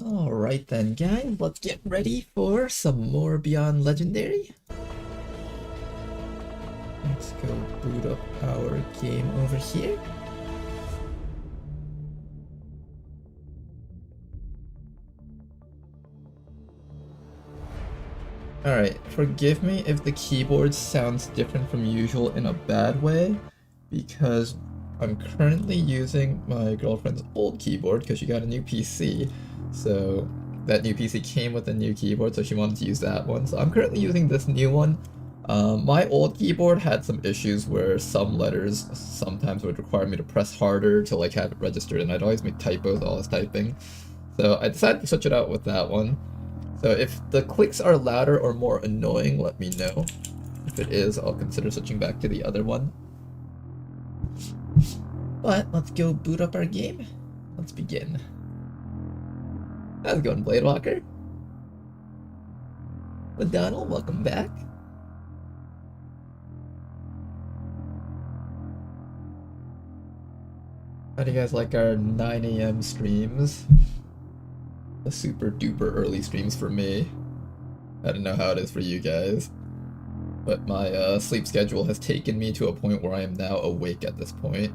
Alright then, guys, let's get ready for some more Beyond Legendary. Let's go boot up our game over here. Alright, forgive me if the keyboard sounds different from usual in a bad way, because I'm currently using my girlfriend's old keyboard because she got a new PC. So that new PC came with a new keyboard, so she wanted to use that one. So I'm currently using this new one. My old keyboard had some issues where some letters sometimes would require me to press harder to like have it registered, and I'd always make typos while I was typing. So I decided to switch it out with that one. So if the clicks are louder or more annoying, let me know. If it is, I'll consider switching back to the other one. But let's go boot up our game. Let's begin. How's it going, Bladewalker? Madonnell, welcome back. How do you guys like our 9 a.m. streams? The super duper early streams for me. I don't know how it is for you guys. But my sleep schedule has taken me to a point where I am now awake at this point.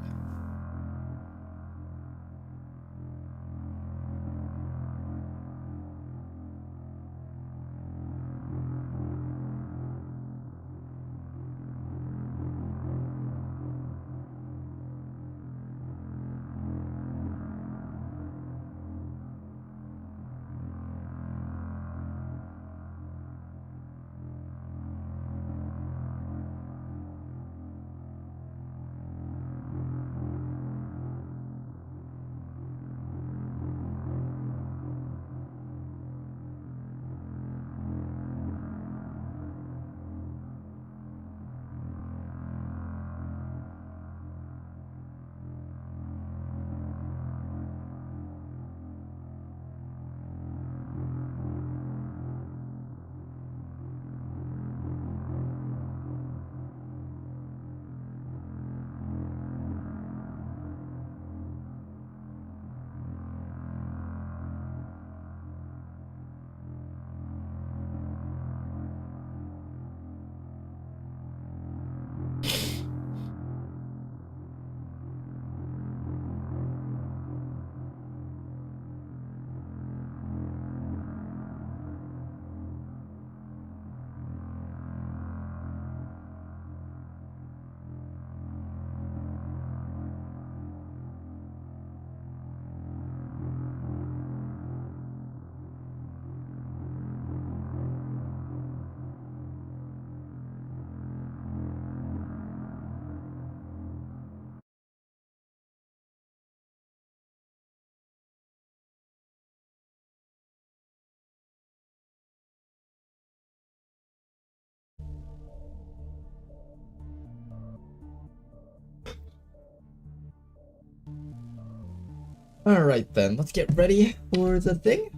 Alright then, let's get ready for the thing.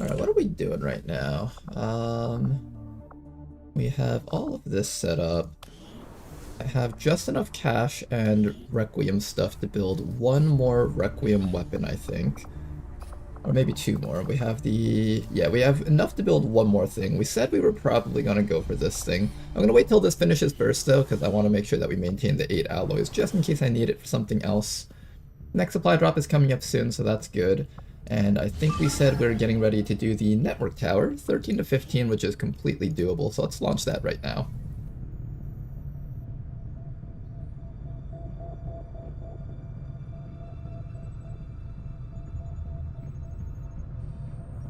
Alright, what are we doing right now? We have all of this set up. I have just enough cash and Requiem stuff to build one more Requiem weapon, I think. Or maybe two more. We have we have enough to build one more thing. We said we were probably gonna go for this thing. I'm gonna wait till this finishes first though, because I want to make sure that we maintain the 8 alloys, just in case I need it for something else. Next supply drop is coming up soon, so that's good. And I think we said we are getting ready to do the network tower, 13 to 15, which is completely doable, so let's launch that right now.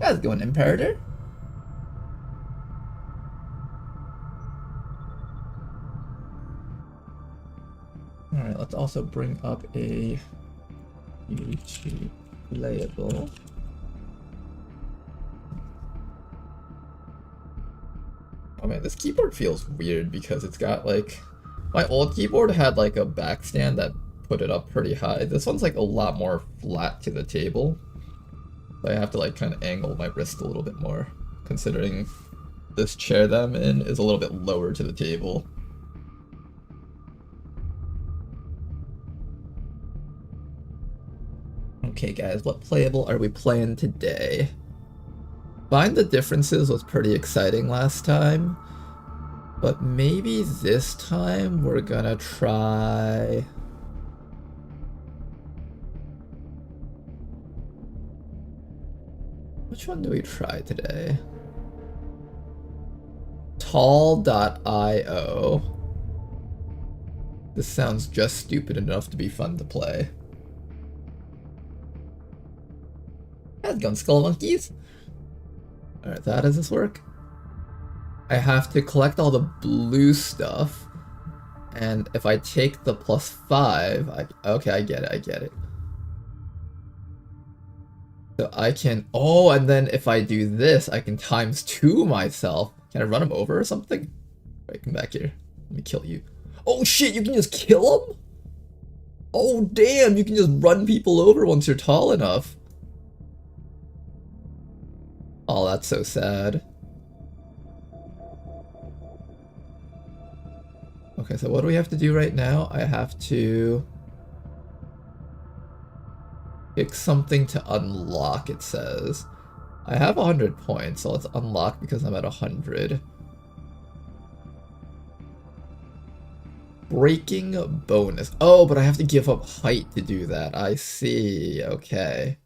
How's it going, Imperator? Alright, let's also bring up a YouTube playable. Oh man, this keyboard feels weird because it's got like... My old keyboard had like a backstand that put it up pretty high. This one's like a lot more flat to the table. So I have to like kind of angle my wrist a little bit more, considering this chair that I'm in is a little bit lower to the table. Okay guys, what playable are we playing today? Find the Differences was pretty exciting last time, but maybe this time we're gonna try... Which one do we try today? Tall.io. This sounds just stupid enough to be fun to play. How's it going, Skull Monkeys? Alright, so how does this work? I have to collect all the blue stuff, and if I take the +5, okay, I get it. So I can, oh, and then if I do this, I can ×2 myself. Can I run him over or something? Right, come back here. Let me kill you. Oh shit, you can just kill him? Oh damn, you can just run people over once you're tall enough. Oh, that's so sad. Okay, so what do we have to do right now? I have to pick something to unlock, it says. I have 100 points, so let's unlock because I'm at 100. Breaking bonus. Oh, but I have to give up height to do that. I see. Okay.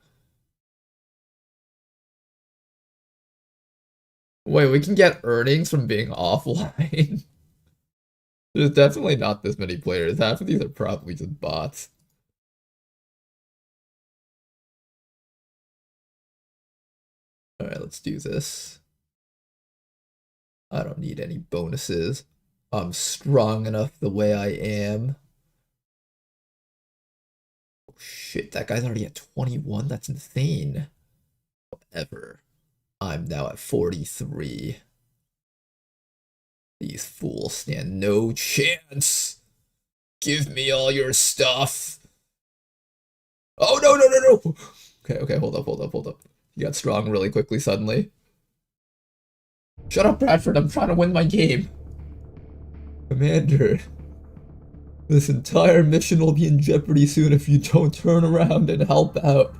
Wait, we can get earnings from being offline? There's definitely not this many players. Half of these are probably just bots. Alright, let's do this. I don't need any bonuses. I'm strong enough the way I am. Oh shit, that guy's already at 21? That's insane. Whatever. I'm now at 43. These fools stand no chance. Give me all your stuff. Oh, no, no, no, no. Okay, hold up. You got strong really quickly suddenly. Shut up, Bradford. I'm trying to win my game. Commander, this entire mission will be in jeopardy soon if you don't turn around and help out.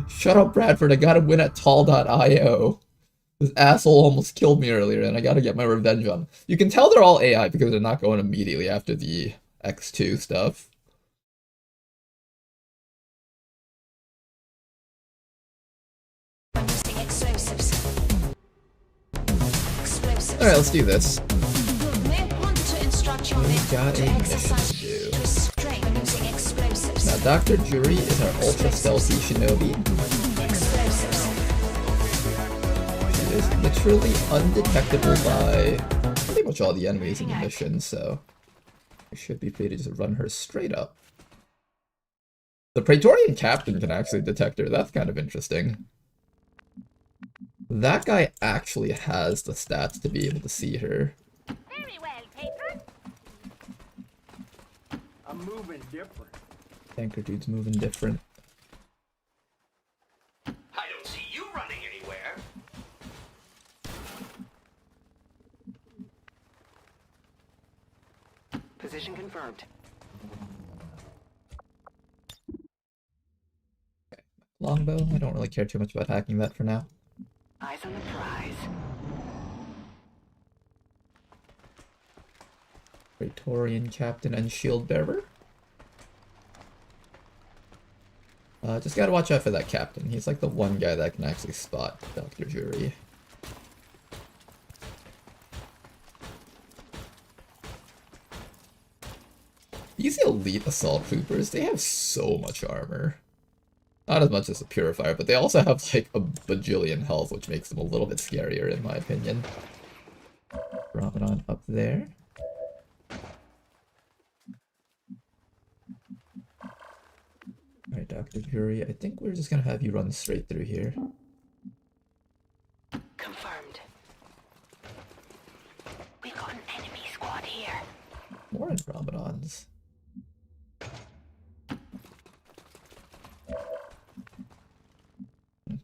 Shut up, Bradford. I gotta win at tall.io. This asshole almost killed me earlier, and I gotta get my revenge on him. You can tell they're all AI because they're not going immediately after the X2 stuff. Alright, let's do this. We got a mission to do. Now, Dr. Jury is our ultra stealthy shinobi. She is literally undetectable by pretty much all the enemies in the mission, so I should be free to just run her straight up. The Praetorian Captain can actually detect her. That's kind of interesting. That guy actually has the stats to be able to see her. Very well, paper. I'm moving different. Tanker dude's moving different. I don't see you running anywhere. Position confirmed. Longbow, I don't really care too much about hacking that for now. Eyes on the prize. Praetorian Captain and Shield Bearer. Just gotta watch out for that Captain. He's like the one guy that can actually spot Dr. Jury. These elite assault troopers, they have so much armor. Not as much as a purifier, but they also have like a bajillion health, which makes them a little bit scarier in my opinion. Ramadan up there. Alright, Dr. Jury, I think we're just gonna have you run straight through here. Confirmed. We got an enemy squad here. More in Ramadans.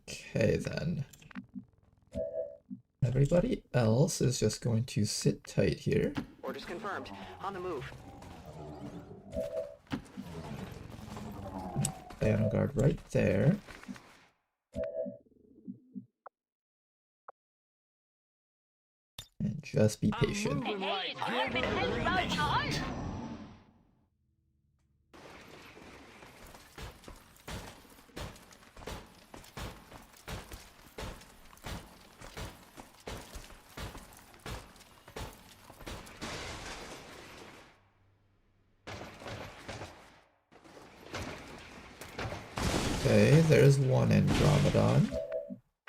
Okay then. Everybody else is just going to sit tight here. Orders confirmed. On the move. Vanguard right there. And just be patient. Hey, it's open elbow time. Okay, there's one Andromedon.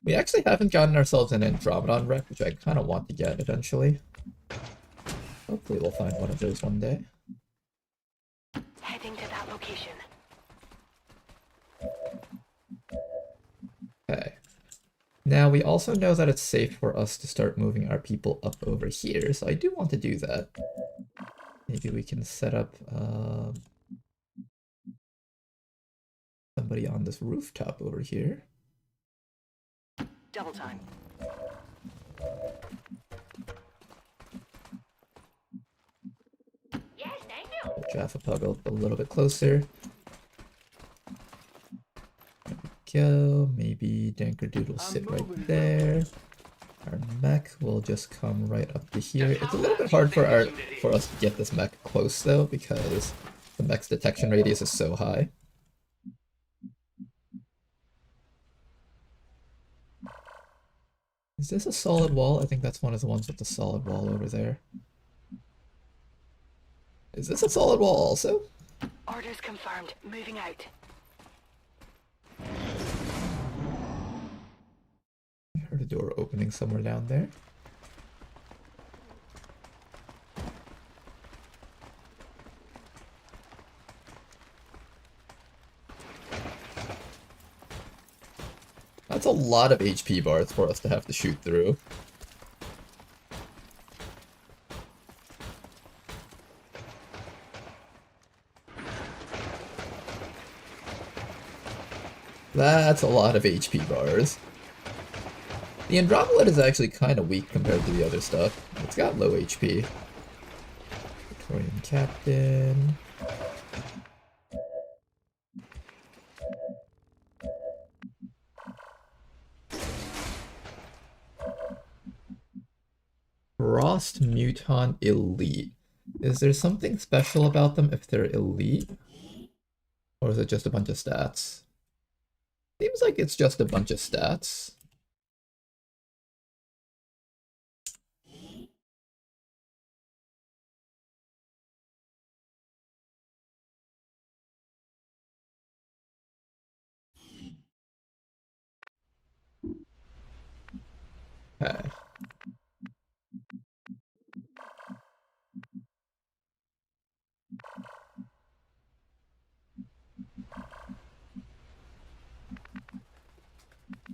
We actually haven't gotten ourselves an Andromedon wreck, which I kind of want to get eventually. Hopefully we'll find one of those one day. Heading to that location. Okay. Now we also know that it's safe for us to start moving our people up over here, so I do want to do that. Maybe we can set up somebody on this rooftop over here. Double time. Yes, thank you. Jaffa Puggle a little bit closer. There we go. Maybe Dankerdude will sit right there. Our mech will just come right up to here. It's a little bit hard for us to get this mech close though, because the mech's detection radius is so high. Is this a solid wall? I think that's one of the ones with the solid wall over there. Is this a solid wall also? Orders confirmed. Moving out. I heard a door opening somewhere down there. That's a lot of HP bars for us to have to shoot through. That's a lot of HP bars. The Andromeda is actually kind of weak compared to the other stuff. It's got low HP. Victorian Captain. Frost Muton Elite. Is there something special about them if they're elite? Or is it just a bunch of stats? Seems like it's just a bunch of stats. Okay.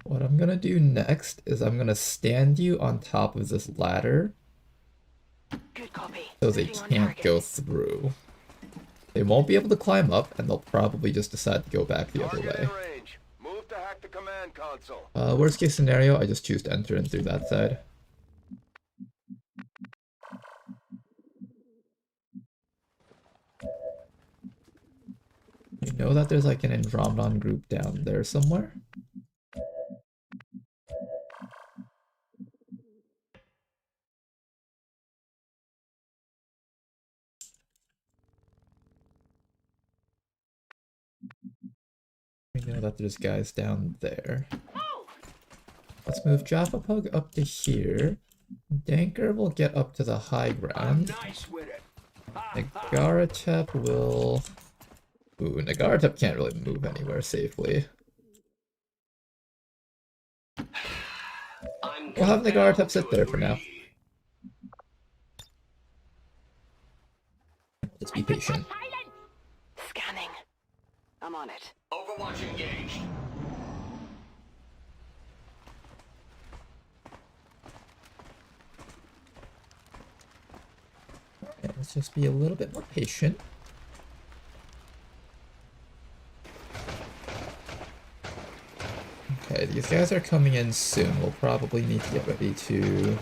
What I'm gonna do next is I'm gonna stand you on top of this ladder Good copy. so they Moving on can't target. go through. They won't be able to climb up, and they'll probably just decide to go back the other Target way. in range. Move to hack the command console. Worst case scenario, I just choose to enter in through that side. You know that there's like an Andromedon group down there somewhere? We know that there's guys down there. Let's move Jaffa Pug up to here. Danker will get up to the high ground. Nice with it. Nagaratep will... Ooh, Nagaratep can't really move anywhere safely. We'll have Nagaratep sit there for now. Just be patient. Silence. Scanning. I'm on it. Overwatch engaged. Okay, let's just be a little bit more patient. Okay, these guys are coming in soon. We'll probably need to get ready to...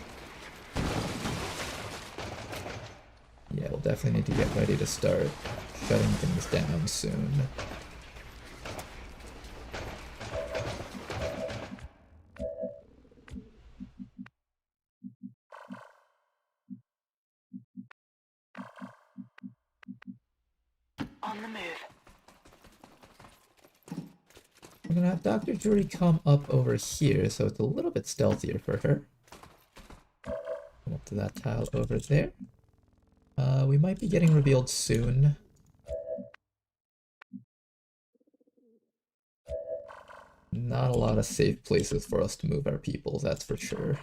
Yeah, we'll definitely need to get ready to start shutting things down soon. On the move. We're gonna have Dr. Jury come up over here, so it's a little bit stealthier for her. Come up to that tile over there. We might be getting revealed soon. Not a lot of safe places for us to move our people, that's for sure.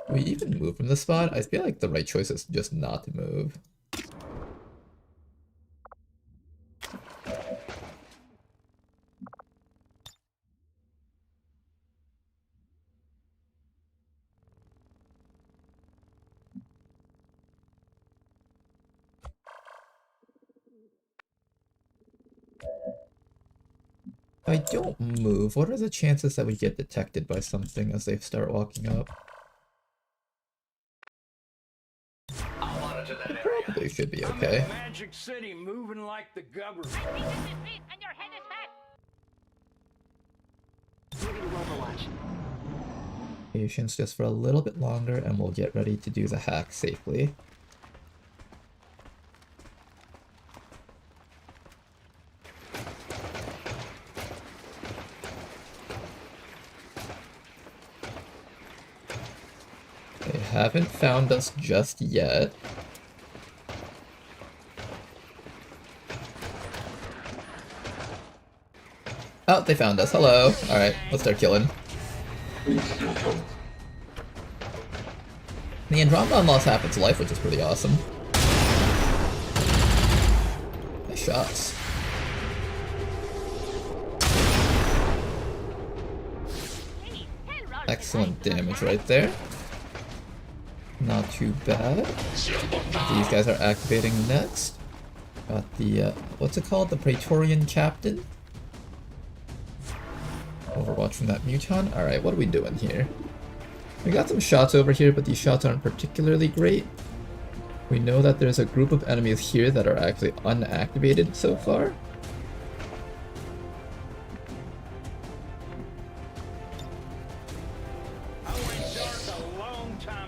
We even move from this spot? I feel like the right choice is just not to move. If I don't move, what are the chances that we get detected by something as they start walking up? I'll monitor that area. Probably should be okay. Magic City moving like the government. I think this is it, and your head is back. Moving to Overwatch. Patience just for a little bit longer and we'll get ready to do the hack safely. They haven't found us just yet. Oh, they found us. Hello. Alright, let's start killing. The Andromedon lost half its life, which is pretty awesome. Nice shots. Hey, hell rolls Excellent damage right there. Not too bad. These guys are activating next. Got the, what's it called? The Praetorian Captain. Overwatch from that Muton. Alright, what are we doing here? We got some shots over here, but these shots aren't particularly great. We know that there's a group of enemies here that are actually unactivated so far.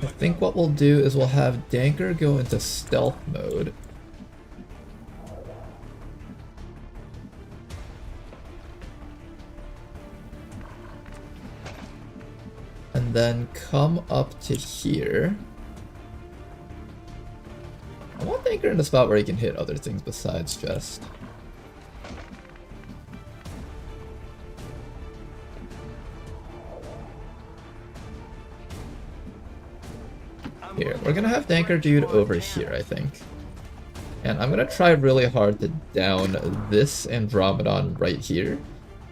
I think what we'll do is we'll have Danker go into stealth mode. And then come up to here. I want Danker in a spot where he can hit other things besides just. Here, we're gonna have Danker dude over here, I think. And I'm gonna try really hard to down this Andromedon right here.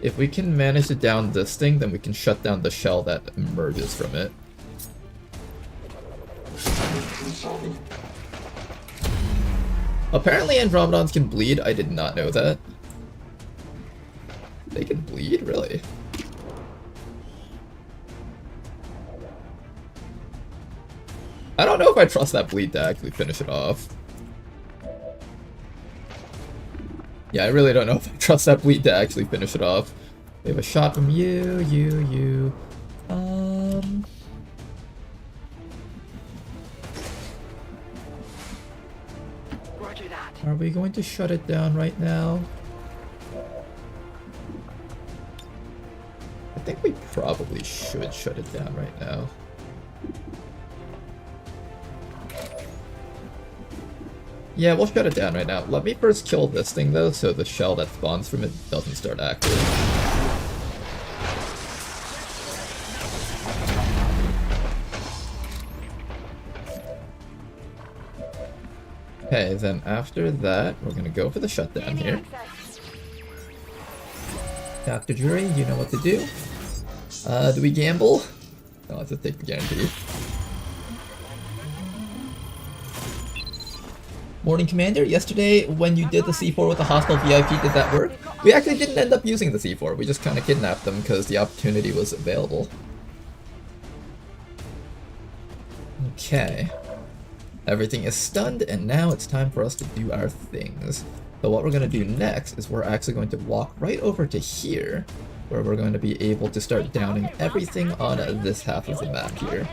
If we can manage to down this thing, then we can shut down the shell that emerges from it. Apparently Andromedons can bleed, I did not know that. They can bleed? Really? I don't know if I trust that bleed to actually finish it off. Yeah, I really don't know if I trust that bleed to actually finish it off. We have a shot from you. Roger that. Are we going to shut it down right now? I think we probably should shut it down right now. Yeah, we'll shut it down right now. Let me first kill this thing though, so the shell that spawns from it doesn't start acting. Okay, then after that, we're gonna go for the shutdown here. Dr. Jury, you know what to do. Do we gamble? No, let's just take the guarantee. Morning Commander, yesterday when you did the C4 with the hostile VIP, did that work? We actually didn't end up using the C4, we just kind of kidnapped them because the opportunity was available. Okay. Everything is stunned, and now it's time for us to do our things. So what we're going to do next is we're actually going to walk right over to here, where we're going to be able to start downing everything on this half of the map here.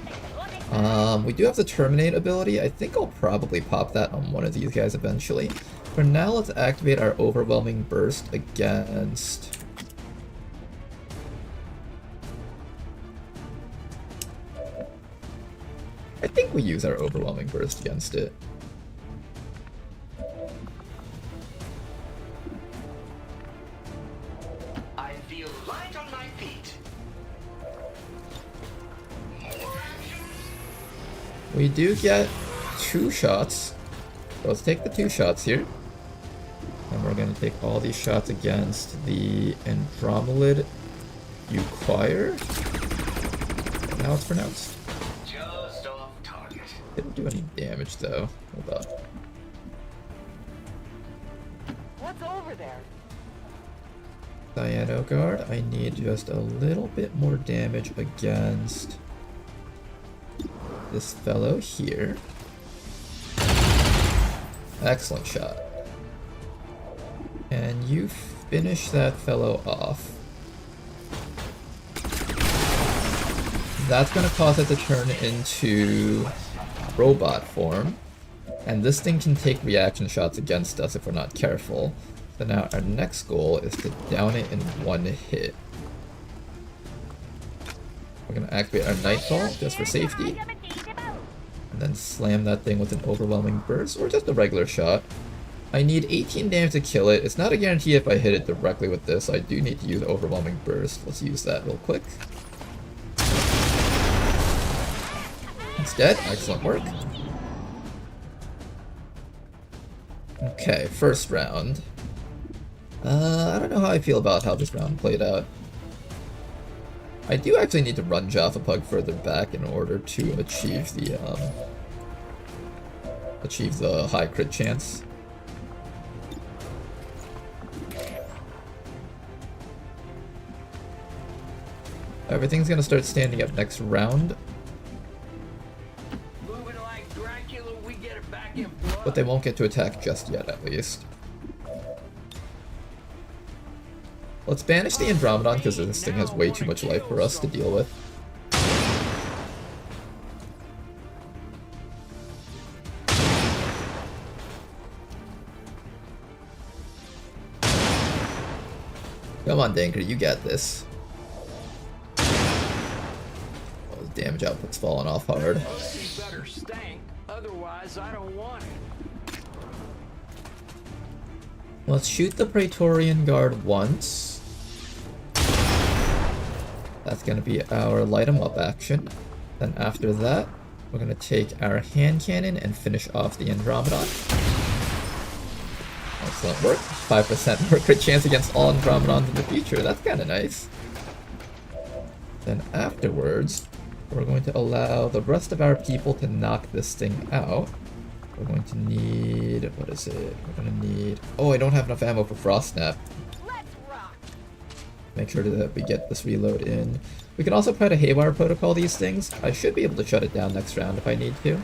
We do have the Terminate ability. I think I'll probably pop that on one of these guys eventually. For now, let's activate our Overwhelming Burst against... I think we use our Overwhelming Burst against it. I feel light on my feet. We do get 2 shots. So let's take the 2 shots here. And we're going to take all these shots against the Andromelid Uquire. Now it's pronounced. Just off target. Didn't do any damage though. Hold up. What's over there? Cyanogard, I need just a little bit more damage against this fellow here. Excellent shot. And you finish that fellow off. That's going to cause it to turn into robot form. And this thing can take reaction shots against us if we're not careful. So now our next goal is to down it in 1 hit. We're going to activate our Nightfall just for safety. And then slam that thing with an Overwhelming Burst, or just a regular shot. I need 18 damage to kill it. It's not a guarantee if I hit it directly with this. I do need to use Overwhelming Burst. Let's use that real quick. It's dead. Excellent work. Okay, first round. I don't know how I feel about how this round played out. I do actually need to run Jaffapug further back in order to achieve the high crit chance. Everything's gonna start standing up next round, Moving like Dracula, we get it back in blood. but they won't get to attack just yet, at least. Let's banish the Andromedon because this thing has way too much life for us to deal with. Come on, Danker, you got this. Oh, the damage output's falling off hard. You better stank, otherwise I don't want it. Let's shoot the Praetorian Guard once. That's going to be our light 'em up action. Then after that, we're going to take our hand cannon and finish off the Andromedon. Excellent work. 5% more crit chance against all Andromedons in the future. That's kind of nice. Then afterwards, we're going to allow the rest of our people to knock this thing out. We're going to need... what is it? We're going to need... oh, I don't have enough ammo for Frost Snap. Let's rock. Make sure that we get this reload in. We can also try to Haywire Protocol these things. I should be able to shut it down next round if I need to.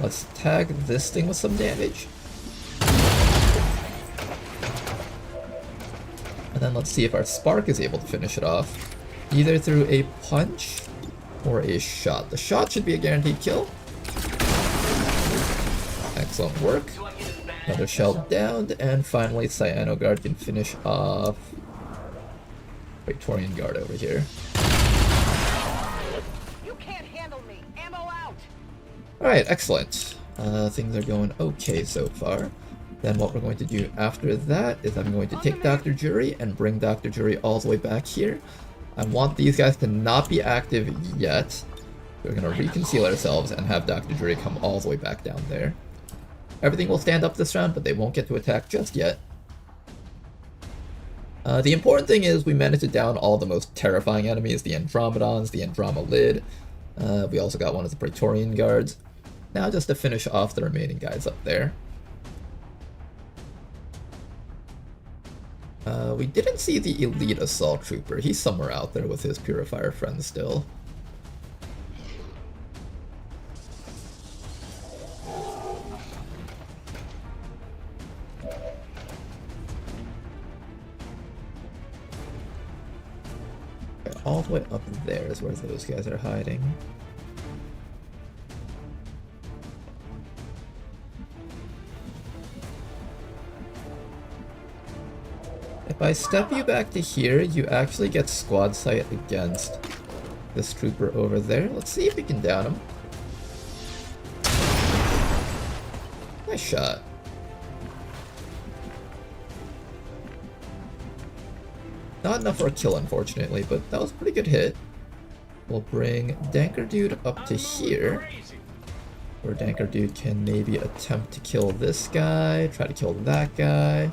Let's tag this thing with some damage. And then let's see if our Spark is able to finish it off. Either through a punch or a shot. The shot should be a guaranteed kill. Excellent work. Another shell downed, and finally Cyanogard can finish off Praetorian Guard over here. You can't handle me. Ammo out. Alright, excellent. Things are going okay so far. Then what we're going to do after that is I'm going to take Dr. Jury and bring Dr. Jury all the way back here. I want these guys to not be active yet. We're going to reconceal ourselves and have Dr. Jury come all the way back down there. Everything will stand up this round, but they won't get to attack just yet. The important thing is we managed to down all the most terrifying enemies, the Andromedons, the Andromelid. We also got one of the Praetorian Guards. Now just to finish off the remaining guys up there. We didn't see the Elite Assault Trooper. He's somewhere out there with his Purifier friend still. all the way up there is where those guys are hiding. If I step you back to here, you actually get squad sight against this trooper over there. Let's see if we can down him. Nice shot. Not enough for a kill, unfortunately, but that was a pretty good hit. We'll bring Danker Dude up to here, where Danker Dude can maybe attempt to kill this guy, try to kill that guy,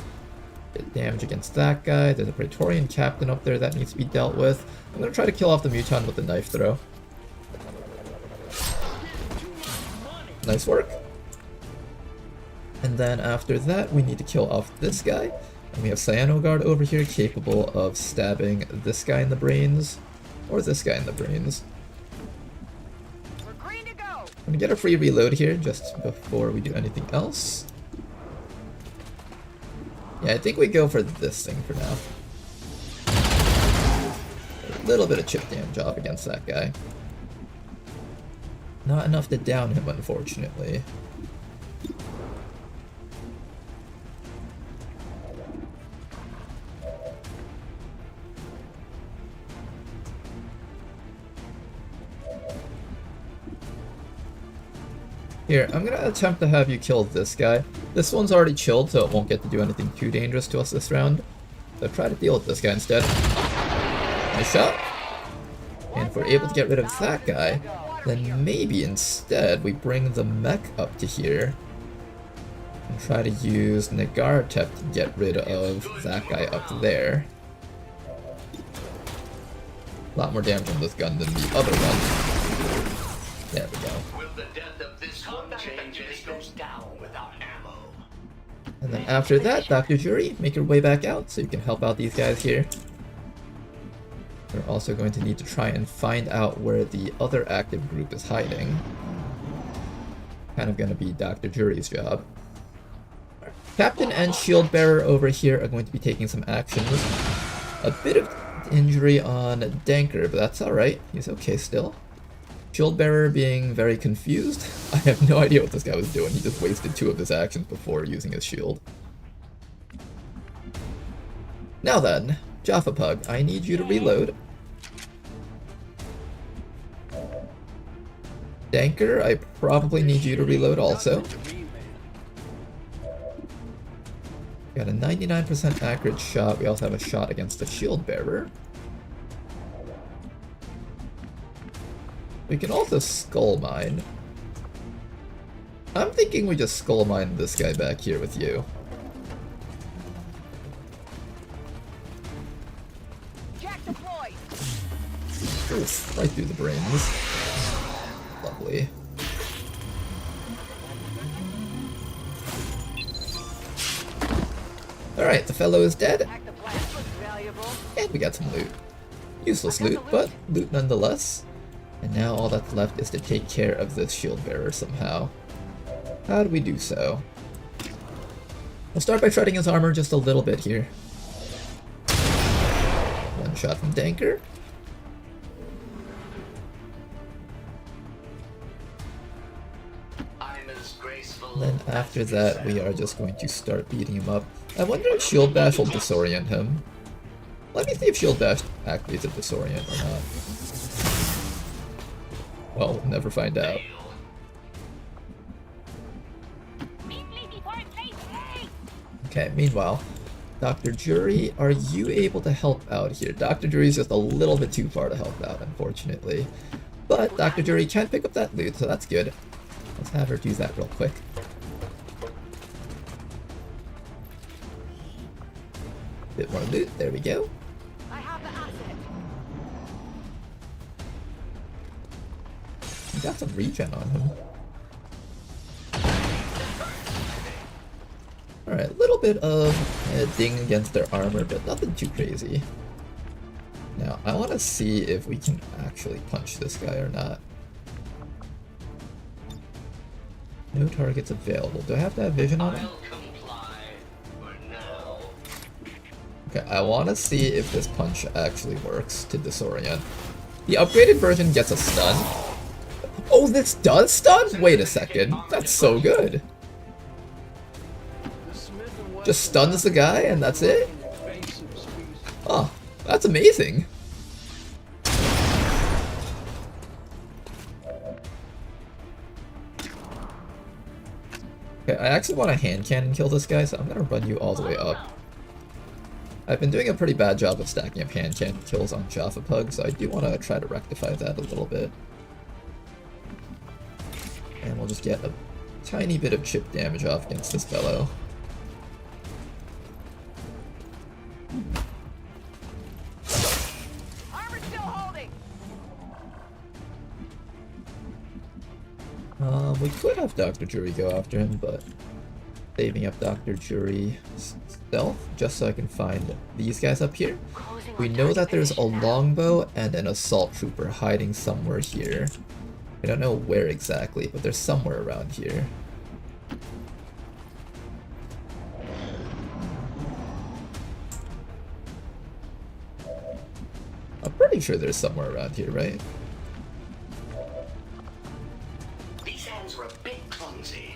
get damage against that guy. There's a Praetorian Captain up there that needs to be dealt with. I'm going to try to kill off the Muton with the knife throw. Nice work. And then after that, we need to kill off this guy. And we have Cyanogard over here capable of stabbing this guy in the brains, or this guy in the brains. We're green to go. I'm gonna get a free reload here just before we do anything else. Yeah, I think we go for this thing for now. A little bit of chip damage off against that guy. Not enough to down him, unfortunately. Here, I'm gonna attempt to have you kill this guy. This one's already chilled, so it won't get to do anything too dangerous to us this round. So try to deal with this guy instead. Nice shot. And if we're able to get rid of that guy, then maybe instead we bring the mech up to here and try to use Nagartep to get rid of that guy up there. A lot more damage on this gun than the other one. There we go. Will the death of this one change anything? Goes down without ammo. And then after that, Dr. Jury, make your way back out so you can help out these guys here. We're also going to need to try and find out where the other active group is hiding. Kind of going to be Dr. Jury's job. Captain and Shield Bearer over here are going to be taking some actions. A bit of injury on Danker, but that's alright. He's okay still. Shield Bearer being very confused. I have no idea what this guy was doing. He just wasted 2 of his actions before using his shield. Now then, Jaffa Pug, I need you to reload. Danker, I probably need you to reload also. Got a 99% accurate shot. We also have a shot against the Shield Bearer. We can also Skull Mine. I'm thinking we just Skull Mine this guy back here with you. Jack deployed. Oof, right through the brains. Lovely. Alright, the fellow is dead. Active blast looks valuable. And we got some loot. Useless loot, but loot nonetheless. And now all that's left is to take care of this Shield Bearer somehow. How do we do so? We'll start by shredding his armor just a little bit here. One shot from Danker. I'm as graceful. And then after that, we are just going to start beating him up. I wonder if Shield Bash will disorient him. Let me see if Shield Bash activates a disorient or not. Well, we'll never find out. Okay, meanwhile, Dr. Jury, are you able to help out here? Dr. Jury's just a little bit too far to help out, unfortunately. But Dr. Jury can pick up that loot, so that's good. Let's have her do that real quick. Bit more loot, there we go. I have the asset. We got some regen on him. Alright, a little bit of ding against their armor, but nothing too crazy. Now, I want to see if we can actually punch this guy or not. No targets available. Do I have to have vision on him? I'll comply for now. Okay, I want to see if this punch actually works to disorient. The upgraded version gets a stun. Oh, this does stun? Wait a second. That's so good. Just stuns the guy and that's it? Oh, that's amazing. Okay, I actually want to hand cannon kill this guy, so I'm gonna run you all the way up. I've been doing a pretty bad job of stacking up hand cannon kills on Jaffa Pug, so I do want to try to rectify that a little bit. And we'll just get a tiny bit of chip damage off against this fellow. Armor's still holding. We could have Dr. Jury go after him, but saving up Dr. Jury stealth just so I can find these guys up here. We know that there's a longbow and an assault trooper hiding somewhere here. I don't know where exactly, but they're somewhere around here. I'm pretty sure there's somewhere around here, right? These hands are a bit clumsy.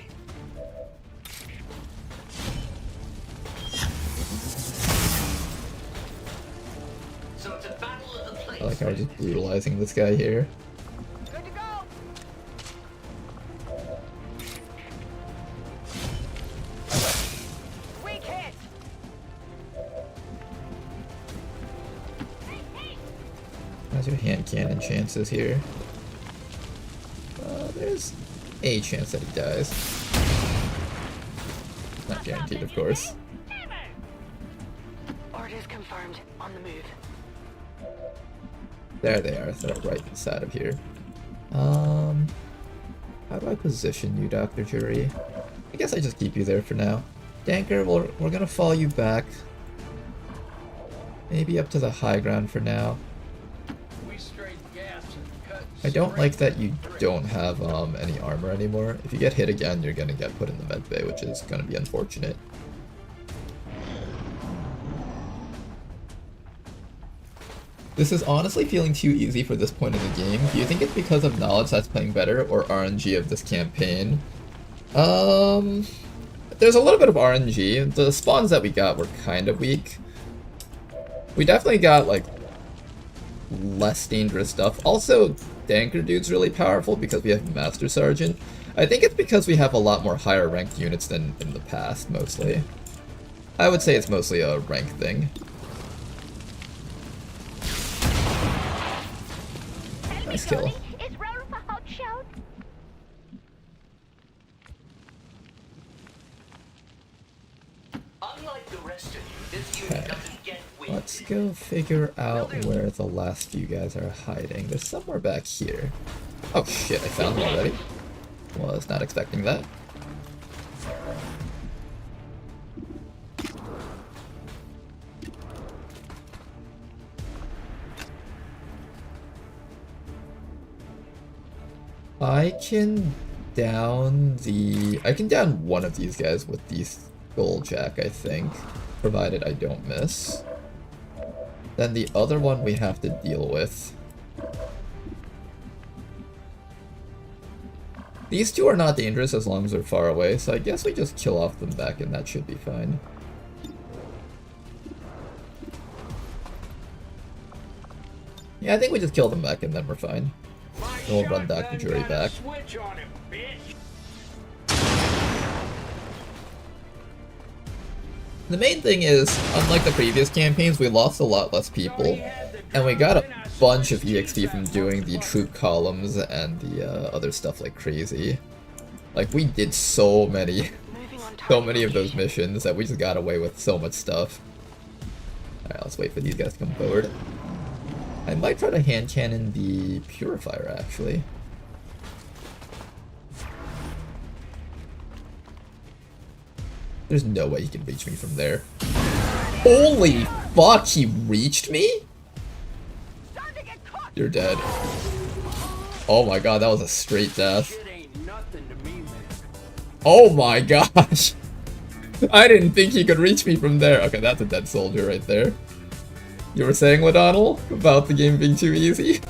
So it's a battle of the plates. I like how we're just brutalizing this guy here. Good to go. Weak hit. How's your hand cannon chances here? There's a chance that he dies. Not guaranteed, of course. Orders confirmed. On the move. There they are. They're right inside of here. How do I position you, Dr. Jury? I guess I just keep you there for now. Danker, we're gonna follow you back. Maybe up to the high ground for now. I don't like that you don't have any armor anymore. If you get hit again, you're gonna get put in the med bay, which is gonna be unfortunate. This is honestly feeling too easy for this point in the game. Do you think it's because of knowledge that's playing better or RNG of this campaign? There's a little bit of RNG. The spawns that we got were kind of weak. We definitely got like less dangerous stuff. Also, Danker Dude's really powerful because we have Master Sergeant. I think it's because we have a lot more higher ranked units than in the past, mostly. I would say it's mostly a rank thing. Nice kill. Unlike the rest of you, this unit Okay. doesn't get wind. Let's go figure out where the last few guys are hiding. They're somewhere back here. Oh shit, I found them already. Was not expecting that. I can down one of these guys with the Skulljack, I think, provided I don't miss. Then the other one we have to deal with. These two are not dangerous as long as they're far away, so I guess we just kill off them back and that should be fine. Yeah, I think we just kill them back and then we're fine. And we'll run Dr. Jury back. Switch on him, bitch. The main thing is, unlike the previous campaigns, we lost a lot less people, and we got a bunch of EXP from doing the troop columns and the other stuff like crazy. Like, we did so many of those missions that we just got away with so much stuff. Alright, let's wait for these guys to come forward. I might try to hand cannon the Purifier, actually. There's no way he can reach me from there. Holy fuck, he reached me? You're dead. Oh my god, that was a straight death. It ain't nothing to me, man. Oh my gosh. I didn't think he could reach me from there. Okay, that's a dead soldier right there. You were saying, O'Donnell, about the game being too easy?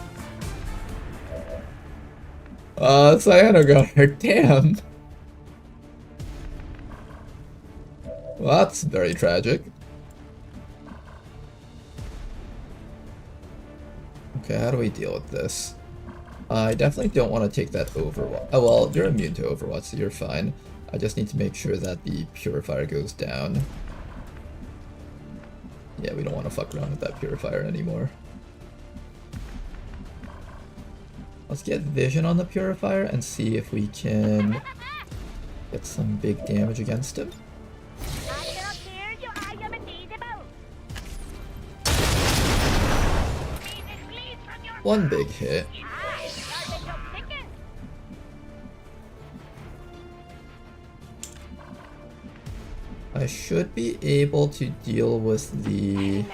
Cyanoguard, damn. Well, that's very tragic. Okay, how do we deal with this? I definitely don't want to take that Overwatch. Oh, well, you're immune to Overwatch, so you're fine. I just need to make sure that the Purifier goes down. Yeah, we don't want to fuck around with that Purifier anymore. Let's get Vision on the Purifier and see if we can get some big damage against him. One big hit. I should be able to deal with the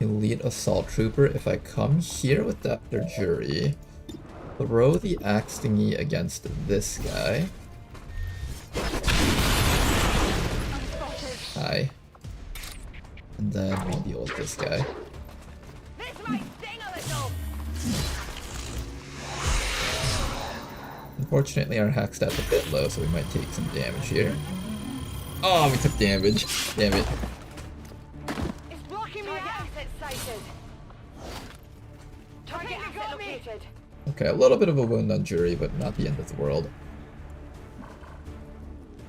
Elite Assault Trooper if I come here with Dr. Jury, throw the Axe Thingy against this guy. Hi. And then we'll deal with this guy. Unfortunately, our hack stat's a bit low, so we might take some damage here. Oh, we took damage. Damn it. It's blocking me out. Target asset located. Okay, a little bit of a wound on Jury, but not the end of the world.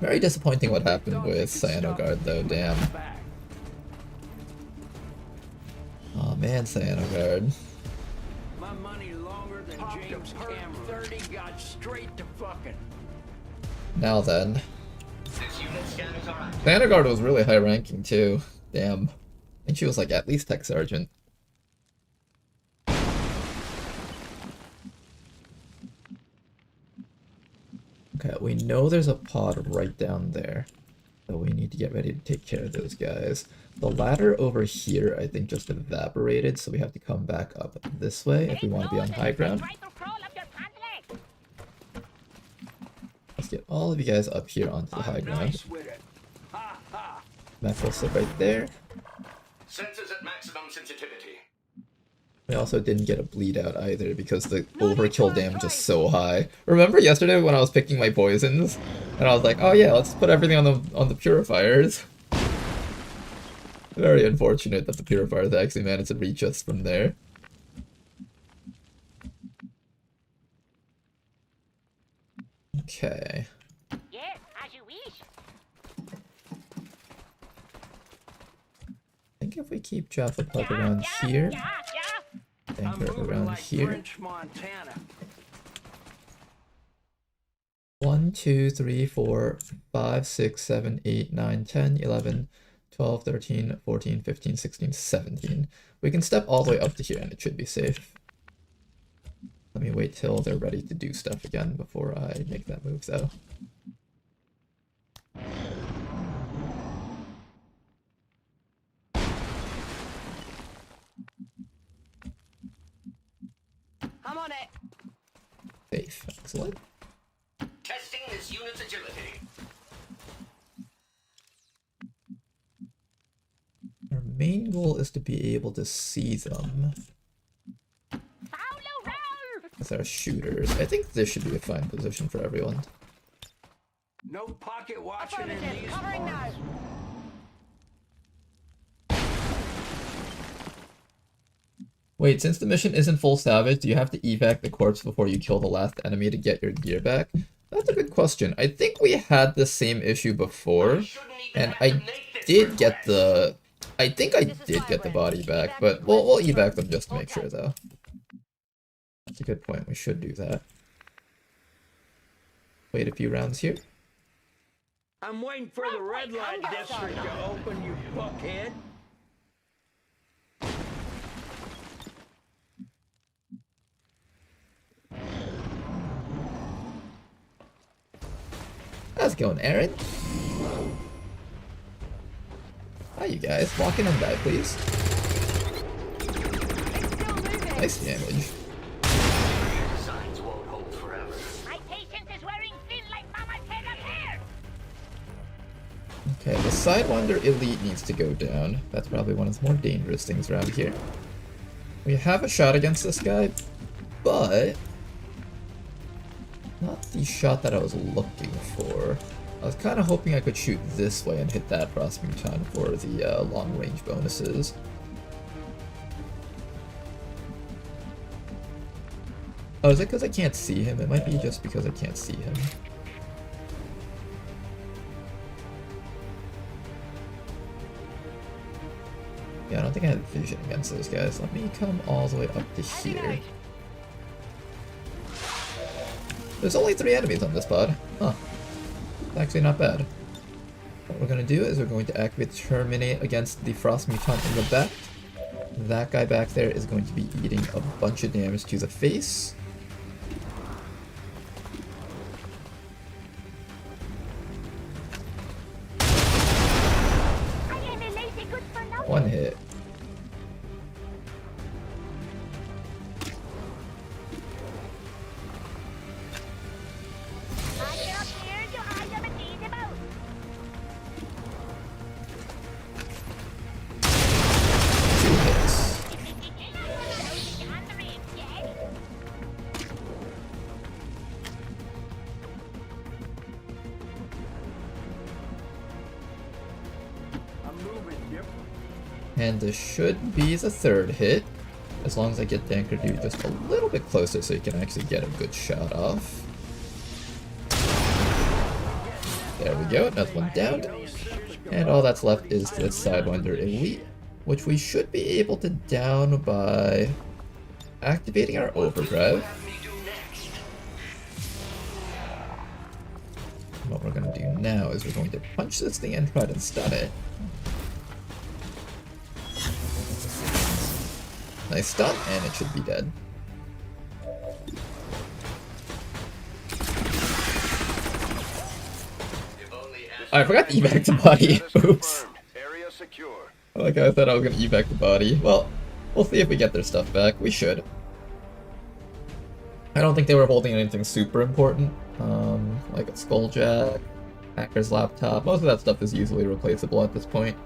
Very disappointing what happened with Cyanoguard, though, damn. Oh man, Cyanoguard. My money longer than James Cameron. 30 got straight to fucking. Now then. This unit scans are active. Cyanoguard was really high ranking, too. Damn. I think she was like at least Tech Sergeant. Okay, we know there's a pod right down there, so we need to get ready to take care of those guys. The ladder over here, I think, just evaporated, so we have to come back up this way if we want to be on high ground. Let's get all of you guys up here onto the high ground. Nice with it. Ha ha. Mac will sit right there. Sensors at maximum sensitivity. We also didn't get a bleed out either because the overkill damage is so high. Remember yesterday when I was picking my poisons and I was like, oh yeah, let's put everything on the purifiers. Very unfortunate that the purifiers actually managed to reach us from there. Okay. Yes, as you wish. I think if we keep Jaffa Puck around here, Anchor around here. French Montana. 1, 2, 3, 4, 5, 6, 7, 8, 9, 10, 11, 12, 13, 14, 15, 16, 17. We can step all the way up to here and it should be safe. Let me wait till they're ready to do stuff again before I make that move though. I'm on it. Safe. Excellent. Testing this unit's agility. Our main goal is to be able to see them as our shooters. I think this should be a fine position for everyone. No pocket watching in Affirmative. these Covering now. parts. Wait, since the mission isn't full salvage, do you have to evac the corpse before you kill the last enemy to get your gear back? That's a good question. I think we had the same issue before, and I did get the... I think I did get the body back, but we'll evac them just to make sure, though. That's a good point. We should do that. Wait a few rounds here. I'm waiting for the red light district to open, you fuckhead. How's it going, Aaron? Hi, you guys. Walk in and die, please. Nice damage. Designs won't hold forever. My patient is wearing thin like Mama's head of hair. Sidewinder Elite needs to go down. That's probably one of the more dangerous things around here. We have a shot against this guy, but not the shot that I was looking for. I was kind of hoping I could shoot this way and hit that Frost Muton for the long range bonuses. Oh, is it because I can't see him? It might be just because I can't see him. Yeah, I don't think I have vision against those guys. Let me come all the way up to here. There's only 3 enemies on this pod. Huh. It's actually not bad. What we're going to do is we're going to activate Terminate against the Frost Mutant in the back. That guy back there is going to be eating a bunch of damage to the face. One hit. And this should be the 3rd hit, as long as I get Danker Dude just a little bit closer so you can actually get a good shot off. There we go, another one down. And all that's left is the Sidewinder Elite, which we should be able to down by activating our Overdrive. What we're going to do now is we're going to punch this thing and try to stun it. Nice stun, and it should be dead. I forgot to evac the body. Oops. Area secure. Like I thought I was gonna evac the body. Well, we'll see if we get their stuff back. We should. I don't think they were holding anything super important. Like a Skulljack, Hacker's Laptop. Most of that stuff is easily replaceable at this point.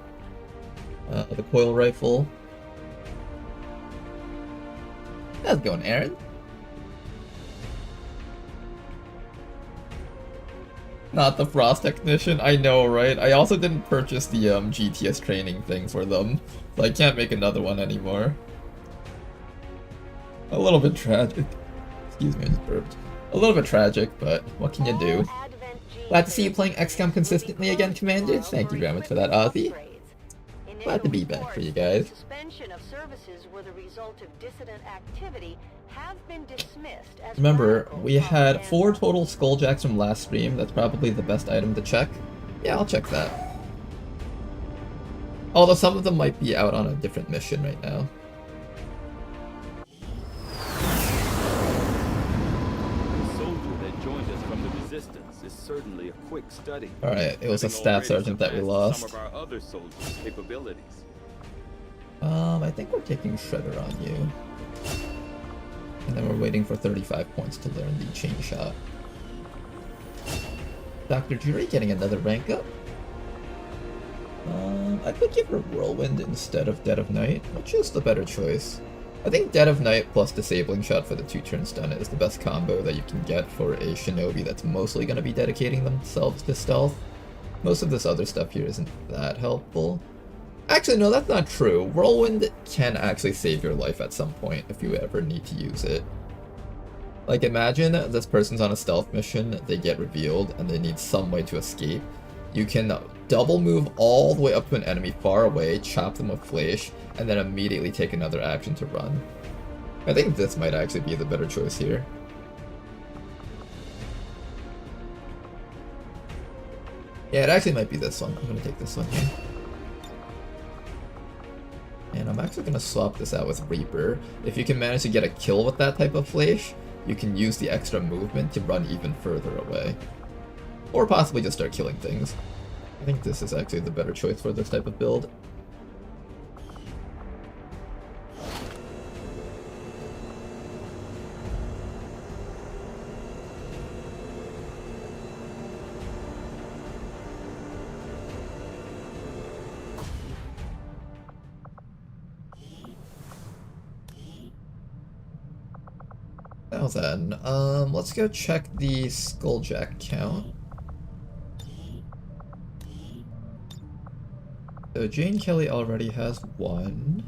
The coil rifle. How's it going, Aaron? Not the Frost Technician, I know, right? I also didn't purchase the GTS training thing for them, so I can't make another one anymore. A little bit tragic. Excuse me, I just burped. A little bit tragic, but what can you do? Glad to see you playing XCOM consistently again, Commander. Thank you very much for that, Ozzy. Glad to be back for you guys. Suspension of services were the result of dissident activity have been dismissed as Remember, we had 4 total Skulljacks from last stream. That's probably the best item to check. Yeah, I'll check that. Although some of them might be out on a different mission right now. The soldier that joined us from the Resistance is certainly a quick study. Alright, it was a staff sergeant that we lost. Some of our other soldiers' capabilities. I think we're taking Shredder on you. And then we're waiting for 35 points to learn the chain shot. Dr. Jury getting another rank up. I could give her Whirlwind instead of Dead of Night, which is the better choice. I think Dead of Night plus Disabling Shot for the 2-turn stun is the best combo that you can get for a Shinobi that's mostly going to be dedicating themselves to stealth. Most of this other stuff here isn't that helpful. Actually, no, that's not true. Whirlwind can actually save your life at some point if you ever need to use it. Like, imagine this person's on a stealth mission, they get revealed, and they need some way to escape. You can double move all the way up to an enemy far away, chop them with Flash, and then immediately take another action to run. I think this might actually be the better choice here. Yeah, it actually might be this one. I'm gonna take this one here. And I'm actually going to swap this out with Reaper. If you can manage to get a kill with that type of Flash, you can use the extra movement to run even further away. Or possibly just start killing things. I think this is actually the better choice for this type of build. Now then, let's go check the Skulljack count. So Jane Kelly already has 1,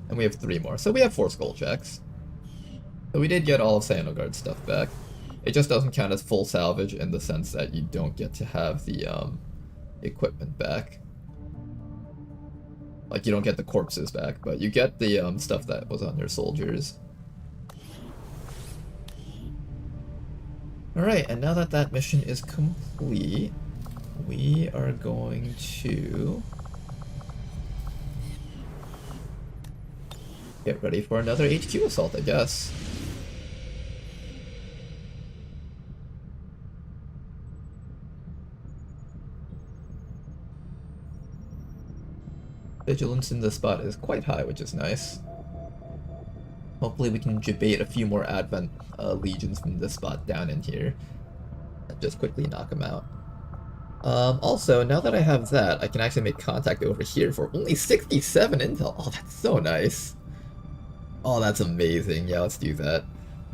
and we have 3 more, so we have 4 Skulljacks. So we did get all of Xanogard's stuff back. It just doesn't count as full salvage in the sense that you don't get to have the equipment back. Like, you don't get the corpses back, but you get the stuff that was on your soldiers. Alright, and now that that mission is complete, we are going to get ready for another HQ assault, I guess. Vigilance in this spot is quite high, which is nice. Hopefully we can debate a few more Advent legions from this spot down in here. And just quickly knock them out. Also, now that I have that, I can actually make contact over here for only 67 intel. Oh, that's so nice. Oh, that's amazing. Yeah, let's do that.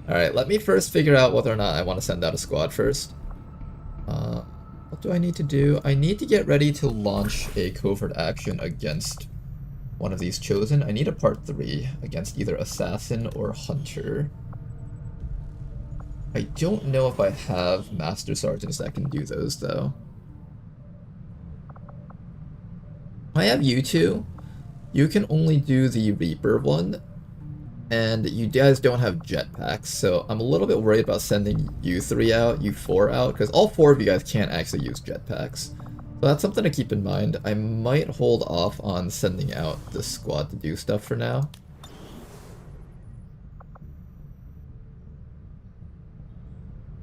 Alright, let me first figure out whether or not I want to send out a squad first. What do I need to do? I need to get ready to launch a covert action against one of these chosen. I need a part 3 against either Assassin or Hunter. I don't know if I have Master Sergeants that can do those, though. I have you two. You can only do the Reaper one, and you guys don't have jetpacks, so I'm a little bit worried about sending you 3 out, you 4 out, because all 4 of you guys can't actually use jetpacks. So that's something to keep in mind. I might hold off on sending out this squad to do stuff for now.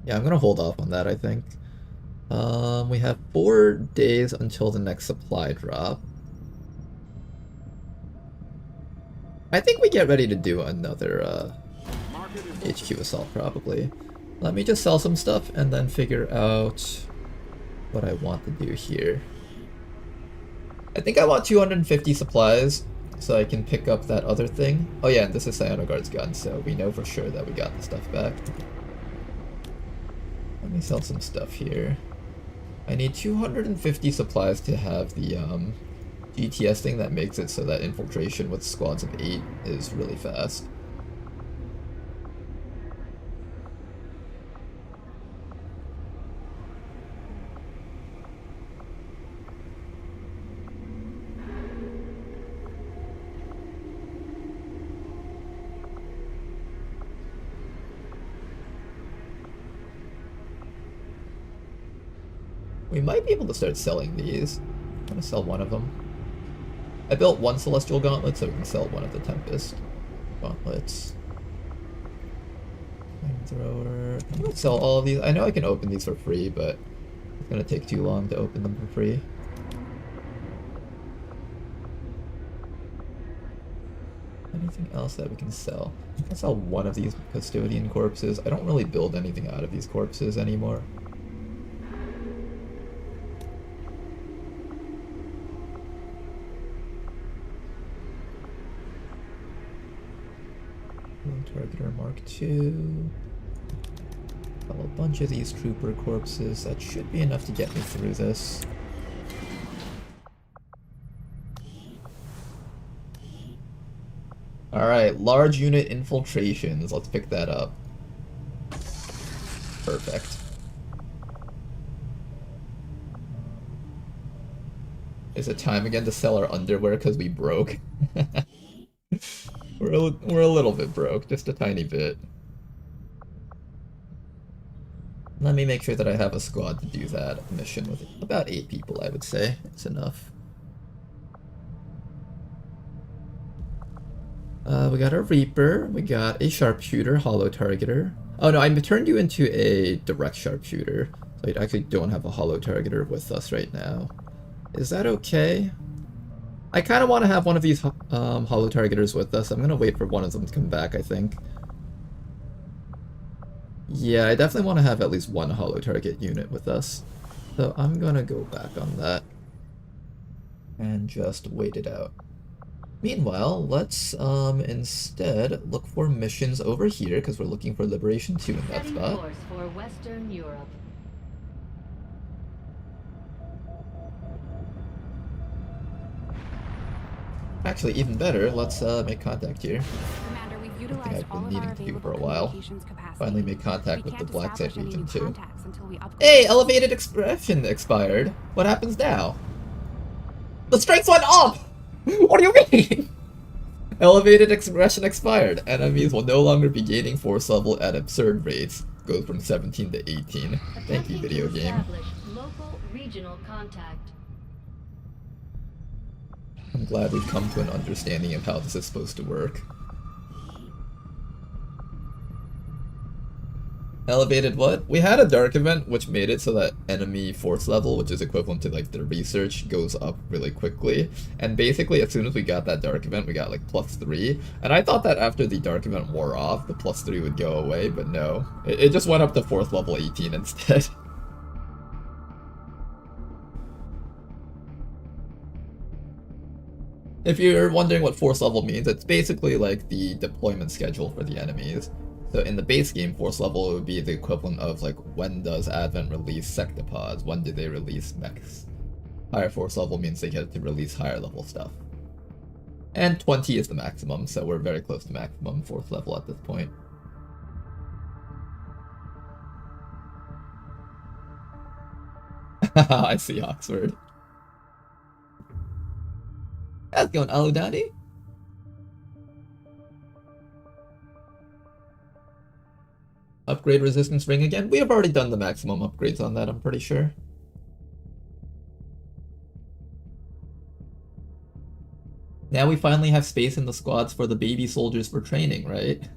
Yeah, I'm gonna hold off on that, I think. We have 4 days until the next supply drop. I think we get ready to do another HQ assault, probably. Let me just sell some stuff and then figure out what I want to do here. I think I want 250 supplies so I can pick up that other thing. Oh yeah, and this is Cyanogard's gun, so we know for sure that we got the stuff back. Let me sell some stuff here. I need 250 supplies to have the GTS thing that makes it so that infiltration with squads of 8 is really fast. We might be able to start selling these. I'm gonna sell one of them. I built 1 Celestial Gauntlet, so we can sell one of the Tempest Gauntlets. Flamethrower. I'm gonna sell all of these. I know I can open these for free, but it's gonna take too long to open them for free. Anything else that we can sell? I can sell one of these Custodian Corpses. I don't really build anything out of these corpses anymore. Targeter Mark II. Sell a bunch of these Trooper Corpses. That should be enough to get me through this. Alright, large unit infiltrations. Let's pick that up. Perfect. Is it time again to sell our underwear because we broke? We're a little bit broke, just a tiny bit. Let me make sure that I have a squad to do that mission with about 8 people, I would say. It's enough. We got a Reaper, we got a Sharpshooter, Hollow Targeter. Oh no, I turned you into a Direct Sharpshooter, so I actually don't have a Hollow Targeter with us right now. Is that okay? I kind of want to have one of these Hollow Targeters with us. I'm going to wait for one of them to come back, I think. Yeah, I definitely want to have at least one Hollow Target unit with us. So I'm going to go back on that. And just wait it out. Meanwhile, let's instead look for missions over here, because we're looking for Liberation 2 in that Setting spot. course for Western Europe. Actually, even better, let's make contact here. Commander, we've Something utilized I've all been of our needing to do for a available while. communications capacity. Finally make contact We with the can't Black Site establish any region new too. contacts until we upgrade. Hey, elevated expression expired. What happens now? The strength went up! What do you mean? Elevated expression expired. Enemies will no longer be gaining force level at absurd rates. Goes from 17 to 18. Thank you, video game. Establish local regional contact. I'm glad we've come to an understanding of how this is supposed to work. Elevated what? We had a dark event which made it so that enemy force level, which is equivalent to like the research, goes up really quickly. And basically as soon as we got that dark event, we got like +3. And I thought that after the dark event wore off, the +3 would go away, but no. It just went up to fourth level 18 instead. If you're wondering what force level means, it's basically like the deployment schedule for the enemies. So in the base game, force level would be the equivalent of like when does Advent release sectopods, when do they release mechs. Higher force level means they get to release higher level stuff. And 20 is the maximum, so we're very close to maximum force level at this point. I see Oxford. How's it going, Aludani? Upgrade resistance ring again? We have already done the maximum upgrades on that, I'm pretty sure. Now we finally have space in the squads for the baby soldiers for training, right?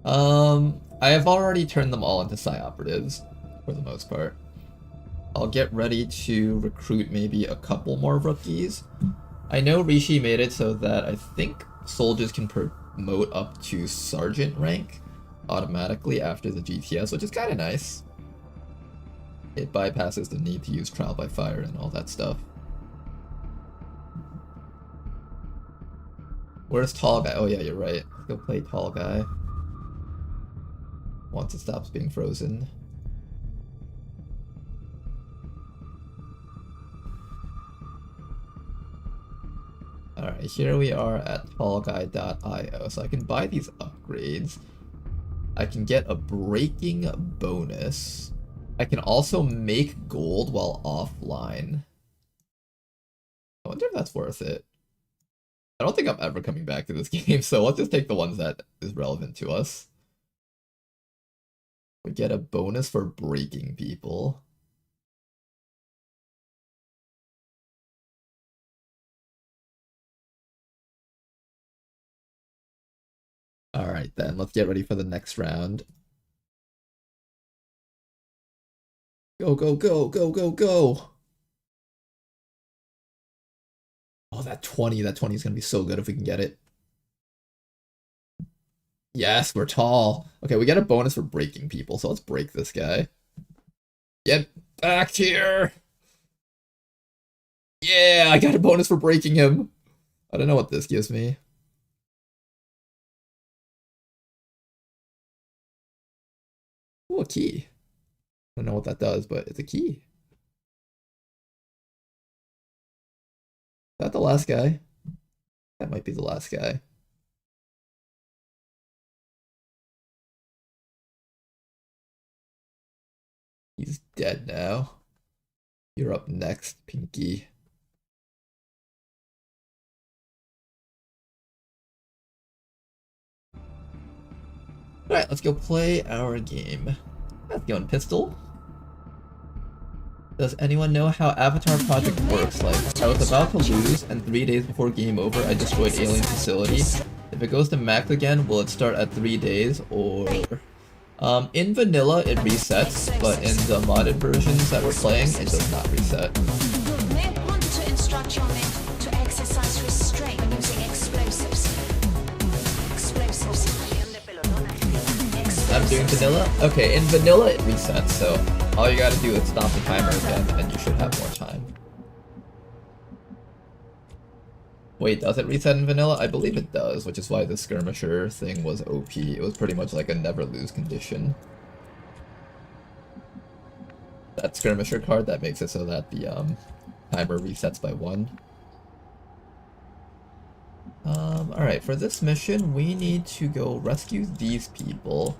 I have already turned them all into Psi operatives, for the most part. I'll get ready to recruit maybe a couple more rookies. I know Rishi made it so that I think soldiers can promote up to sergeant rank automatically after the GTS, which is kind of nice. It bypasses the need to use trial by fire and all that stuff. Where's Tall Guy? Oh yeah, you're right. Let's go play Tall Guy. Once it stops being frozen. Alright, here we are at tallguy.io. So I can buy these upgrades. I can get a breaking bonus. I can also make gold while offline. I wonder if that's worth it. I don't think I'm ever coming back to this game, so let's just take the ones that is relevant to us. We get a bonus for breaking people. Alright then, let's get ready for the next round. Go, go, go, go, go, go! Oh, that 20 is gonna be so good if we can get it. Yes, we're tall. Okay, we get a bonus for breaking people, so let's break this guy. Get back here! Yeah, I got a bonus for breaking him. I don't know what this gives me. Oh, a key. I don't know what that does, but it's a key. Is that the last guy? That might be the last guy. He's dead now. You're up next, Pinky. Alright, let's go play our game. How's it going, Pistol? Does anyone know how Avatar Project works? Like, I was about to lose, and 3 days before game over, I destroyed alien facility. If it goes to max again, will it start at 3 days, or... in vanilla, it resets, but in the modded versions that we're playing, it does not reset. You may want to instruct your men to exercise restraint using explosives. I'm doing vanilla? Okay, in vanilla it resets, so all you gotta do is stop the timer again, and you should have more time. Wait, does it reset in vanilla? I believe it does, which is why the skirmisher thing was OP. It was pretty much like a never lose condition. That skirmisher card, that makes it so that the timer resets by 1. Alright, for this mission, we need to go rescue these people,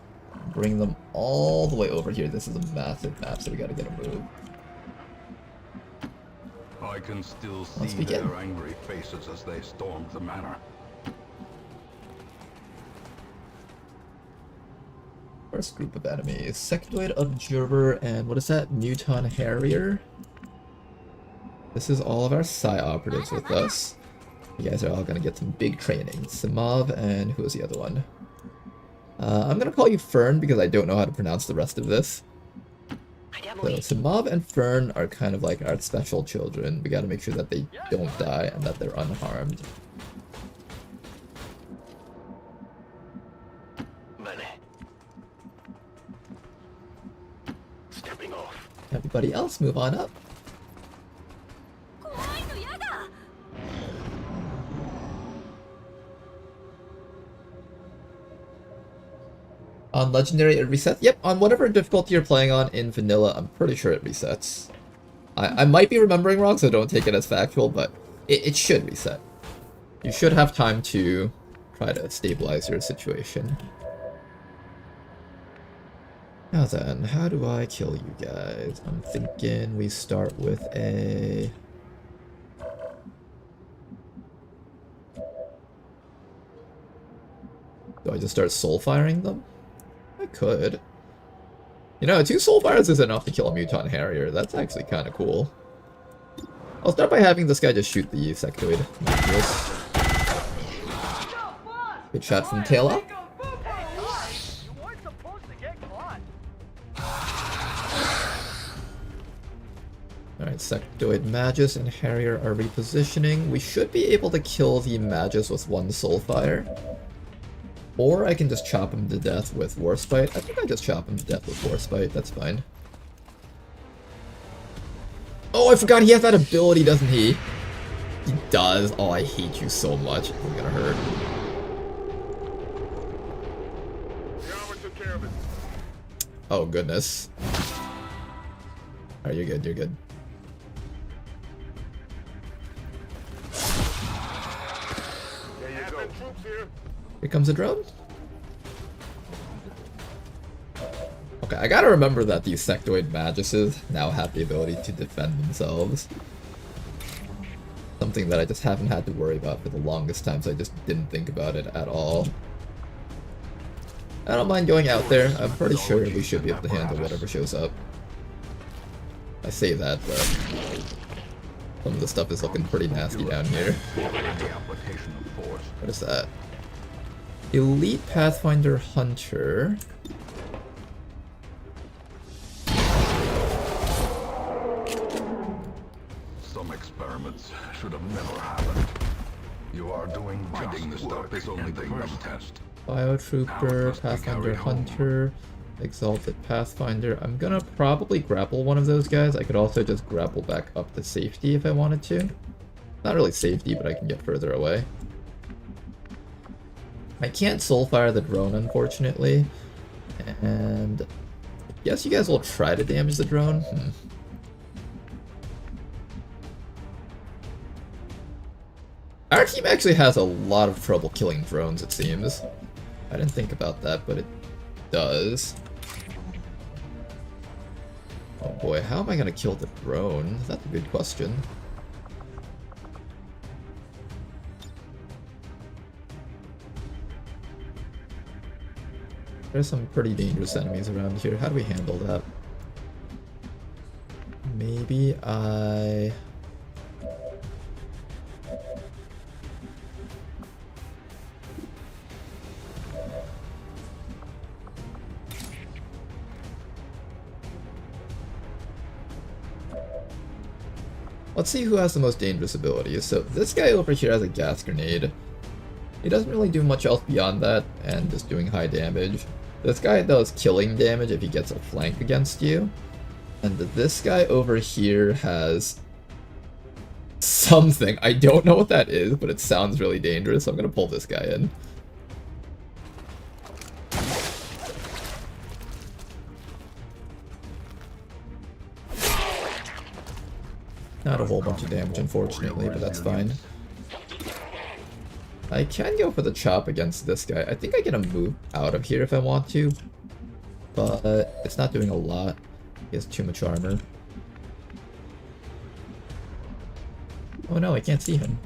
bring them all the way over here. This is a massive map, so we gotta get a move. I can still Let's see begin. their angry faces as they stormed the manor. First group of enemies, Sectoid Observer and what is that? Muton Harrier? This is all of our Psi operatives with us. You guys are all gonna get some big training. Simov and who was the other one? I'm gonna call you Fern because I don't know how to pronounce the rest of this. So Simov and Fern are kind of like our special children. We gotta make sure that they don't die and that they're unharmed. Stepping off. Everybody else, move on up. On Legendary, it resets? Yep, on whatever difficulty you're playing on in Vanilla, I'm pretty sure it resets. I might be remembering wrong, so don't take it as factual, but it should reset. You should have time to try to stabilize your situation. Now then, how do I kill you guys? I'm thinking we start with a... Do I just start soul firing them? I could. You know, 2 soul fires is enough to kill a Muton Harrier. That's actually kind of cool. I'll start by having this guy just shoot the sectoid. Good shot from tail up. Alright, Sectoid Magus and Harrier are repositioning. We should be able to kill the Magus with 1 Soulfire. Or I can just chop him to death with Warspite. I think I just chop him to death with Warspite, that's fine. Oh, I forgot he has that ability, doesn't he? He does. Oh, I hate you so much. I'm gonna hurt. Oh, goodness. Alright, you're good, you're good. Here comes a drone. Okay, I gotta remember that these Sectoid Maguses now have the ability to defend themselves. Something that I just haven't had to worry about for the longest time, so I just didn't think about it at all. I don't mind going out there. I'm pretty sure we should be able to handle whatever shows up. I say that, but some of the stuff is looking pretty nasty down here. What is that? Elite Pathfinder Hunter. Some experiments should have never happened. You are doing finding the stuff is only the first test. Biotrooper, Pathfinder Hunter, Exalted Pathfinder. I'm gonna probably grapple one of those guys. I could also just grapple back up to safety if I wanted to. Not really safety, but I can get further away. I can't soulfire the drone, unfortunately. And yes, you guys will try to damage the drone. Our team actually has a lot of trouble killing drones, it seems. I didn't think about that, but it does. Oh boy, how am I gonna kill the drone? That's a good question. There's some pretty dangerous enemies around here. How do we handle that? Maybe I... Let's see who has the most dangerous abilities. So this guy over here has a gas grenade. He doesn't really do much else beyond that, and just doing high damage. This guy does killing damage if he gets a flank against you. And this guy over here has something. I don't know what that is, but it sounds really dangerous, so I'm gonna pull this guy in. Not a whole bunch of damage, unfortunately, but that's fine. I can go for the chop against this guy. I think I get a move out of here if I want to, but it's not doing a lot. He has too much armor. Oh no, I can't see him.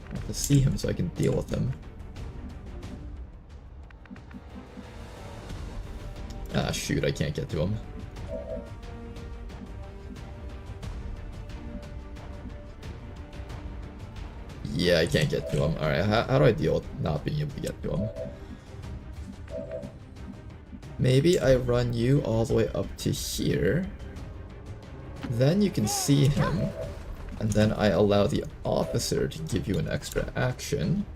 I have to see him so I can deal with him. Ah, shoot, I can't get to him. Yeah, I can't get to him. Alright, how do I deal with not being able to get to him? Maybe I run you all the way up to here. Then you can see him. And then I allow the officer to give you an extra action.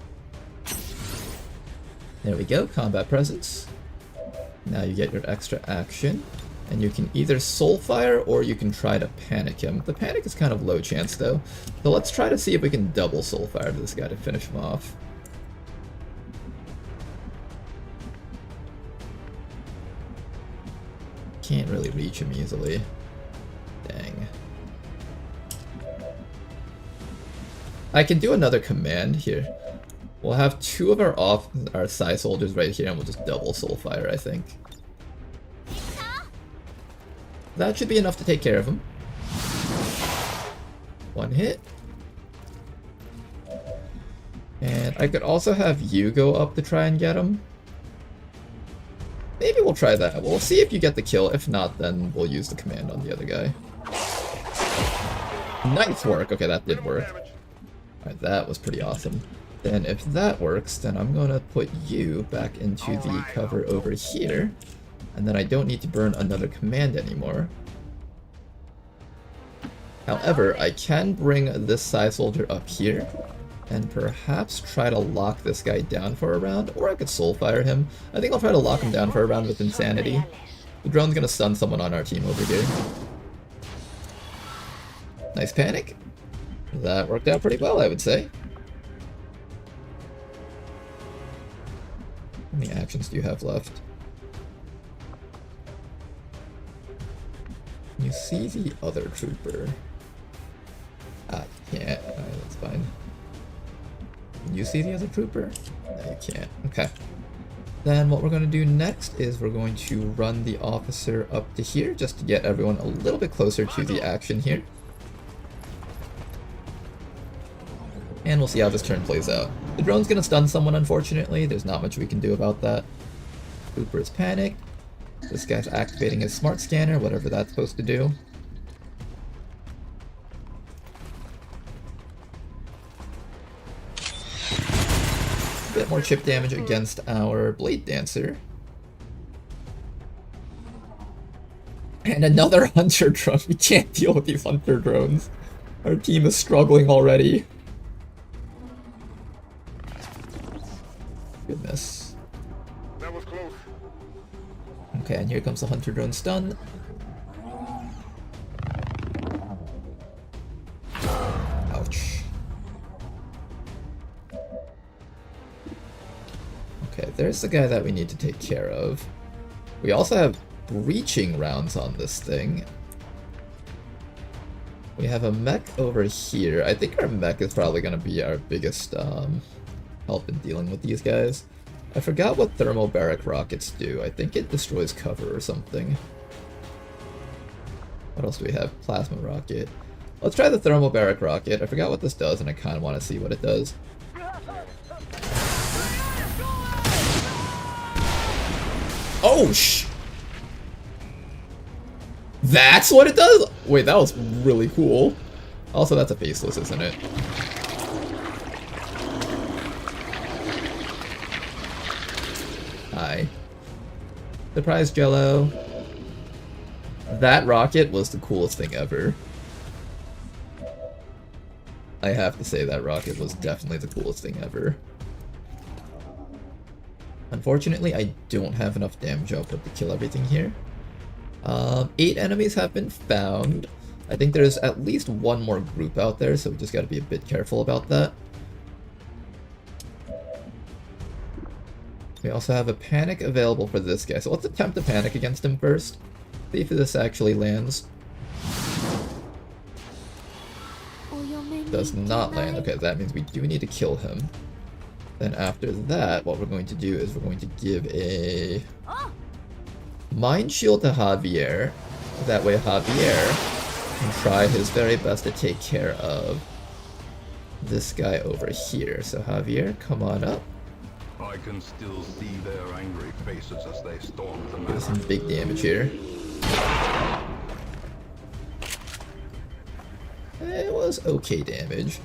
There we go, combat presence. Now you get your extra action. And you can either soulfire or you can try to panic him. The panic is kind of low chance though. So let's try to see if we can double soulfire this guy to finish him off. Can't really reach him easily. Dang. I can do another command here. We'll have two of our Psy soldiers right here and we'll just double soulfire, I think. That should be enough to take care of him. One hit. And I could also have you go up to try and get him. Maybe we'll try that. We'll see if you get the kill. If not, then we'll use the command on the other guy. Nice work. Okay, that did work. Alright, that was pretty awesome. Then if that works, then I'm gonna put you back into the cover over here. And then I don't need to burn another command anymore. However, I can bring this Psy soldier up here and perhaps try to lock this guy down for a round, or I could soulfire him. I think I'll try to lock him down for a round with Insanity. The drone's gonna stun someone on our team over here. Nice panic. That worked out pretty well, I would say. How many actions do you have left? You see the other trooper. Ah, you can't. Alright, that's fine. Can you see the other trooper? No, you can't. Okay. Then what we're going to do next is we're going to run the officer up to here just to get everyone a little bit closer to the action here. And we'll see how this turn plays out. The drone's going to stun someone, unfortunately. There's not much we can do about that. Trooper is panicked. This guy's activating his smart scanner, whatever that's supposed to do. A bit more chip damage against our Blade Dancer. And another Hunter drone. We can't deal with these Hunter drones. Our team is struggling already. Goodness. That was close. Okay, and here comes the Hunter drone stun. Ouch. Okay, there's the guy that we need to take care of. We also have breaching rounds on this thing. We have a mech over here. I think our mech is probably going to be our biggest help in dealing with these guys. I forgot what thermobaric rockets do. I think it destroys cover or something. What else do we have? Plasma rocket. Let's try the thermobaric rocket. I forgot what this does and I kind of want to see what it does. Oh, that's what it does? Wait, that was really cool. Also, that's a faceless, isn't it? Hi. Surprise, Jello. That rocket was the coolest thing ever. I have to say that rocket was definitely the coolest thing ever. Unfortunately, I don't have enough damage output to kill everything here. 8 enemies have been found. I think there's at least one more group out there, so we just gotta be a bit careful about that. We also have a panic available for this guy, so let's attempt to panic against him first. See if this actually lands. Does not land. Okay, that means we do need to kill him. Then after that, what we're going to do is we're going to give a Mind Shield to Javier. That way Javier can try his very best to take care of this guy over here. So Javier, come on up. I can still see their angry faces as they storm the Give us some manor. big damage here. It was okay damage.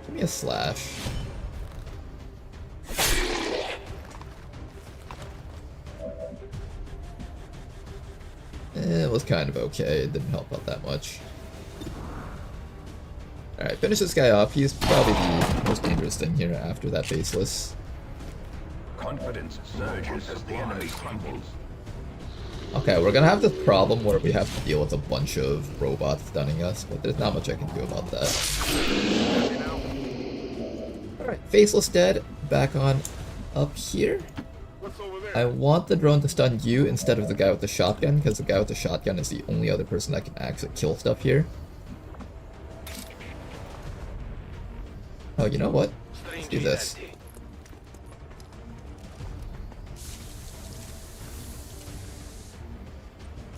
Give me a slash. It was kind of okay. It didn't help out that much. Alright, finish this guy off. He's probably the most dangerous thing here after that baseless. Confidence surges as the enemy crumbles. Okay, we're gonna have this problem where we have to deal with a bunch of robots stunning us, but there's not much I can do about that. Alright, faceless dead. Back on up here. I want the drone to stun you instead of the guy with the shotgun, because the guy with the shotgun is the only other person that can actually kill stuff here. Oh, you know what? Let's do this.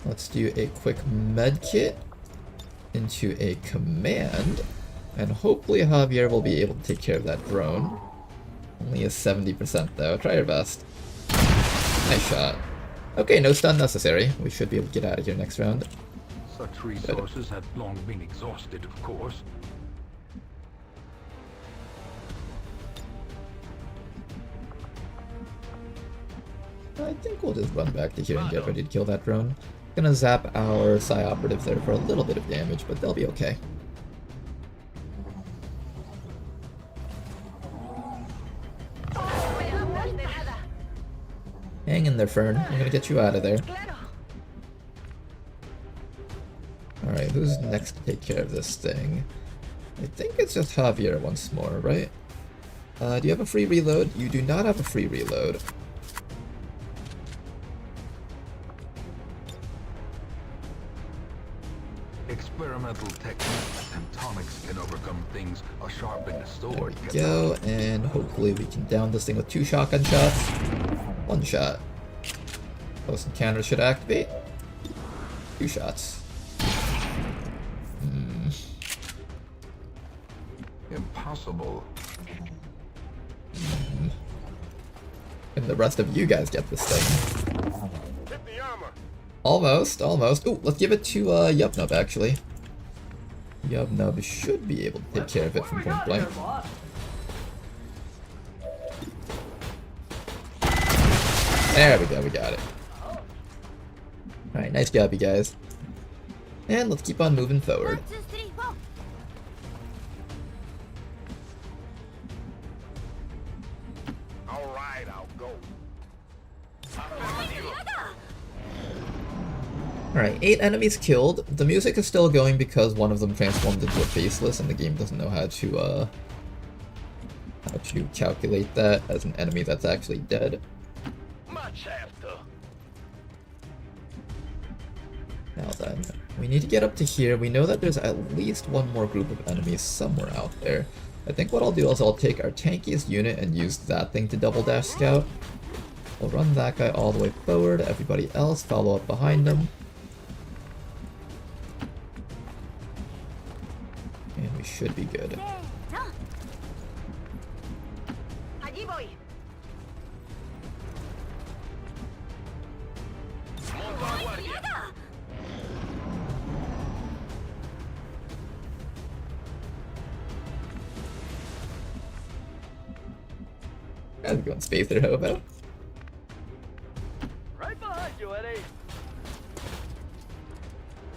Let's do a quick med kit into a command, and hopefully Javier will be able to take care of that drone. Only a 70% though. Try your best. Nice shot. Okay, no stun necessary. We should be able to get out of here next round. Such resources had long been exhausted, of course. I think we'll just run back to here and get ready to kill that drone. Gonna zap our Psi operatives there for a little bit of damage, but they'll be okay. Hang in there, Fern. I'm gonna get you out of there. Alright, who's next to take care of this thing? I think it's just Javier once more, right? Do you have a free reload? You do not have a free reload. Experimental techniques and tonics can overcome things a sharpened There sword we can. go, and hopefully we can down this thing with 2 shotgun shots. 1 shot. Close encounter should activate. 2 shots. Impossible. And the rest of you guys get this thing. Hit the armor. Almost, almost. Ooh, let's give it to Yubnub, actually. Yubnub should be able to take care of it from point blank. There we go, we got it. Alright, nice job, you guys. And let's keep on moving forward. All right, I'll go. Alright, 8 enemies killed. The music is still going because one of them transformed into a faceless and the game doesn't know how to calculate that as an enemy that's actually dead. Much after. Now then, we need to get up to here. We know that there's at least one more group of enemies somewhere out there. I think what I'll do is I'll take our tankiest unit and use that thing to double dash scout. We'll run that guy all the way forward, everybody else follow up behind them. And we should be good. Allí voy. How's it going, Spacer Hobo? Right behind you, Eddie.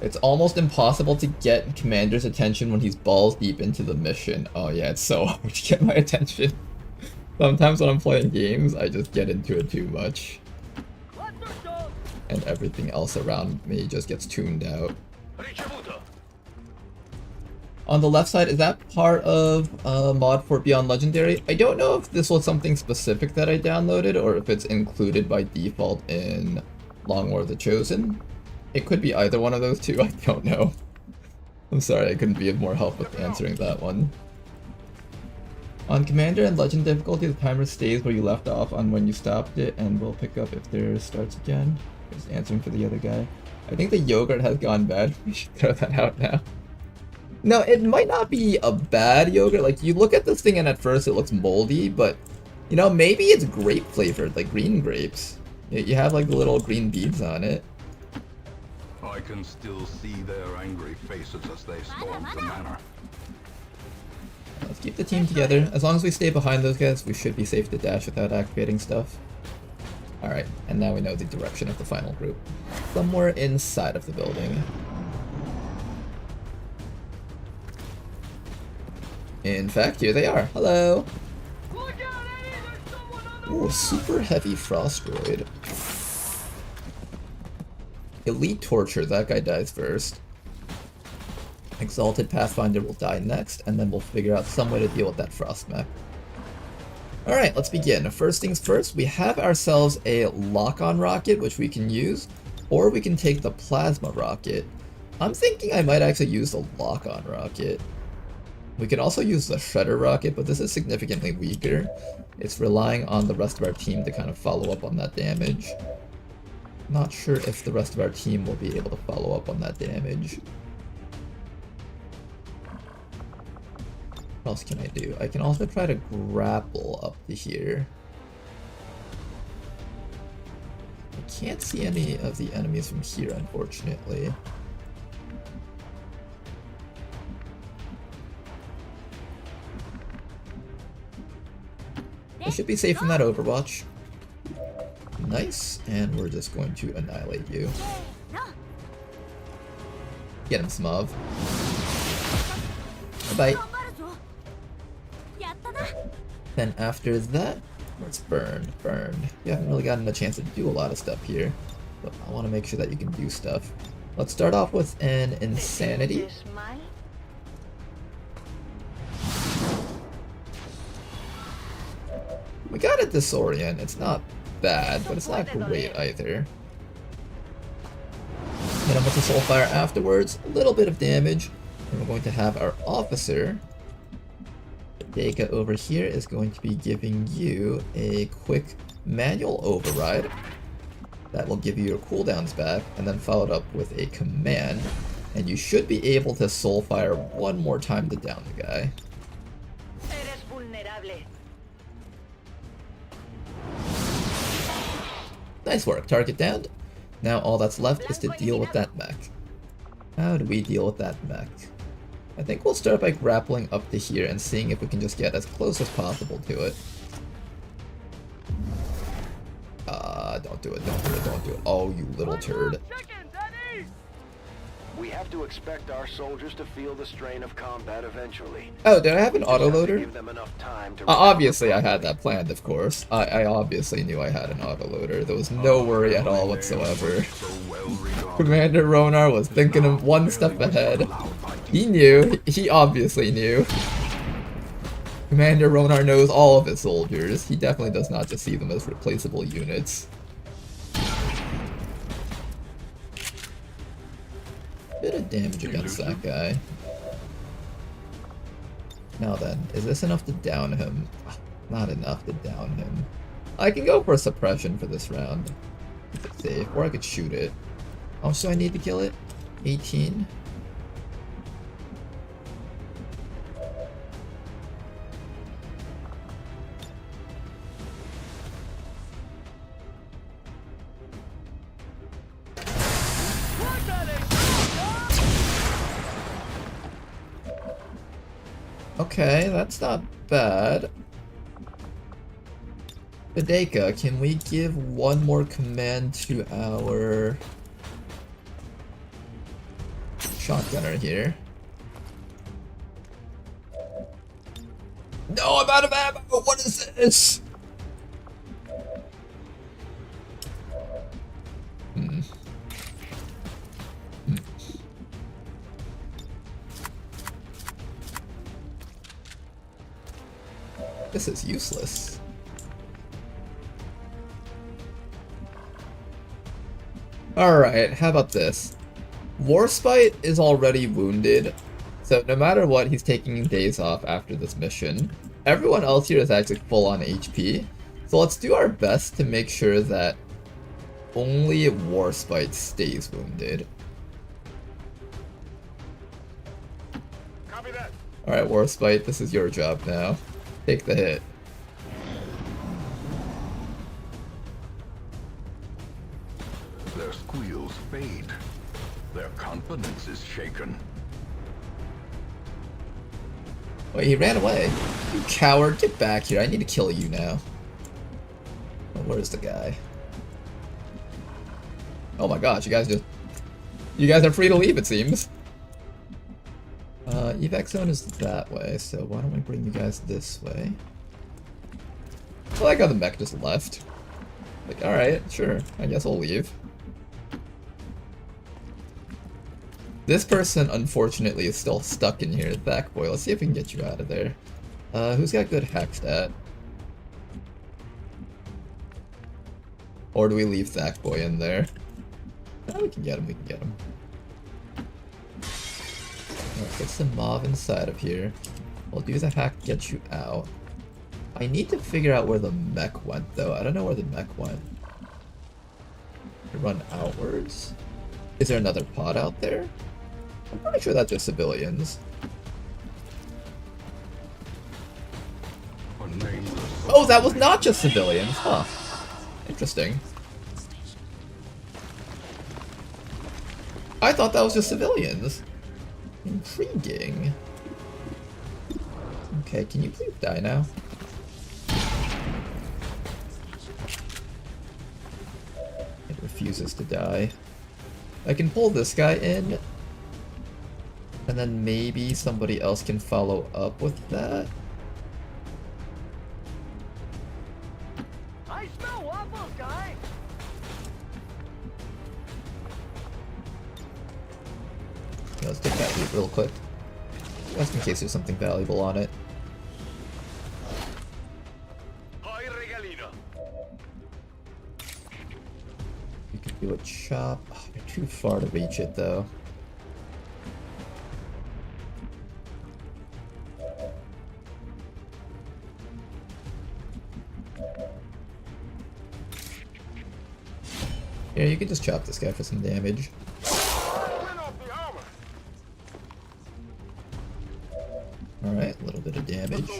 It's almost impossible to get Commander's attention when he's balls deep into the mission. Oh yeah, it's so hard to get my attention. Sometimes when I'm playing games, I just get into it too much. And everything else around me just gets tuned out. Ricevuto. On the left side, is that part of mod for Beyond Legendary? I don't know if this was something specific that I downloaded or if it's included by default in Long War the Chosen. It could be either one of those two, I don't know. I'm sorry I couldn't be of more help with answering that one. On Commander and Legend difficulty, the timer stays where you left off on when you stopped it and will pick up if there starts again. Just answering for the other guy. I think the yogurt has gone bad. We should throw that out now. No, it might not be a bad yogurt. Like, you look at this thing and at first it looks moldy, but, you know, maybe it's grape flavored, like green grapes. You have like the little green beads on it. I can still see their angry faces as they storm the manor. Let's keep the team together. As long as we stay behind those guys, we should be safe to dash without activating stuff. Alright, and now we know the direction of the final group. Somewhere inside of the building. In fact, here they are. Hello! Ooh, super heavy frost droid. Elite Torture, that guy dies first. Exalted Pathfinder will die next, and then we'll figure out some way to deal with that frost mech. Alright, let's begin. First things first, we have ourselves a lock-on rocket, which we can use, or we can take the plasma rocket. I'm thinking I might actually use the lock-on rocket. We can also use the shredder rocket, but this is significantly weaker. It's relying on the rest of our team to kind of follow up on that damage. Not sure if the rest of our team will be able to follow up on that damage. What else can I do? I can also try to grapple up to here. I can't see any of the enemies from here, unfortunately. I should be safe from that Overwatch. Nice, and we're just going to annihilate you. Get him, Smav. Bye-bye. Then after that, let's burn. You haven't really gotten a chance to do a lot of stuff here, but I want to make sure that you can do stuff. Let's start off with an Insanity. We got a Disorient. It's not bad, but it's not great either. Hit him with the Soulfire afterwards, a little bit of damage, and we're going to have our Officer. Deka over here is going to be giving you a quick manual override that will give you your cooldowns back, and then followed up with a command, and you should be able to Soulfire one more time to down the guy. Nice work, target downed. Now all that's left is to deal with that mech. How do we deal with that mech? I think we'll start by grappling up to here and seeing if we can just get as close as possible to it. Don't do it. Oh, you little turd. We have to expect our soldiers to feel the strain of combat eventually. Oh, did I have an autoloader? Give them enough time to Obviously I had that planned, of course. I obviously knew I had an autoloader. There was no worry at all whatsoever. Commander Ronar was thinking of one step ahead. He knew. He obviously knew. Commander Ronar knows all of his soldiers. He definitely does not just see them as replaceable units. Bit of damage against that guy. Now then, is this enough to down him? Not enough to down him. I can go for a suppression for this round. Keep it safe, or I could shoot it. How much do I need to kill it? 18? Okay, that's not bad. Hideka, can we give one more command to our shotgunner here? No, I'm out of ammo! What is this? This is useless. Alright, how about this? Warspite is already wounded, so no matter what, he's taking days off after this mission. Everyone else here is actually full on HP, so let's do our best to make sure that only Warspite stays wounded. Copy that. Alright, Warspite, this is your job now. Take the hit. Their squeals fade. Their confidence is shaken. Wait, he ran away. You coward, get back here. I need to kill you now. Oh, where's the guy? Oh my gosh, you guys are free to leave, it seems. Evac zone is that way, so why don't we bring you guys this way? I like how the mech just left. Like, alright, sure, I guess I'll leave. This person, unfortunately, is still stuck in here. That boy, let's see if we can get you out of there. Who's got good hack stat? Or do we leave Zach boy in there? No, we can get him, we can get him. Let's get some mob inside of here. We'll do the hack, get you out. I need to figure out where the mech went, though. I don't know where the mech went. Run outwards? Is there another pod out there? I'm pretty sure that's just civilians. Oh, that was not just civilians, huh? Interesting. I thought that was just civilians. Intriguing. Okay, can you please die now? It refuses to die. I can pull this guy in, and then maybe somebody else can follow up with that. I smell waffles, guy. Yeah, let's take that loot real quick, just in case there's something valuable on it. You could do a chop. Oh, you're too far to reach it, though. Yeah, you could just chop this guy for some damage. Alright, a little bit of damage.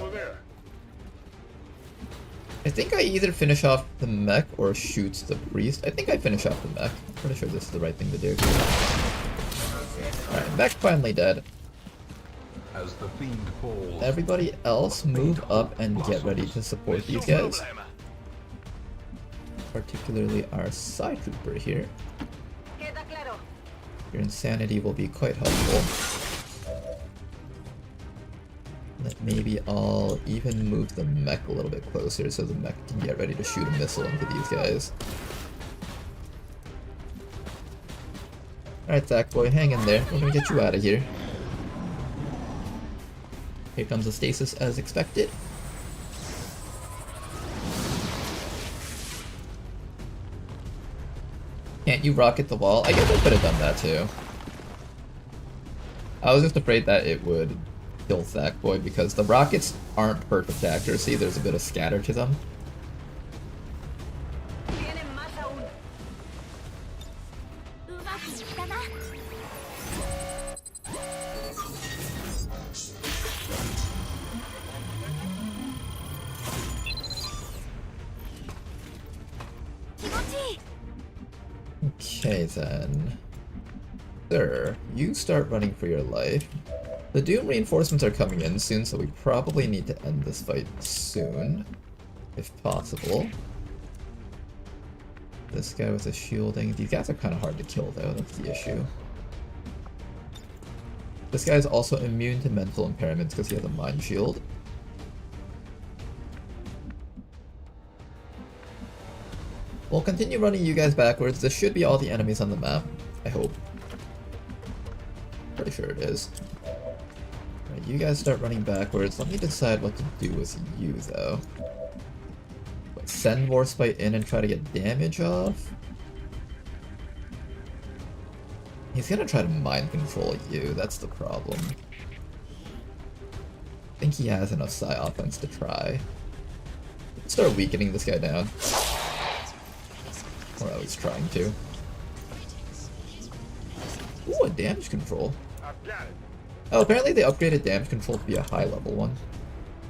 I think I either finish off the mech or shoot the priest. I think I finish off the mech. I'm pretty sure this is the right thing to do. Alright, mech finally dead. As the fiend falls, Everybody else move up and get ready to support these guys. Particularly our side trooper here. Your insanity will be quite helpful. Maybe I'll even move the mech a little bit closer so the mech can get ready to shoot a missile into these guys. Alright, Zach boy, hang in there. We're gonna get you out of here. Here comes the stasis as expected. Can't you rocket the wall? I guess I could have done that too. I was just afraid that it would kill Sackboy because the rockets aren't perfect accuracy. There's a bit of scatter to them. Okay then. Sir, you start running for your life. The Doom reinforcements are coming in soon, so we probably need to end this fight soon, if possible. This guy with the shielding. These guys are kind of hard to kill though, that's the issue. This guy is also immune to mental impairments because he has a mind shield. We'll continue running you guys backwards. This should be all the enemies on the map, I hope. Pretty sure it is. Right, you guys start running backwards. Let me decide what to do with you, though. What, send Warspite in and try to get damage off? He's gonna try to mind control you, that's the problem. I think he has enough psi offense to try. Let's start weakening this guy down. Or I was trying to. Ooh, a damage control. Oh, apparently they upgraded damage control to be a high level one.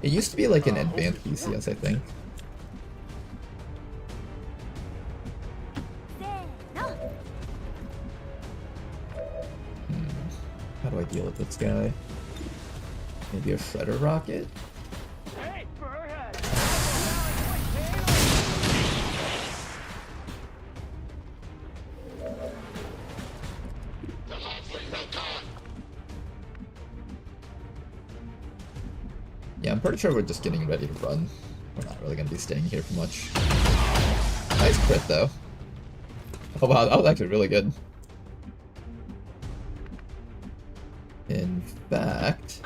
It used to be like an advanced PCS, I think. How do I deal with this guy? Maybe a shredder rocket? Yeah, I'm pretty sure we're just getting ready to run. We're not really gonna be staying here for much. Nice crit though. Oh wow, that was actually really good. In fact,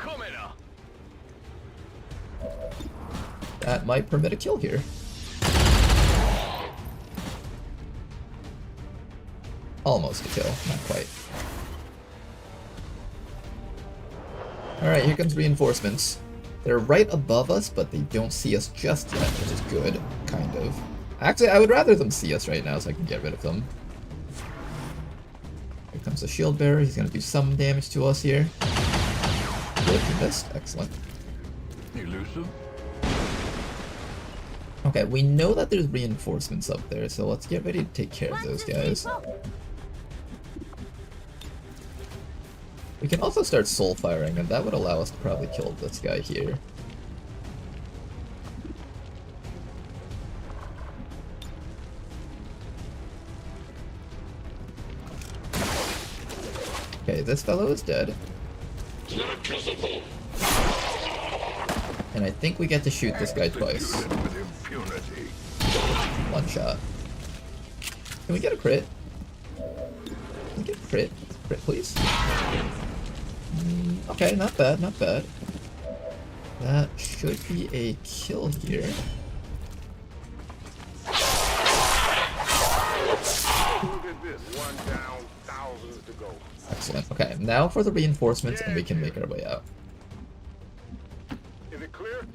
that might permit a kill here. Almost a kill, not quite. Alright, here comes reinforcements. They're right above us, but they don't see us just yet, which is good, kind of. Actually, I would rather them see us right now so I can get rid of them. Here comes the shield bearer. He's going to do some damage to us here. Good, he missed. Excellent. Elusive? Okay, we know that there's reinforcements up there, so let's get ready to take care of those guys. We can also start soul firing, and that would allow us to probably kill this guy here. Okay, this fellow is dead. And I think we get to shoot this guy twice. One shot. Can we get a crit? Can we get a crit? Crit, please? Okay, not bad, not bad. That should be a kill here. Look at this. One down, thousands to go. Excellent. Okay, now for the reinforcements, and we can make our way out. Is it clear?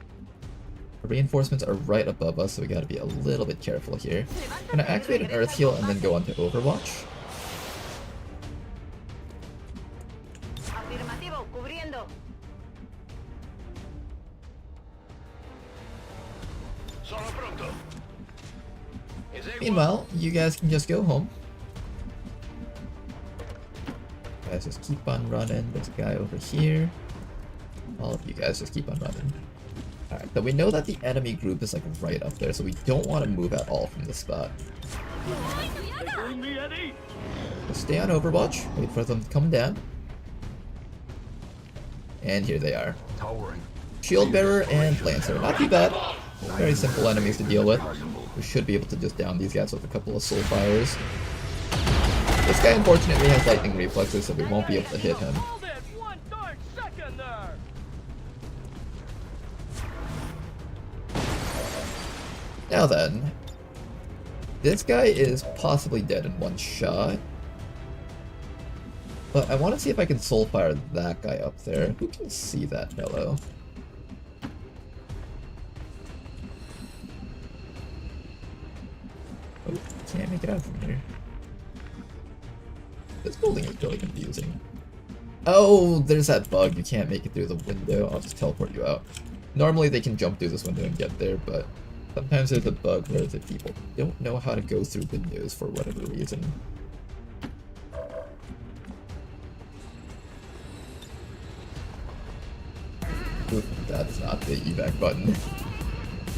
The reinforcements are right above us, so we gotta be a little bit careful here. I'm gonna activate an Earth Heal and then go on to Overwatch. Afirmativo, cubriendo. Sono pronto. Meanwhile, you guys can just go home. Guys, just keep on running. There's a guy over here. All of you guys just keep on running. Alright, but we know that the enemy group is like right up there, so we don't want to move at all from this spot. Just stay on Overwatch, wait for them to come down. And here they are. Towering. Shield Bearer and Lancer. Not too bad. Very simple enemies to deal with. We should be able to just down these guys with a couple of soul fires. This guy unfortunately has lightning reflexes, so we won't be able to hit him. Now then, this guy is possibly dead in one shot. But I want to see if I can soul fire that guy up there. Who can see that fellow? Oh, can't make it out from here. This building is really confusing. Oh, there's that bug. You can't make it through the window. I'll just teleport you out. Normally they can jump through this window and get there, but sometimes there's a bug where the people don't know how to go through windows for whatever reason. Oop, that's not the evac button.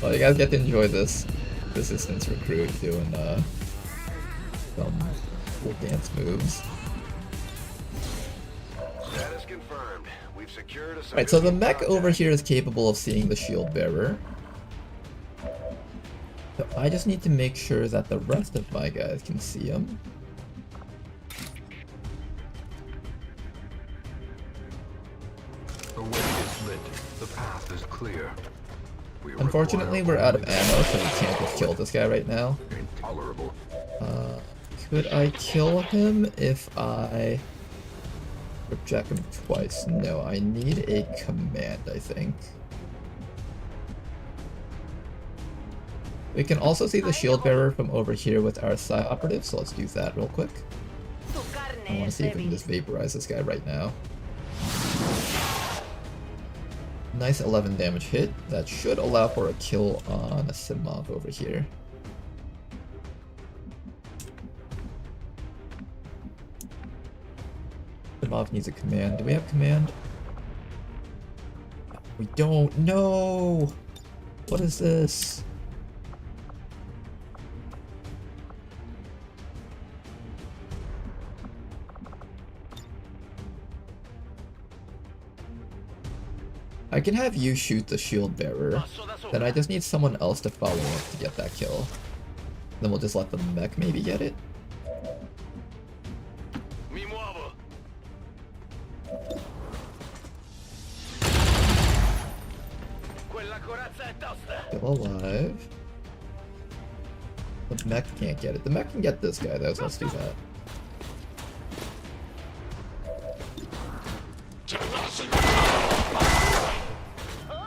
Well, you guys get to enjoy this resistance recruit doing some cool dance moves. Status confirmed. We've secured a Right, so the mech over here is capable of seeing the shield bearer. So I just need to make sure that the rest of my guys can see him. Away. The path is clear. We Unfortunately, we're require out of only ammo, so we can't just kill this guy right now. intolerable. Could I kill him if I project him twice? No, I need a command, I think. We can also see the shield bearer from over here with our psi operative, so let's use that real quick. I want to see if we can just vaporize this guy right now. Nice 11 damage hit. That should allow for a kill on a Simov over here. Simov needs a command. Do we have command? We don't. No! What is this? I can have you shoot the shield bearer. Then I just need someone else to follow up to get that kill. Then we'll just let the mech maybe get it. Still alive. The mech can't get it. The mech can get this guy though, so let's do that.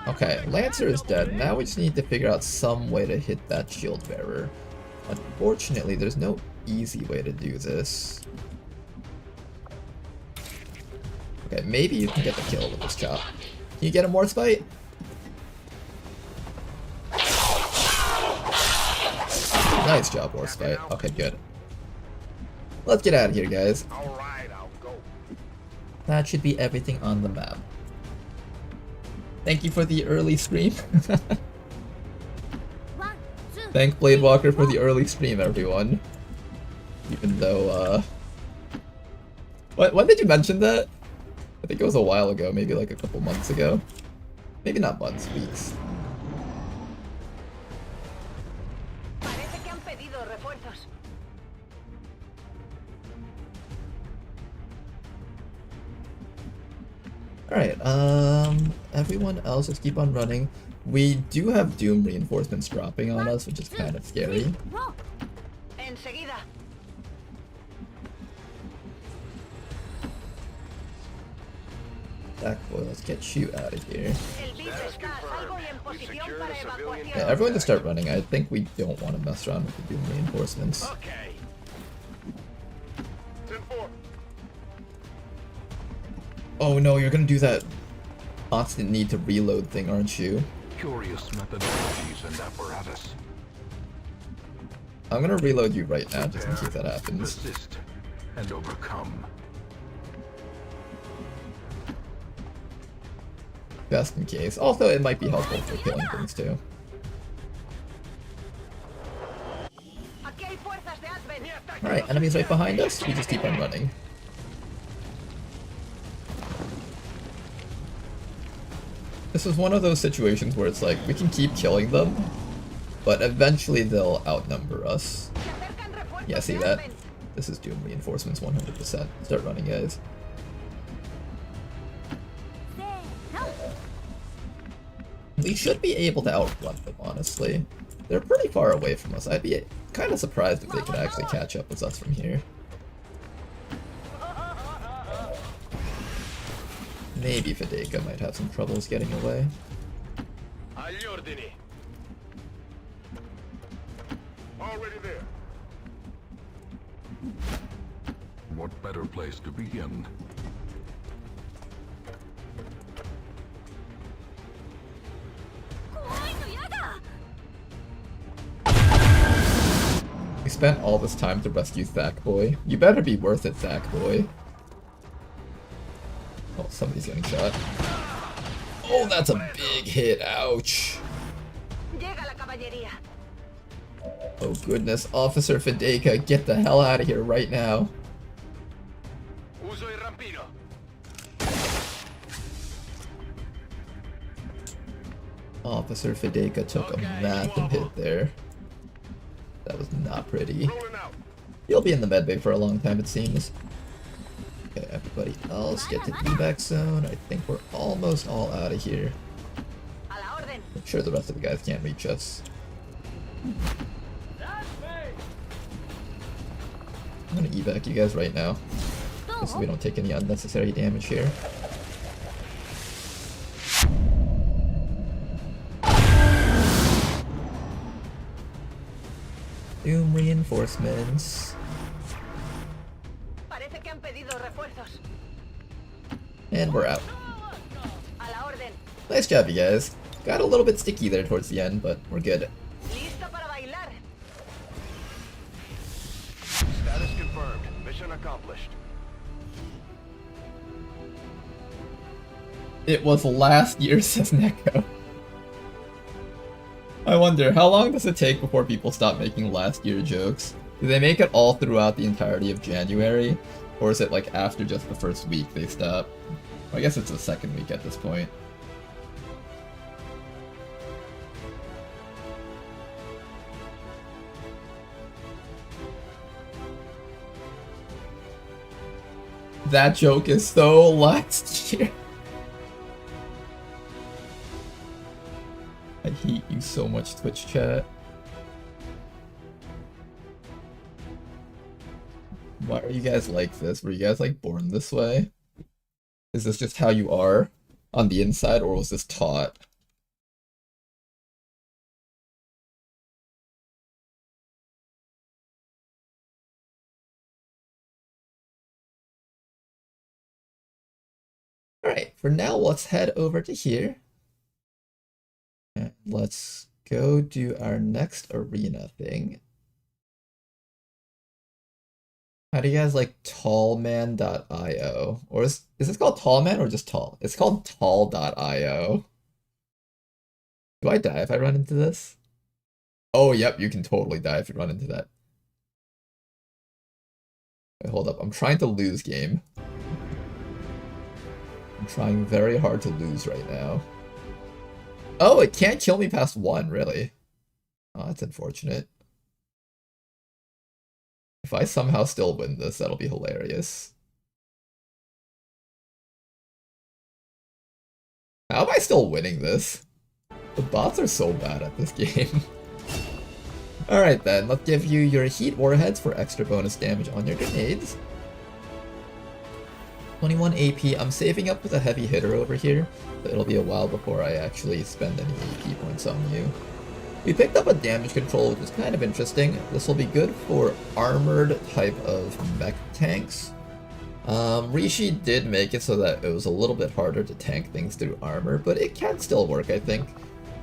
Okay, Lancer is dead. Now we just need to figure out some way to hit that shield bearer. Unfortunately, there's no easy way to do this. Okay, maybe you can get the kill with this chop. Can you get a more spite? Nice job, War Spite. Okay, good. Let's get out of here, guys. Alright, I'll go. That should be everything on the map. Thank you for the early stream. Thank Bladewalker for the early stream, everyone. Even though, when did you mention that? I think it was a while ago, maybe like a couple months ago. Maybe not months, weeks. Alright, everyone else just keep on running. We do have Doom reinforcements dropping on us, which is kind of scary. Boy, let's get you out of here. Yeah, everyone just start running. I think we don't want to mess around with the Doom reinforcements. Oh no, you're gonna do that constant need to reload thing, aren't you? Curious methodologies and apparatus. I'm gonna reload you right now, just in case that happens. Resist and overcome. Just in case. Also, it might be helpful for killing things too. Alright, enemies right behind us. We just keep on running. This is one of those situations where it's like, we can keep killing them, but eventually they'll outnumber us. Yeah, see that? This is Doom reinforcements 100%. Start running, guys. We should be able to outrun them, honestly. They're pretty far away from us. I'd be kind of surprised if they could actually catch up with us from here. Maybe Fedeka might have some troubles getting away. Already there. What better place to begin? We spent all this time to rescue Thackboy. You better be worth it, Thackboy. Oh, somebody's getting shot. Oh, that's a big hit. Ouch. Oh goodness, Officer Fedeka, get the hell out of here right now. Officer Fedeka took a massive hit there. That was not pretty. He'll be in the medbay for a long time, it seems. Okay, everybody else get to evac zone. I think we're almost all out of here. I'm sure the rest of the guys can't reach us. I'm gonna evac you guys right now, just so we don't take any unnecessary damage here. Doom reinforcements. Parece que han pedido refuerzos. And we're out. A la orden. Nice job, you guys. Got a little bit sticky there towards the end, but we're good. Listo para bailar. Status confirmed. Mission accomplished. It was last year, says Neko. I wonder, how long does it take before people stop making last year jokes? Do they make it all throughout the entirety of January? Or is it like after just the first week they stop? Well, I guess it's the second week at this point. That joke is so last year. I hate you so much, Twitch chat. Why are you guys like this? Were you guys like born this way? Is this just how you are on the inside, or was this taught? Alright, for now, let's head over to here. And let's go do our next arena thing. How do you guys like tallman.io? Or is this called Tallman or just Tall? It's called tall.io. Do I die if I run into this? Oh, yep, you can totally die if you run into that. Wait, hold up, I'm trying to lose game. I'm trying very hard to lose right now. Oh, it can't kill me past 1, really? Oh, that's unfortunate. If I somehow still win this, that'll be hilarious. How am I still winning this? The bots are so bad at this game. Alright then, let's give you your heat warheads for extra bonus damage on your grenades. 21 AP. I'm saving up with a heavy hitter over here, so it'll be a while before I actually spend any AP points on you. We picked up a damage control, which is kind of interesting. This will be good for armored type of mech tanks. Rishi did make it so that it was a little bit harder to tank things through armor, but it can still work, I think.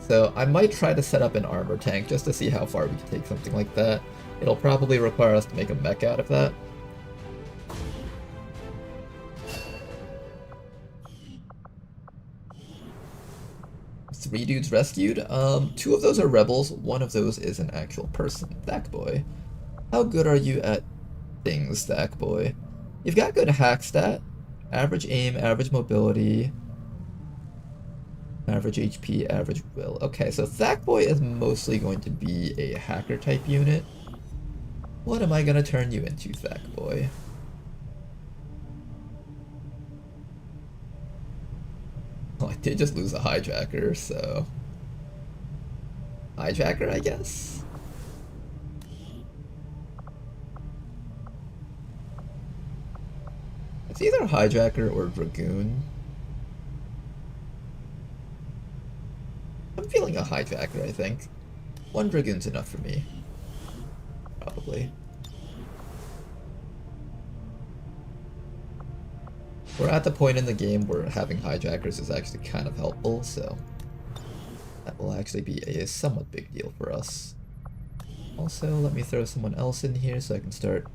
So I might try to set up an armor tank just to see how far we can take something like that. It'll probably require us to make a mech out of that. Three dudes rescued. 2 of those are rebels, 1 of those is an actual person. Thack boy. How good are you at things, Thack boy? You've got good hack stat, average aim, average mobility, average HP, average will. Okay, so Thack boy is mostly going to be a hacker type unit. What am I gonna turn you into, Thack boy? Oh, I did just lose a hijacker, so... Hijacker, I guess? It's either hijacker or dragoon. I'm feeling a hijacker, I think. 1 dragoon's enough for me. Probably. We're at the point in the game where having hijackers is actually kind of helpful, so that will actually be a somewhat big deal for us. Also, let me throw someone else in here so I can start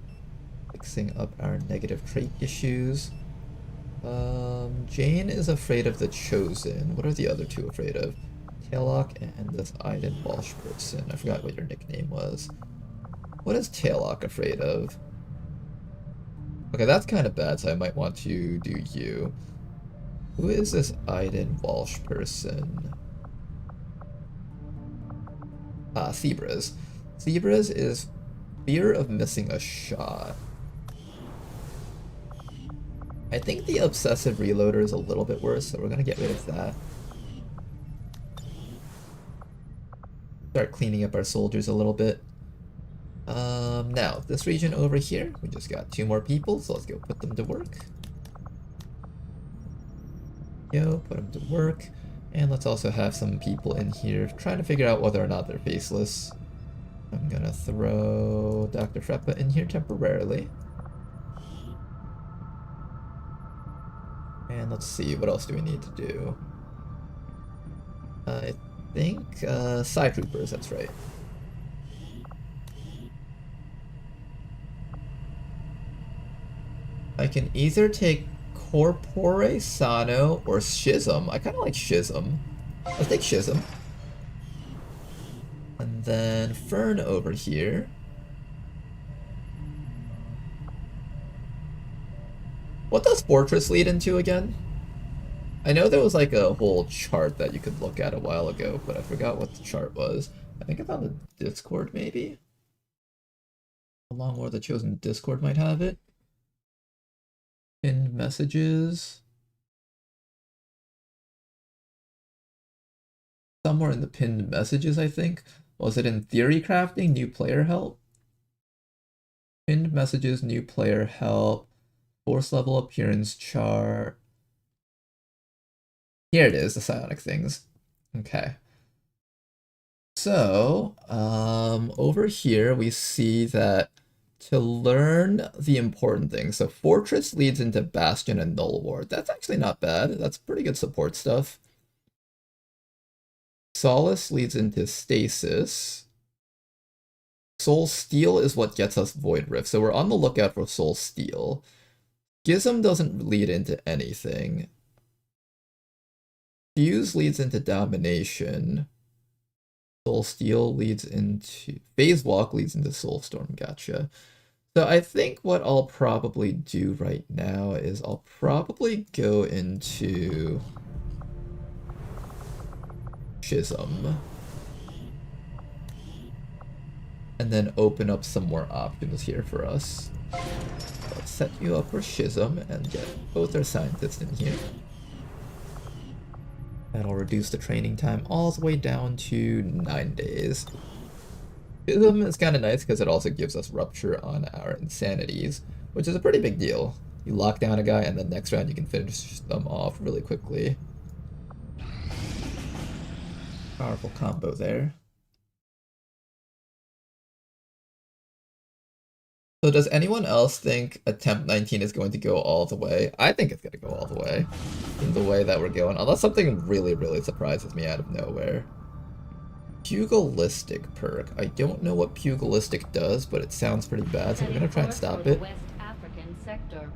fixing up our negative trait issues. Jane is afraid of the Chosen. What are the other 2 afraid of? Taillock and this Aiden Walsh person. I forgot what your nickname was. What is Taillock afraid of? Okay, that's kind of bad, so I might want to do you. Who is this Aiden Walsh person? Ah, Zebras. Zebras is fear of missing a shot. I think the obsessive reloader is a little bit worse, so we're gonna get rid of that. start cleaning up our soldiers a little bit. Now, this region over here, we just got 2 more people, so let's go put them to work. Put them to work. And let's also have some people in here trying to figure out whether or not they're faceless. I'm gonna throw Dr. Freppa in here temporarily. And let's see, what else do we need to do? I think, side troopers, that's right. I can either take Corpore Sano or Schism. I kind of like Schism. Let's take Schism. And then Fern over here. What does Fortress lead into again? I know there was like a whole chart that you could look at a while ago, but I forgot what the chart was. I think it's on the Discord maybe? The Long War the Chosen Discord might have it. Pinned messages. Somewhere in the pinned messages, I think. Was it in theory crafting? New player help? Pinned messages, new player help. Force level appearance chart. Here it is, the psionic things. Okay. So, over here we see that to learn the important things. So Fortress leads into Bastion and Null Ward. That's actually not bad. That's pretty good support stuff. Solace leads into Stasis. Soul Steel is what gets us Void Rift. So we're on the lookout for Soul Steel. Schism doesn't lead into anything. Fuse leads into Domination. Soul Steel leads into... Phase Walk leads into Soulstorm, gotcha. So I think what I'll probably do right now is I'll probably go into Schism. And then open up some more options here for us. Let's set you up for Schism and get both our scientists in here. That'll reduce the training time all the way down to 9 days. Schism is kind of nice because it also gives us Rupture on our Insanities, which is a pretty big deal. You lock down a guy and then next round you can finish them off really quickly. Powerful combo there. So does anyone else think Attempt 19 is going to go all the way? I think it's going to go all the way. In the way that we're going. Unless something really, really surprises me out of nowhere. Pugilistic perk. I don't know what Pugilistic does, but it sounds pretty bad, so we're going to try and stop it. West African sector.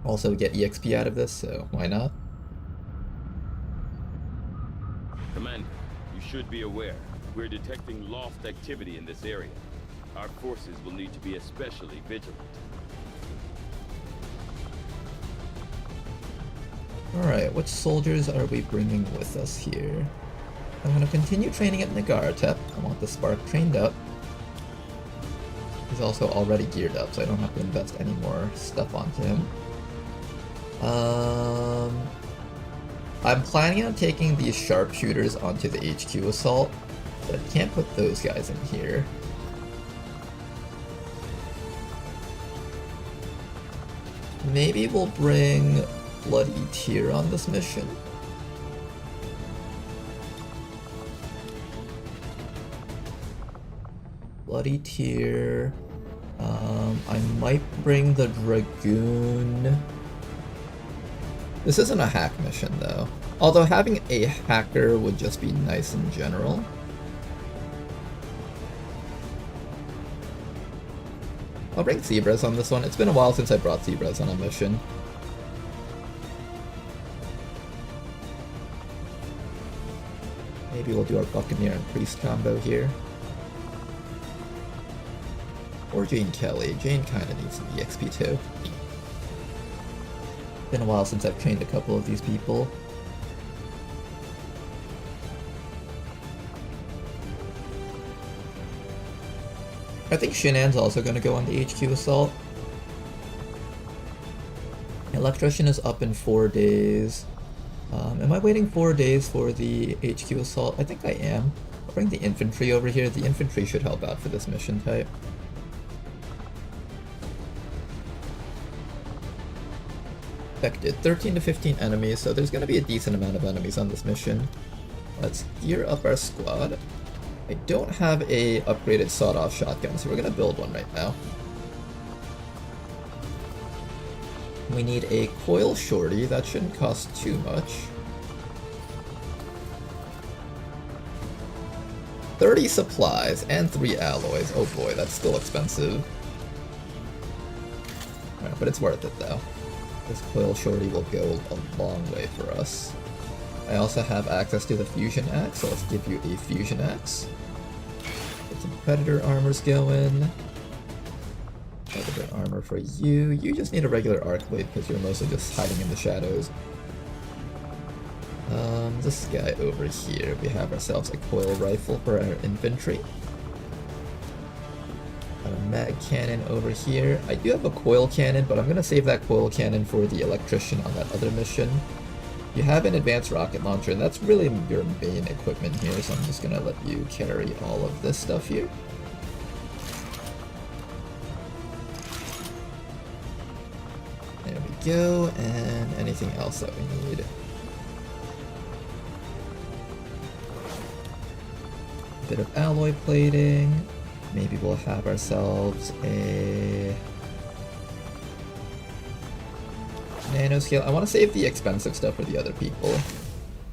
Also get EXP out of this, so why not? Commander, you should be aware. We're detecting lost activity in this area. Our forces will need to be especially vigilant. Alright, which soldiers are we bringing with us here? I'm going to continue training at Nagaratep. I want the Spark trained up. He's also already geared up, so I don't have to invest any more stuff onto him. I'm planning on taking these sharpshooters onto the HQ assault, but I can't put those guys in here. Maybe we'll bring Bloody Tear on this mission. Bloody Tear. I might bring the Dragoon. This isn't a hack mission though. Although having a hacker would just be nice in general. I'll bring Zebras on this one. It's been a while since I brought Zebras on a mission. Maybe we'll do our Buccaneer and Priest combo here. Or Jane Kelly. Jane kinda needs some EXP too. Been a while since I've trained a couple of these people. I think Shinan's also going to go on the HQ assault. Electrician is up in 4 days. Am I waiting 4 days for the HQ assault? I think I am. I'll bring the infantry over here. The infantry should help out for this mission type. Affected 13 to 15 enemies, so there's going to be a decent amount of enemies on this mission. Let's gear up our squad. I don't have a upgraded sawed-off shotgun, so we're going to build one right now. We need a coil shorty. That shouldn't cost too much. 30 supplies and 3 alloys. Oh boy, that's still expensive. Alright, but it's worth it though. This coil shorty will go a long way for us. I also have access to the fusion axe, so let's give you a fusion axe. Get some predator armors going. Predator armor for you. You just need a regular arc blade because you're mostly just hiding in the shadows. This guy over here, we have ourselves a coil rifle for our infantry. Got a mag cannon over here. I do have a coil cannon, but I'm going to save that coil cannon for the electrician on that other mission. You have an advanced rocket launcher, and that's really your main equipment here, so I'm just going to let you carry all of this stuff here. There we go, and anything else that we need. Bit of alloy plating. Maybe we'll have ourselves a nanoscale. I want to save the expensive stuff for the other people.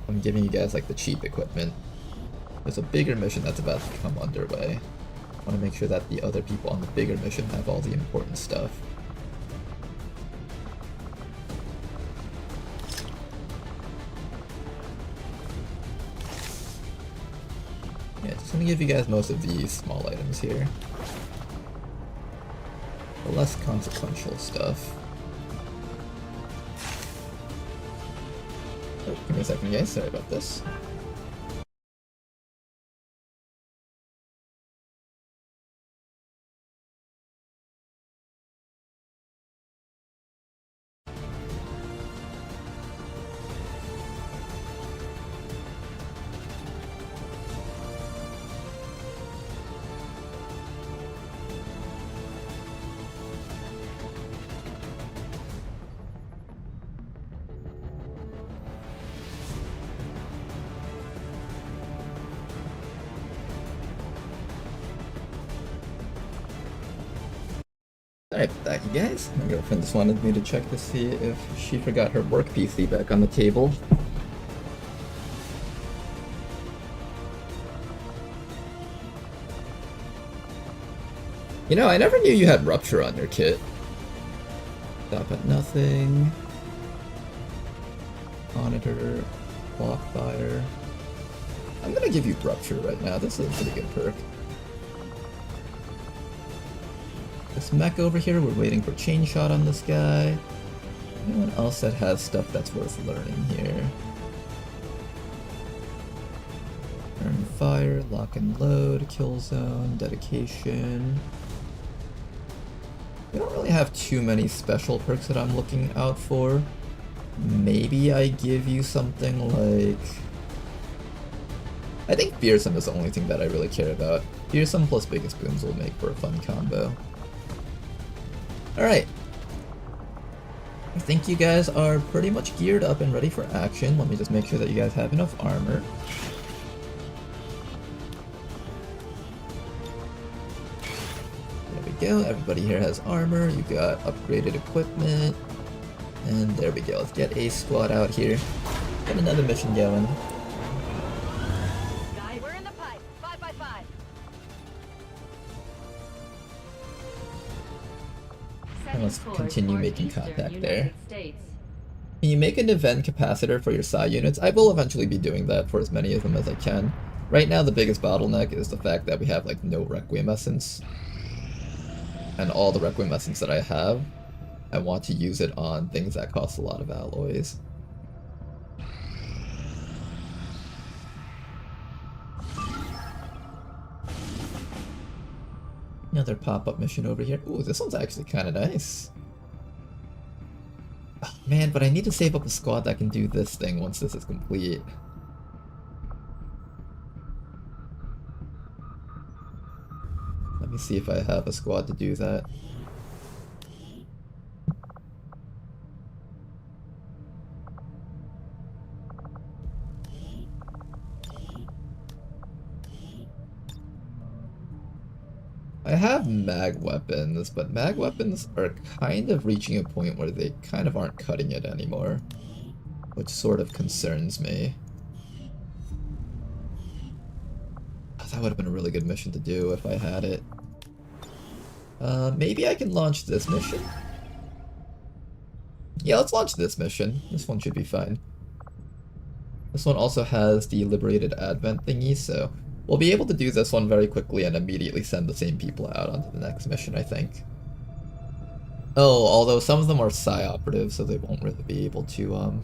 I'm giving you guys like the cheap equipment. There's a bigger mission that's about to come underway. I want to make sure that the other people on the bigger mission have all the important stuff. Yeah, just want to give you guys most of these small items here. The less consequential stuff. Oh, give me a second guys, sorry about this. Alright, back you guys. My girlfriend just wanted me to check to see if she forgot her work PC back on the table. You know, I never knew you had Rupture on your kit. Stop at nothing. Monitor. Block fire. I'm gonna give you Rupture right now. This is a pretty good perk. This mech over here, we're waiting for chain shot on this guy. Anyone else that has stuff that's worth learning here? Earn fire, lock and load, kill zone, dedication. We don't really have too many special perks that I'm looking out for. Maybe I give you something like... I think fearsome is the only thing that I really care about. Fearsome plus biggest booms will make for a fun combo. Alright. I think you guys are pretty much geared up and ready for action. Let me just make sure that you guys have enough armor. There we go. Everybody here has armor. You got upgraded equipment. And there we go. Let's get a squad out here. Get another mission going. We're in the pipe. 5 by 5. And let's continue making contact there. States. Can you make an event capacitor for your psi units? I will eventually be doing that for as many of them as I can. Right now the biggest bottleneck is the fact that we have like no Requiem essence. And all the Requiem essence that I have, I want to use it on things that cost a lot of alloys. Another pop-up mission over here. Ooh, this one's actually kind of nice. Oh, man, but I need to save up a squad that can do this thing once this is complete. and see if I have a squad to do that. I have mag weapons, but mag weapons are kind of reaching a point where they kind of aren't cutting it anymore, which sort of concerns me. Oh, that would have been a really good mission to do if I had it. Maybe I can launch this mission? Yeah, let's launch this mission. This one should be fine. This one also has the Liberated Advent thingy, so we'll be able to do this one very quickly and immediately send the same people out onto the next mission, I think. Oh, although some of them are Psi operatives, so they won't really be able to,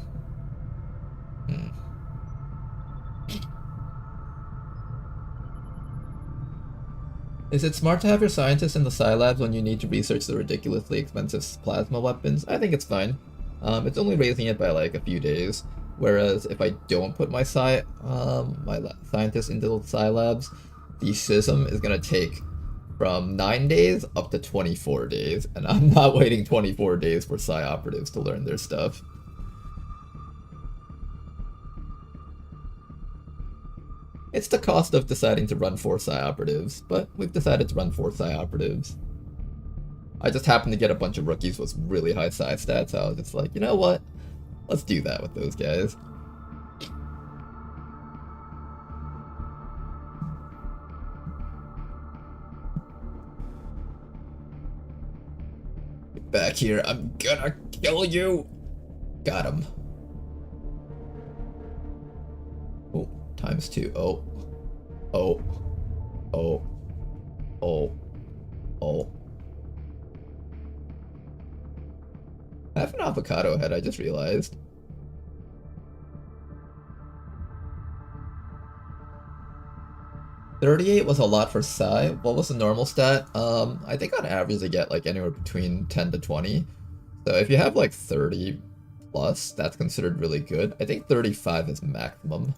Is it smart to have your scientists in the Psi labs when you need to research the ridiculously expensive plasma weapons? I think it's fine. It's only raising it by like a few days. Whereas if I don't put my scientists into the Psi labs, the schism is gonna take from 9 days up to 24 days, and I'm not waiting 24 days for Psi operatives to learn their stuff. It's the cost of deciding to run 4 Psi operatives, but we've decided to run 4 Psi operatives. I just happened to get a bunch of rookies with really high Psi stats, so I was just like, you know what? Let's do that with those guys. Get back here, I'm gonna kill you! Got him. Oh, ×2. Oh. Oh. Oh. Oh. Oh. I have an avocado head, I just realized. $38 was a lot for Psi. What was the normal stat? I think on average they get like anywhere between 10 to 20. So if you have like 30 plus, that's considered really good. I think 35 is maximum.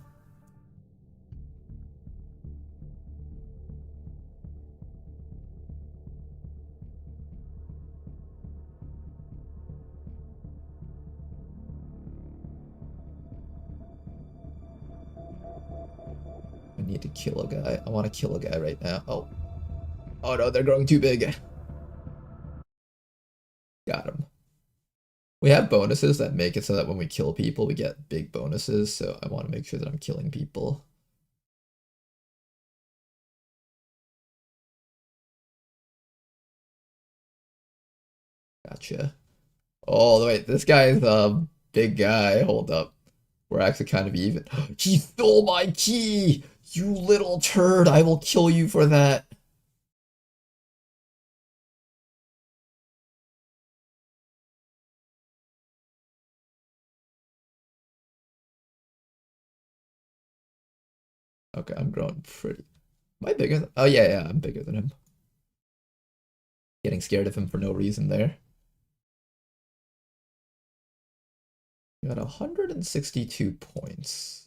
I need to kill a guy. I want to kill a guy right now. Oh. Oh no, they're growing too big. Got him. We have bonuses that make it so that when we kill people, we get big bonuses, so I want to make sure that I'm killing people. Gotcha. Oh, wait, this guy is a big guy. Hold up. We're actually kind of even. He stole my key! You little turd, I will kill you for that. Okay, I'm growing pretty... Am I bigger than... Oh, yeah, I'm bigger than him. Getting scared of him for no reason there. You got 162 points.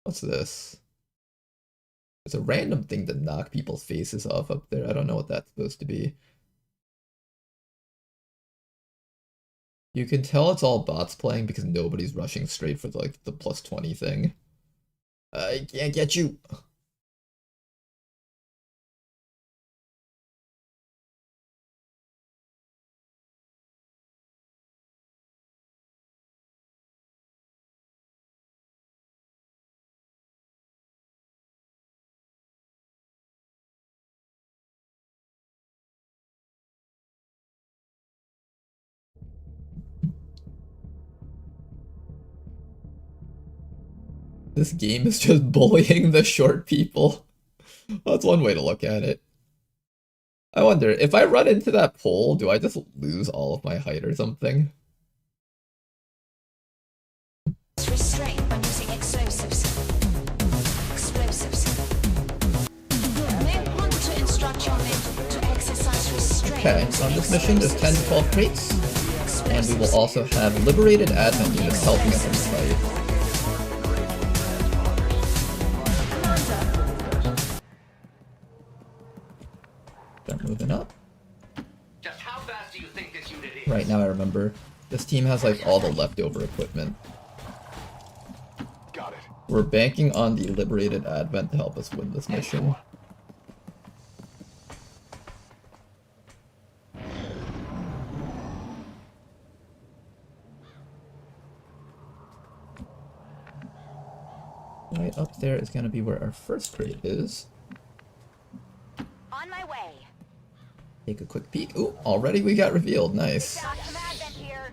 What's this? It's a random thing to knock people's faces off up there. I don't know what that's supposed to be. You can tell it's all bots playing because nobody's rushing straight for like the +20 thing. I can't get you. This game is just bullying the short people. That's one way to look at it. I wonder, if I run into that pole, do I just lose all of my height or something? Restraint when using explosives. May want to instruct your men to exercise restraint. Okay, so on this mission there's 10 to 12 crates, and we will also have liberated advent units helping us in the fight. moving up. Just how fast do you think this unit is? Right now I remember. This team has like all the leftover equipment. Got it. We're banking on the Liberated Advent to help us win this mission. Right up there is going to be where our first crate is. On my way. Take a quick peek. Ooh, already we got revealed. Nice. Found some advent here.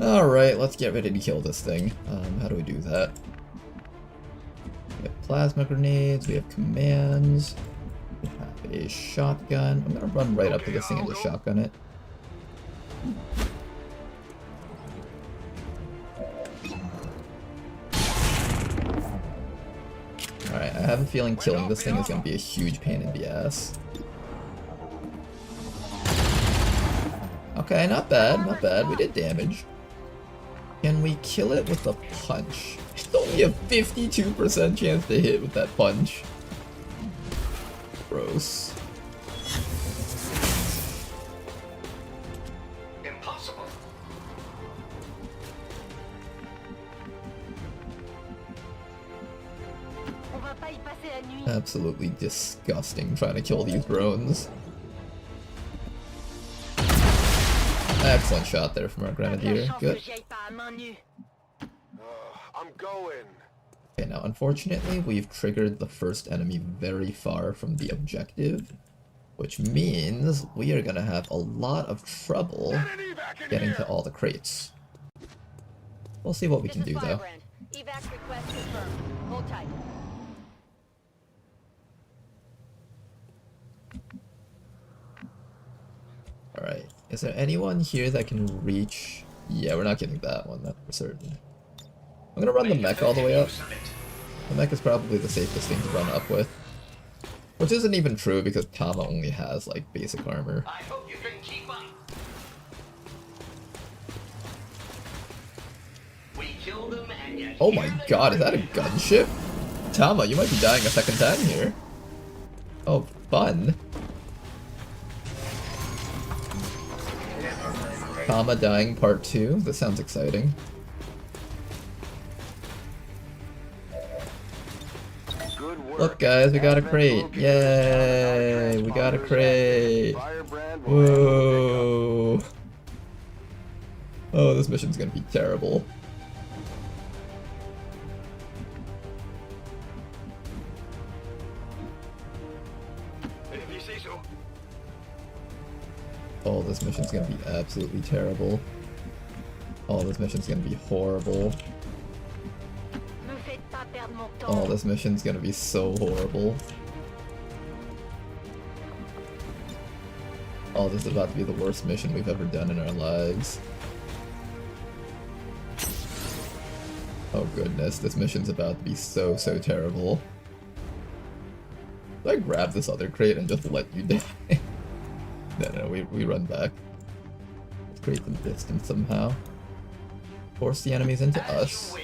Alright, let's get ready to kill this thing. How do we do that? We have plasma grenades, we have commands, we have a shotgun. I'm gonna run right up to this thing and just shotgun it. Alright, I have a feeling killing this thing is gonna be a huge pain in the ass. Okay, not bad, not bad. We did damage. Can we kill it with a punch? It's only a 52% chance to hit with that punch. Gross. Impossible. On va pas y passer la nuit. Absolutely disgusting trying to kill these drones. Excellent shot there from our grenadier. Good. I'm going. Okay, now unfortunately we've triggered the first enemy very far from the objective, which means we are gonna have a lot of trouble getting to all the crates. We'll see what we can do though. Evac request confirmed. Hold tight. Alright, is there anyone here that can reach? Yeah, we're not getting that one, that's for certain. I'm gonna run the mech all the way up. The mech is probably the safest thing to run up with. Which isn't even true because Tama only has like basic armor. I hope you can keep up. We killed them and yet Oh my god, is that a gunship? Tama, you might be dying a second time here. Oh, fun. Tama dying part 2? This sounds exciting. Good work. Look guys, we got a crate. Yay! We got a crate. Whoa! Oh, this mission's gonna be terrible. If you say so. Oh, this mission's gonna be absolutely terrible. Oh, this mission's gonna be horrible. Me faites pas perdre mon temps. Oh, this mission's gonna be so horrible. Oh, this is about to be the worst mission we've ever done in our lives. Oh goodness, this mission's about to be so terrible. Should I grab this other crate and just let you die? No, we run back. Let's create some distance somehow. Force the enemies into us.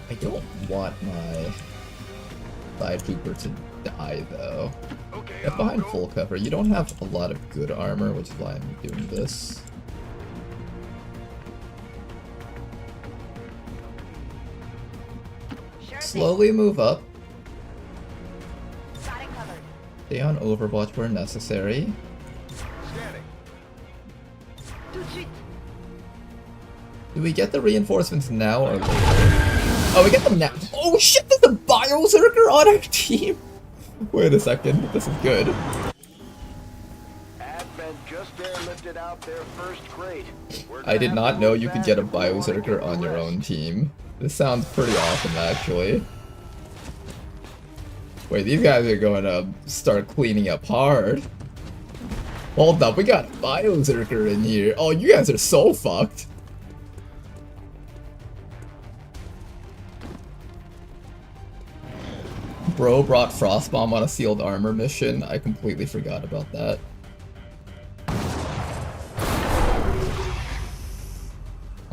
I don't want my side trooper to die though. Get behind full cover. You don't have a lot of good armor, which is why I'm doing this. Slowly move up. Got it covered. Stay on overwatch where necessary. Scanning. Tout de suite. Do we get the reinforcements now or later? Oh, we get them now. Oh shit, there's a Biozerker on our team! Wait a second, this is good. Advent just airlifted out their first crate. I did not know you could get a Biozerker on your own team. This sounds pretty awesome, actually. Wait, these guys are going to start cleaning up hard. Hold up, we got a Biozerker in here. Oh, you guys are so fucked. Bro brought Frostbomb on a sealed armor mission. I completely forgot about that.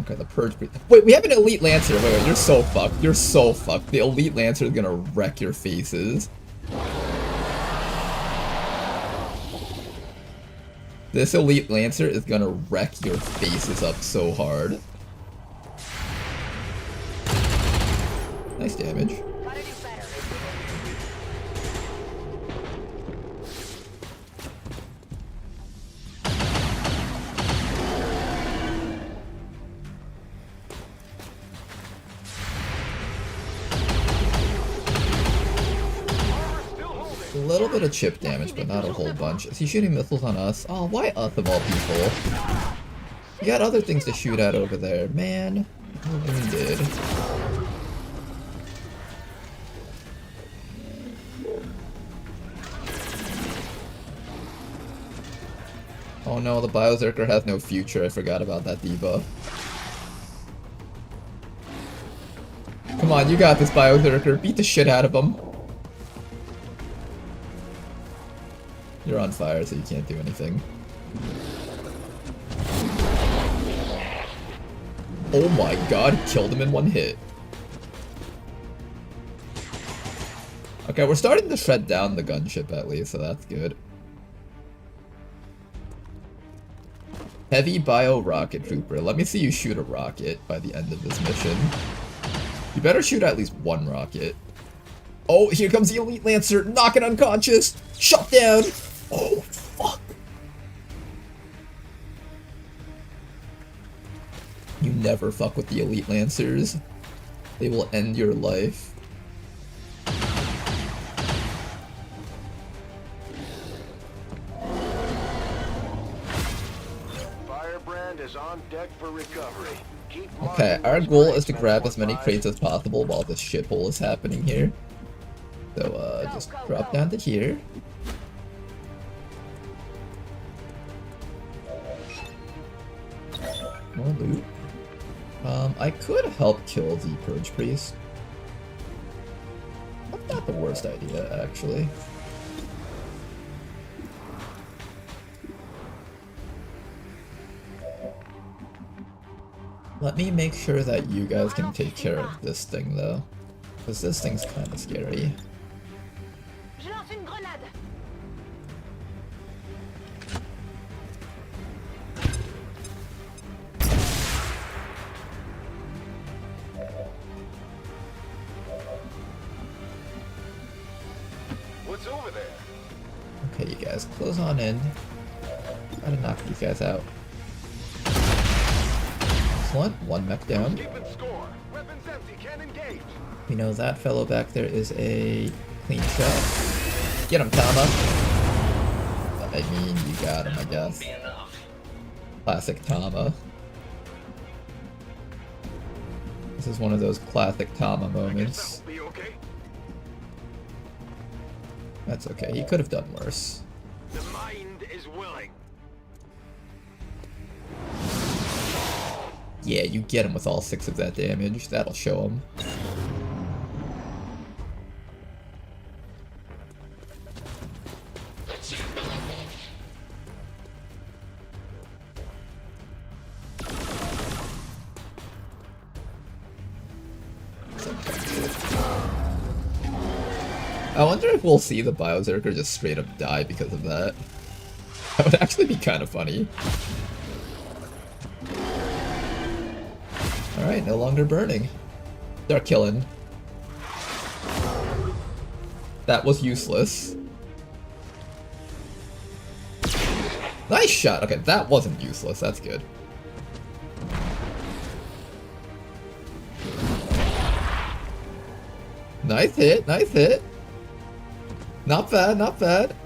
Okay, the Purge Priest. Wait, we have an Elite Lancer. Wait, you're so fucked. You're so fucked. The Elite Lancer is gonna wreck your faces. This Elite Lancer is gonna wreck your faces up so hard. Nice damage. A little bit of chip damage, but not a whole bunch. Is he shooting missiles on us? Oh, why us of all people? You got other things to shoot at over there, man. We did. Oh no, the Biozerker has no future. I forgot about that debuff. Come on, you got this, Biozerker. Beat the shit out of him. You're on fire, so you can't do anything. Oh my god, killed him in one hit. Okay, we're starting to shred down the gunship at least, so that's good. Heavy Bio Rocket Trooper. Let me see you shoot a rocket by the end of this mission. You better shoot at least one rocket. Oh, here comes the Elite Lancer. Knock it unconscious. Shut down. Oh, fuck. You never fuck with the Elite Lancers. They will end your life. Firebrand is on deck for recovery. Okay, our goal is to grab as many crates as possible while this shithole is happening here. So, just drop down to here. More loot. I could help kill the Purge Priest. That's not the worst idea, actually. Let me make sure that you guys can take care of this thing, though. Because this thing's kind of scary. What's over there? Okay, you guys, close on in. Try to knock these guys out. Excellent. One mech down. Keeping score. Weapons empty. Can't engage. We know that fellow back there is a clean shot. Get him, Tama. I mean, you got him, I guess. Classic Tama. This is one of those classic Tama moments. Be okay? That's okay. He could have done worse. The mind is willing. Yeah, you get him with all 6 of that damage. That'll show him. I wonder if we'll see the Biozerker just straight up die because of that. That would actually be kind of funny. Alright, no longer burning. They're killing. That was useless. Nice shot! Okay, that wasn't useless. That's good. Nice hit, nice hit. Not bad, not bad.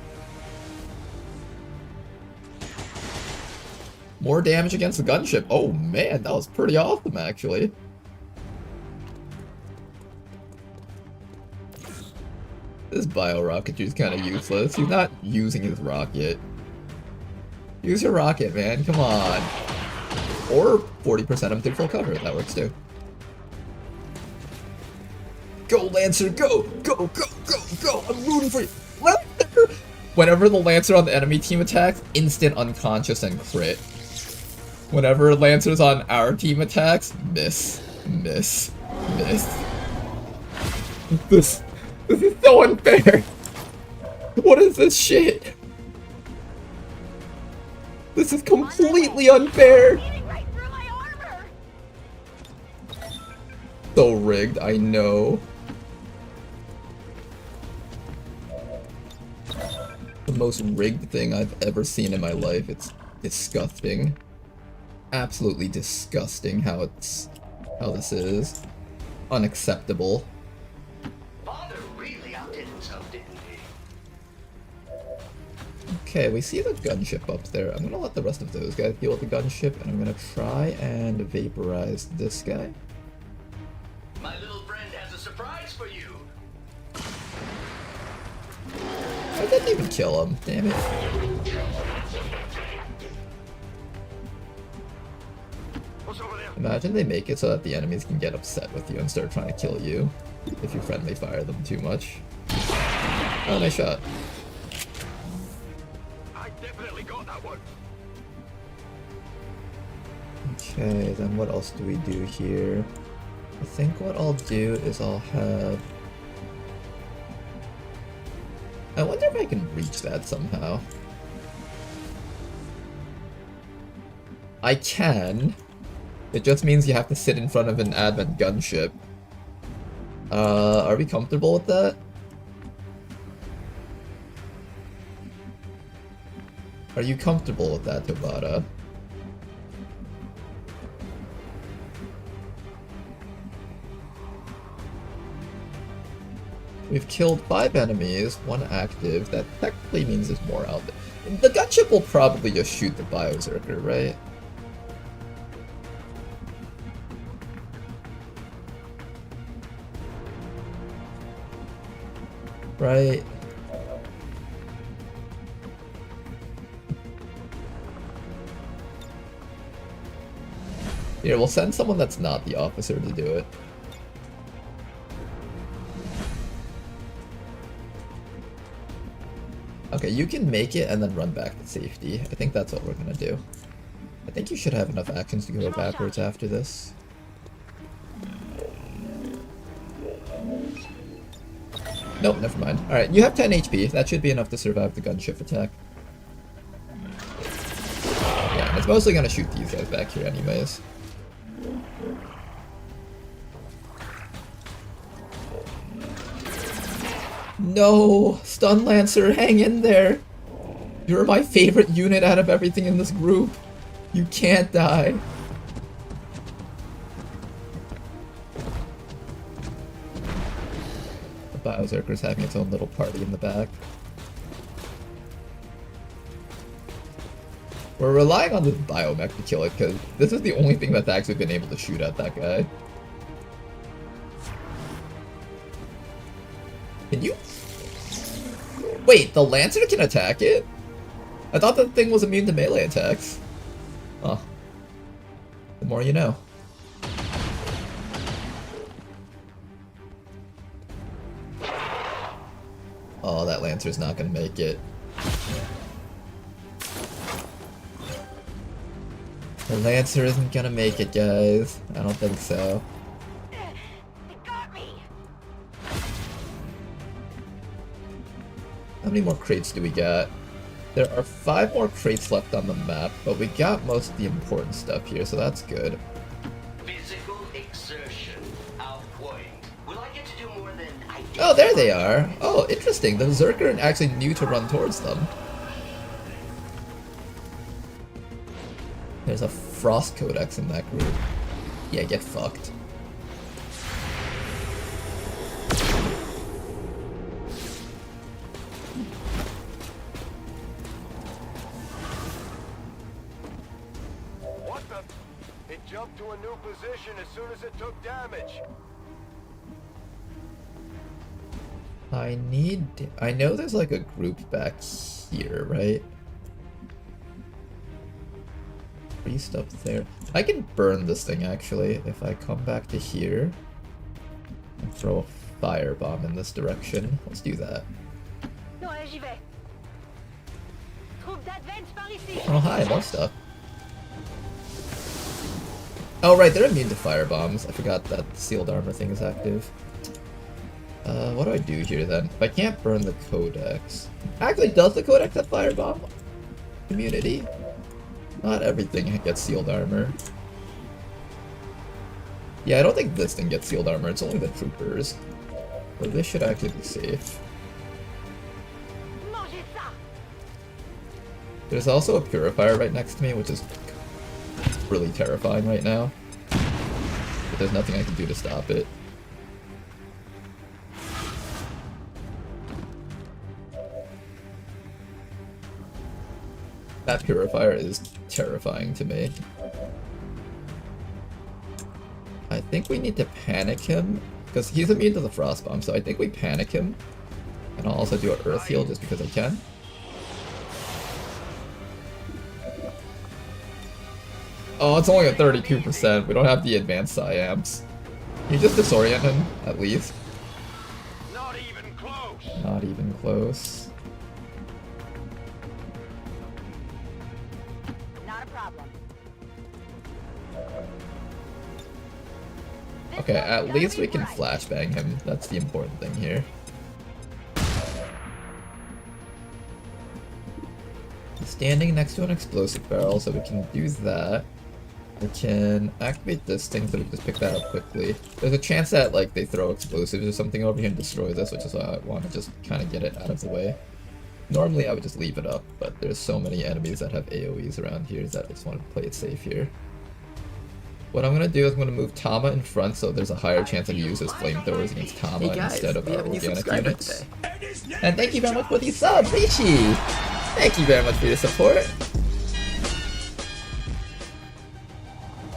More damage against the gunship. Oh man, that was pretty awesome actually. This bio-rocket is kind of useless. He's not using his rocket. Use your rocket, man, come on. Or 40% him through full cover, that works too. Go, Lancer, go! Go, go, go, go! I'm rooting for you! Lancer! Whenever the Lancer on the enemy team attacks, instant unconscious and crit. Whenever Lancer's on our team attacks, miss, miss, miss. This is so unfair! What is this shit? This is completely unfair! So rigged, I know. The most rigged thing I've ever seen in my life. It's disgusting. Absolutely disgusting how this is. Unacceptable. Father really outdid himself, didn't he? Okay, we see the gunship up there. I'm gonna let the rest of those guys deal with the gunship, and I'm gonna try and vaporize this guy. My little friend has a surprise for you. I didn't even kill him, damn it. Imagine they make it so that the enemies can get upset with you and start trying to kill you if you friendly fire them too much. Oh, nice shot. I definitely got that one. Okay, then what else do we do here? I think what I'll do is I'll have... I wonder if I can reach that somehow. I can. It just means you have to sit in front of an advent gunship. Are we comfortable with that? Are you comfortable with that, Tabata? We've killed 5 enemies, 1 active. That technically means there's more out there. The gunship will probably just shoot the Biozerker, right? Right. Here, we'll send someone that's not the officer to do it. Okay, you can make it and then run back to safety. I think that's what we're gonna do. I think you should have enough actions to go backwards after this. Nope, never mind. Alright, you have 10 HP. That should be enough to survive the gunship attack. Yeah, and it's mostly gonna shoot these guys back here anyways. No! Stun Lancer, hang in there! You're my favorite unit out of everything in this group. You can't die. The Biozerker's having its own little party in the back. We're relying on this biomech to kill it, because this is the only thing that's actually been able to shoot at that guy. Can you? Wait, the Lancer can attack it? I thought that thing was immune to melee attacks. Oh. The more you know. Oh, that Lancer's not gonna make it. The Lancer isn't gonna make it, guys. I don't think so. How many more crates do we got? There are 5 more crates left on the map, but we got most of the important stuff here, so that's good. Physical exertion outpoint. Will I get to do more than I did? Oh, there they are! Oh, interesting. The Zerker actually knew to run towards them. There's a Frost Codex in that group. Yeah, get fucked. What the? It jumped to a new position as soon as it took damage. I know there's like a group back here, right? Priest up there. I can burn this thing actually if I come back to here and throw a firebomb in this direction. Let's do that. Non, allez, j'y vais. Troupe d'advance par ici. Oh hi, more stuff. Oh right, they're immune to firebombs. I forgot that sealed armor thing is active. What do I do here then? If I can't burn the codex... Actually, does the codex have firebomb immunity? Not everything gets sealed armor. Yeah, I don't think this thing gets sealed armor, it's only the troopers. But this should actually be safe. Mangez ça. There's also a purifier right next to me, which is really terrifying right now. But there's nothing I can do to stop it. That purifier is terrifying to me. I think we need to panic him, because he's immune to the frost bomb, so I think we panic him. And I'll also do an earth heal just because I can. Oh, it's only at 32%. We don't have the advanced psyamps. Can you just disorient him, at least? Not even close. Not even close. Not a problem. Okay, at least we can flashbang him. That's the important thing here. He's standing next to an explosive barrel, so we can do that. We can activate this thing so we can just pick that up quickly. There's a chance that like they throw explosives or something over here and destroy this, which is why I want to just kind of get it out of the way. Normally I would just leave it up, but there's so many enemies that have AoEs around here that I just want to play it safe here. What I'm going to do is I'm going to move Tama in front so there's a higher chance I can use his flamethrowers against Tama instead of our organic units. And thank you very much for the sub, Rishi! Thank you very much for your support.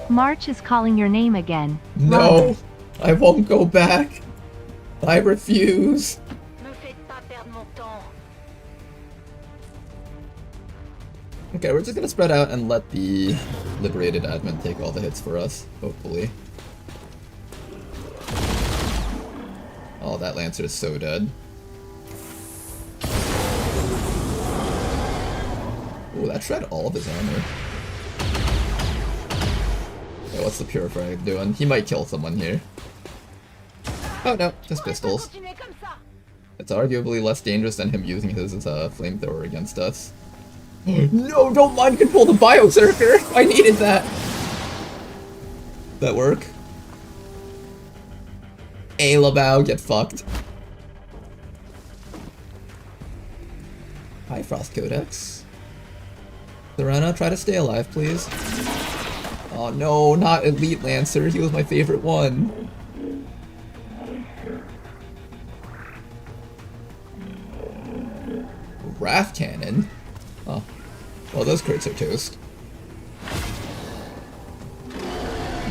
March is calling your name again. No, I won't go back. I refuse. Me faites pas perdre mon temps. Okay, we're just gonna spread out and let the liberated admin take all the hits for us, hopefully. Oh, that Lancer is so dead. Ooh, that shred all of his armor. Okay, what's the Purifier doing? He might kill someone here. Oh no, just pistols. Continuez comme ça. It's arguably less dangerous than him using his flamethrower against us. No, don't mind control the Bioserker! I needed that! That work? Labao, get fucked. Hi, Frost Codex. Serena, try to stay alive, please. Oh no, not Elite Lancer, he was my favorite one. Wrath Cannon? Oh. Well, those crits are toast.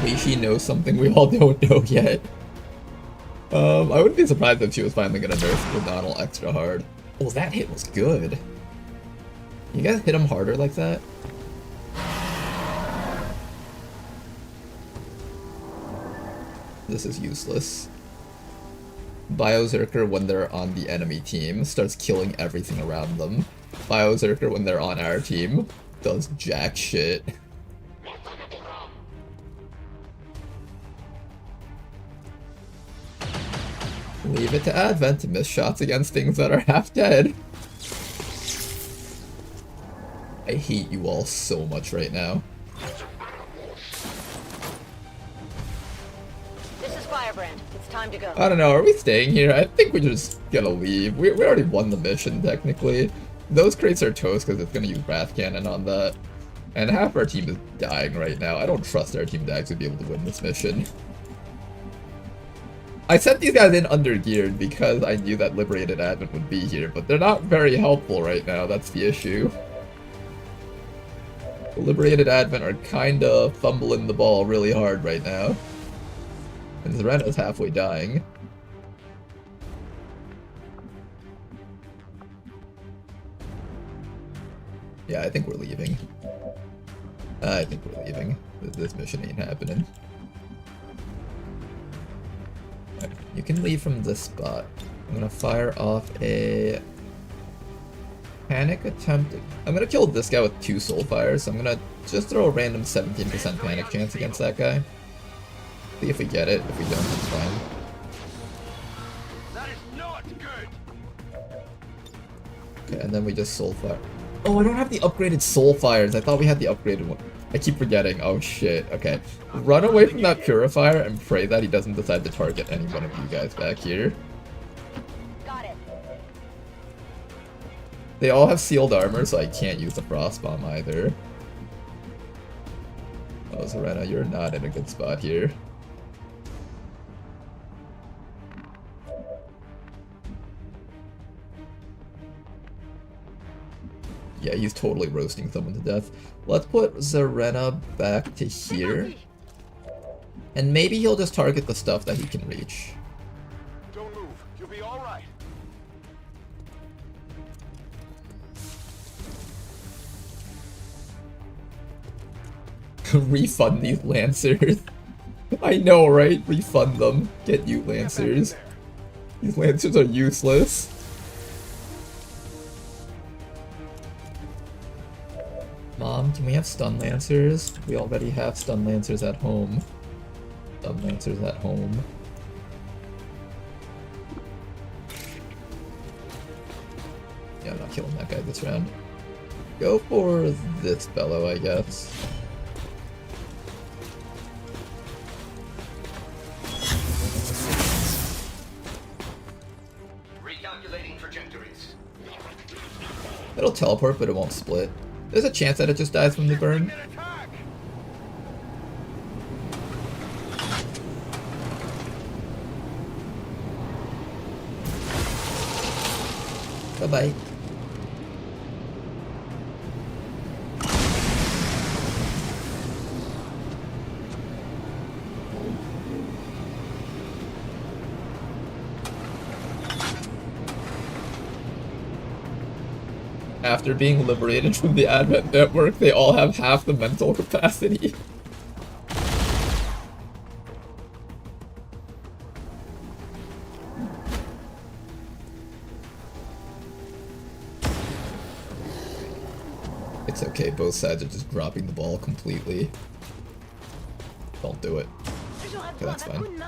Rishi knows something we all don't know yet. I wouldn't be surprised if she was finally gonna nerf O'Donnell extra hard. Oh, that hit was good. You guys hit him harder like that? This is useless. Biozerker, when they're on the enemy team, starts killing everything around them. Biozerker, when they're on our team, does jack shit. Leave it to Advent to miss shots against things that are half dead. I hate you all so much right now. This is Firebrand. It's time to go. I don't know, are we staying here? I think we're just gonna leave. We already won the mission, technically. Those crates are toast because it's gonna use Wrath Cannon on that. And half our team is dying right now. I don't trust our team to actually be able to win this mission. I sent these guys in under-geared because I knew that Liberated Admin would be here, but they're not very helpful right now, that's the issue. The Liberated Admin are kinda fumbling the ball really hard right now. And Zerena's halfway dying. Yeah, I think we're leaving. I think we're leaving. This mission ain't happening. You can leave from this spot. I'm gonna fire off a panic attempt. I'm gonna kill this guy with 2 soul fires, so I'm gonna just throw a random 17% panic chance against that guy. See if we get it. If we don't, it's fine. That is not good. Okay, and then we just soul fire. Oh, I don't have the upgraded soul fires. I thought we had the upgraded one. I keep forgetting. Oh shit. Okay. Run away from that purifier and pray that he doesn't decide to target any one of you guys back here. Got it. They all have sealed armor, so I can't use the frost bomb either. Oh, Serena, you're not in a good spot here. Yeah, he's totally roasting someone to death. Let's put Zarena back to here. And maybe he'll just target the stuff that he can reach. Don't move. You'll be all right. Refund these Lancers. I know, right? Refund them. Get you, Lancers. These Lancers are useless. Mom, can we have stun Lancers? We already have stun Lancers at home. Stun Lancers at home. Yeah, I'm not killing that guy this round. Go for this fellow, I guess. Recalculating trajectories. It'll teleport, but it won't split. There's a chance that it just dies from the burn. Bye-bye. After being liberated from the Advent Network, they all have half the mental capacity. It's okay, both sides are just dropping the ball completely. Don't do it. Okay, that's fine.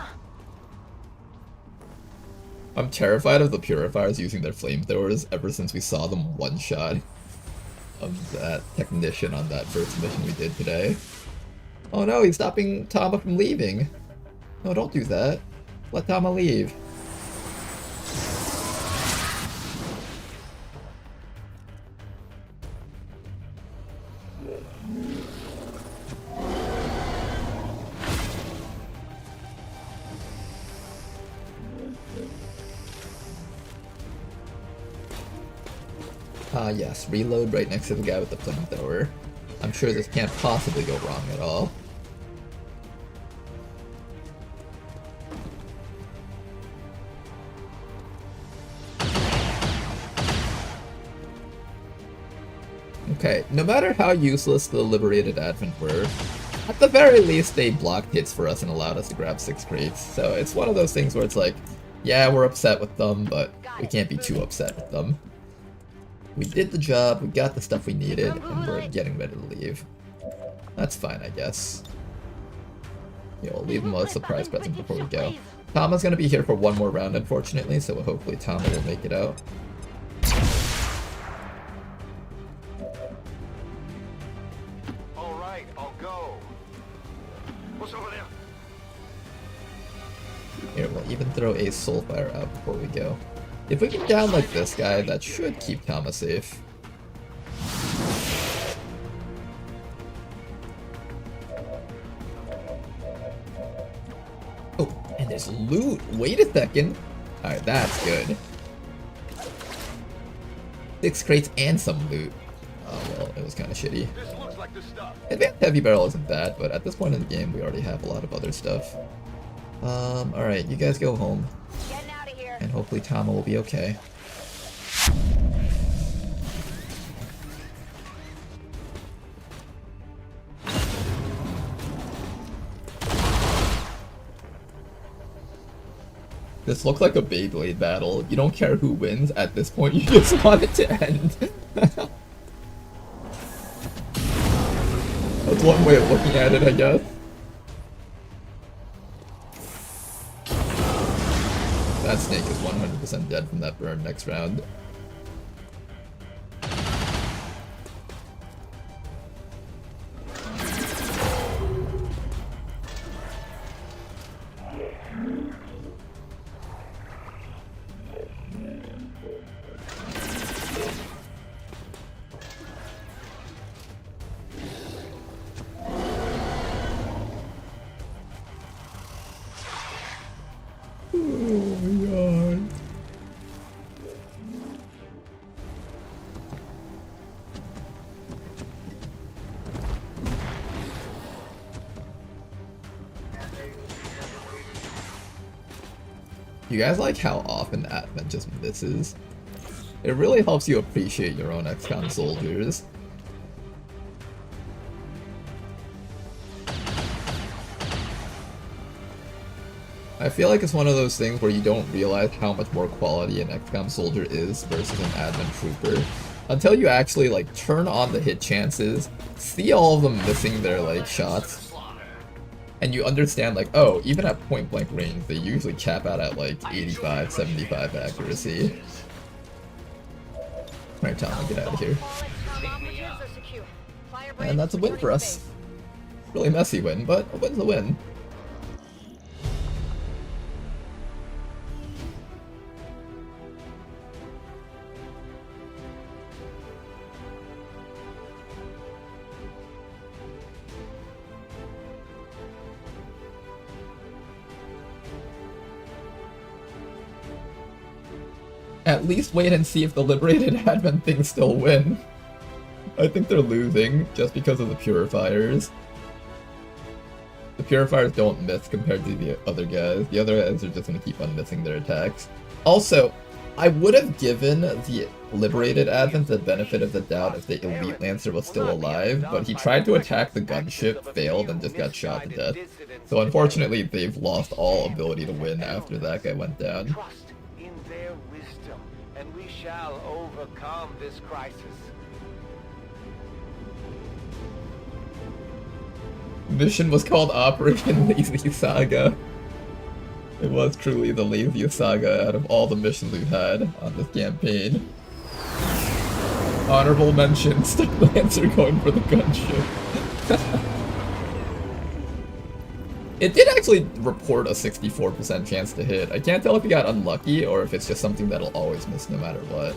I'm terrified of the purifiers using their flamethrowers ever since we saw them one-shot of that technician on that first mission we did today. Oh no, he's stopping Tama from leaving. No, don't do that. Let Tama leave. Ah yes, reload right next to the guy with the flamethrower. I'm sure this can't possibly go wrong at all. Okay, no matter how useless the liberated Advent were, at the very least they blocked hits for us and allowed us to grab 6 crates. So it's one of those things where it's like, yeah, we're upset with them, but we can't be too upset with them. We did the job, we got the stuff we needed, and we're getting ready to leave. That's fine, I guess. Yeah, we'll leave them a surprise present before we go. Tama's gonna be here for one more round, unfortunately, so hopefully Tama will make it out. Alright, I'll go. What's over there? Here, we'll even throw a Soulfire out before we go. If we get down like this guy, that should keep Tama safe. Oh, and there's loot! Wait a second! Alright, that's good. 6 crates and some loot. Oh well, it was kind of shitty. This looks like the stuff. Advanced Heavy Barrel isn't bad, but at this point in the game, we already have a lot of other stuff. Alright, you guys go home. Getting out of here. And hopefully Tama will be okay. This looks like a Beyblade battle. You don't care who wins at this point, you just want it to end. That's one way of looking at it, I guess. That snake is 100% dead from that burn next round. You guys like how often Advent just misses? It really helps you appreciate your own XCOM soldiers. I feel like it's one of those things where you don't realize how much more quality an XCOM soldier is versus an Advent trooper until you actually like turn on the hit chances, see all of them missing their like shots, and you understand like, oh, even at point blank range, they usually cap out at like 85, 75 accuracy. Alright, Tom, get out of here. And that's a win for us. Really messy win, but a win's a win. At least wait and see if the Liberated Advent things still win. I think they're losing just because of the Purifiers. The Purifiers don't miss compared to the other guys. The other guys are just going to keep on missing their attacks. Also, I would have given the Liberated Advent the benefit of the doubt if the Elite Lancer was still alive, but he tried to attack the gunship, failed, and just got shot to death. So unfortunately, they've lost all ability to win after that guy went down. And we shall overcome this crisis. Mission was called Operation Lazy Saga. It was truly the laziest saga out of all the missions we've had on this campaign. Honorable mention, Stick Lancer going for the gunship. It did actually report a 64% chance to hit. I can't tell if he got unlucky or if it's just something that'll always miss no matter what.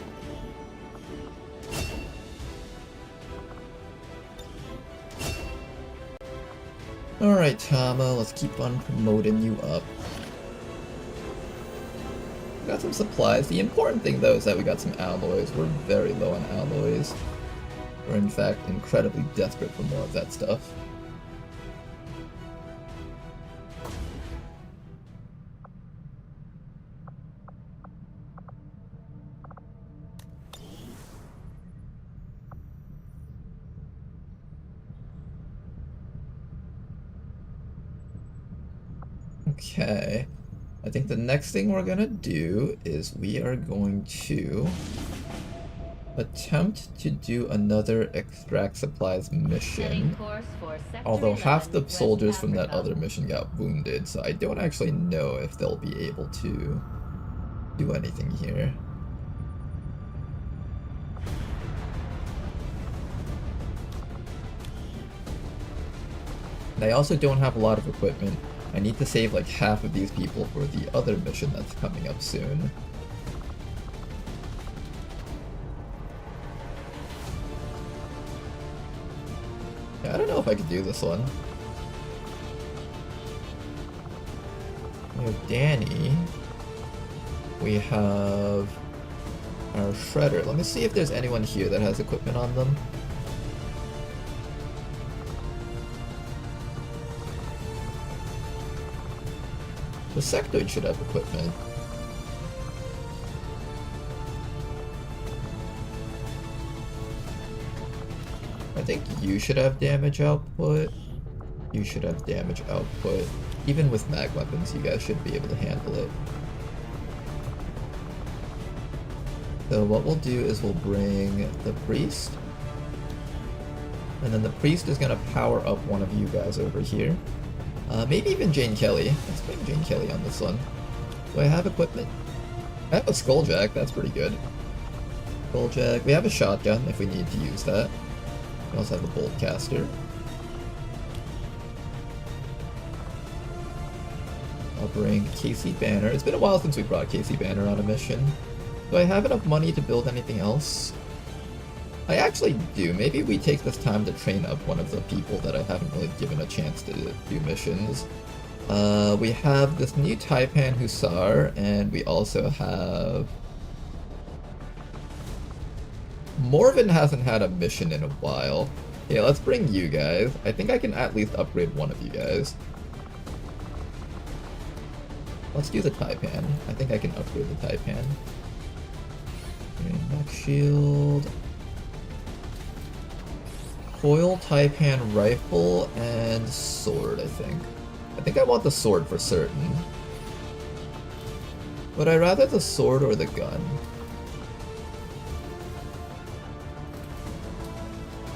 Alright, Tama, let's keep on promoting you up. We got some supplies. The important thing though is that we got some alloys. We're very low on alloys. We're in fact incredibly desperate for more of that stuff. Okay, I think the next thing we're gonna do is we are going to attempt to do another extract supplies mission. Although half the soldiers from that other mission got wounded, so I don't actually know if they'll be able to do anything here. And I also don't have a lot of equipment. I need to save like half of these people for the other mission that's coming up soon. Yeah, I don't know if I could do this one. We have Danny. We have our Shredder. Let me see if there's anyone here that has equipment on them. The Sectoid should have equipment. I think you should have damage output. You should have damage output. Even with mag weapons, you guys should be able to handle it. So what we'll do is we'll bring the priest. And then the priest is gonna power up one of you guys over here. Maybe even Jane Kelly. Let's bring Jane Kelly on this one. Do I have equipment? I have a skulljack, that's pretty good. Skulljack. We have a shotgun if we need to use that. We also have a bolt caster. I'll bring Casey Banner. It's been a while since we brought Casey Banner on a mission. Do I have enough money to build anything else? I actually do. Maybe we take this time to train up one of the people that I haven't really given a chance to do missions. We have this new Taipan Hussar, and we also have... Morven hasn't had a mission in a while. Yeah, let's bring you guys. I think I can at least upgrade one of you guys. Let's do the Taipan. I think I can upgrade the Taipan. Back shield. Foil Taipan rifle and sword, I think. I think I want the sword for certain. Would I rather the sword or the gun?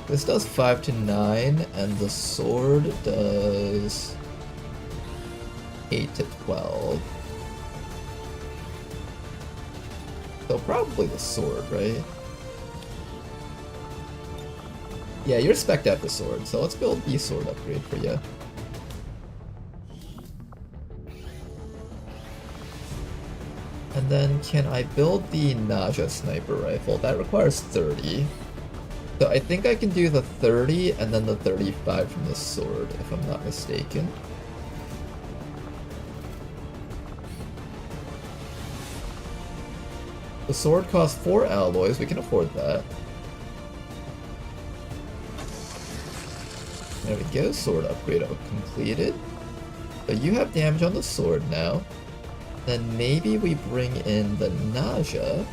This does 5 to 9, and the sword does 8 to 12. So probably the sword, right? Yeah, you're spec'd out the sword, so let's build the sword upgrade for you. And then can I build the Naja sniper rifle? That requires 30. So I think I can do the 30 and then the 35 from the sword, if I'm not mistaken. The sword costs 4 alloys, we can afford that. There we go, sword upgrade completed. So you have damage on the sword now. Then maybe we bring in the Naja.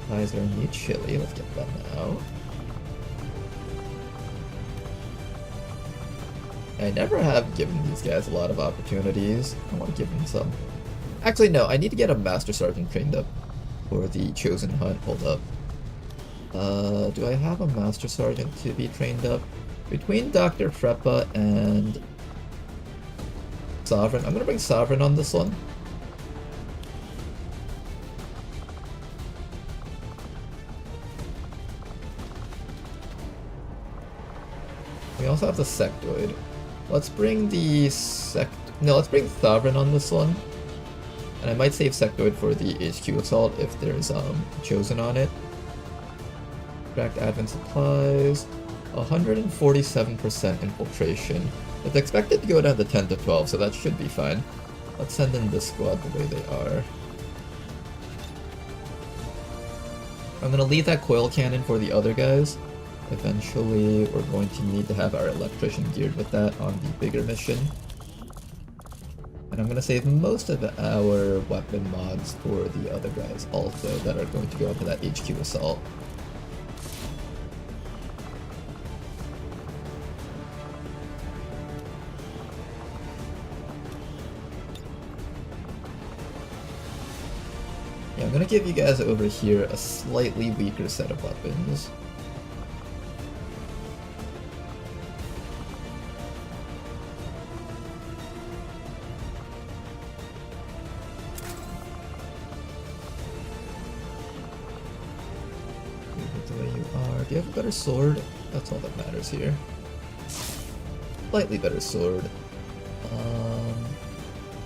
Is there a new chili? Let's get that now. I never have given these guys a lot of opportunities. I want to give them some. Actually, no, I need to get a Master Sergeant trained up for the Chosen Hunt. Hold up. Do I have a Master Sergeant to be trained up? Between Dr. Freppa and Sovereign. I'm gonna bring Sovereign on this one. We also have the Sectoid. Let's bring the let's bring Sovereign on this one. And I might save Sectoid for the HQ Assault if there's Chosen on it. Extract Advent Supplies. 147% infiltration. It's expected to go down to 10 to 12, so that should be fine. Let's send in this squad the way they are. I'm gonna leave that coil cannon for the other guys. Eventually, we're going to need to have our electrician geared with that on the bigger mission. And I'm gonna save most of our weapon mods for the other guys also that are going to go into that HQ assault. Yeah, I'm gonna give you guys over here a slightly weaker set of weapons. Do you have a better sword? That's all that matters here. Slightly better sword.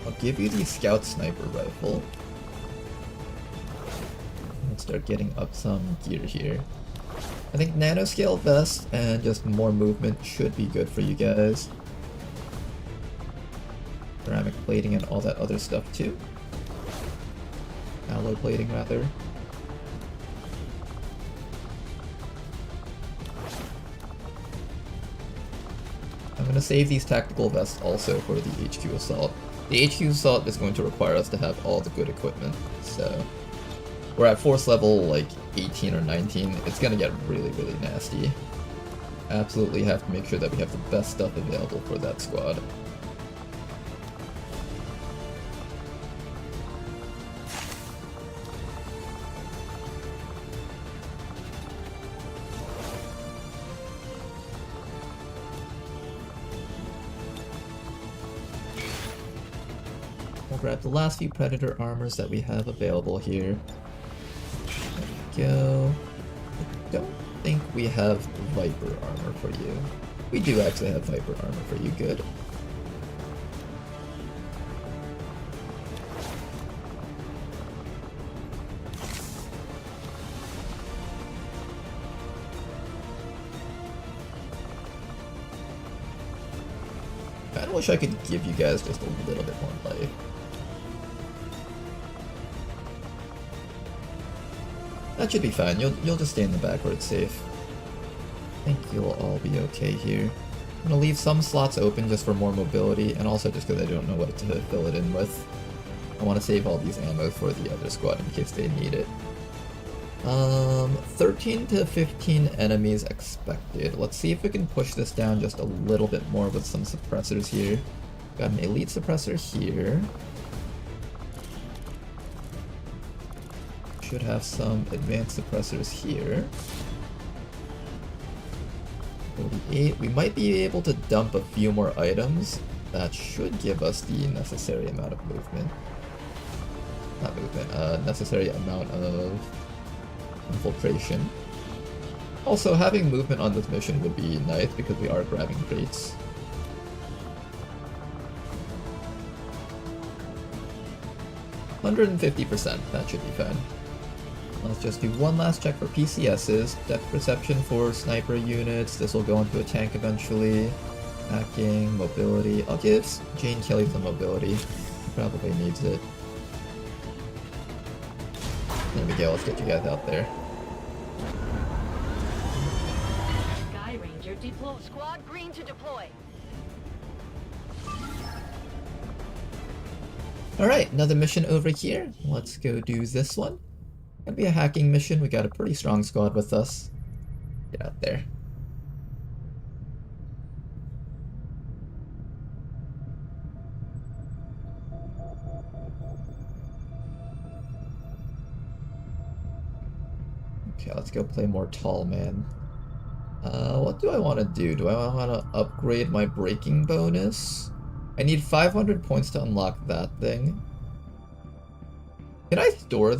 I'll give you the Scout Sniper Rifle. Let's start getting up some gear here. I think Nanoscale Vest and just more movement should be good for you guys. Ceramic plating and all that other stuff too. Alloy plating rather. I'm going to save these tactical vests also for the HQ Assault. The HQ Assault is going to require us to have all the good equipment, so we're at force level like 18 or 19, it's going to get really, really nasty. Absolutely have to make sure that we have the best stuff available for that squad. We'll grab the last few Predator armors that we have available here. There we go. I don't think we have Viper armor for you. We do actually have Viper armor for you, good. I wish I could give you guys just a little bit more life. That should be fine. You'll just stay in the back where it's safe. I think you'll all be okay here. I'm gonna leave some slots open just for more mobility, and also just because I don't know what to fill it in with. I want to save all these ammo for the other squad in case they need it. 13 to 15 enemies expected. Let's see if we can push this down just a little bit more with some suppressors here. Got an elite suppressor here. Should have some advanced suppressors here. 48. We might be able to dump a few more items. That should give us the necessary amount of movement. Not movement, necessary amount of infiltration. Also, having movement on this mission would be nice because we are grabbing crates. %150%, that should be fine. Let's just do one last check for PCSs. Depth perception for sniper units. This will go into a tank eventually. Hacking, mobility. I'll give Jane Kelly some mobility. He probably needs it. There we go, let's get you guys out there. Sky Ranger deploy. Squad green to deploy. Alright, another mission over here. Let's go do this one. Gonna be a hacking mission. We got a pretty strong squad with us. Get out there. Okay, let's go play more tall man. What do I want to do? Do I want to upgrade my breaking bonus? I need 500 points to unlock that thing. Can I store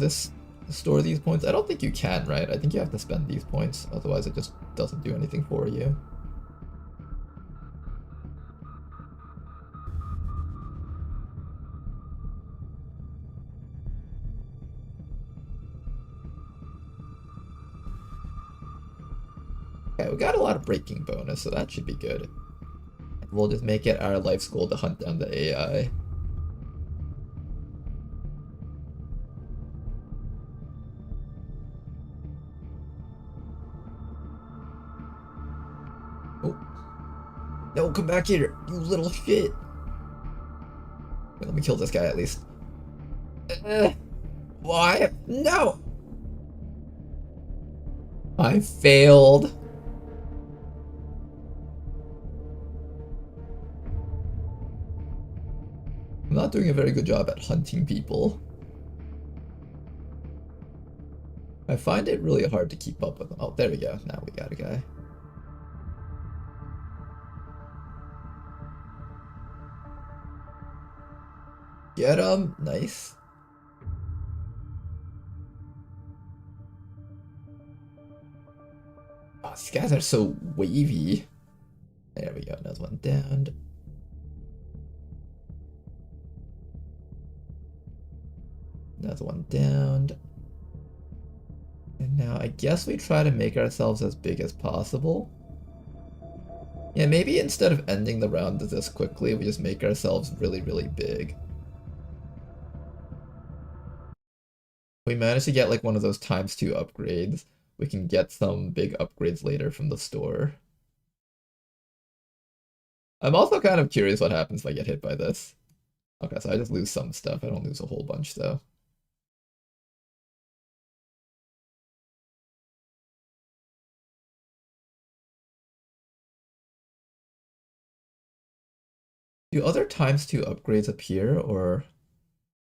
these points? I don't think you can, right? I think you have to spend these points, otherwise it just doesn't do anything for you. Okay, we got a lot of breaking bonus, so that should be good. We'll just make it our life's goal to hunt down the AI. Oh. No, come back here, you little shit. Wait, let me kill this guy at least. Why? No! I failed. I'm not doing a very good job at hunting people. I find it really hard to keep up with them. Oh, there we go. Now we got a guy. Get him! Nice. Oh, these guys are so wavy. There we go. Another one down. Another one down. And now I guess we try to make ourselves as big as possible. Yeah, maybe instead of ending the round this quickly, we just make ourselves really, really big. We managed to get like one of those ×2 upgrades. We can get some big upgrades later from the store. I'm also kind of curious what happens if I get hit by this. Okay, so I just lose some stuff. I don't lose a whole bunch though. Do other ×2 upgrades appear, or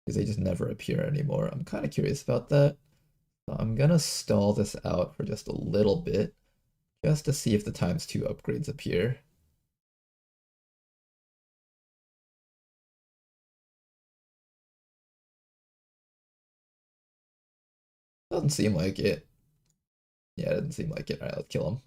do they just never appear anymore? I'm kind of curious about that. So I'm gonna stall this out for just a little bit, just to see if the ×2 upgrades appear. Doesn't seem like it. Yeah, it doesn't seem like it. Alright, let's kill him.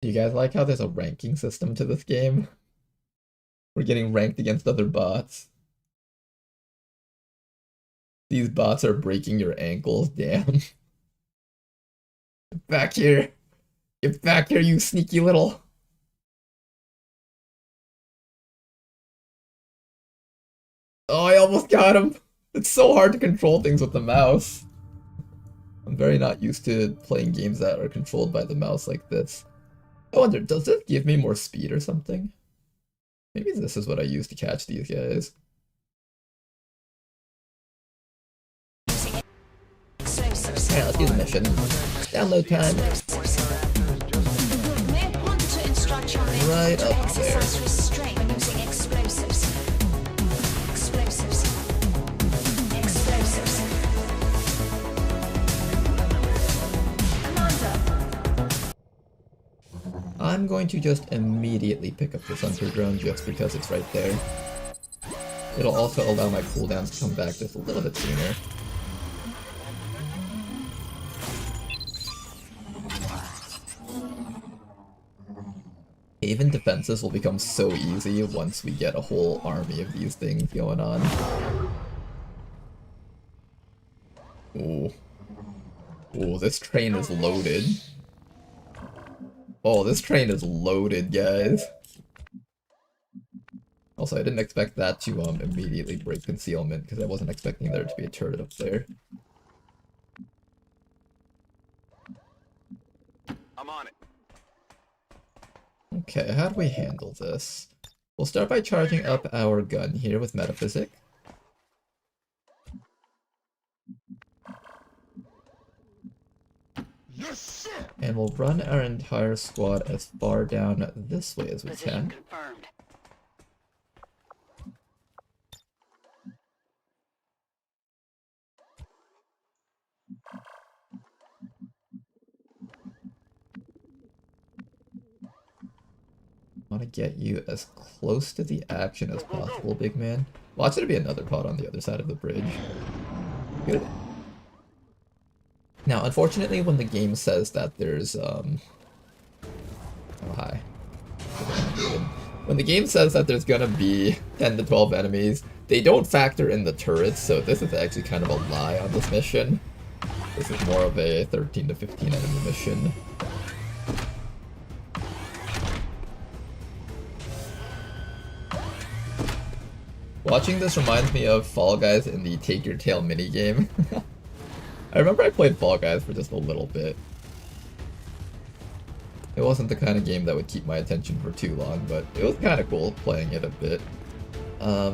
Do you guys like how there's a ranking system to this game? We're getting ranked against other bots. These bots are breaking your ankles, damn. Get back here. Get back here, you sneaky little. Oh, I almost got him. It's so hard to control things with the mouse. I'm very not used to playing games that are controlled by the mouse like this. I wonder, does this give me more speed or something? Maybe this is what I use to catch these guys. Alright, let's do the mission. Download time. Right up there. I'm going to just immediately pick up this hunter drone just because it's right there. It'll also allow my cooldowns to come back just a little bit sooner. Haven defenses will become so easy once we get a whole army of these things going on. Ooh. Ooh, this train is loaded. Oh, this train is loaded, guys. Also, I didn't expect that to immediately break concealment, because I wasn't expecting there to be a turret up there. I'm on it. Okay, how do we handle this? We'll start by charging up our gun here with Metaphysic. Yes, sir. And we'll run our entire squad as far down this way as we Position can. confirmed. I want to get you as close to the action as possible, big man. Watch there be another pod on the other side of the bridge. Good. Now, unfortunately, when the game says that there's, Oh, hi. When the game says that there's gonna be 10 to 12 enemies, they don't factor in the turrets, so this is actually kind of a lie on this mission. This is more of a 13 to 15 enemy mission. Watching this reminds me of Fall Guys in the Take Your Tail minigame. I remember I played Fall Guys for just a little bit. It wasn't the kind of game that would keep my attention for too long, but it was kind of cool playing it a bit.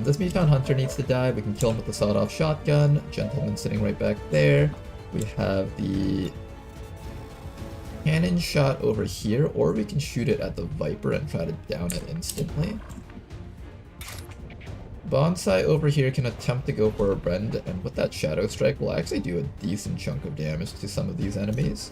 This Muton Hunter needs to die. We can kill him with the sawed-off shotgun. Gentleman sitting right back there. We have the cannon shot over here, or we can shoot it at the Viper and try to down it instantly. Bonsai over here can attempt to go for a Rend, and with that Shadow Strike, we'll actually do a decent chunk of damage to some of these enemies.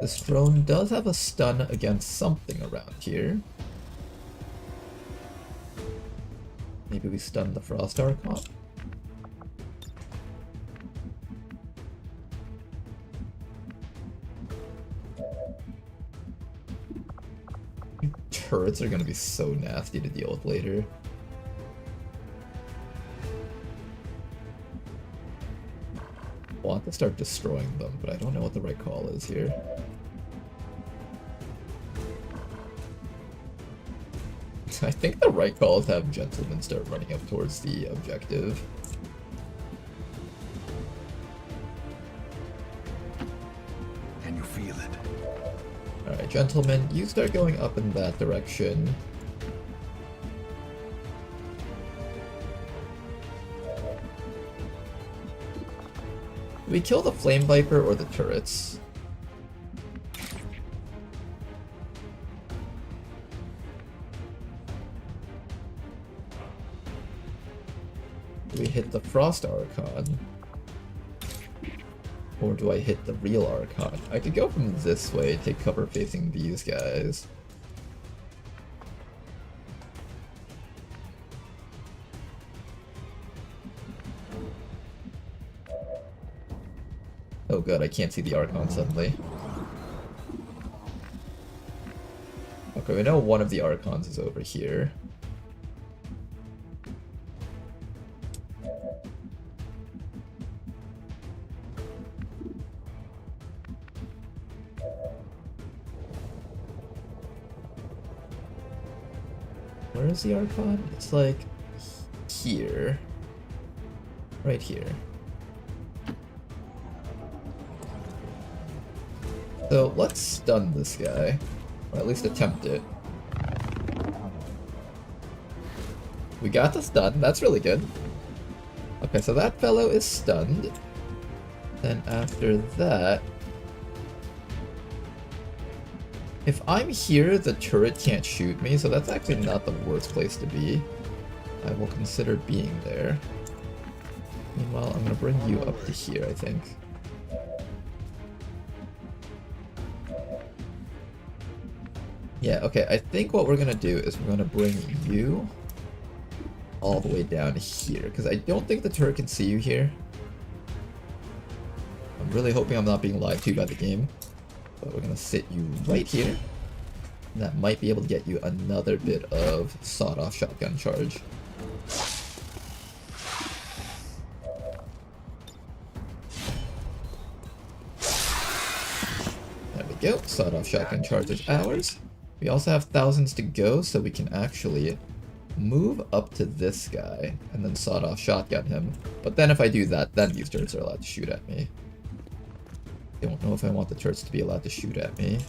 This drone does have a stun against something around here. Maybe we stun the Frost Archon? Turrets are gonna be so nasty to deal with later. I want to start destroying them, but I don't know what the right call is here. I think the right call is have Gentlemen start running up towards the objective. Can you feel it? Alright, Gentlemen, you start going up in that direction. Do we kill the Flame Viper or the turrets? Do we hit the Frost Archon? Or do I hit the real Archon? I could go from this way, take cover facing these guys. Oh god, I can't see the Archon suddenly. Okay, we know one of the Archons is over here. Where is the Archon? It's like here. Right here. So let's stun this guy. Or at least attempt it. We got the stun, that's really good. Okay, so that fellow is stunned. Then after that... If I'm here, the turret can't shoot me, so that's actually not the worst place to be. I will consider being there. Meanwhile, I'm gonna bring you up to here, I think. Yeah, okay, I think what we're gonna do is we're gonna bring you all the way down here, because I don't think the turret can see you here. I'm really hoping I'm not being lied to by the game. But we're gonna sit you right here. And that might be able to get you another bit of sawed-off shotgun charge. There we go, sawed-off shotgun charge is ours. We also have thousands to go, so we can actually move up to this guy and then sawed-off shotgun him. But then if I do that, then these turrets are allowed to shoot at me. Don't know if I want the turrets to be allowed to shoot at me.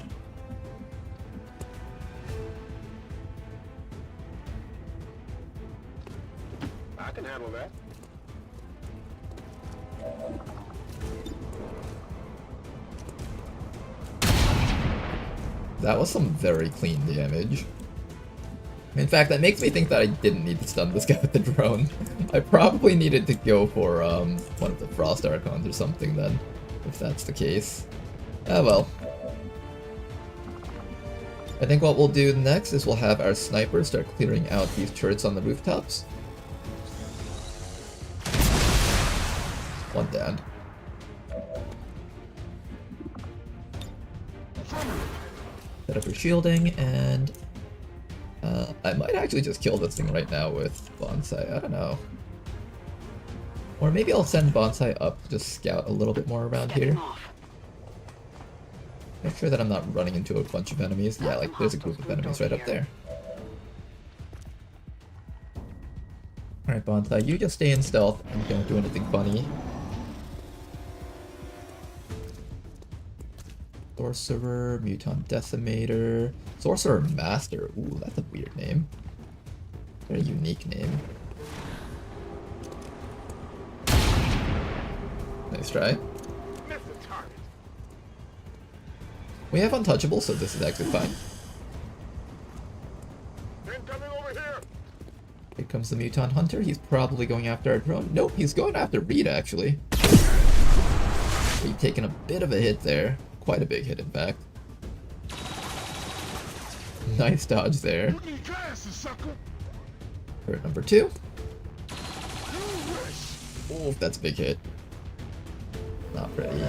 I can handle that. That was some very clean damage. In fact, that makes me think that I didn't need to stun this guy with the drone. I probably needed to go for one of the Frost Archons or something then, if that's the case. Ah well. I think what we'll do next is we'll have our sniper start clearing out these turrets on the rooftops. One down. Set up your shielding, and I might actually just kill this thing right now with Bonsai, I don't know. Or maybe I'll send Bonsai up to just scout a little bit more around here. Make sure that I'm not running into a bunch of enemies. Yeah, like there's a group of enemies right up there. Alright, Bonsai, you just stay in stealth and don't do anything funny. Sorcerer, Mutant Decimator, Sorcerer Master. Ooh, that's a weird name. Very unique name. Nice try. We have Untouchable, so this is actually fine. Here comes the Mutant Hunter. He's probably going after our drone. Nope, he's going after Reed, actually. He's taking a bit of a hit there. Quite a big hit, in fact. Nice dodge there. Turret number 2. Oh, that's a big hit. Not pretty.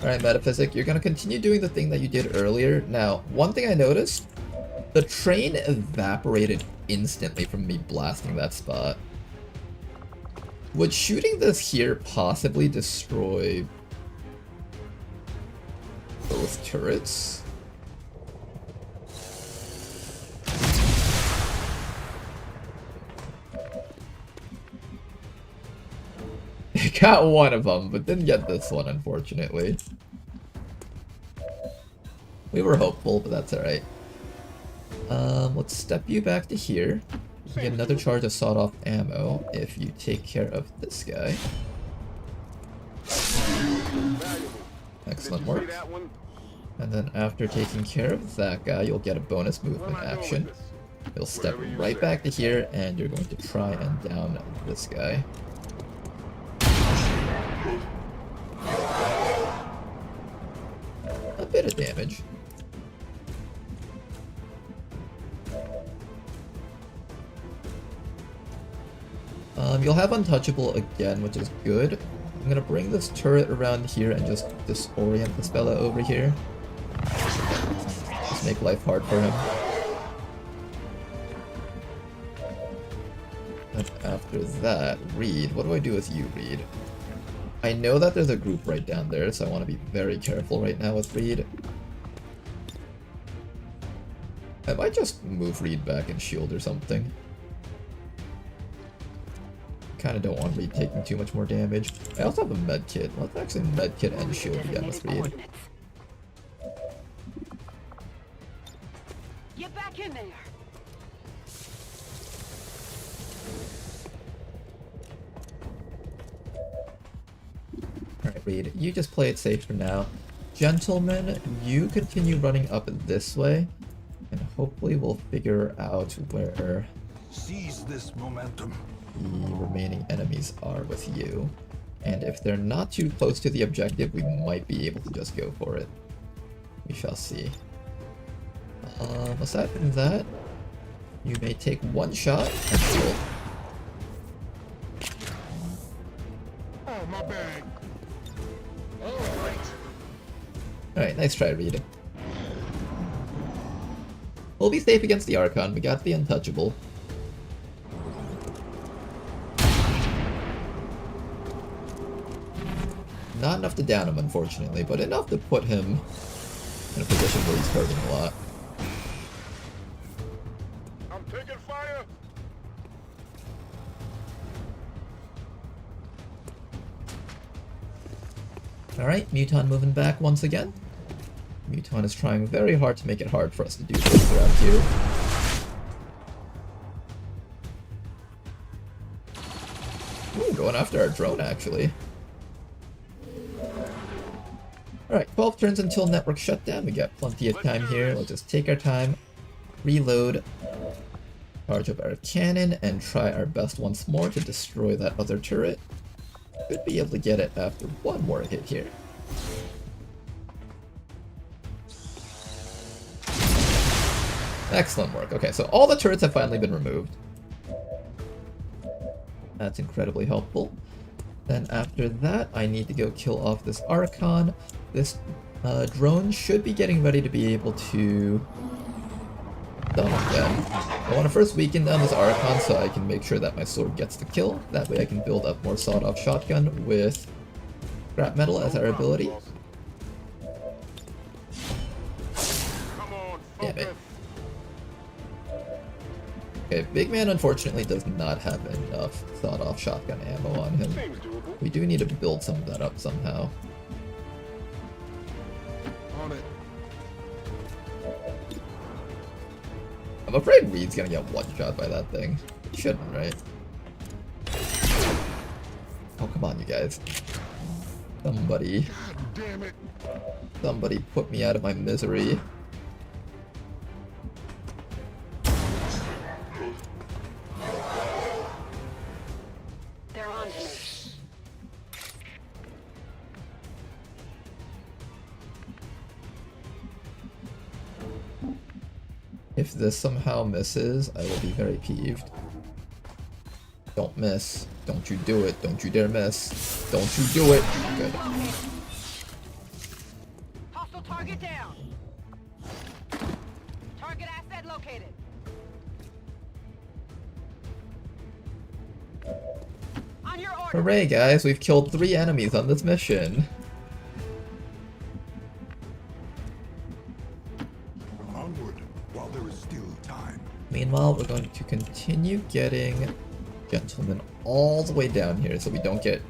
Alright, Metaphysic, you're gonna continue doing the thing that you did earlier. Now, one thing I noticed, the train evaporated instantly from me blasting that spot. Would shooting this here possibly destroy both turrets? It got one of them, but didn't get this one, unfortunately. We were hopeful, but that's alright. Let's step you back to here. You can get another charge of sawed-off ammo if you take care of this guy. And then after taking care of that guy, you'll get a bonus movement action. You'll step right back to here, and you're going to try and down this guy. A bit of damage. You'll have untouchable again, which is good. I'm gonna bring this turret around here and just disorient this fella over here. Just make life hard for him. And after that, Reed. What do I do with you, Reed? I know that there's a group right down there, so I want to be very careful right now with Reed. I might just move Reed back and shield or something. Kind of don't want Reed taking too much more damage. I also have a med kit. Let's actually med kit and shield again with Reed. Get back in there. Alright, Reed, you just play it safe for now. Gentlemen, you continue running up this way, and hopefully we'll figure out where Seize this momentum. the remaining enemies are with you. And if they're not too close to the objective, we might be able to just go for it. We shall see. Aside from that, you may take one shot and shield. Oh, my bag. Alright, nice try, Reed. We'll be safe against the Archon. We got the untouchable. Not enough to down him, unfortunately, but enough to put him in a position where he's hurting a lot. I'm taking fire. Alright, Muton moving back once again. Muton is trying very hard to make it hard for us to do things around here. Ooh, going after our drone, actually. Alright, 12 turns until network shutdown. We got plenty of time here. We'll just take our time, reload, charge up our cannon, and try our best once more to destroy that other turret. Could be able to get it after one more hit here. Excellent work. Okay, so all the turrets have finally been removed. That's incredibly helpful. Then after that, I need to go kill off this Archon. This drone should be getting ready to be able to stun him again. I want to first weaken down this Archon so I can make sure that my sword gets the kill. That way I can build up more sawed-off shotgun with scrap metal as our ability. Damn it. Okay, Big Man unfortunately does not have enough sawed-off shotgun ammo on him. We do need to build some of that up somehow. On it. I'm afraid Reed's gonna get one shot by that thing. He shouldn't, right? Oh, come on, you guys. Somebody. God damn it. Somebody put me out of my misery. They're on to me. If this somehow misses, I will be very peeved. Don't miss. Don't you do it. Don't you dare miss. Don't you do it. Good. Hostile target down. Target asset located. On your order. Hooray, guys. We've killed 3 enemies on this mission. Onward while there is still time. Meanwhile, we're going to continue getting Gentlemen all the way down here so we don't get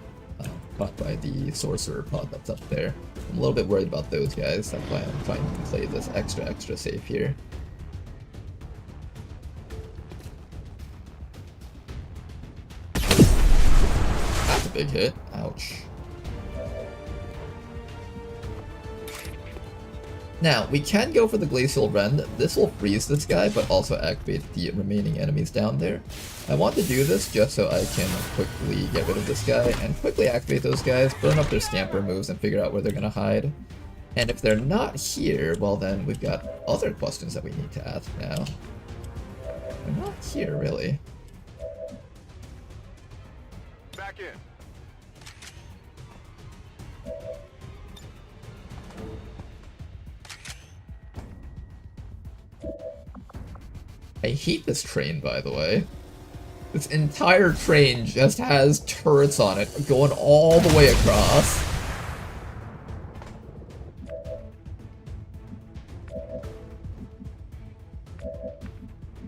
caught by the sorcerer pod that's up there. I'm a little bit worried about those guys. That's why I'm trying to play this extra safe here. That's a big hit. Ouch. Now, we can go for the Glacial Rend. This will freeze this guy, but also activate the remaining enemies down there. I want to do this just so I can quickly get rid of this guy and quickly activate those guys, burn up their scamper moves, and figure out where they're going to hide. And if they're not here, well then we've got other questions that we need to ask now. They're not here, really. Back in. I hate this train, by the way. This entire train just has turrets on it going all the way across.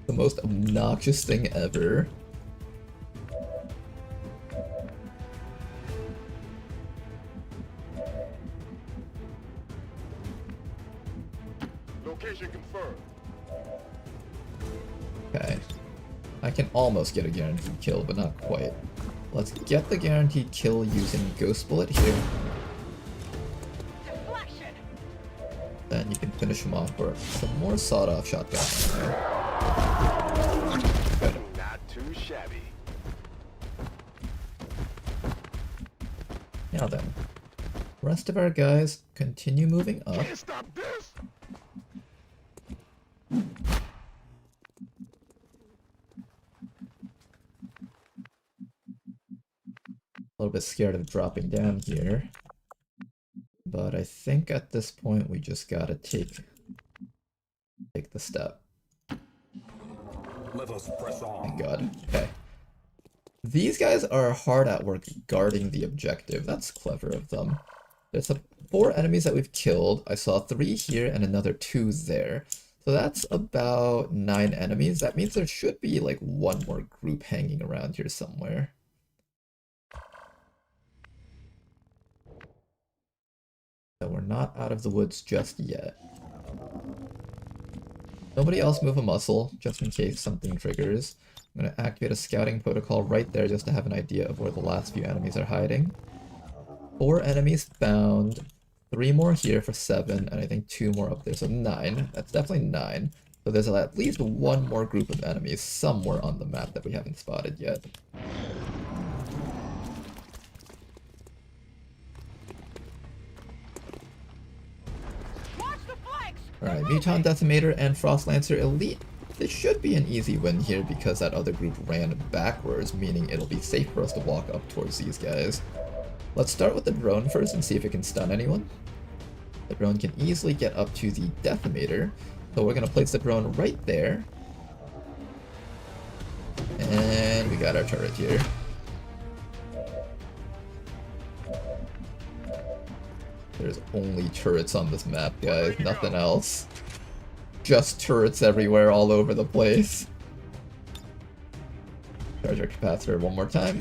The most obnoxious thing ever. Location confirmed. Okay. I can almost get a guaranteed kill, but not quite. Let's get the guaranteed kill using Ghost Bullet here. Deflection. Then you can finish him off for some more sawed-off shotgun. Good. Not too shabby. Now then, rest of our guys continue moving up. Can't stop this. A little bit scared of dropping down here, but I think at this point we just gotta take the step. Let us press on. Thank God. Okay. These guys are hard at work guarding the objective. That's clever of them. There's 4 enemies that we've killed. I saw 3 here and another 2 there. So that's about 9 enemies. That means there should be like 1 more group hanging around here somewhere. So we're not out of the woods just yet. Nobody else move a muscle, just in case something triggers. I'm going to activate a scouting protocol right there just to have an idea of where the last few enemies are hiding. 4 enemies found, 3 more here for 7, and I think 2 more up there, so 9. That's definitely 9. So there's at least 1 more group of enemies somewhere on the map that we haven't spotted yet. Alright, Muton Decimator and Frost Lancer Elite. This should be an easy win here because that other group ran backwards, meaning it'll be safe for us to walk up towards these guys. Let's start with the drone first and see if it can stun anyone. The drone can easily get up to the Decimator, so we're going to place the drone right there. And we got our turret here. There's only turrets on this map, guys, nothing else. Just turrets everywhere, all over the place. Charge our capacitor one more time.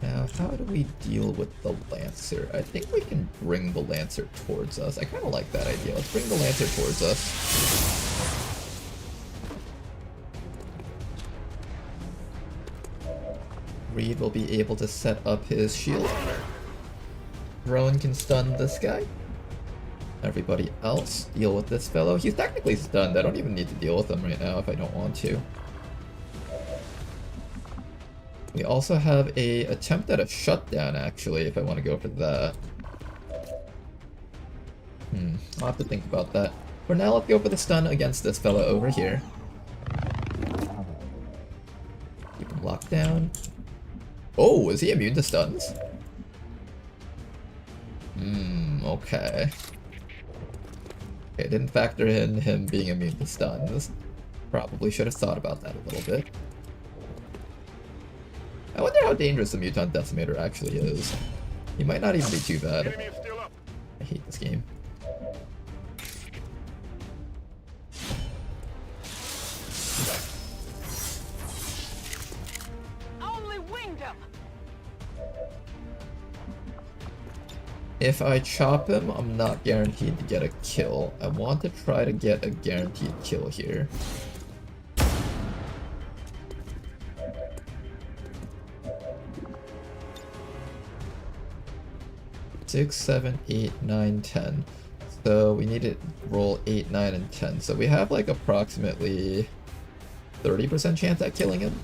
Now, how do we deal with the Lancer? I think we can bring the Lancer towards us. I kind of like that idea. Let's bring the Lancer towards us. Reed will be able to set up his shield. Drone can stun this guy. Everybody else, deal with this fellow. He's technically stunned. I don't even need to deal with him right now if I don't want to. We also have a attempt at a shutdown, actually, if I want to go for that. I'll have to think about that. For now, let's go for the stun against this fellow over here. Keep him locked down. Oh, is he immune to stuns? Okay. Okay, didn't factor in him being immune to stuns. Probably should have thought about that a little bit. I wonder how dangerous the Mutant Decimator actually is. He might not even be too bad. I hate this game. If I chop him, I'm not guaranteed to get a kill. I want to try to get a guaranteed kill here. 6, 7, 8, 9, 10. So we need to roll 8, 9, and 10. So we have like approximately 30% chance at killing him.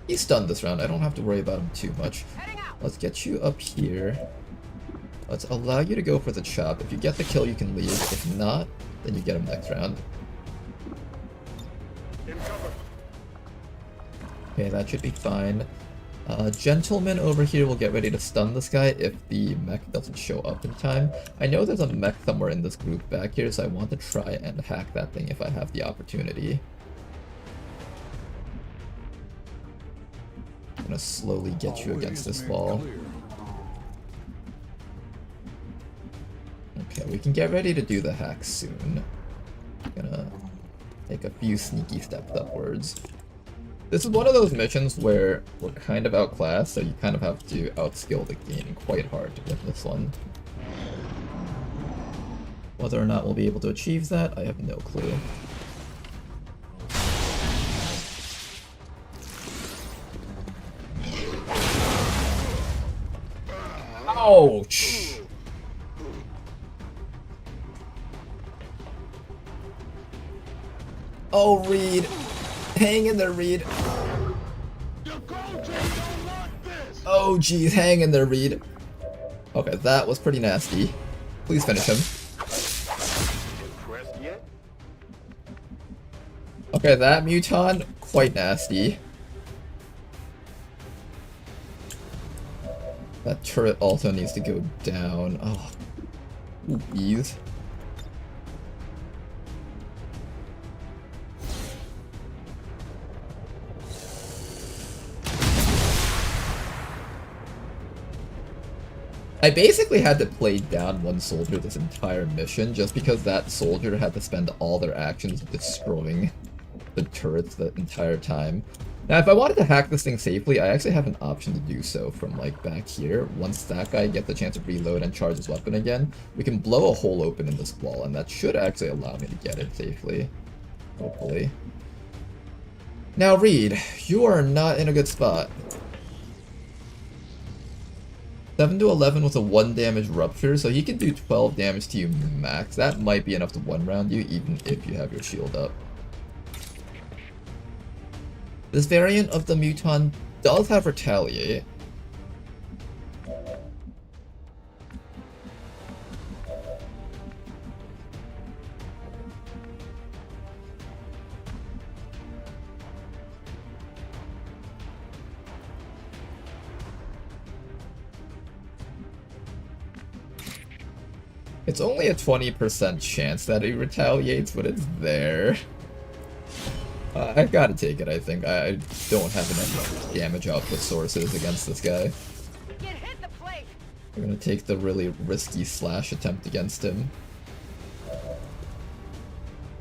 He's stunned this round. I don't have to worry about him too much. Let's get you up here. Let's allow you to go for the chop. If you get the kill, you can leave. If not, then you get him next round. Okay, that should be fine. Gentleman over here will get ready to stun this guy if the mech doesn't show up in time. I know there's a mech somewhere in this group back here, so I want to try and hack that thing if I have the opportunity. I'm gonna slowly get you against this wall. Okay, we can get ready to do the hack soon. I'm gonna take a few sneaky steps upwards. This is one of those missions where we're kind of outclassed, so you kind of have to outskill the game quite hard to win this one. Whether or not we'll be able to achieve that, I have no clue. Ouch! Oh, Reed! Hang in there, Reed. Oh, geez, hang in there, Reed. Okay, that was pretty nasty. Please finish him. Okay, that Muton, quite nasty. That turret also needs to go down. Oh, ooh, bees. I basically had to play down one soldier this entire mission just because that soldier had to spend all their actions destroying the turrets the entire time. Now, if I wanted to hack this thing safely, I actually have an option to do so from like back here. Once that guy gets the chance to reload and charge his weapon again, we can blow a hole open in this wall, and that should actually allow me to get it safely. Hopefully. Now, Reed, you are not in a good spot. 7 to 11 with a 1 damage rupture, so he can do 12 damage to you max. That might be enough to one-round you, even if you have your shield up. This variant of the Muton does have Retaliate. It's only a 20% chance that he retaliates, but it's there. I've got to take it, I think. I don't have enough damage output sources against this guy. I'm gonna take the really risky slash attempt against him.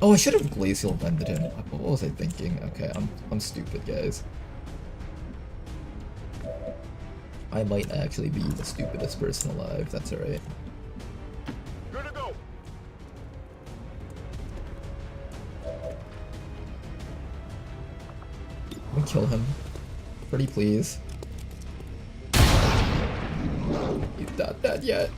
Oh, I should have glacial vended him. What was I thinking? Okay, I'm stupid, guys. I might actually be the stupidest person alive. That's alright. Kill him. Pretty please. He's not dead yet.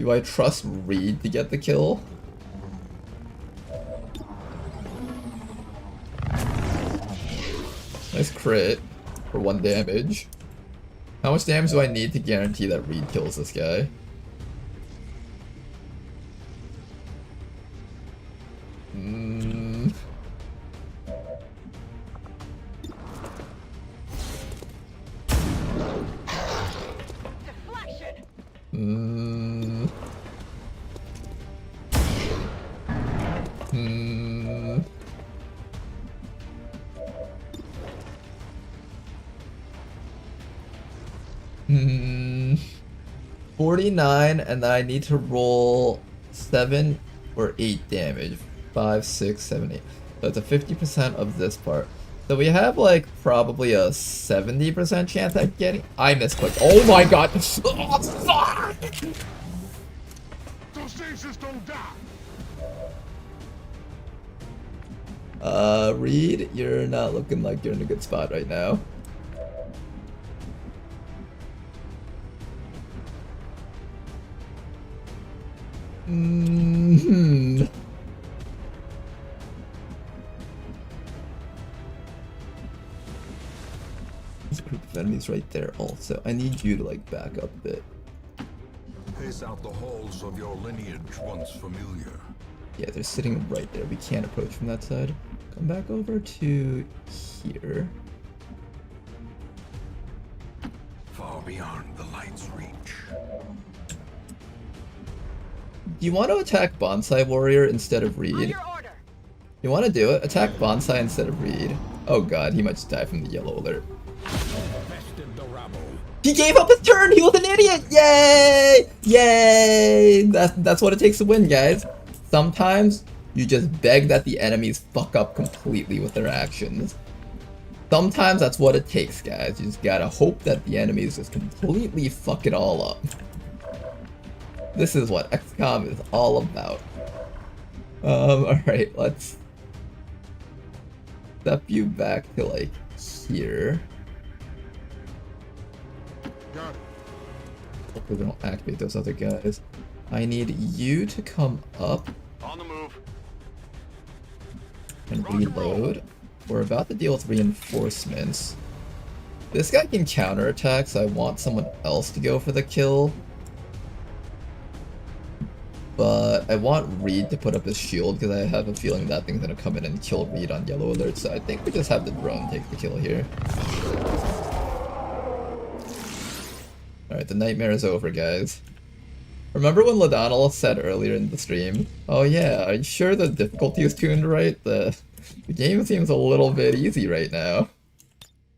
Do I trust Reed to get the kill? Nice crit for 1 damage. How much damage do I need to guarantee that Reed kills this guy? Hmm. 49, and then I need to roll 7 or 8 damage. 5, 6, 7, 8. So it's a 50% of this part. So we have like probably a 70% chance at getting. I misclicked. Oh my god! Oh, fuck! Reed, you're not looking like you're in a good spot right now. Mm-hmm. There's a group of enemies right there also. I need you to like back up a bit. Pace out the halls of your lineage once familiar. Yeah, they're sitting right there. We can't approach from that side. Come back over to here. Far beyond the light's reach. Do you want to attack Bonsai Warrior instead of Reed? You want to do it? Attack Bonsai instead of Reed. Oh god, he might just die from the yellow alert. He gave up his turn! He was an idiot! Yay! Yay! That's what it takes to win, guys. Sometimes, you just beg that the enemies fuck up completely with their actions. Sometimes that's what it takes, guys. You just gotta hope that the enemies just completely fuck it all up. This is what XCOM is all about. Alright, let's step you back to, like, here. Hopefully they don't activate those other guys. I need you to come up. On the move. And reload. We're about to deal with reinforcements. This guy can counterattack, so I want someone else to go for the kill. But I want Reed to put up his shield because I have a feeling that thing's gonna come in and kill Reed on yellow alert, so I think we just have the drone take the kill here. Alright, the nightmare is over, guys. Remember when Ladonal said earlier in the stream, oh yeah, are you sure the difficulty is tuned right? The game seems a little bit easy right now.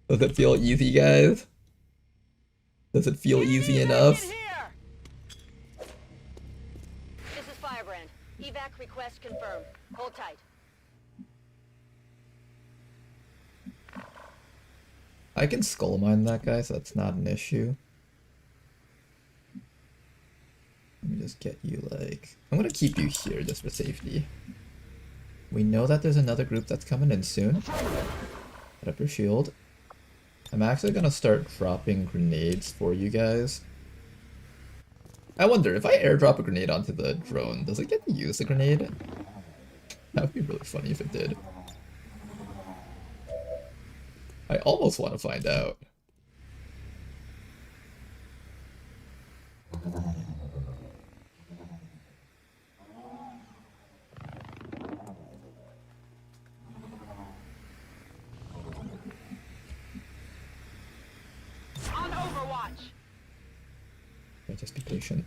Does it feel easy, guys? Does it feel easy enough? This is Firebrand. Evac request confirmed. Hold tight. I can skull mine that guy, so that's not an issue. Let me just get you, like... I'm gonna keep you here just for safety. We know that there's another group that's coming in soon. Put up your shield. I'm actually gonna start dropping grenades for you guys. I wonder, if I airdrop a grenade onto the drone, does it get to use the grenade? That would be really funny if it did. I almost want to find out. On Overwatch. Okay, just be patient.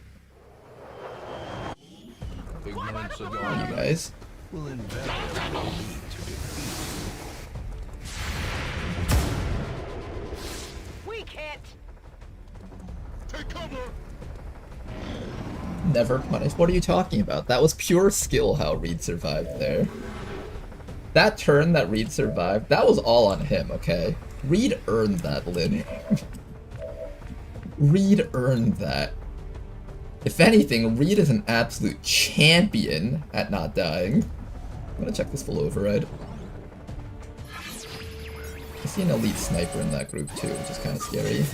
Ignorance of your Come on, you guys. will invariably lead to defeat. We can't. Take cover! Never punished. What are you talking about? That was pure skill how Reed survived there. That turn that Reed survived, that was all on him, okay? Reed earned that, Lynn. Reed earned that. If anything, Reed is an absolute champion at not dying. I'm gonna check this full override. I see an elite sniper in that group too, which is kind of scary.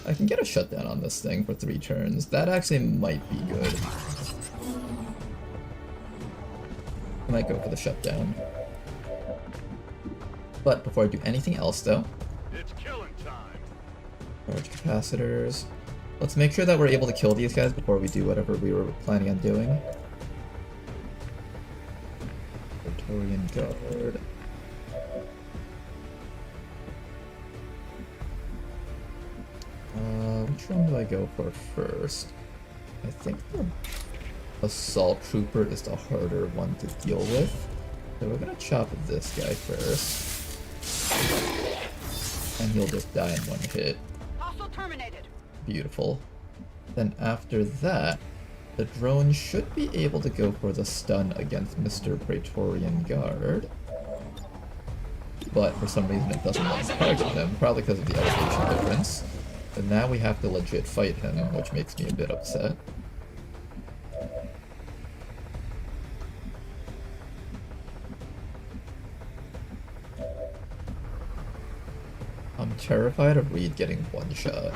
I can get a shutdown on this thing for 3 turns. That actually might be good. I might go for the shutdown. But before I do anything else though, It's killing time. charge capacitors. Let's make sure that we're able to kill these guys before we do whatever we were planning on doing. Praetorian Guard. Which one do I go for first? I think the Assault Trooper is the harder one to deal with. So we're gonna chop this guy first. And he'll just die in 1 hit. Hostile terminated. Beautiful. Then after that, the drone should be able to go for the stun against Mr. Praetorian Guard. But for some reason it doesn't want to target him, probably because of the elevation difference. And now we have to legit fight him, which makes me a bit upset. terrified of Reed getting one shot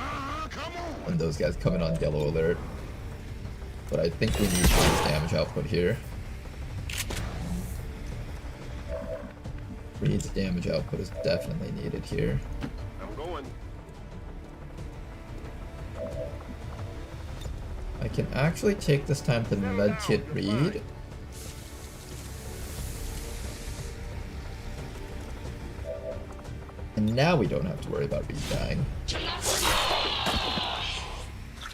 when those guys come in on yellow alert. But I think we need Reed's damage output here. Reed's damage output is definitely needed here. I'm going. I can actually take this time to medkit Reed. And now we don't have to worry about Reed dying.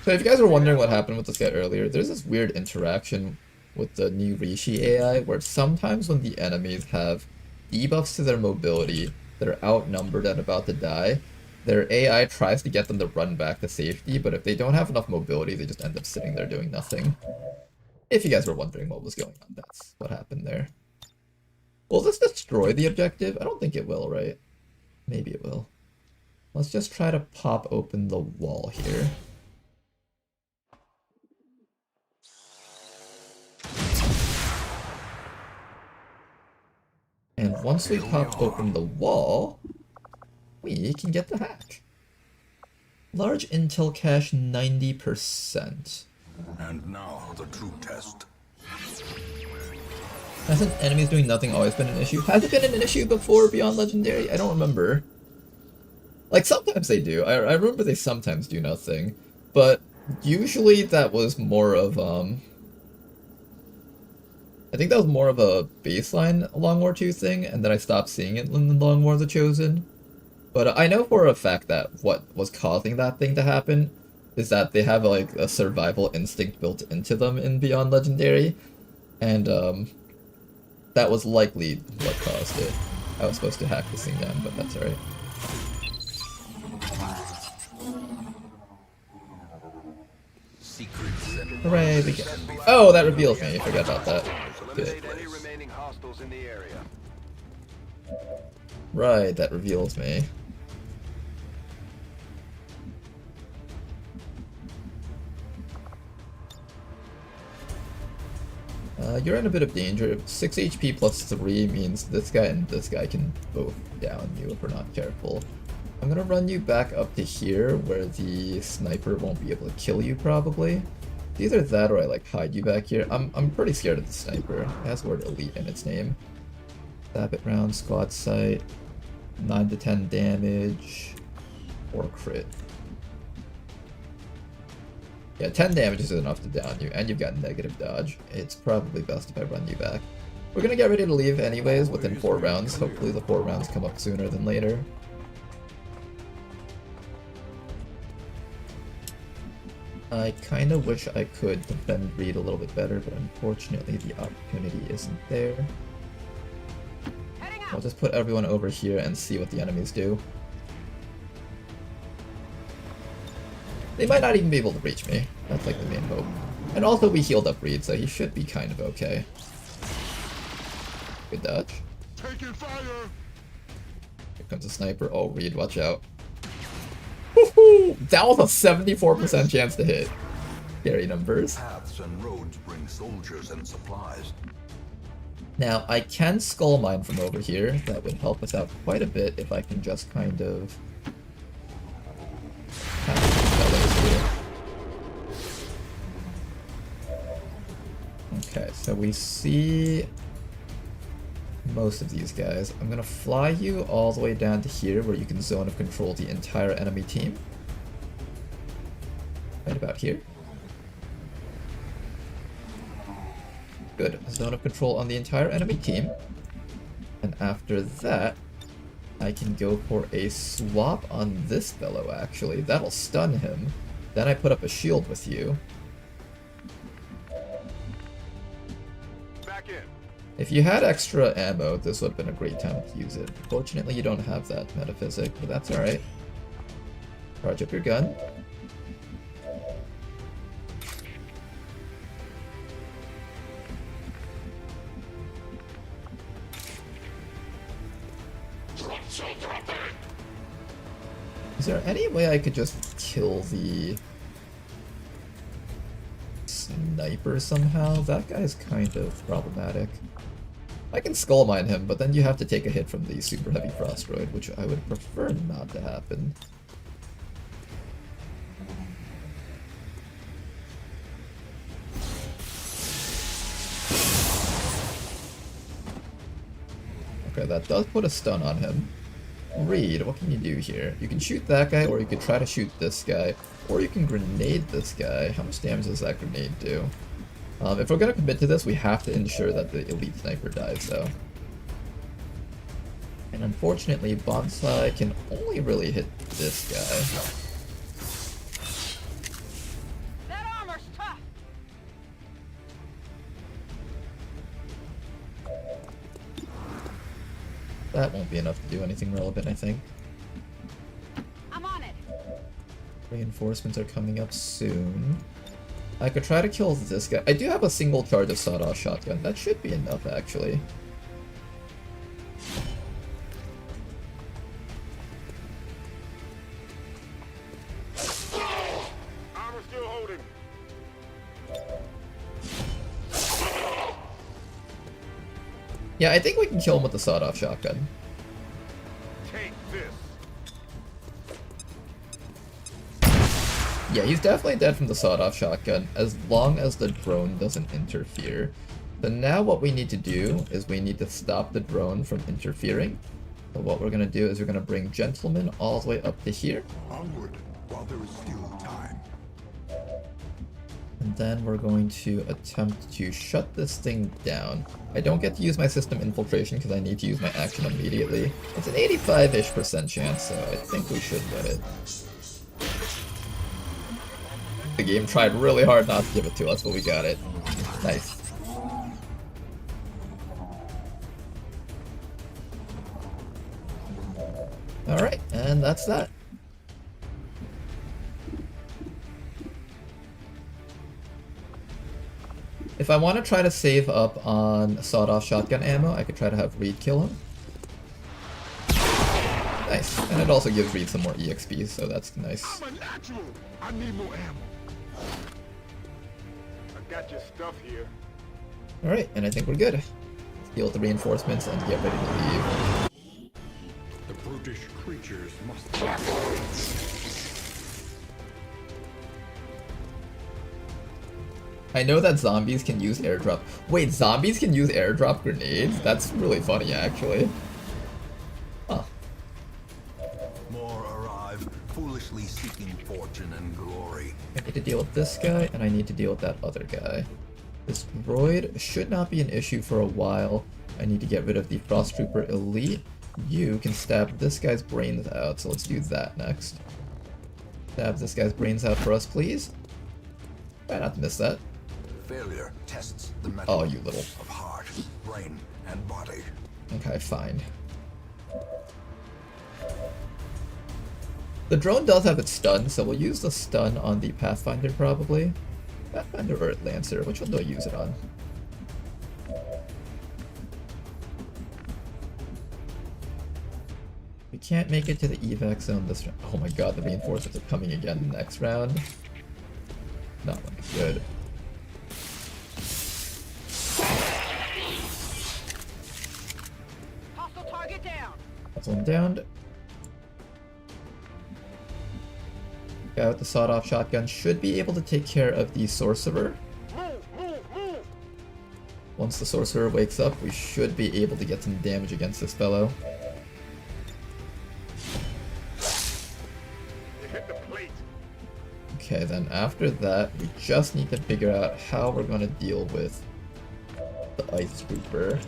So if you guys were wondering what happened with this guy earlier, there's this weird interaction with the new Rishi AI where sometimes when the enemies have debuffs to their mobility, they're outnumbered and about to die, their AI tries to get them to run back to safety, but if they don't have enough mobility, they just end up sitting there doing nothing. If you guys were wondering what was going on, that's what happened there. Will this destroy the objective? I don't think it will, right? Maybe it will. Let's just try to pop open the wall here. And once we pop open the wall, we can get the hack. Large intel cache 90%. And now the true test. Hasn't enemies doing nothing always been an issue? Has it been an issue before Beyond Legendary? I don't remember. Like, sometimes they do. I remember they sometimes do nothing. But usually that was more of, I think that was more of a baseline Long War 2 thing, and then I stopped seeing it in the Long War of the Chosen. But I know for a fact that what was causing that thing to happen is that they have, like, a survival instinct built into them in Beyond Legendary. And, that was likely what caused it. I was supposed to hack this thing down, but that's alright. Hooray, we get it. Oh, that reveals me. I forgot about that. Good. Any remaining hostiles in the area. Right, that reveals me. You're in a bit of danger. 6 HP plus 3 means this guy and this guy can both down you if we're not careful. I'm gonna run you back up to here where the sniper won't be able to kill you probably. It's either that or I like hide you back here. I'm pretty scared of the sniper. It has the word elite in its name. Stab it round, squad sight, 9 to 10 damage, or crit. Yeah, 10 damage is enough to down you, and you've got negative dodge. It's probably best if I run you back. We're gonna get ready to leave anyways within 4 rounds. Hopefully the 4 rounds come up sooner than later. I kinda wish I could defend Reed a little bit better, but unfortunately the opportunity isn't there. I'll just put everyone over here and see what the enemies do. They might not even be able to reach me. That's like the main hope. And also we healed up Reed, so he should be kind of okay. Good dodge. Taking fire. Here comes a sniper. Oh, Reed, watch out. Woohoo! That was a 74% chance to hit. Scary numbers. Paths and roads bring soldiers and supplies. Now, I can skull mine from over here. That would help us out quite a bit if I can just kind of... Okay, so we see most of these guys. I'm gonna fly you all the way down to here where you can zone of control the entire enemy team. Right about here. Good. Zone of control on the entire enemy team. And after that, I can go for a swap on this fellow, actually. That'll stun him. Then I put up a shield with you. Back in. If you had extra ammo, this would have been a great time to use it. Fortunately, you don't have that metaphysic, but that's alright. Charge up your gun. Is there any way I could just kill the sniper somehow? That guy's kind of problematic. I can skull mine him, but then you have to take a hit from the super heavy frost droid, which I would prefer not to happen. Okay, that does put a stun on him. Reed, what can you do here? You can shoot that guy, or you could try to shoot this guy, or you can grenade this guy. How much damage does that grenade do? If we're gonna commit to this, we have to ensure that the elite sniper dies, though. And unfortunately, Bonsai can only really hit this guy. That armor's tough. That won't be enough to do anything relevant, I think. I'm on it. Reinforcements are coming up soon. I could try to kill this guy. I do have a single charge of sawed-off shotgun. That should be enough, actually. Armor still holding. Yeah, I think we can kill him with the sawed-off shotgun. Take this. Yeah, he's definitely dead from the sawed-off shotgun, as long as the drone doesn't interfere. But now what we need to do is we need to stop the drone from interfering. So what we're going to do is we're going to bring Gentleman all the way up to here. Onward, while there is still time. And then we're going to attempt to shut this thing down. I don't get to use my system infiltration because I need to use my action immediately. It's an 85-ish% chance, so I think we should win it. The game tried really hard not to give it to us, but we got it. Nice. Alright, and that's that. If I want to try to save up on sawed-off shotgun ammo, I could try to have Reed kill him. Nice, and it also gives Reed some more EXP, so that's nice. I'm a natural. I need more ammo. I got your stuff here. Alright, and I think we're good. Let's deal with the reinforcements and get ready to leave. The brutish creatures must... I know that zombies can use airdrop. Wait, zombies can use airdrop grenades? That's really funny, actually. Huh. More arrive, foolishly seeking fortune and glory. I need to deal with this guy, and I need to deal with that other guy. This droid should not be an issue for a while. I need to get rid of the Frost Trooper Elite. You can stab this guy's brains out, so let's do that next. Stab this guy's brains out for us, please. Try not to miss that. Failure tests the metal Oh, you little... of heart, brain, and body. Okay, fine. The drone does have its stun, so we'll use the stun on the Pathfinder probably. Pathfinder or Lancer, which one do I use it on? We can't make it to the evac zone this round. Oh my god, the reinforcements are coming again next round. Not looking good. Hostile target down. That's one downed. Guy with the sawed-off shotgun should be able to take care of the sorcerer. Move. Once the sorcerer wakes up, we should be able to get some damage against this fellow. It hit the plate. Okay, then after that, we just need to figure out how we're going to deal with the Ice Trooper.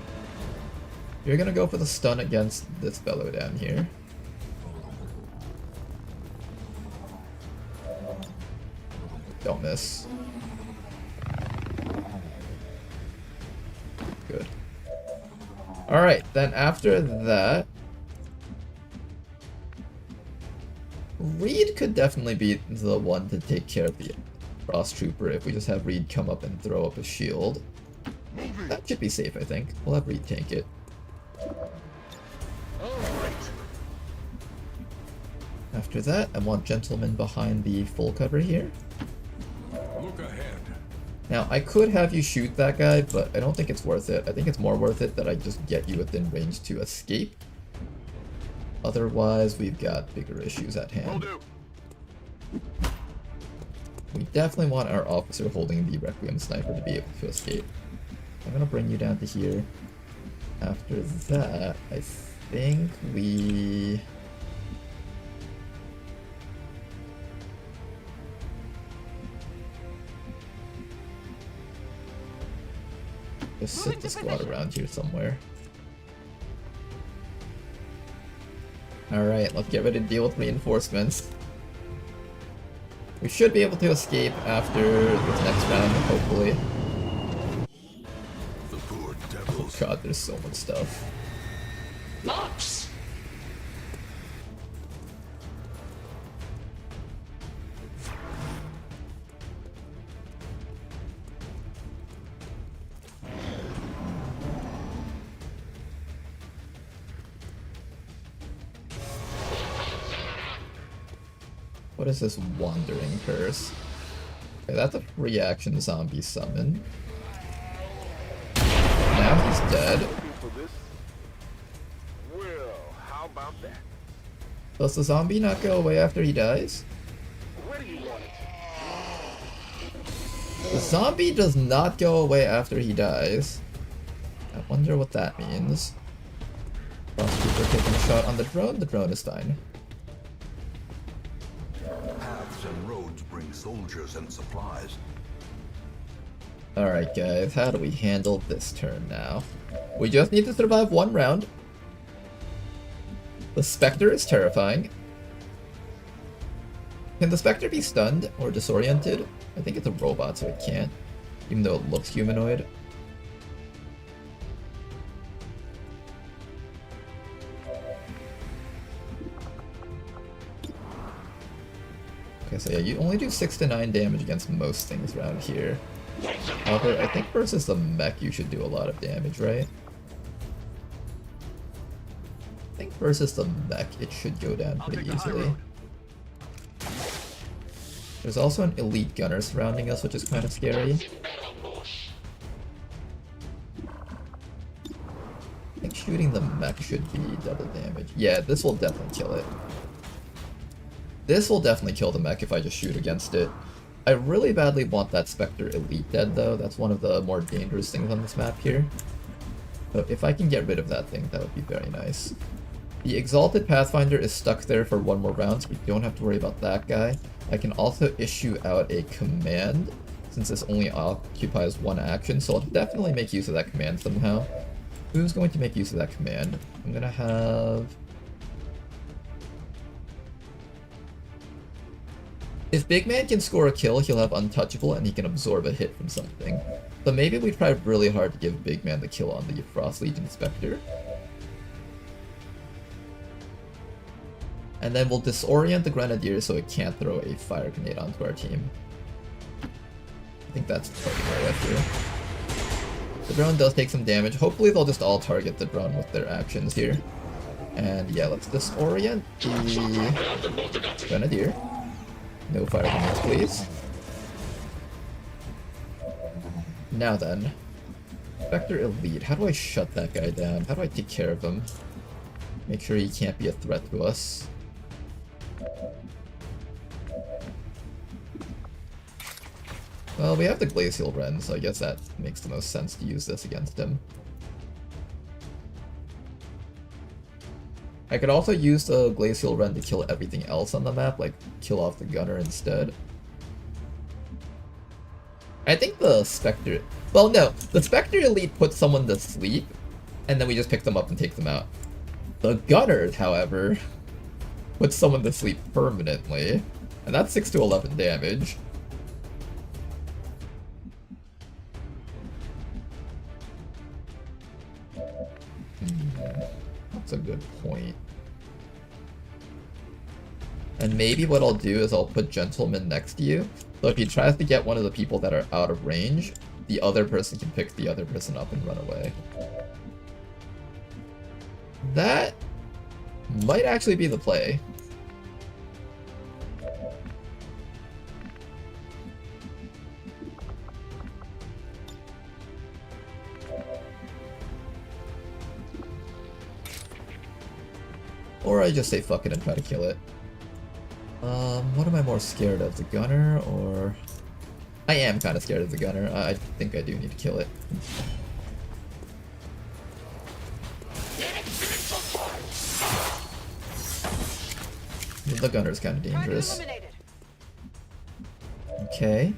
You're going to go for the stun against this fellow down here. Don't miss. Good. Alright, then after that... Reed could definitely be the one to take care of the Frost Trooper if we just have Reed come up and throw up a shield. That should be safe, I think. We'll have Reed tank it. After that, I want Gentleman behind the full cover here. Look ahead. Now, I could have you shoot that guy, but I don't think it's worth it. I think it's more worth it that I just get you within range to escape. Otherwise, we've got bigger issues at hand. We definitely want our officer holding the Requiem sniper to be able to escape. I'm gonna bring you down to here. After that, I think we... just sit the squad around here somewhere. Alright, let's get ready to deal with reinforcements. We should be able to escape after this next round, hopefully. The poor devils. Oh god, there's so much stuff. Mops! What is this wandering curse? Okay, that's a free action zombie summon. Now he's dead. Well, how about that? Does the zombie not go away after he dies? Where do you want it? The zombie does not go away after he dies. I wonder what that means. Prosecutor taking a shot on the drone is fine. Paths and roads bring soldiers and supplies. Alright guys, how do we handle this turn now? We just need to survive one round. The Spectre is terrifying. Can the Spectre be stunned or disoriented? I think it's a robot, so it can't, even though it looks humanoid. Okay, so yeah, you only do 6 to 9 damage against most things around here. However, I think versus the mech you should do a lot of damage, right? I think versus the mech it should go down pretty easily. There's also an elite gunner surrounding us, which is kind of scary. I think shooting the mech should be double damage. Yeah, this will definitely kill it. This will definitely kill the mech if I just shoot against it. I really badly want that Spectre Elite dead though. That's one of the more dangerous things on this map here. So if I can get rid of that thing, that would be very nice. The Exalted Pathfinder is stuck there for one more round, so we don't have to worry about that guy. I can also issue out a command, since this only occupies one action, so I'll definitely make use of that command somehow. Who's going to make use of that command? I'm gonna have... If Big Man can score a kill, he'll have Untouchable and he can absorb a hit from something. So maybe we try really hard to give Big Man the kill on the Frost Legion Spectre. And then we'll disorient the Grenadier so it can't throw a fire grenade onto our team. I think that's probably the right here. The drone does take some damage. Hopefully they'll just all target the drone with their actions here. And yeah, let's disorient the Grenadier. No fire grenades, please. Now then. Spectre Elite. How do I shut that guy down? How do I take care of him? Make sure he can't be a threat to us. Well, we have the Glacial Wren, so I guess that makes the most sense to use this against him. I could also use the Glacial Wren to kill everything else on the map, like kill off the gunner instead. I think the Spectre... Well, no. The Spectre Elite puts someone to sleep, and then we just pick them up and take them out. The gunner, however, puts someone to sleep permanently, and that's 6 to 11 damage. That's a good point. And maybe what I'll do is I'll put Gentleman next to you. So if he tries to get one of the people that are out of range, the other person can pick the other person up and run away. That might actually be the play. Or I just say fuck it and try to kill it. What am I more scared of, the gunner or... I am kind of scared of the gunner. I think I do need to kill it. The gunner's kind of dangerous. Okay.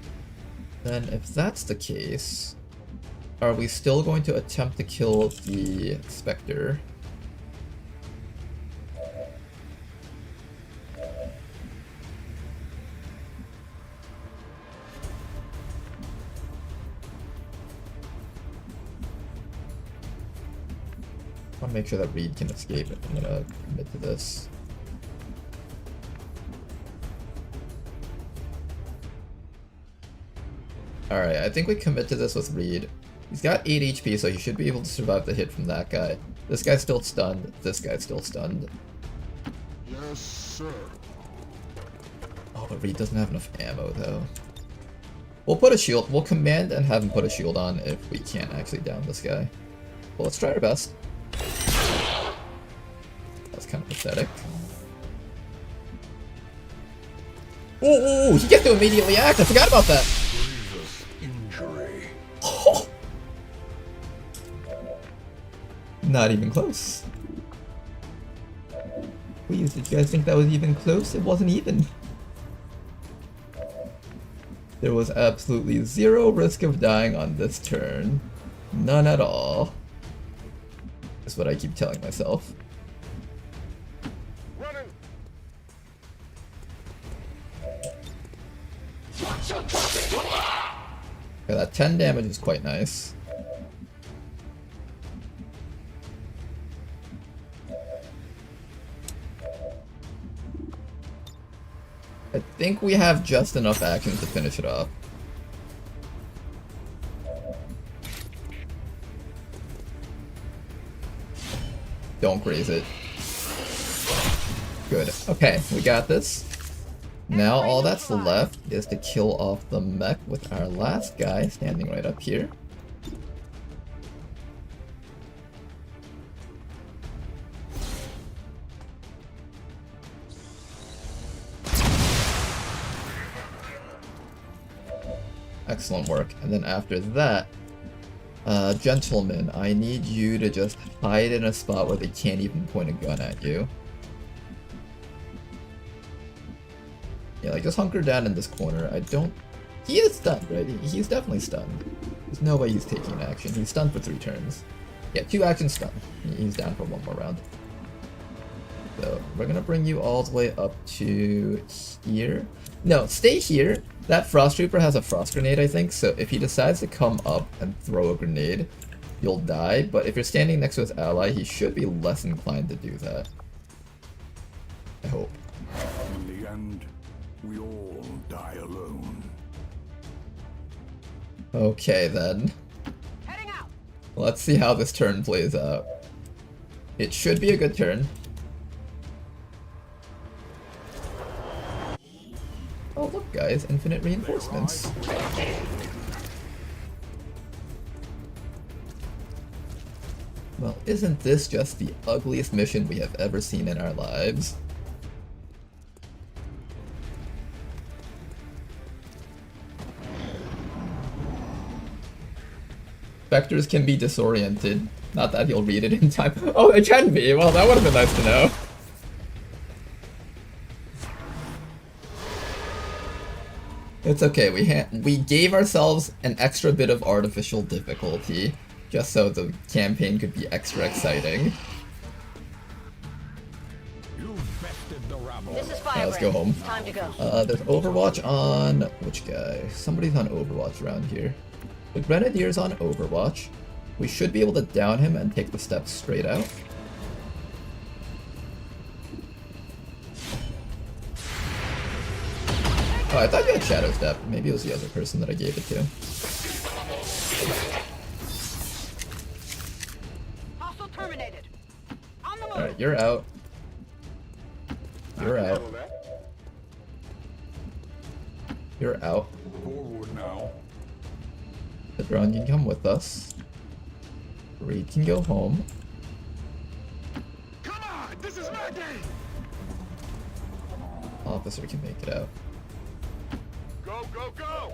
Then if that's the case, are we still going to attempt to kill the Spectre? I want to make sure that Reed can escape. I'm gonna commit to this. Alright, I think we commit to this with Reed. He's got 8 HP, so he should be able to survive the hit from that guy. This guy's still stunned. This guy's still stunned. Yes, sir. Oh, but Reed doesn't have enough ammo, though. We'll put a shield. We'll command and have him put a shield on if we can't actually down this guy. Well, let's try our best. That's kind of pathetic. Oh, he gets to immediately act. I forgot about that. Grievous injury. Oh. Not even close. Please, did you guys think that was even close? It wasn't even. There was absolutely zero risk of dying on this turn. None at all. That's what I keep telling myself. Running. Okay, that 10 damage is quite nice. I think we have just enough action to finish it off. Don't graze it. Good. Okay, we got this. Now all that's left is to kill off the mech with our last guy standing right up here. Excellent work. And then after that, gentlemen, I need you to just hide in a spot where they can't even point a gun at you. Yeah, like just hunker down in this corner. I don't... He is stunned, right? He's definitely stunned. There's no way he's taking an action. He's stunned for 3 turns. Yeah, 2 actions stunned. He's down for 1 more round. So, we're gonna bring you all the way up to here. No, stay here. That Frost Trooper has a Frost Grenade, I think, so if he decides to come up and throw a grenade, you'll die, but if you're standing next to his ally, he should be less inclined to do that. I hope. In the end, we all die alone. Okay, then. Heading out. Let's see how this turn plays out. It should be a good turn. Oh look guys, infinite reinforcements. Well, isn't this just the ugliest mission we have ever seen in our lives? Spectres can be disoriented. Not that he'll read it in time. Oh, it can be! Well, that would have been nice to know. It's okay, we gave ourselves an extra bit of artificial difficulty, just so the campaign could be extra exciting. This is Let's Firebrand. go home. Time to go. There's Overwatch on... which guy? Somebody's on Overwatch around here. The Grenadier's on Overwatch. We should be able to down him and take the steps straight out. Oh, I thought you had Shadow Step. Maybe it was the other person that I gave it to. Hostile terminated. On the move. Alright, you're out. You're out. You're out. Forward now. Pedron, you can come with us. Reed can go home. Come on, this is Officer can make it out. Go, go, go!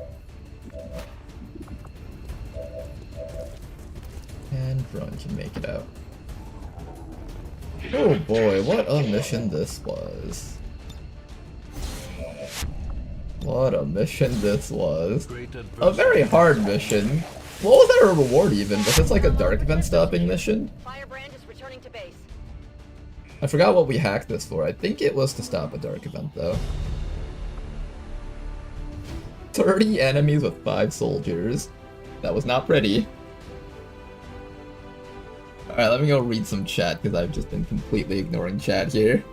And drone can make it out. Oh boy, what a mission this was. What a mission this was. A very hard mission. What was our reward even? Was this like a dark event stopping mission? Firebrand is returning to base. I forgot what we hacked this for. I think it was to stop a dark event though. 30 enemies with 5 soldiers. That was not pretty. Alright, let me go read some chat because I've just been completely ignoring chat here.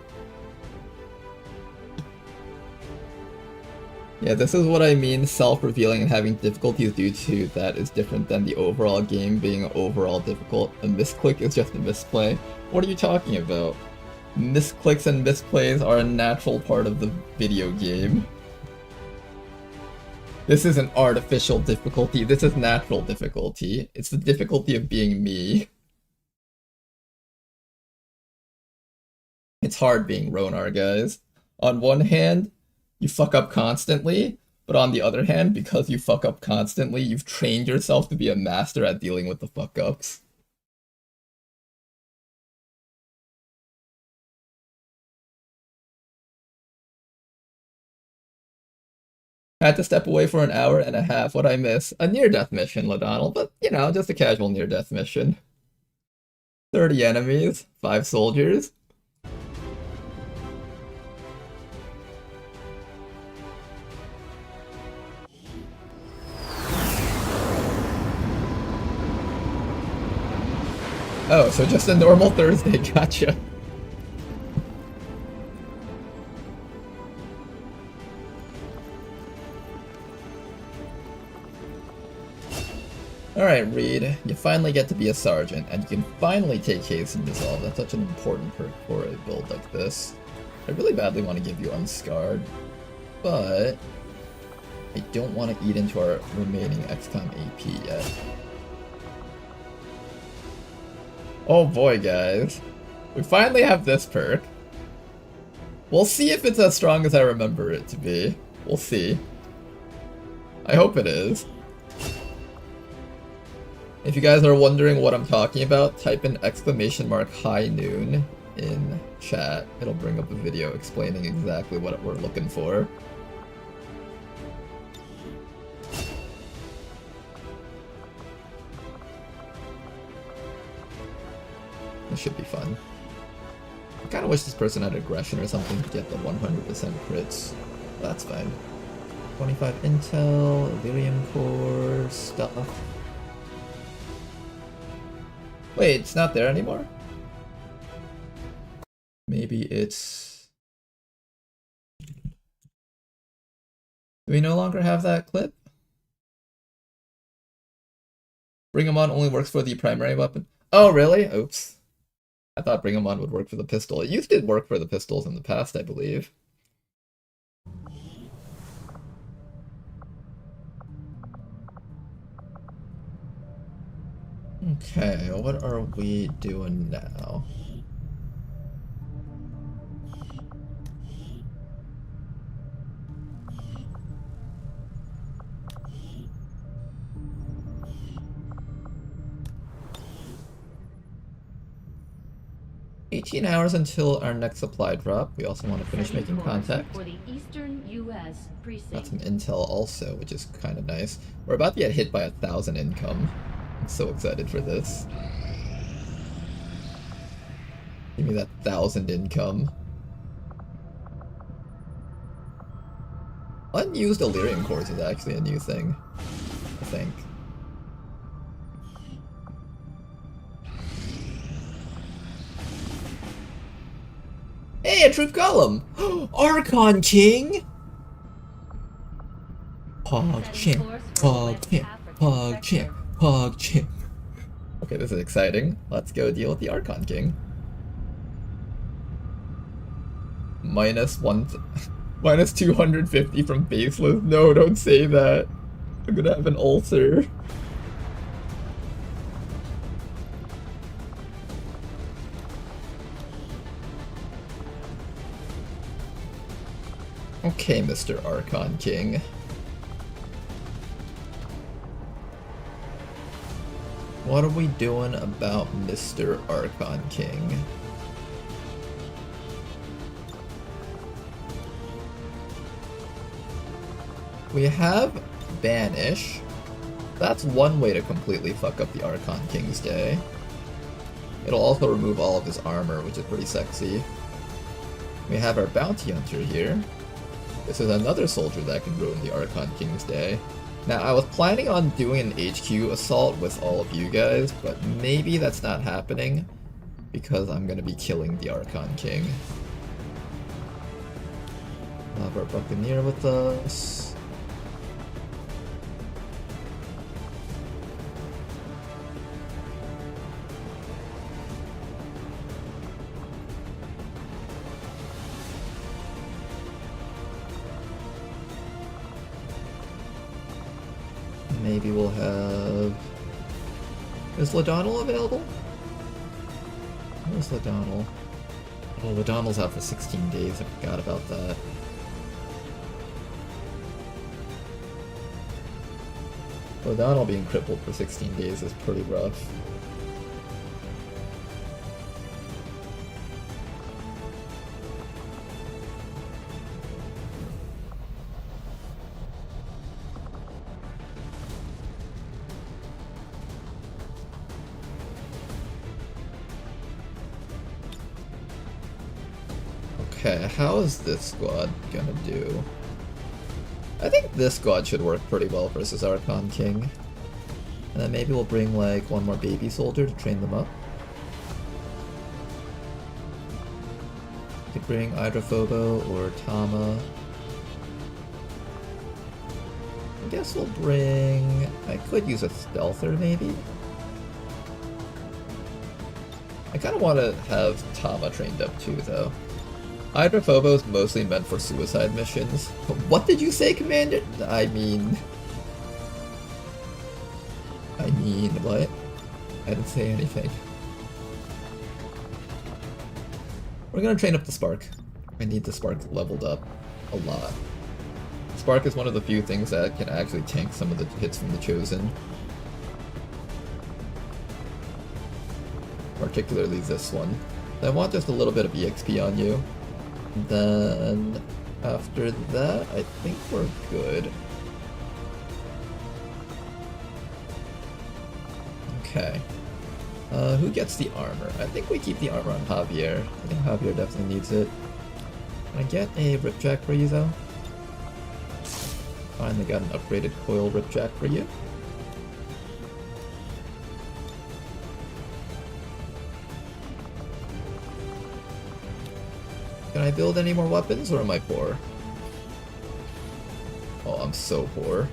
Yeah, this is what I mean, self-revealing and having difficulties due to that is different than the overall game being overall difficult. A misclick is just a misplay. What are you talking about? Misclicks and misplays are a natural part of the video game. This isn't artificial difficulty, this is natural difficulty. It's the difficulty of being me. It's hard being Ronar, guys. On one hand, you fuck up constantly, but on the other hand, because you fuck up constantly, you've trained yourself to be a master at dealing with the fuck-ups. I had to step away for an hour and a half. What'd I miss? A near-death mission, LaDonald, but, you know, just a casual near-death mission. 30 enemies, 5 soldiers. Oh, so just a normal Thursday, gotcha. Alright, Reed, you finally get to be a sergeant, and you can finally take Hasten Resolve. That's such an important perk for a build like this. I really badly want to give you Unscarred, but I don't want to eat into our remaining XCOM AP yet. Oh boy, guys. We finally have this perk. We'll see if it's as strong as I remember it to be. We'll see. I hope it is. If you guys are wondering what I'm talking about, type in !high noon in chat. It'll bring up a video explaining exactly what we're looking for. This should be fun. I kinda wish this person had aggression or something to get the 100% crits. But that's fine. 25 intel, Illyrium core, stuff. Wait, it's not there anymore? Maybe it's... Do we no longer have that clip? Bring 'em on only works for the primary weapon. Oh, really? Oops. I thought Bring 'em on would work for the pistol. It used to work for the pistols in the past, I believe. Okay, what are we doing now? $18 until our next supply drop. We also want to finish making contact. For the Eastern U.S. precinct. Got some intel also, which is kind of nice. We're about to get hit by 1,000 income. I'm so excited for this. Give me that 1,000 income. Unused Illyrium cores is actually a new thing, I think. Hey, a troop column! Archon King! PogChamp, PogChamp, PogChamp, PogChamp. Okay, this is exciting. Let's go deal with the Archon King. Minus 250 from baseless. No, don't say that. I'm gonna have an ulcer. Okay, Mr. Archon King. What are we doing about Mr. Archon King? We have Banish. That's one way to completely fuck up the Archon King's day. It'll also remove all of his armor, which is pretty sexy. We have our Bounty Hunter here. This is another soldier that can ruin the Archon King's day. Now, I was planning on doing an HQ assault with all of you guys, but maybe that's not happening because I'm gonna be killing the Archon King. We'll have our Buccaneer with us. Maybe we'll have... Is Ladonnell available? Where's Ladonnell? Oh, Ladonnell's out for 16 days, I forgot about that. Ladonnell being crippled for 16 days is pretty rough. Okay, how is this squad gonna do? I think this squad should work pretty well versus Archon King. And then maybe we'll bring like one more baby soldier to train them up. We could bring Hydrophobo or Tama. I guess we'll bring... I could use a Stealther maybe? I kind of want to have Tama trained up too though. Hydrophobo is mostly meant for suicide missions. What did you say, Commander? I mean, what? I didn't say anything. We're gonna train up the Spark. I need the Spark leveled up a lot. Spark is one of the few things that can actually tank some of the hits from the Chosen. Particularly this one. I want just a little bit of EXP on you. Then, after that, I think we're good. Okay. Who gets the armor? I think we keep the armor on Javier. I think Javier definitely needs it. Can I get a Ripjack for you, though? Finally got an upgraded coil Ripjack for you. Can I build any more weapons, or am I poor? Oh, I'm so poor.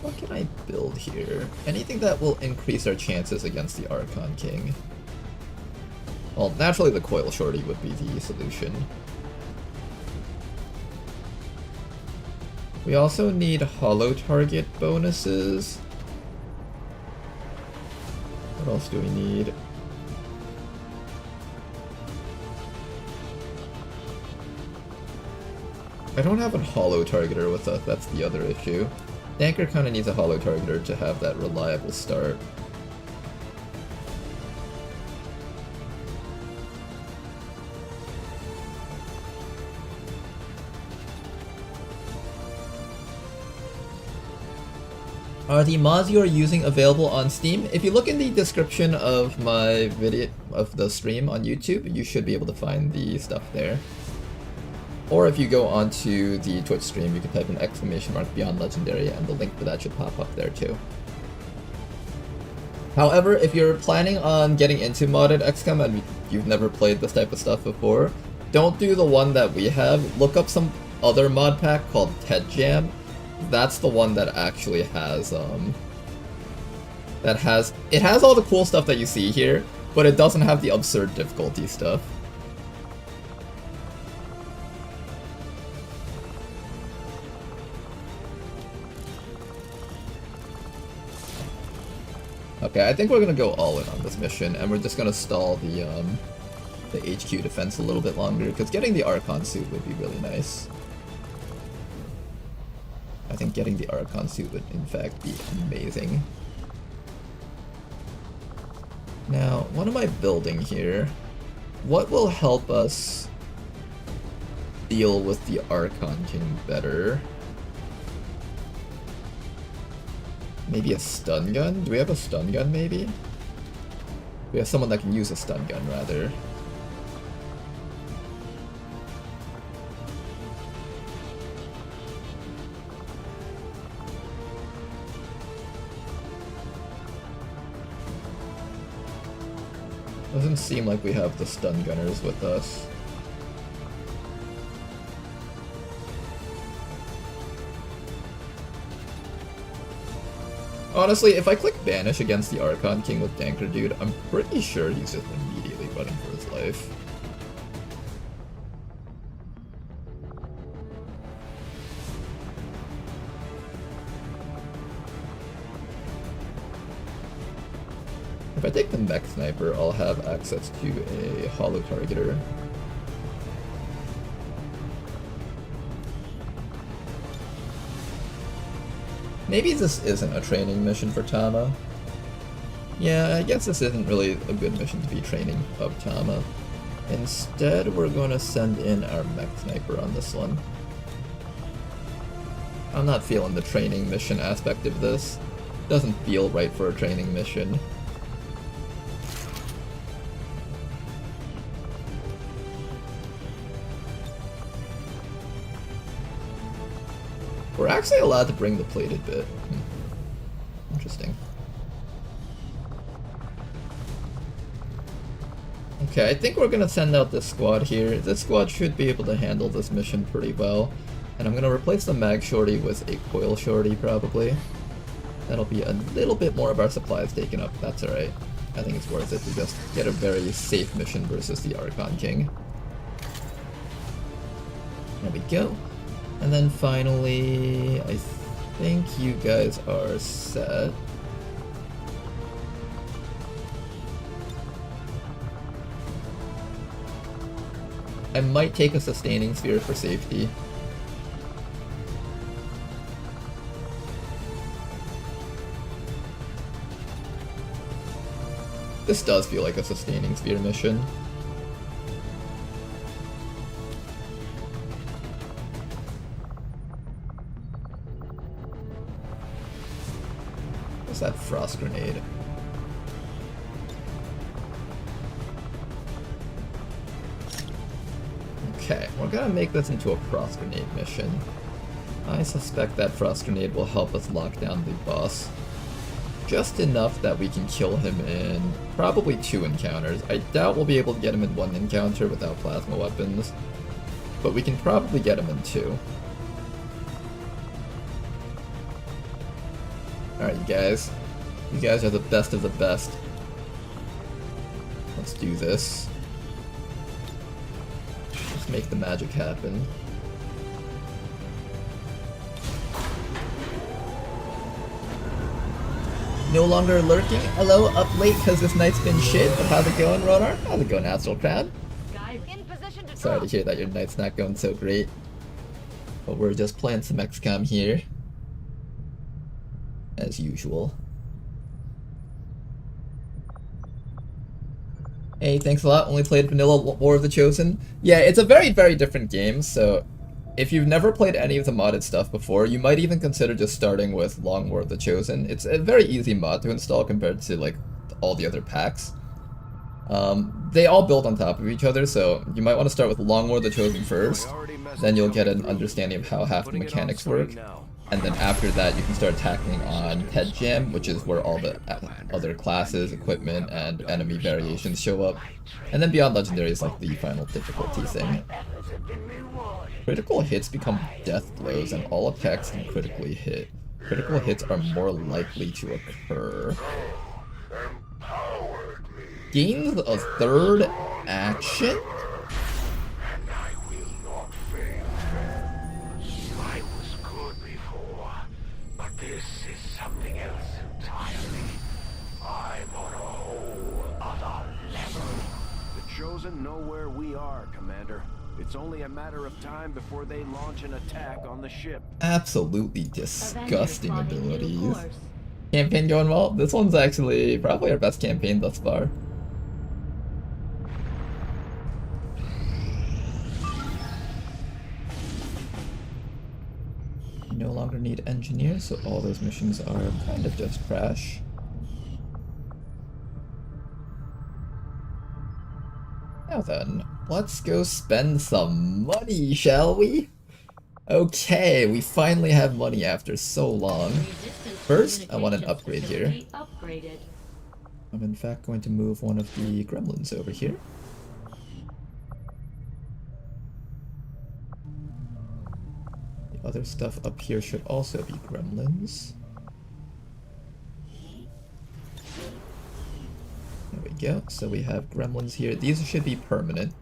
What can I build here? Anything that will increase our chances against the Archon King. Well, naturally the Coil Shorty would be the solution. We also need hollow target bonuses. What else do we need? I don't have a hollow targeter with us, that's the other issue. Danker kinda needs a hollow targeter to have that reliable start. Are the mods you are using available on Steam? If you look in the description of my video, of the stream on YouTube, you should be able to find the stuff there. Or if you go onto the Twitch stream, you can type in !Beyond Legendary and the link for that should pop up there too. However, if you're planning on getting into modded XCOM and you've never played this type of stuff before, don't do the one that we have. Look up some other mod pack called Ted Jam. That's the one that actually has, it has all the cool stuff that you see here, but it doesn't have the absurd difficulty stuff. Okay, I think we're gonna go all in on this mission, and we're just gonna stall the HQ defense a little bit longer, because getting the Archon suit would be really nice. I think getting the Archon suit would in fact be amazing. Now, what am I building here? What will help us deal with the Archon King better? Maybe a stun gun? Do we have a stun gun, maybe? We have someone that can use a stun gun, rather. Doesn't seem like we have the stun gunners with us. Honestly, if I click Banish against the Archon King with Danker Dude, I'm pretty sure he's just immediately running for his life. If I take the Mech Sniper, I'll have access to a Holo Targeter. Maybe this isn't a training mission for Tama. Yeah, I guess this isn't really a good mission to be training of Tama. Instead, we're going to send in our Mech Sniper on this one. I'm not feeling the training mission aspect of this. Doesn't feel right for a training mission. We're actually allowed to bring the plated bit. Interesting. Okay, I think we're gonna send out this squad here. This squad should be able to handle this mission pretty well. And I'm gonna replace the mag shorty with a coil shorty, probably. That'll be a little bit more of our supplies taken up. That's alright. I think it's worth it to just get a very safe mission versus the Archon King. There we go. And then finally, I think you guys are set. I might take a sustaining sphere for safety. This does feel like a sustaining sphere mission. What's that frost grenade? Okay, we're gonna make this into a frost grenade mission. I suspect that frost grenade will help us lock down the boss. Just enough that we can kill him in probably 2 encounters. I doubt we'll be able to get him in 1 encounter without plasma weapons, but we can probably get him in 2. Alright, you guys. You guys are the best of the best. Let's do this. Let's make the magic happen. No longer lurking? Hello, up late because this night's been shit, but how's it going, Rodar? How's it going, Astral Crowd? Sorry to hear that your night's not going so great. But we're just playing some XCOM here. As usual. Hey, thanks a lot. Only played Vanilla War of the Chosen. Yeah, it's a very, very different game, so if you've never played any of the modded stuff before, you might even consider just starting with Long War of the Chosen. It's a very easy mod to install compared to like all the other packs. They all build on top of each other, so you might want to start with Long War of the Chosen first, then you'll get an understanding of how half the mechanics work. And then after that, you can start tackling on Head Jam, which is where all the other classes, equipment, and enemy variations show up. And then Beyond Legendary is like the final difficulty thing. Critical hits become death blows, and all attacks can critically hit. Critical hits are more likely to occur. Gains a 3rd action? This is something else entirely. I doesn't know where we are, Commander. It's only a matter of time before they launch an attack on the ship. Absolutely disgusting abilities. Campaign going well? This one's actually probably our best campaign thus far. You no longer need engineers, so all those missions are kind of just trash. Now then, let's go spend some money, shall we? Okay, we finally have money after so long. First, I want an upgrade here. I'm in fact going to move one of the gremlins over here. The other stuff up here should also be gremlins. There we go. So we have gremlins here. These should be permanent.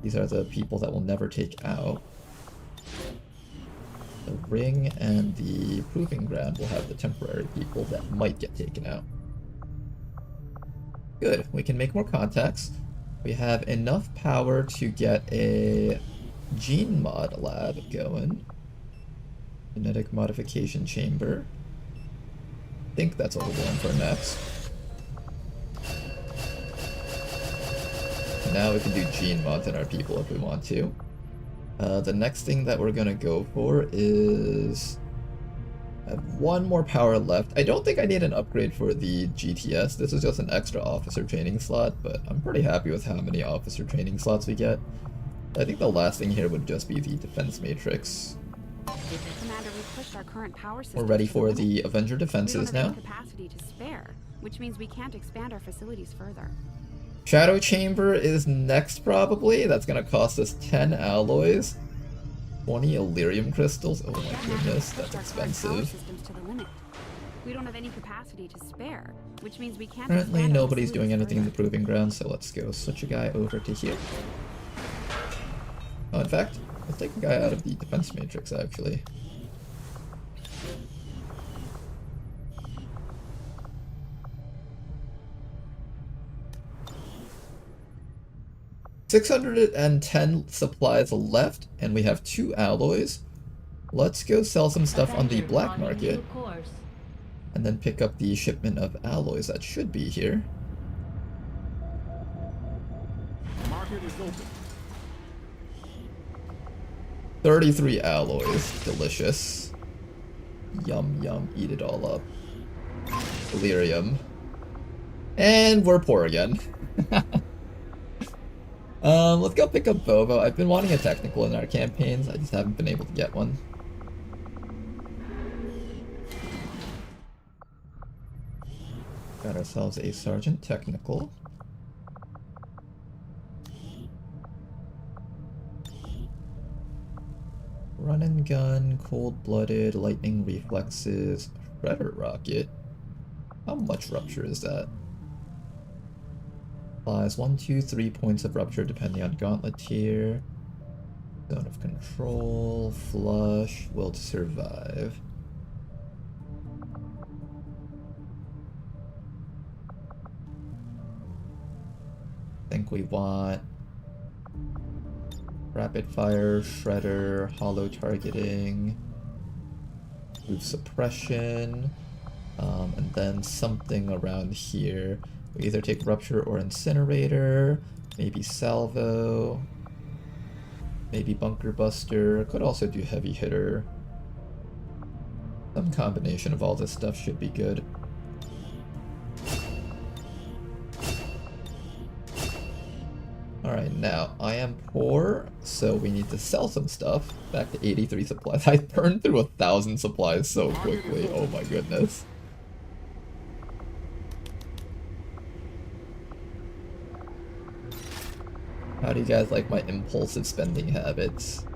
These are the people that we'll never take out. The ring and the proving ground will have the temporary people that might get taken out. Good, we can make more contacts. We have enough power to get a gene mod lab going. Genetic modification chamber. I think that's what we're going for next. Now we can do gene mods in our people if we want to. The next thing that we're gonna go for is... I have one more power left. I don't think I need an upgrade for the GTS. This is just an extra officer training slot, but I'm pretty happy with how many officer training slots we get. I think the last thing here would just be the defense matrix. Commander, we've pushed our current power system. We're ready for the Avenger defenses now. We don't have any capacity to spare, which means we can't expand our facilities further. Shadow Chamber is next, probably. That's gonna cost us 10 alloys, 20 Illyrium crystals. Oh my goodness, that's expensive. We don't have any capacity to spare, which means we can't. Currently, nobody's doing anything in the proving ground, so let's go switch a guy over to here. Oh, in fact, let's take a guy out of the defense matrix, actually. $610 supplies left, and we have 2 alloys. Let's go sell some stuff on the black market, and then pick up the shipment of alloys that should be here. Market is open. 33 alloys, delicious. Yum yum, eat it all up. Delirium. And we're poor again. Let's go pick up Bobo. I've been wanting a technical in our campaigns, I just haven't been able to get one. Got ourselves a Sergeant Technical. Run and gun, cold-blooded, lightning reflexes, shredder rocket. How much rupture is that? Applies 1, 2, 3 points of rupture depending on gauntlet tier. Zone of control, flush, will to survive. I think we want rapid fire, shredder, hollow targeting, move suppression, and then something around here. We either take rupture or incinerator, maybe salvo, maybe bunker buster, could also do heavy hitter. Some combination of all this stuff should be good. Alright, now, I am poor, so we need to sell some stuff. Back to 83 supplies. I burned through 1,000 supplies so quickly, oh my goodness. How do you guys like my impulsive spending habits?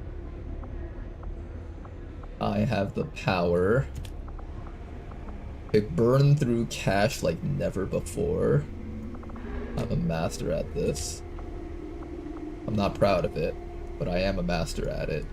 I have the power to burn through cash like never before. I'm a master at this. I'm not proud of it, but I am a master at it.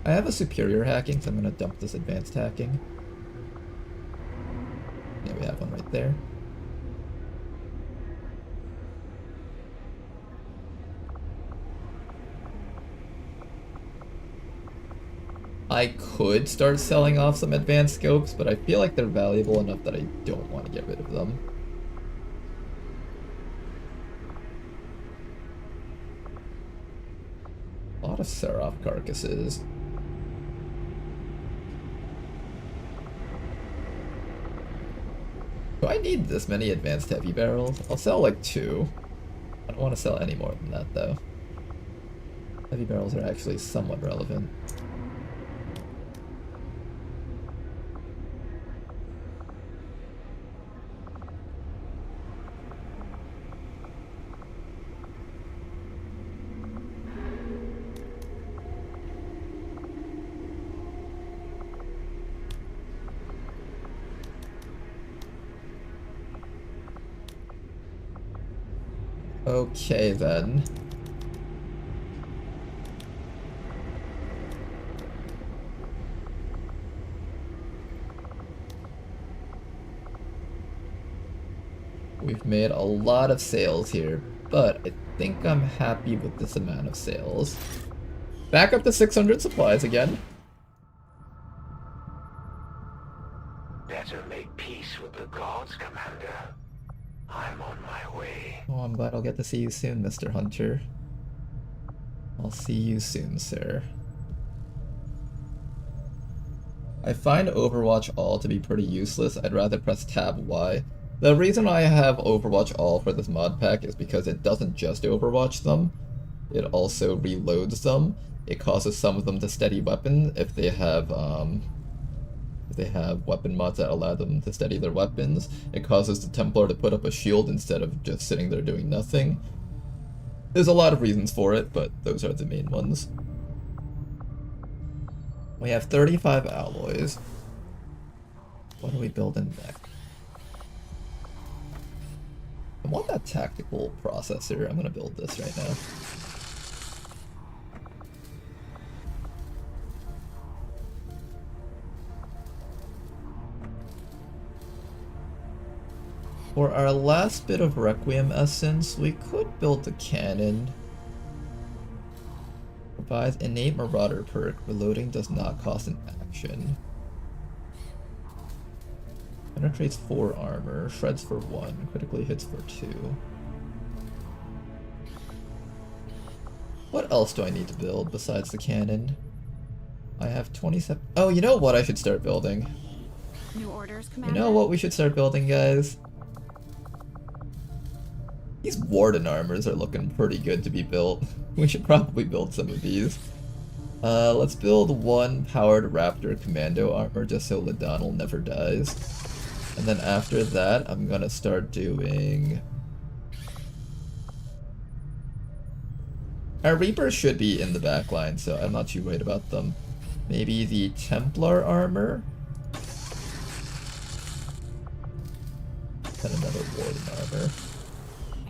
I have a superior hacking, so I'm gonna dump this advanced hacking. Yeah, we have one right there. I could start selling off some advanced scopes, but I feel like they're valuable enough that I don't want to get rid of them. A lot of Seraph carcasses. Do I need this many advanced heavy barrels? I'll sell like 2. I don't want to sell any more than that though. Heavy barrels are actually somewhat relevant. Okay then. We've made a lot of sales here, but I think I'm happy with this amount of sales. Back up to 600 supplies again. Better make peace with the gods, Commander. I'm on my way. Oh, I'm glad I'll get to see you soon, Mr. Hunter. I'll see you soon, sir. I find Overwatch All to be pretty useless. I'd rather press Tab Y. The reason I have Overwatch All for this mod pack is because it doesn't just Overwatch them, it also reloads them. It causes some of them to steady weapon if they have weapon mods that allow them to steady their weapons. It causes the Templar to put up a shield instead of just sitting there doing nothing. There's a lot of reasons for it, but those are the main ones. We have 35 alloys. What are we building next? I want that tactical processor. I'm gonna build this right now. For our last bit of Requiem essence, we could build a cannon. Provides innate Marauder perk. Reloading does not cost an action. Penetrates 4 armor. Shreds for 1. Critically hits for 2. What else do I need to build besides the cannon? I have 27. Oh, you know what I should start building? New orders, Commander. You know what we should start building, guys? These Warden armors are looking pretty good to be built. We should probably build some of these. Let's build 1 powered Raptor Commando armor just so Ladonal never dies. And then after that, I'm gonna start doing... Our Reapers should be in the back line, so I'm not too worried about them. Maybe the Templar armor? And another Warden armor.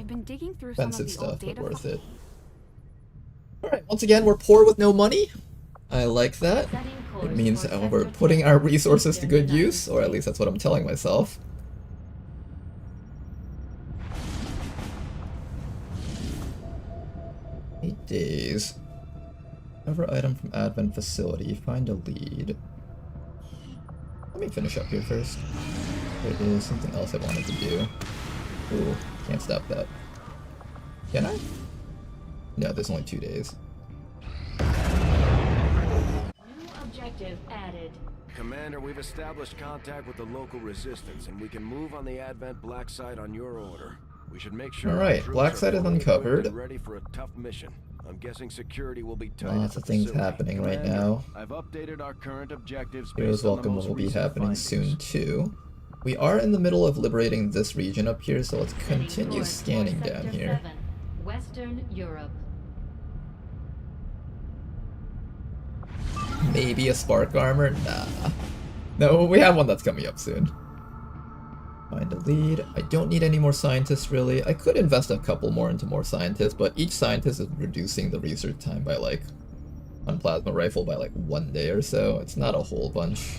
Been digging through Expensive some of the stuff, old but data worth it. Alright, once again, we're poor with no money. I like that. It means we're putting our resources to good use, or at least that's what I'm telling myself. 8 days. Recover item from Advent facility. Find a lead. Let me finish up here first. There is something else I wanted to do. Ooh, can't stop that. Can I? No, there's only 2 days. New objective added. Commander, we've established contact with the local resistance, and we can move on the Advent black site on your order. We should make sure. Alright, black site is uncovered. Ready for a tough mission. I'm guessing security will be tight. Lots of things happening right now. I've updated our current objectives. Heroes Welcome will be happening soon too. We are in the middle of liberating this region up here, so let's continue scanning down here. Western Europe. Maybe a spark armor? Nah. No, we have one that's coming up soon. Find a lead. I don't need any more scientists, really. I could invest a couple more into more scientists, but each scientist is reducing the research time by like on plasma rifle by like 1 day or so. It's not a whole bunch.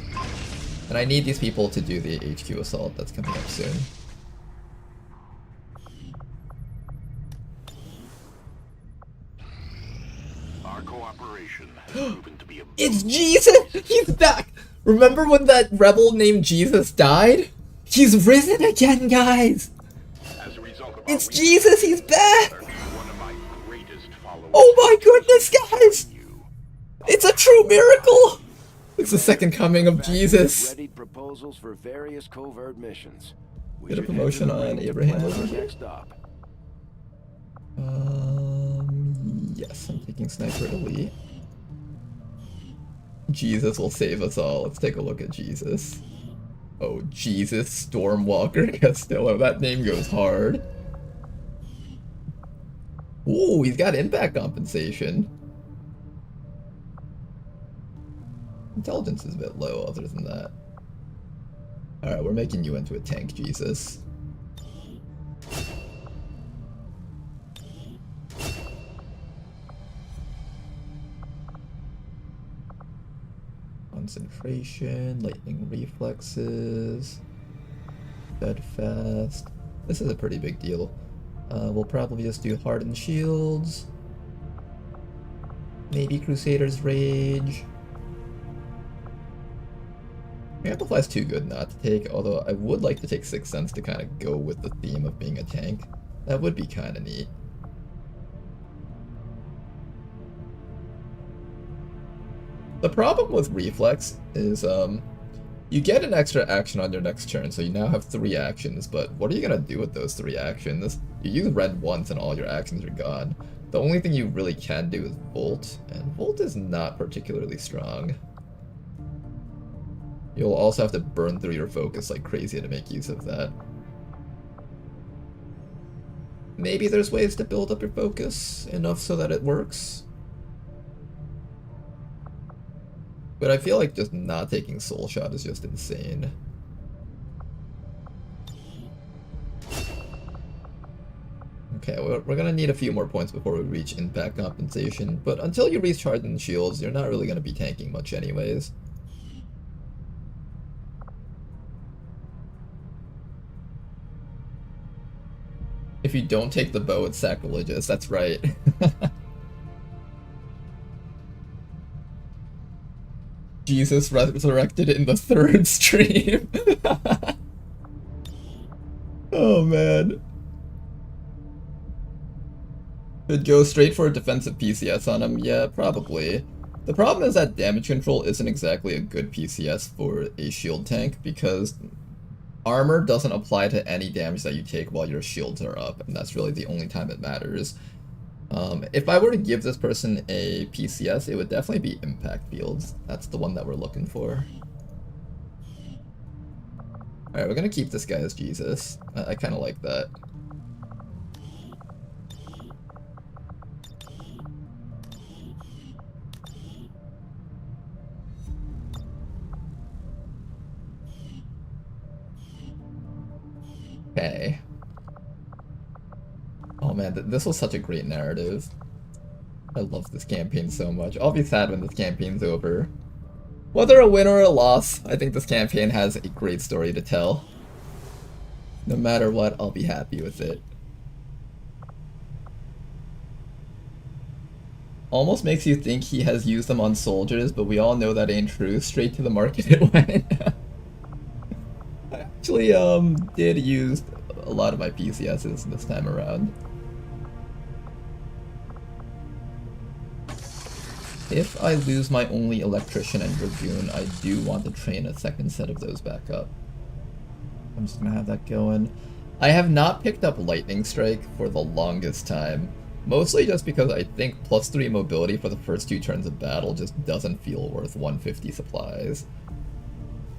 And I need these people to do the HQ assault that's coming up soon. Our cooperation has proven to be a It's Jesus! He's back! Remember when that rebel named Jesus died? He's risen again, guys! as a result of our It's Jesus! He's back! one of my greatest followers. Oh my goodness, guys! It's a true miracle! It's the second coming of Jesus. Readied proposals for various covert missions. We Get a should promotion head to the on ring to Abraham plan over our here. next stop. Yes, I'm taking Sniper Elite. Jesus will save us all. Let's take a look at Jesus. Oh, Jesus Stormwalker Castillo. That name goes hard. Ooh, he's got impact compensation. Intelligence is a bit low other than that. Alright, we're making you into a tank, Jesus. Concentration, lightning reflexes, steadfast. This is a pretty big deal. We'll probably just do hardened shields. Maybe Crusader's Rage. Amplify's too good not to take, although I would like to take Sixth Sense to kind of go with the theme of being a tank. That would be kind of neat. The problem with Reflex is, you get an extra action on your next turn, so you now have 3 actions, but what are you going to do with those 3 actions? You use Red once and all your actions are gone. The only thing you really can do is Volt, and Volt is not particularly strong. You'll also have to burn through your focus like crazy to make use of that. Maybe there's ways to build up your focus enough so that it works. But I feel like just not taking Soul Shot is just insane. Okay, we're gonna need a few more points before we reach impact compensation, but until you reach Hardened Shields, you're not really gonna be tanking much anyways. If you don't take the bow, it's sacrilegious, that's right. Jesus resurrected in the 3rd stream. Oh man. Could go straight for a defensive PCS on him? Yeah, probably. The problem is that damage control isn't exactly a good PCS for a shield tank because armor doesn't apply to any damage that you take while your shields are up, and that's really the only time it matters. If I were to give this person a PCS, it would definitely be impact fields. That's the one that we're looking for. Alright, we're gonna keep this guy as Jesus. I kinda like that. Okay. Oh man, this was such a great narrative. I love this campaign so much. I'll be sad when this campaign's over. Whether a win or a loss, I think this campaign has a great story to tell. No matter what, I'll be happy with it. Almost makes you think he has used them on soldiers, but we all know that ain't true. Straight to the market it went. I actually did use a lot of my PCSs this time around. If I lose my only Electrician and Dragoon, I do want to train a second set of those back up. I'm just gonna have that going. I have not picked up Lightning Strike for the longest time. Mostly just because I think +3 mobility for the first 2 turns of battle just doesn't feel worth 150 supplies.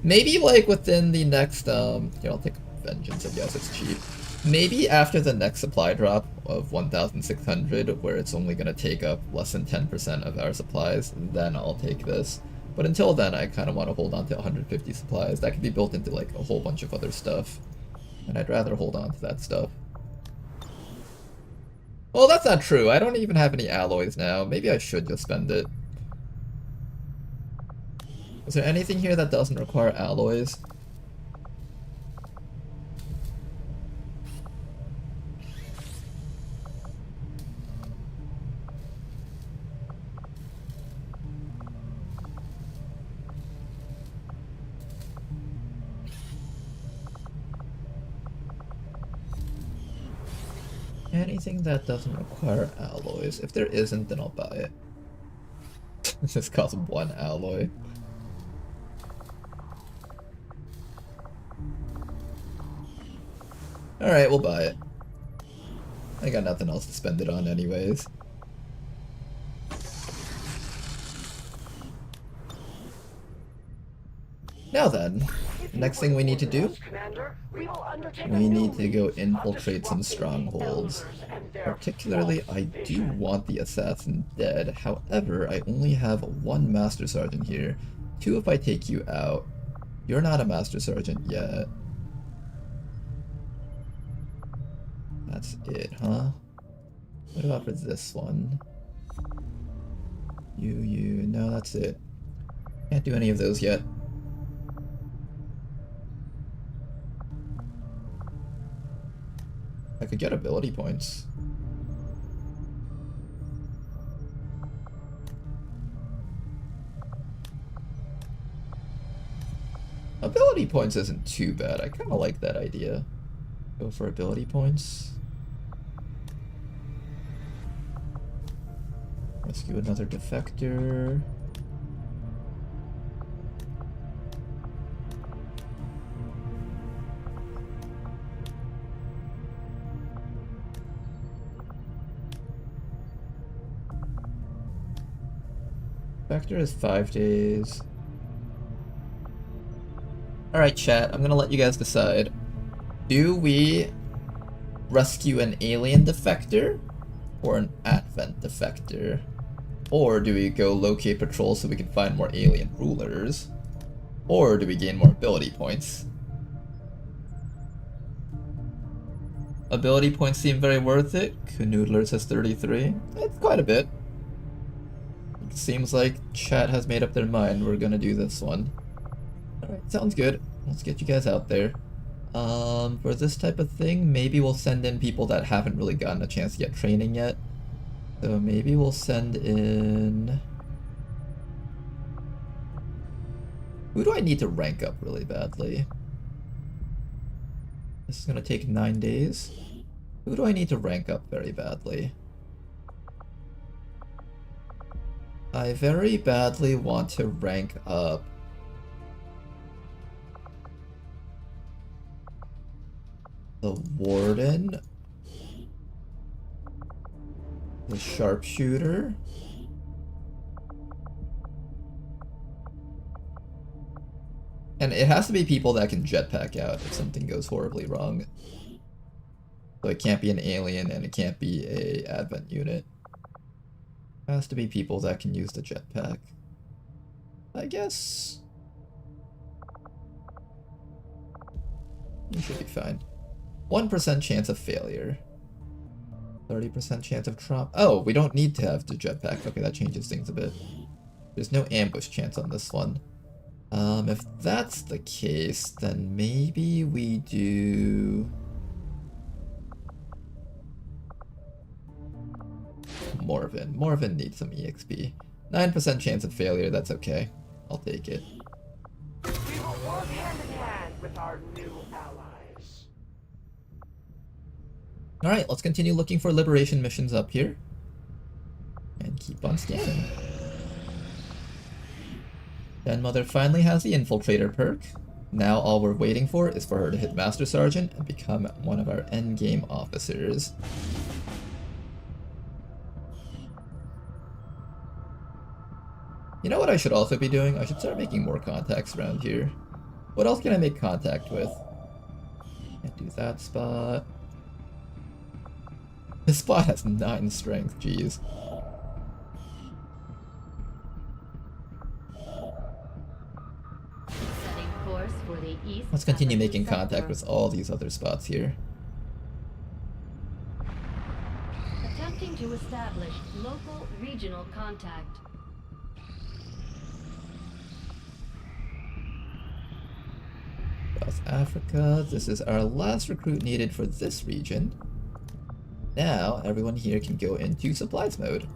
Maybe like within the next, here I'll take Vengeance, I guess it's cheap. Maybe after the next supply drop of 1,600, where it's only going to take up less than 10% of our supplies, then I'll take this. But until then, I kind of want to hold on to 150 supplies. That could be built into like a whole bunch of other stuff. And I'd rather hold on to that stuff. Well, that's not true. I don't even have any alloys now. Maybe I should just spend it. Is there anything here that doesn't require alloys? Anything that doesn't require alloys. If there isn't, then I'll buy it. This costs 1 alloy. Alright, we'll buy it. I got nothing else to spend it on anyways. Now then, next thing we need to do, we need to go infiltrate some strongholds. Particularly, I do want the assassin dead. However, I only have 1 Master Sergeant here. 2 if I take you out. You're not a Master Sergeant yet. That's it, huh? What about for this one? You, no, that's it. Can't do any of those yet. I could get ability points. Ability points isn't too bad. I kind of like that idea. Go for ability points. Rescue another defector. Defector is 5 days. Alright chat, I'm gonna let you guys decide. Do we rescue an alien defector or an advent defector? Or do we go locate patrol so we can find more alien rulers? Or do we gain more ability points? Ability points seem very worth it. Canoodler says 33. It's quite a bit. It seems like chat has made up their mind. We're gonna do this one. Alright, sounds good. Let's get you guys out there. For this type of thing, maybe we'll send in people that haven't really gotten a chance to get training yet. So maybe we'll send in... Who do I need to rank up really badly? This is gonna take 9 days. Who do I need to rank up very badly? I very badly want to rank up the Warden, the Sharpshooter, and it has to be people that can jetpack out if something goes horribly wrong. So it can't be an alien and it can't be a advent unit. It has to be people that can use the jetpack. I guess you should be fine. 1% chance of failure. 30% chance of trauma. Oh, we don't need to have the jetpack. Okay, that changes things a bit. There's no ambush chance on this one. If that's the case, then maybe we do... Morven. Morven needs some EXP. 9% chance of failure, that's okay. I'll take it. We will work hand in hand with our new allies. Alright, let's continue looking for liberation missions up here. And keep on scanning. Den Mother finally has the Infiltrator perk. Now all we're waiting for is for her to hit Master Sergeant and become one of our endgame officers. You know what I should also be doing? I should start making more contacts around here. What else can I make contact with? Can't do that spot. This spot has 9 strength, jeez. Setting course for the east. Let's continue making contact with all these other spots here. Attempting to establish local regional contact. Africa. This is our last recruit needed for this region. Now, everyone here can go into supplies mode.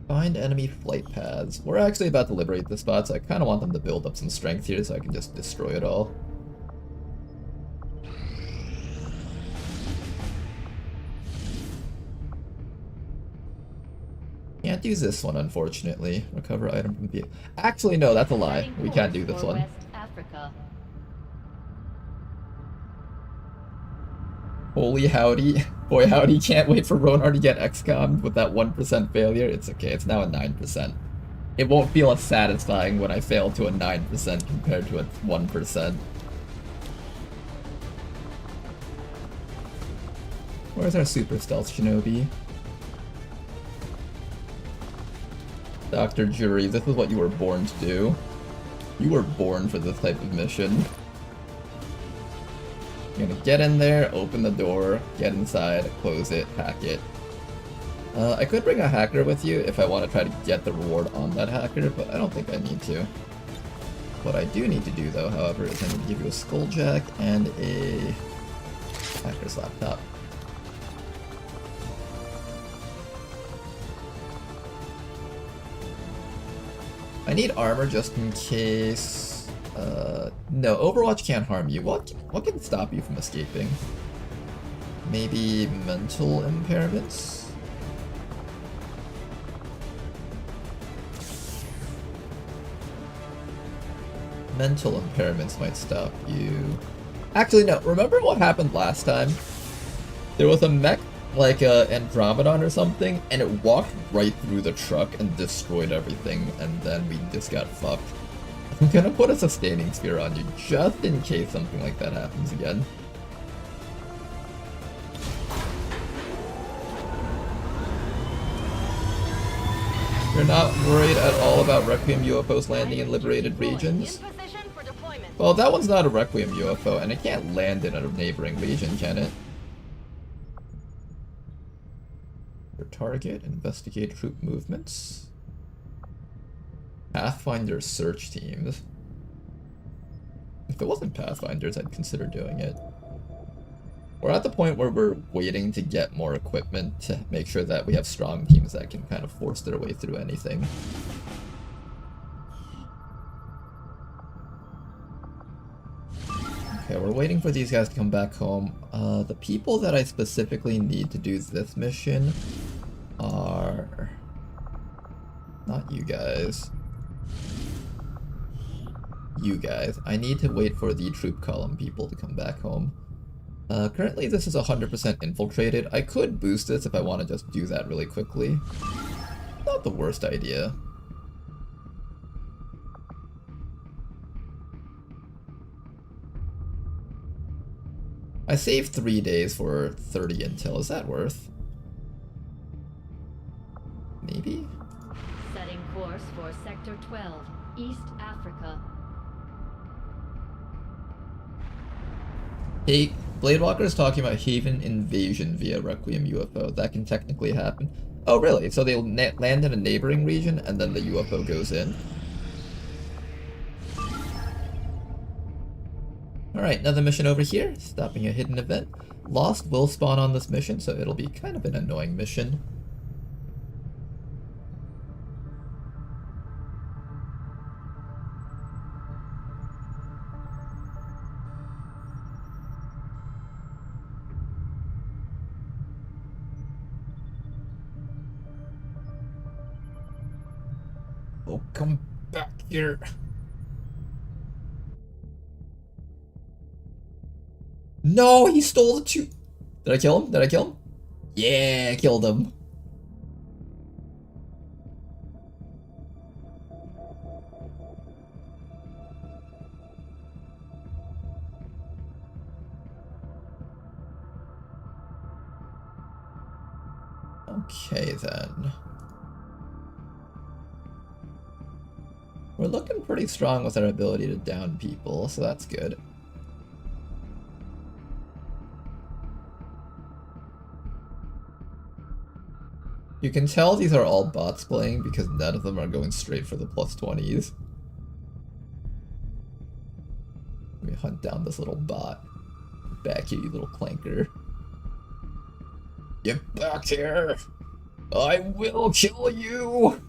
Find enemy flight paths. We're actually about to liberate the spot, so I kind of want them to build up some strength here so I can just destroy it all. Can't use this one, unfortunately. Recover item from vehicle. Actually, no, that's a lie. We can't do this one. West Africa. Holy howdy. Boy howdy, can't wait for Ronar to get XCOM with that 1% failure. It's okay, it's now a 9%. It won't feel as satisfying when I fail to a 9% compared to a 1%. Where's our super stealth shinobi? Dr. Jury, this is what you were born to do. You were born for this type of mission. You're gonna get in there, open the door, get inside, close it, hack it. I could bring a hacker with you if I want to try to get the reward on that hacker, but I don't think I need to. What I do need to do though, however, is I need to give you a skulljack and a hacker's laptop. I need armor just in case. No, Overwatch can't harm you. What can stop you from escaping? Maybe mental impairments? Mental impairments might stop you. Actually, no. Remember what happened last time? There was a mech, like Andromedon or something, and it walked right through the truck and destroyed everything, and then we just got fucked. I'm gonna put a sustaining sphere on you, just in case something like that happens again. You're not worried at all about Requiem UFOs landing in liberated regions? Well, that one's not a Requiem UFO, and it can't land in a neighboring region, can it? Your target, investigate troop movements. Pathfinder search teams. If it wasn't Pathfinders, I'd consider doing it. We're at the point where we're waiting to get more equipment to make sure that we have strong teams that can kind of force their way through anything. Okay, we're waiting for these guys to come back home. The people that I specifically need to do this mission are not you guys. You guys. I need to wait for the troop column people to come back home. Currently this is 100% infiltrated. I could boost this if I want to just do that really quickly. Not the worst idea. I saved 3 days for 30 intel. Is that worth? Maybe? Setting course for Sector 12, East Africa. Hey, Bladewalker is talking about Haven invasion via Requiem UFO. That can technically happen. Oh, really? So they'll land in a neighboring region and then the UFO goes in? Alright, another mission over here. Stopping a hidden event. Lost will spawn on this mission, so it'll be kind of an annoying mission. Oh, come back here. No, he stole the two. Did I kill him? Did I kill him? Yeah, I killed him. Okay, then. We're looking pretty strong with our ability to down people, so that's good. You can tell these are all bots playing because none of them are going straight for the +20s. Let me hunt down this little bot. Back here, you little clanker. Get back here! I will kill you!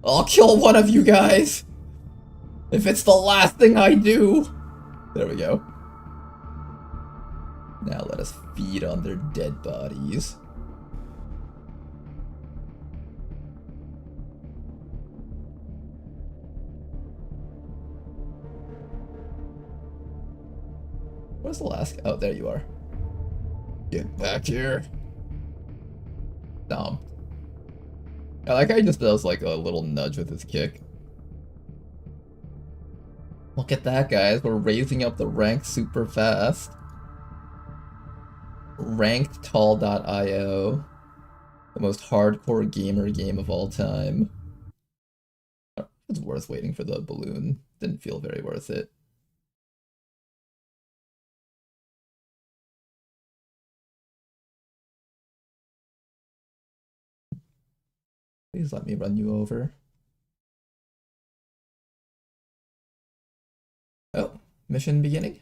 I'll kill one of you guys! If it's the last thing I do! There we go. Now let us feed on their dead bodies. Where's the last? Oh, there you are. Get back here. Dumb. I like how he just does like a little nudge with his kick. Look at that, guys. We're raising up the rank super fast. Rankedtall.io. The most hardcore gamer game of all time. It's worth waiting for the balloon. Didn't feel very worth it. Please let me run you over. Oh, mission beginning?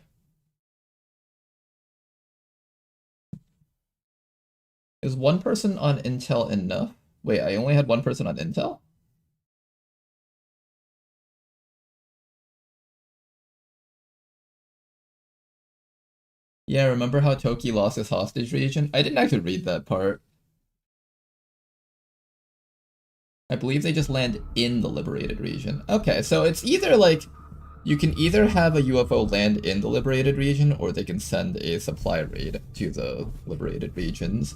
Is one person on Intel enough? Wait, I only had one person on Intel? Yeah, remember how Toki lost his hostage region? I didn't actually read that part. I believe they just land in the liberated region. Okay, so it's either like, you can either have a UFO land in the liberated region, or they can send a supply raid to the liberated regions.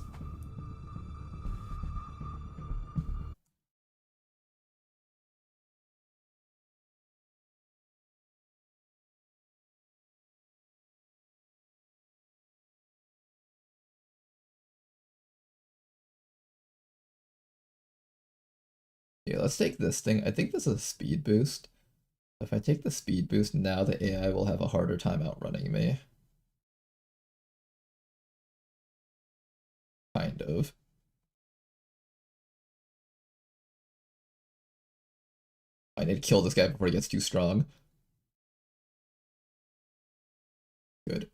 Yeah, let's take this thing. I think this is a speed boost. If I take the speed boost now, the AI will have a harder time outrunning me. Kind of. I need to kill this guy before he gets too strong. Good.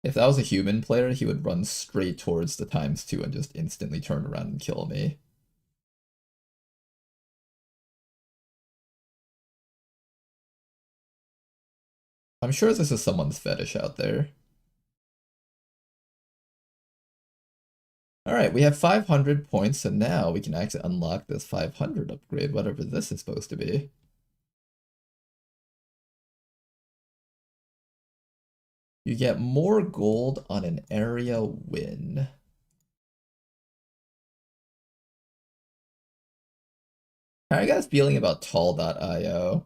If that was a human player, he would run straight towards the ×2 and just instantly turn around and kill me. I'm sure this is someone's fetish out there. Alright, we have 500 points, so now we can actually unlock this 500 upgrade, whatever this is supposed to be. You get more gold on an area win. How are you guys feeling about tall.io?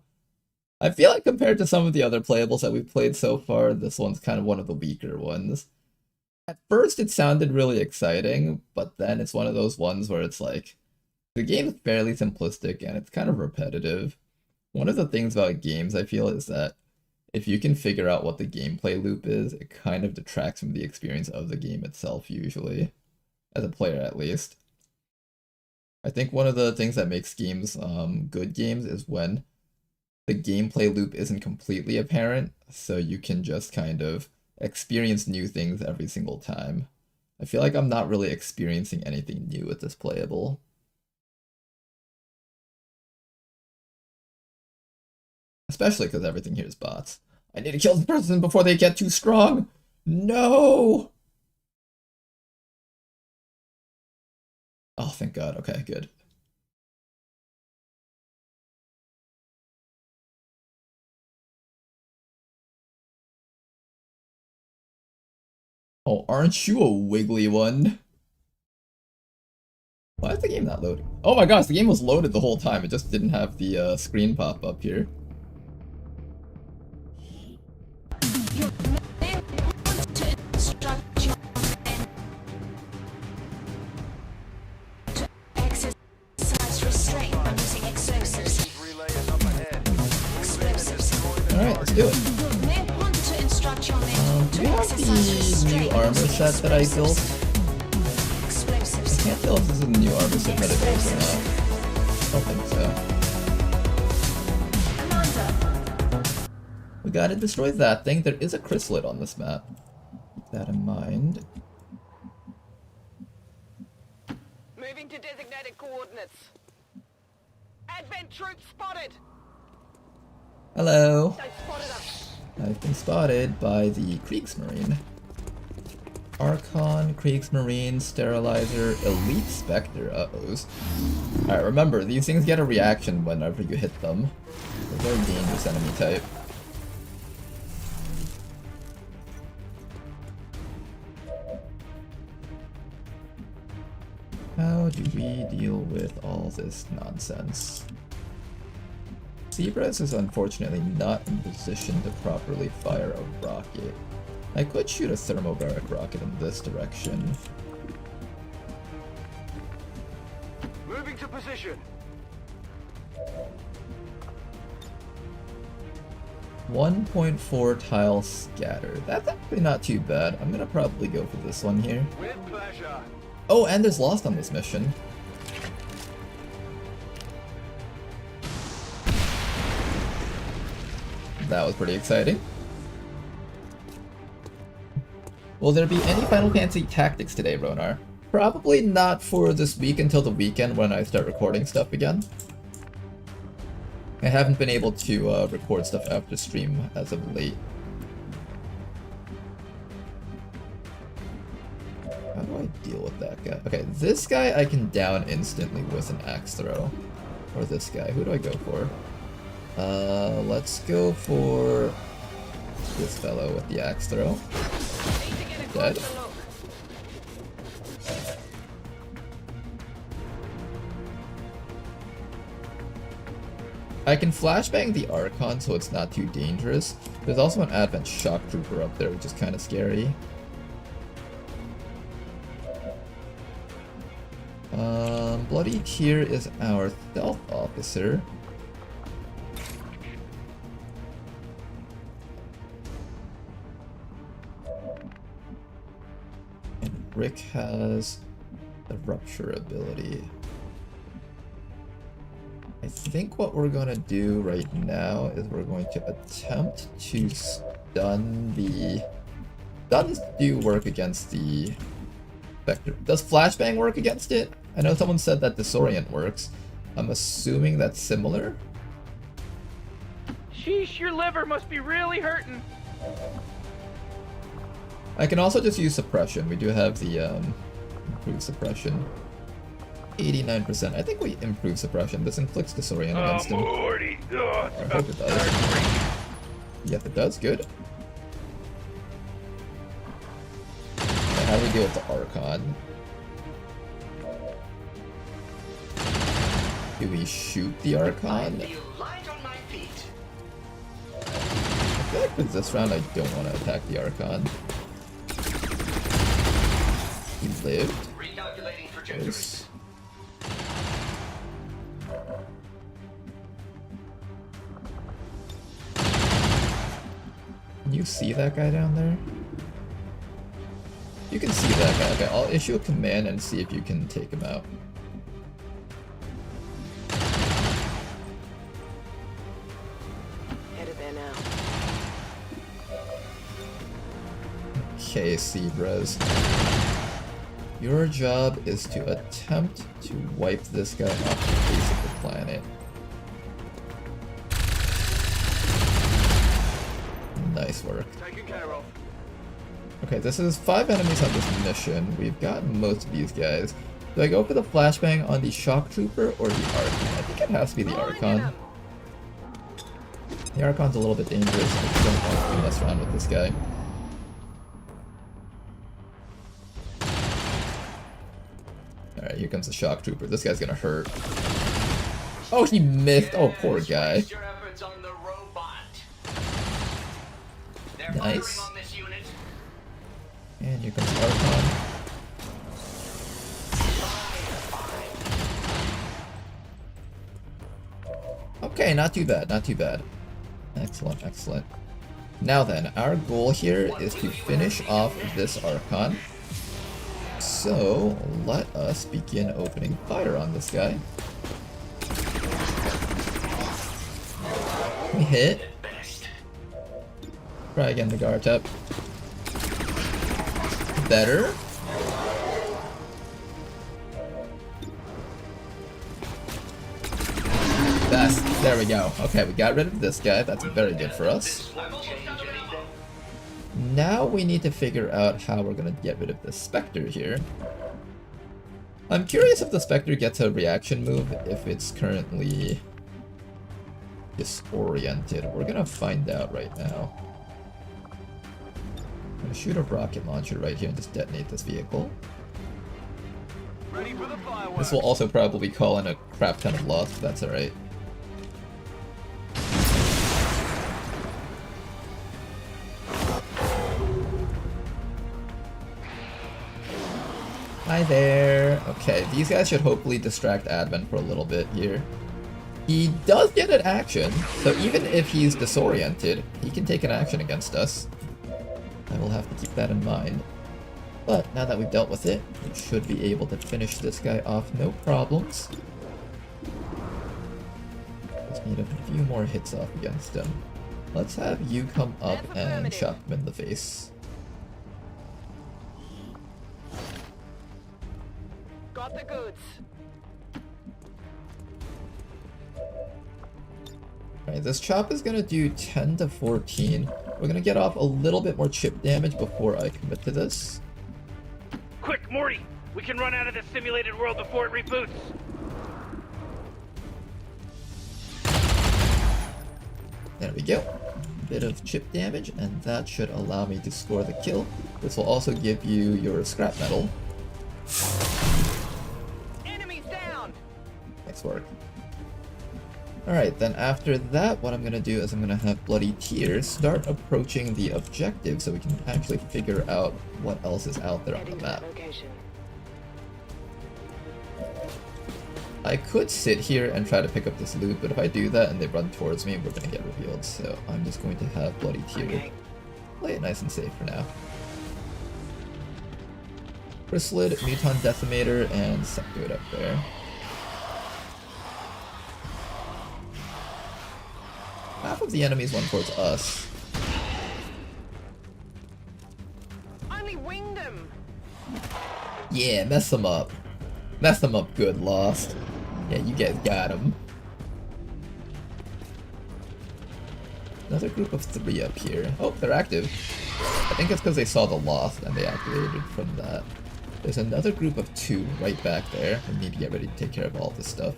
I feel like compared to some of the other playables that we've played so far, this one's kind of one of the weaker ones. At first it sounded really exciting, but then it's one of those ones where it's like, the game is fairly simplistic and it's kind of repetitive. One of the things about games I feel is that if you can figure out what the gameplay loop is, it kind of detracts from the experience of the game itself usually, as a player at least. I think one of the things that makes games good games is when the gameplay loop isn't completely apparent, so you can just kind of experience new things every single time. I feel like I'm not really experiencing anything new with this playable. Especially because everything here is bots. I need to kill this person before they get too strong! No! Oh, thank God. Okay, good. Oh, aren't you a wiggly one? Why is the game not loading? Oh my gosh, the game was loaded the whole time. It just didn't have the screen pop up here. Alright, let's do it. You may want to instruct your men to exercise set that I built. Explosives. I can't tell if this is a new armor set that it is or not. I don't think so. We gotta destroy that thing. There is a chrysalid on this map. Keep that in mind. Moving to designated coordinates. Advent troops spotted. Hello. They spotted us. I've been spotted by the Kriegsmarine. Archon, Kriegsmarine, Sterilizer, Elite Spectre. Uh-ohs. Alright, remember, these things get a reaction whenever you hit them. They're a very dangerous enemy type. How do we deal with all this nonsense? Zebras is unfortunately not in position to properly fire a rocket. I could shoot a thermobaric rocket in this direction. Moving to position. 1.4 tile scatter. That's actually not too bad. I'm gonna probably go for this one here. With pleasure. Oh, and there's Lost on this mission. That was pretty exciting. Will there be any Final Fantasy Tactics today, Ronar? Probably not for this week until the weekend when I start recording stuff again. I haven't been able to record stuff after stream as of late. How do I deal with that guy? Okay, this guy I can down instantly with an axe throw. Or this guy. Who do I go for? Let's go for this fellow with the axe throw. Dead. I can flashbang the Archon so it's not too dangerous. There's also an Advent Shock Trooper up there, which is kind of scary. Bloody Tear is our stealth officer. And Rick has the Rupture ability. I think what we're going to do right now is we're going to attempt to stun the... Stuns do work against the Spectre. Does Flashbang work against it? I know someone said that Disorient works. I'm assuming that's similar. Sheesh, your liver must be really hurting. I can also just use Suppression. We do have the improved Suppression. 89%. I think we improve Suppression. This inflicts Disorient against him. Morty. I hope it does. Yep, it does. Good. Now, how do we deal with the Archon? Do we shoot the Archon? I feel light on my feet. I feel like with this round I don't want to attack the Archon. He lived. Recalculating trajectories. Can you see that guy down there? You can see that guy. Okay, I'll issue a command and see if you can take him out. Headed there now. Okay, Zebras. Your job is to attempt to wipe this guy off the face of the planet. Nice work. Taken care of. Okay, this is 5 enemies on this mission. We've gotten most of these guys. Do I go for the flashbang on the Shock Trooper or the Archon? I think it has to be the Archon. The Archon's a little bit dangerous. I don't want to mess around with this guy. Alright, here comes the Shock Trooper. This guy's gonna hurt. Oh, he missed! Oh, poor guy. Waste your efforts on the robot. They're Nice. firing on this unit. And here comes the Archon. Okay, not too bad, not too bad. Excellent, excellent. Now then, our goal here is to finish off this Archon. So, let us begin opening fire on this guy. We hit. Try again the guard tap. Better. Best. There we go. Okay, we got rid of this guy. That's very good for us. Now we need to figure out how we're gonna get rid of the Spectre here. I'm curious if the Spectre gets a reaction move if it's currently disoriented. We're gonna find out right now. I'm gonna shoot a rocket launcher right here and just detonate this vehicle. Ready for the fireworks. This will also probably call in a crap ton of loss, but that's alright. Hi there. Okay, these guys should hopefully distract Advent for a little bit here. He does get an action, so even if he's disoriented, he can take an action against us. I will have to keep that in mind. But now that we've dealt with it, we should be able to finish this guy off no problems. Just need a few more hits off against him. Let's have you come up and shot him in the face. Got the goods. Alright, this chop is gonna do 10 to 14. We're gonna get off a little bit more chip damage before I commit to this. Quick, Morty! We can run out of this simulated world before it reboots. There we go. Bit of chip damage, and that should allow me to score the kill. This will also give you your scrap metal. Enemies down! Nice work. Alright, then after that, what I'm gonna do is I'm gonna have Bloody Tears start approaching the objective so we can actually figure out what else is out there on the map. I could sit here and try to pick up this loot, but if I do that and they run towards me, we're gonna get revealed, so I'm just going to have Bloody Tear play it nice and safe for now. Chrysalid, Muton Decimator, and Sectoid up there. Half of the enemies went towards us. Only winged him! Yeah, mess them up. Mess them up good, Lost. Yeah, you guys got him. Another group of 3 up here. Oh, they're active. I think it's because they saw the Lost and they activated from that. There's another group of 2 right back there. We need to get ready to take care of all this stuff.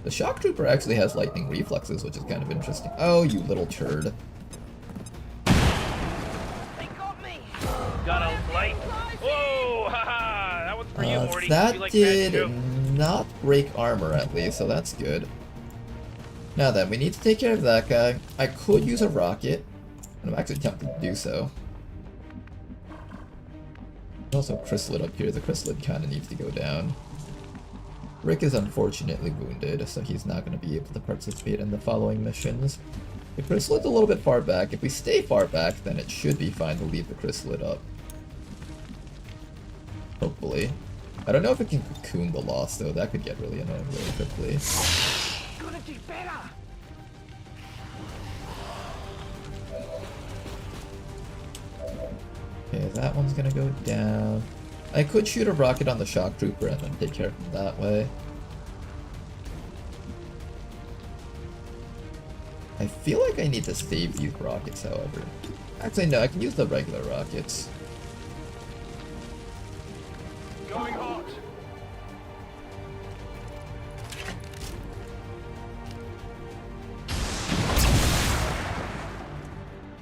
The Shock Trooper actually has lightning reflexes, which is kind of interesting. Oh, you little turd. They got me! Got a light? Whoa! Haha! That one's for you, Morty. That You like did that too. not break armor at least, so that's good. Now then, we need to take care of that guy. I could use a rocket, and I'm actually tempted to do so. There's also Chrysalid up here. The Chrysalid kind of needs to go down. Rick is unfortunately wounded, so he's not going to be able to participate in the following missions. The Chrysalid's a little bit far back. If we stay far back, then it should be fine to leave the Chrysalid up. Hopefully. I don't know if it can cocoon the Lost, though. That could get really annoying really quickly. Gonna do better! Okay, that one's gonna go down. I could shoot a rocket on the Shock Trooper and then take care of him that way. I feel like I need to save these rockets, however. Actually, no, I can use the regular rockets. Going hot.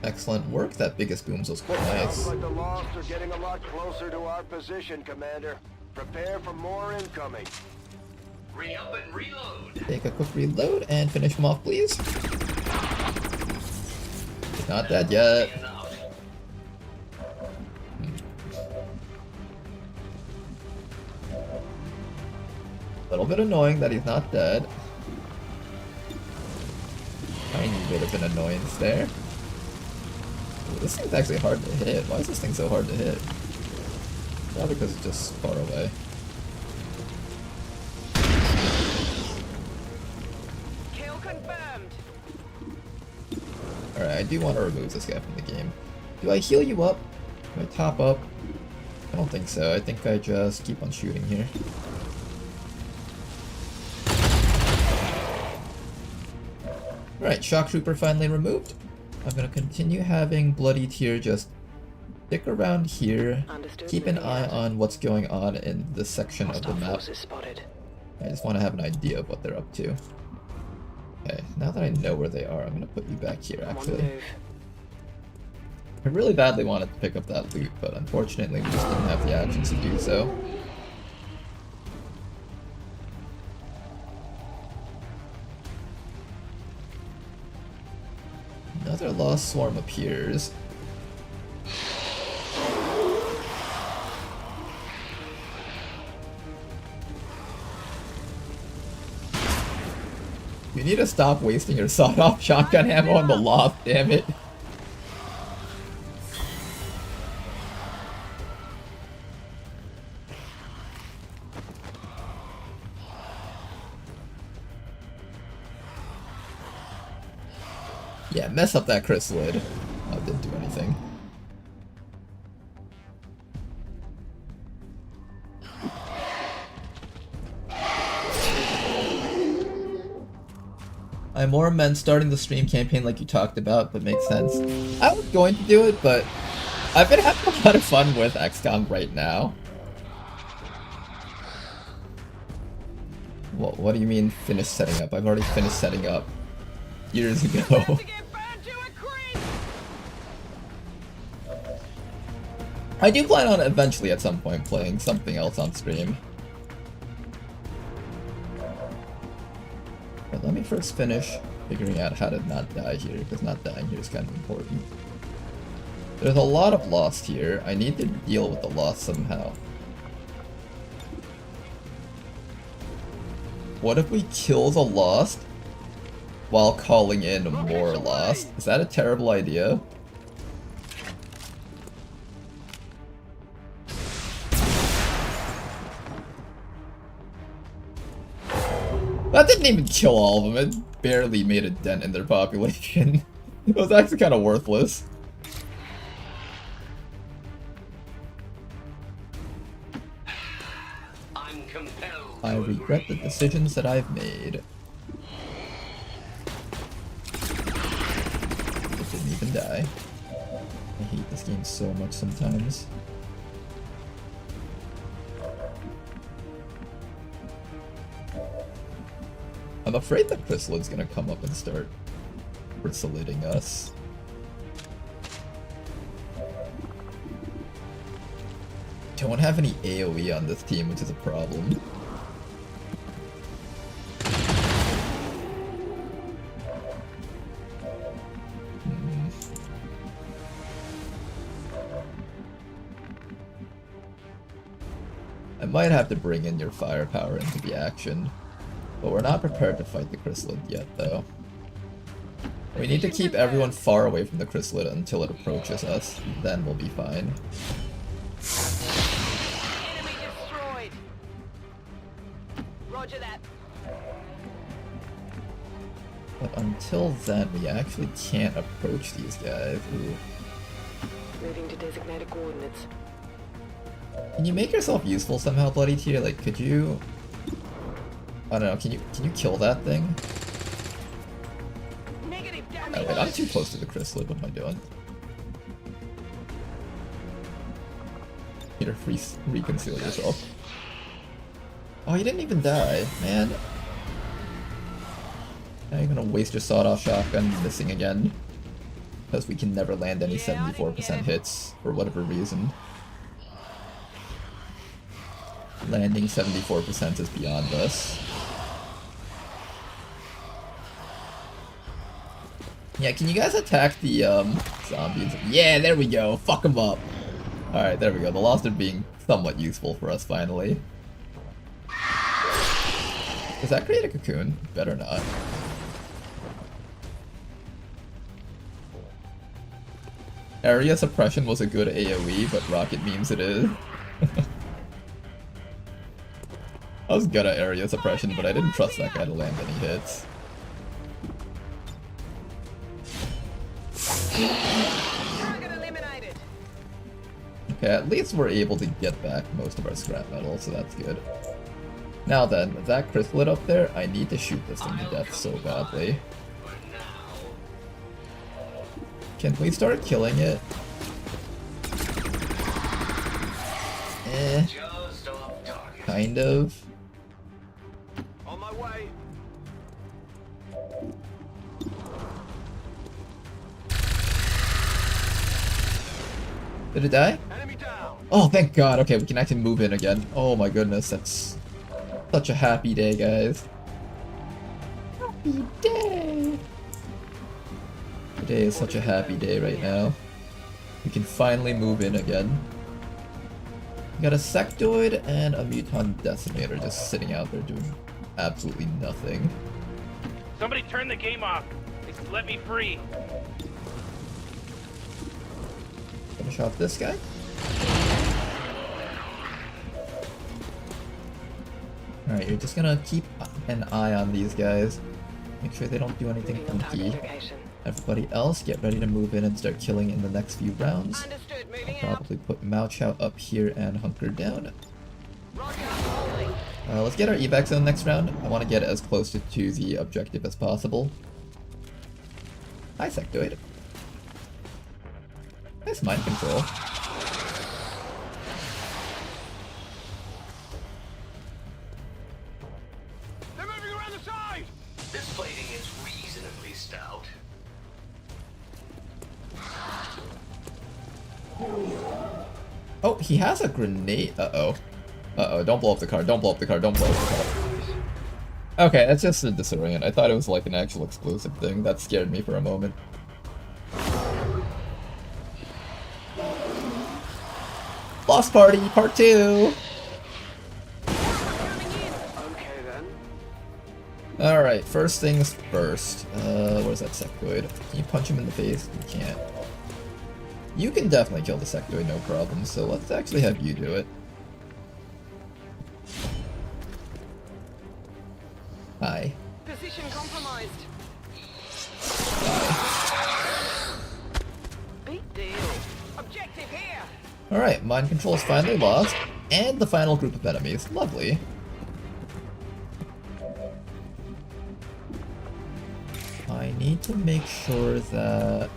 Excellent work. That biggest booms was quite nice. Sounds like the Lost are getting a lot closer to our position, Commander. Prepare for more incoming. Re-up and reload. Take a quick reload and finish him off, please. He's not dead yet. A little bit annoying that he's not dead. Tiny bit of an annoyance there. This thing's actually hard to hit. Why is this thing so hard to hit? Probably because it's just far away. Kill confirmed. Alright, I do want to remove this guy from the game. Do I heal you up? Do I top up? I don't think so. I think I just keep on shooting here. Right, Shock Trooper finally removed. I'm gonna continue having Bloody Tear just stick around here, keep an eye on what's going on in this section of the map. I just want to have an idea of what they're up to. Okay, now that I know where they are, I'm gonna put you back here actually. I really badly wanted to pick up that loot, but unfortunately we just didn't have the actions to do so. Another Lost Swarm appears. You need to stop wasting your sawed-off shotgun ammo on the loft, damn it. Yeah, mess up that chrysalid. Oh, it didn't do anything. I more meant starting the stream campaign like you talked about, but makes sense. I was going to do it, but I've been having a lot of fun with XCOM right now. What do you mean finish setting up? I've already finished setting up years ago. I do plan on eventually at some point playing something else on stream. But let me first finish figuring out how to not die here, because not dying here is kind of important. There's a lot of lost here. I need to deal with the lost somehow. What if we kill the lost while calling in more lost? Is that a terrible idea? That didn't even kill all of them, it barely made a dent in their population. It was actually kind of worthless. I regret the decisions that I've made. It didn't even die. I hate this game so much sometimes. I'm afraid that Chrysalid's gonna come up and start chrysaliding us. Don't have any AoE on this team, which is a problem. I might have to bring in your firepower into the action. But we're not prepared to fight the chrysalid yet, though. We need to keep everyone far away from the chrysalid until it approaches us. Then we'll be fine. Enemy destroyed. Roger that. But until then, we actually can't approach these guys. Ooh. Moving to designated coordinates. Can you make yourself useful somehow, Bloody Tear? Like, could you... I don't know, can you kill that thing? Oh wait, I'm too close to the chrysalid, what am I doing? Here, reconceal yourself. Oh, you didn't even die, man. Now you're gonna waste your sawed-off shotgun missing again. Because we can never land any 74% hits, for whatever reason. Landing 74% is beyond us. Yeah, can you guys attack the zombies? Yeah, there we go. Fuck them up. Alright, there we go. The Lost are being somewhat useful for us finally. Does that create a cocoon? Better not. Area suppression was a good AoE, but rocket memes it is. I was good at area suppression, but I didn't trust that guy to land any hits. Okay, at least we're able to get back most of our scrap metal, so that's good. Now then, that chrysalid up there, I need to shoot this thing to death so badly. Can we start killing it? Kind of. On my way. Did it die? Oh, thank God. Okay, we can actually move in again. Oh my goodness, that's such a happy day, guys. Happy day. Today is such a happy day right now. We can finally move in again. We got a sectoid and a muton decimator just sitting out there doing absolutely nothing. Somebody turn the game off. Let me free. Finish off this guy. Alright, you're just gonna keep an eye on these guys. Make sure they don't do anything funky. Everybody else, get ready to move in and start killing in the next few rounds. I'll probably put Mao Chow up here and hunker down. Let's get our evac zone next round. I want to get as close to the objective as possible. Hi, sectoid. Nice mind control. They're moving around the side. This plating is reasonably stout. Oh, he has a grenade. Uh-oh. Uh-oh, don't blow up the car, don't blow up the car, don't blow up the car. Okay, that's just a disorient. I thought it was like an actual explosive thing. That scared me for a moment. Lost Party, Part 2! Alright, first things first. Where's that sectoid? Can you punch him in the face? You can't. You can definitely kill the sectoid, no problem, so let's actually have you do it. Hi. Position compromised. Big deal. Objective here. Alright, mind control is finally lost, and the final group of enemies. Lovely. I need to make sure that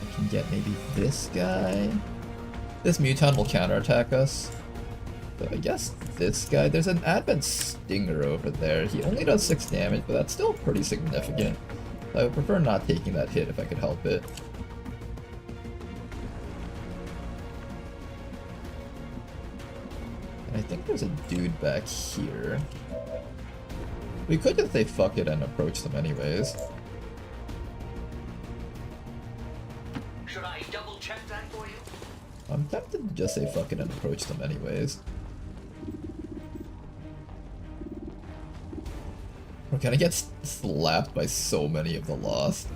I can get maybe this guy. This muton will counterattack us. So I guess this guy, there's an Advent Stinger over there. He only does 6 damage, but that's still pretty significant. I would prefer not taking that hit if I could help it. And I think there's a dude back here. We could just say fuck it and approach them anyways. Should I double check that for you? I'm tempted to just say fuck it and approach them anyways. We're gonna get slapped by so many of the Lost.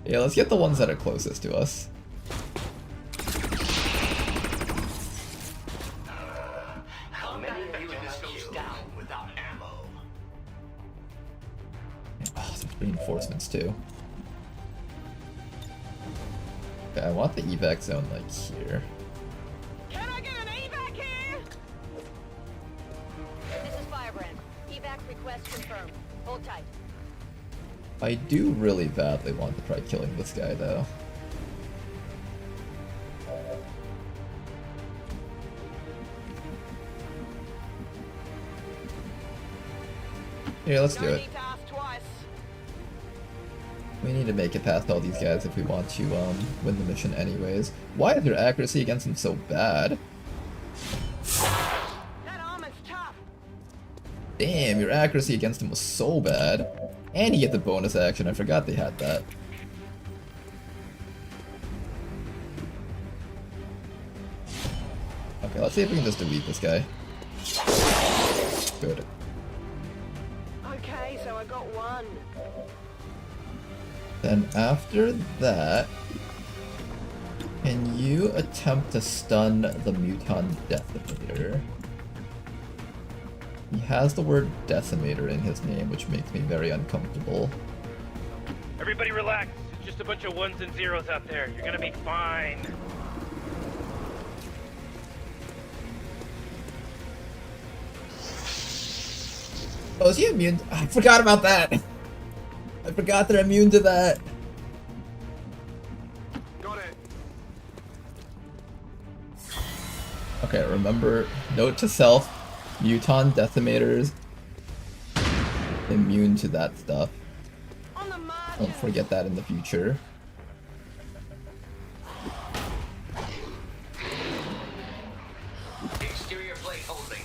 Yeah, let's get the ones that are closest to us. How many units goes down without ammo? Oh, there's reinforcements too. Okay, I want the evac zone like here. Can I get an evac here? This is Firebrand. Evac request confirmed. Hold tight. I do really badly want to try killing this guy though. Here, let's do it. We need to make it past all these guys if we want to win the mission anyways. Why is your accuracy against them so bad? That armor's tough. Damn, your accuracy against him was so bad. And you get the bonus action, I forgot they had that. Okay, let's see if we can just delete this guy. Good. Okay, so I got one. Then after that, can you attempt to stun the Muton Decimator? He has the word Decimator in his name, which makes me very uncomfortable. Everybody relax. It's just a bunch of ones and zeros out there. You're gonna be fine. Oh, is he immune? I forgot about that! I forgot they're immune to that! Got it. Okay, remember, note to self, Muton Decimators immune to that stuff. Don't forget that in the future. Exterior plate holding.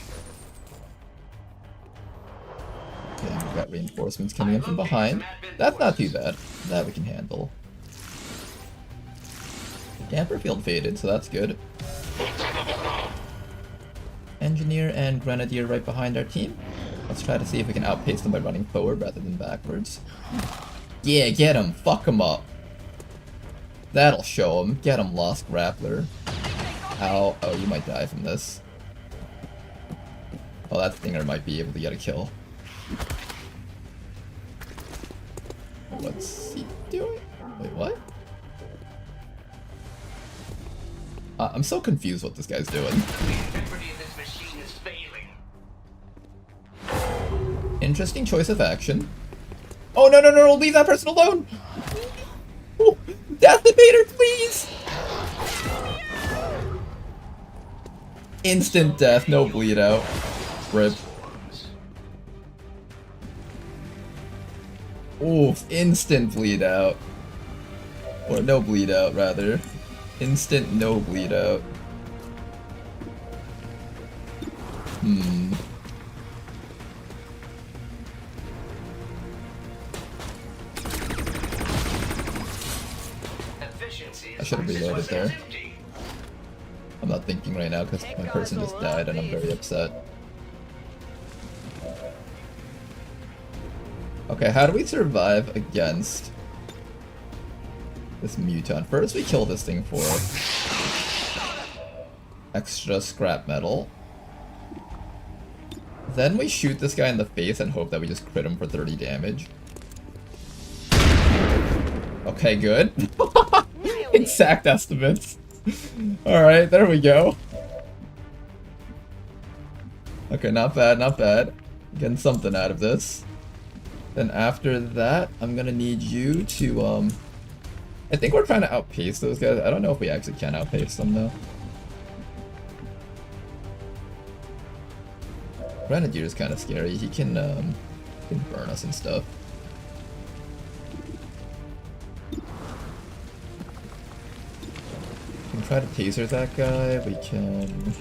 Okay, we've got reinforcements coming in from behind. That's not too bad. That we can handle. The damper field faded, so that's good. Engineer and Grenadier right behind our team. Let's try to see if we can outpace them by running forward rather than backwards. Yeah, get him! Fuck him up! That'll show him. Get him, Lost Grappler. Ow. Oh, you might die from this. Oh, that Stinger might be able to get a kill. What's he doing? Wait, what? I'm so confused what this guy's doing. The integrity of this machine is failing. Interesting choice of action. Oh, no, no, no, no, leave that person alone! Oh, Decimator, please! Instant death, no bleed out. Rip. Oof, instant bleed out. Or no bleed out, rather. Instant no bleed out. I should have reloaded there. I'm not thinking right now because my person just died and I'm very upset. Okay, how do we survive against this Muton? First we kill this thing for extra scrap metal. Then we shoot this guy in the face and hope that we just crit him for 30 damage. Okay, good. Exact estimates. Alright, there we go. Okay, not bad, not bad. Getting something out of this. Then after that, I'm gonna need you to, I think we're trying to outpace those guys. I don't know if we actually can outpace them, though. Grenadier is kind of scary. He can burn us and stuff. We can try to taser that guy. We can...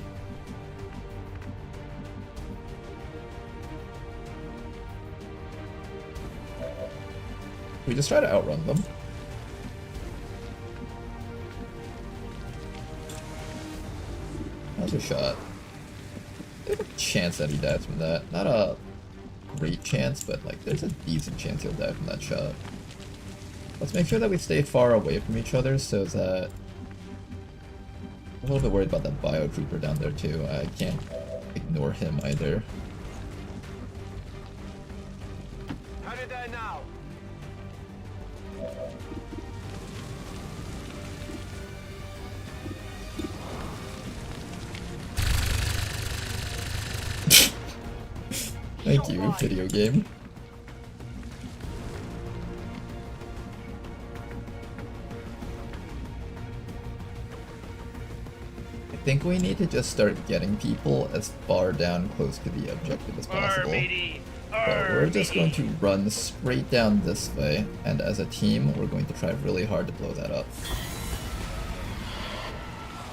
We just try to outrun them. How's your shot? There's a chance that he dies from that. Not a great chance, but like there's a decent chance he'll die from that shot. Let's make sure that we stay far away from each other so that... I'm a little bit worried about that bio trooper down there too. I can't ignore him either. How did I now? Thank you, video game. I think we need to just start getting people as far down close to the objective as possible. But we're just going to run straight down this way, and as a team, we're going to try really hard to blow that up.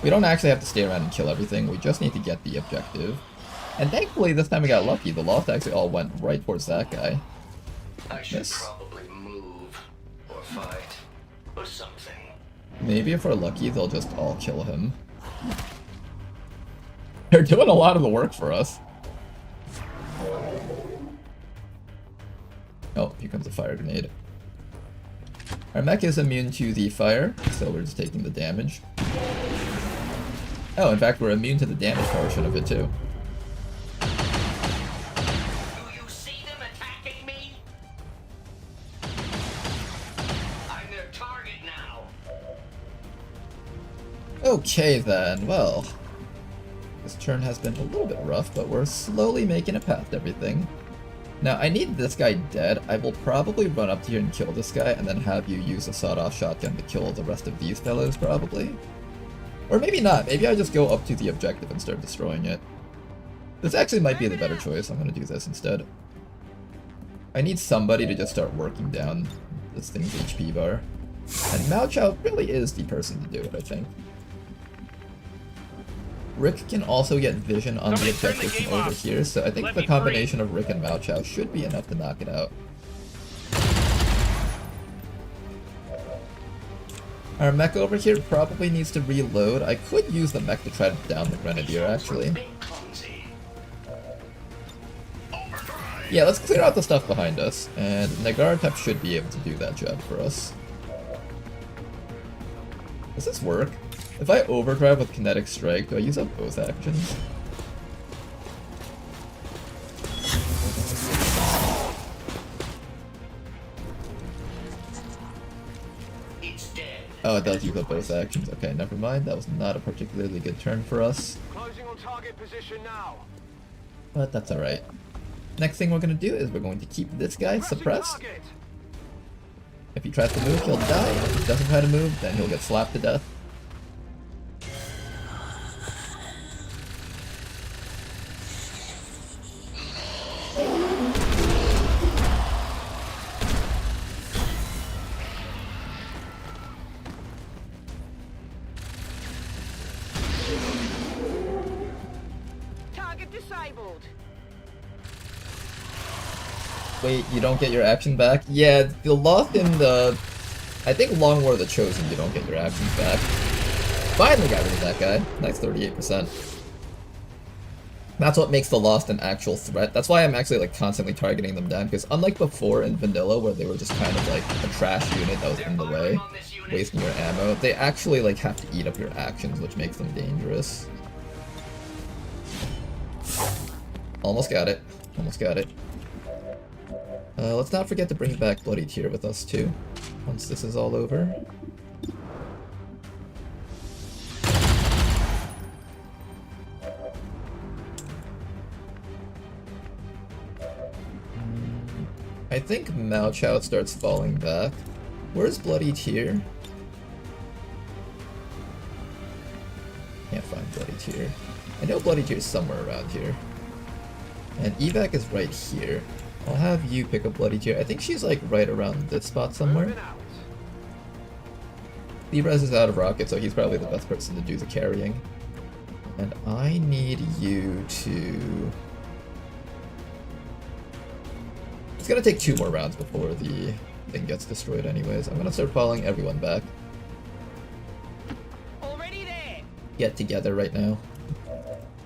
We don't actually have to stay around and kill everything, we just need to get the objective. And thankfully, this time we got lucky. The loft actually all went right towards that guy. I should probably move, or fight, or something. Maybe if we're lucky, they'll just all kill him. They're doing a lot of the work for us. Oh, here comes a fire grenade. Our mech is immune to the fire, so we're just taking the damage. Oh, in fact, we're immune to the damage portion of it too. Do you see them attacking me? I'm their target now. Okay then, well. This turn has been a little bit rough, but we're slowly making it past everything. Now, I need this guy dead. I will probably run up to here and kill this guy, and then have you use a sawed-off shotgun to kill the rest of these fellows, probably. Or maybe not. Maybe I just go up to the objective and start destroying it. This actually might be the better choice. I'm gonna do this instead. I need somebody to just start working down this thing's HP bar. And Mao Chao really is the person to do it, I think. Rick can also get vision on the objective from over here, so I think the combination of Rick and Mao Chao should be enough to knock it out. Our mech over here probably needs to reload. I could use the mech to try to down the Grenadier, actually. Yeah, let's clear out the stuff behind us, and Nagaratep should be able to do that job for us. Does this work? If I overdrive with Kinetic Strike, do I use up both actions? It's dead. Oh, it does use up both actions. Okay, never mind. That was not a particularly good turn for us. Closing on target position now. But that's alright. Next thing we're going to do is we're going to keep this guy suppressed. If he tries to move, he'll die. If he doesn't try to move, then he'll get slapped to death. Target disabled. Wait, you don't get your action back? Yeah, the Lost in the... I think Long War the Chosen, you don't get your actions back. Finally got rid of that guy. Nice 38%. That's what makes the Lost an actual threat. That's why I'm actually like constantly targeting them down, because unlike before in Vanilla, where they were just kind of like a trash unit that was in the way, wasting your ammo, they actually like have to eat up your actions, which makes them dangerous. Almost got it. Almost got it. Let's not forget to bring back Bloody Tear with us too, once this is all over. I think Mao Chao starts falling back. Where's Bloody Tear? Can't find Bloody Tear. I know Bloody Tear's somewhere around here. And Evac is right here. I'll have you pick up Bloody Tear. I think she's like right around this spot somewhere. Libres is out of rocket, so he's probably the best person to do the carrying. And I need you to... It's gonna take 2 more rounds before the thing gets destroyed anyways. I'm gonna start following everyone back. Already there. Get together right now.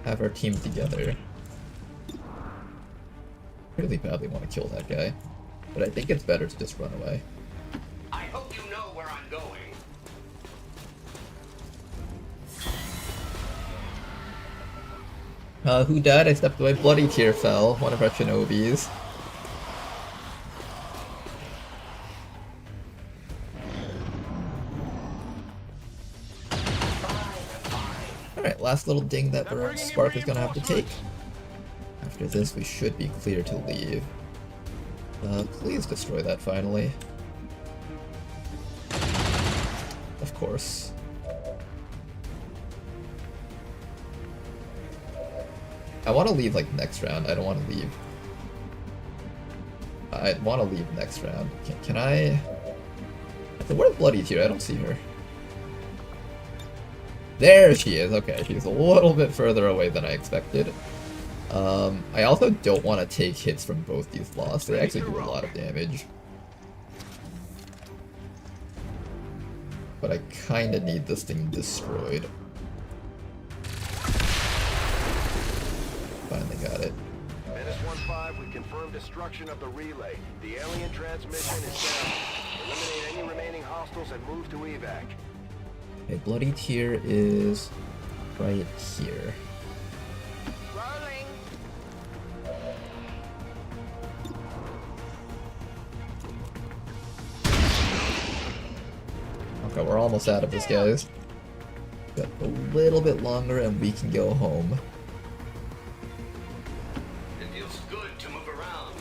Have our team together. Really badly want to kill that guy, but I think it's better to just run away. I hope you know where I'm going. Who died? I stepped away. Bloody Tear fell, one of our Shinobis. Alright, last little ding that our Spark is gonna have to take. After this, we should be clear to leave. Please destroy that finally. Of course. I want to leave like next round. I don't want to leave. I want to leave next round. Can I? Where's Bloody Tear? I don't see her. There she is. Okay, she's a little bit further away than I expected. I also don't want to take hits from both these Lost. They actually do a lot of damage. But I kinda need this thing destroyed. Finally got it. Menace 1-5, we confirm destruction of the relay. The alien transmission is down. Eliminate any remaining hostiles and move to evac. Okay, bloody tier is right here. Rolling. Okay, we're almost out of this, guys. Got a little bit longer and we can go home. It feels good to move around.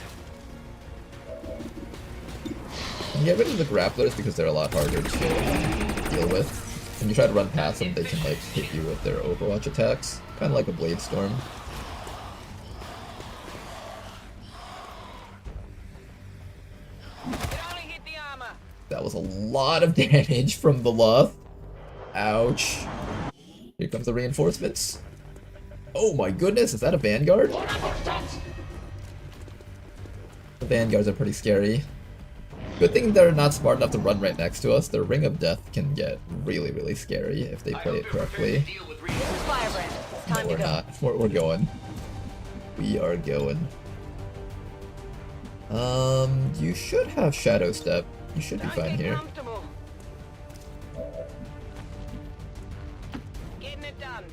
And get rid of the grapplers because they're a lot harder to deal with. When you try to run past them, they can like hit you with their Overwatch attacks. Kind of like a Blade Storm. That was a lot of damage from the Luff. Ouch. Here comes the reinforcements. Oh my goodness, is that a Vanguard? The Vanguards are pretty scary. Good thing they're not smart enough to run right next to us. Their Ring of Death can get really, really scary if they play it correctly. Firebrand, it's time No, to we're go. not. We're going. We are going. You should have Shadow Step. You should be fine here. Getting it done.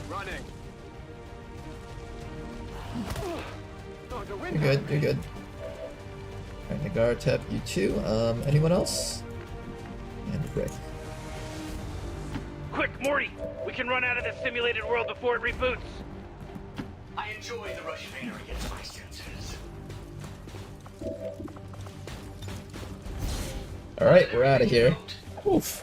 Running. You're good, you're good. Alright, Nagar, tap you too. Anyone else? And Rick. Quick, Morty! We can run out of this simulated world before it reboots. I enjoy the rush of air against my senses. Alright, we're out of here. Oof.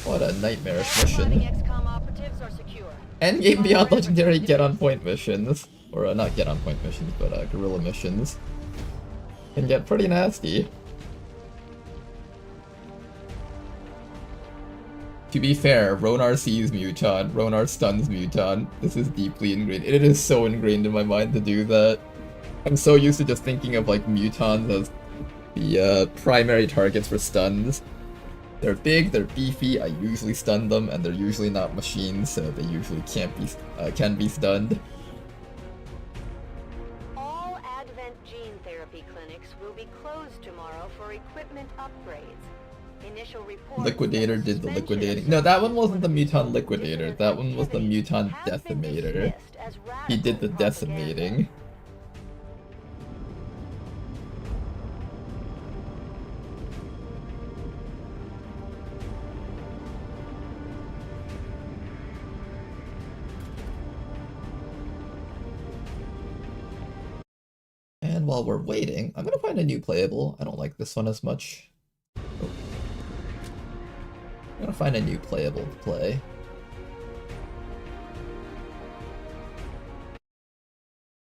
What a nightmarish mission. XCOM operatives are secure. Endgame Beyond Legendary get on point missions. Or not get on point missions, but guerrilla missions. Can get pretty nasty. To be fair, Ronar sees Muton, Ronar stuns Muton. This is deeply ingrained. It is so ingrained in my mind to do that. I'm so used to just thinking of like Mutons as the primary targets for stuns. They're big, they're beefy, I usually stun them, and they're usually not machines, so they usually can be stunned. All Advent gene therapy clinics will be closed tomorrow for equipment upgrades. Initial reports Liquidator did the liquidating. No, that one wasn't the Muton Liquidator. That one was the Muton Decimator. He did the decimating. And while we're waiting, I'm gonna find a new playable. I don't like this one as much. Oh. I'm gonna find a new playable to play.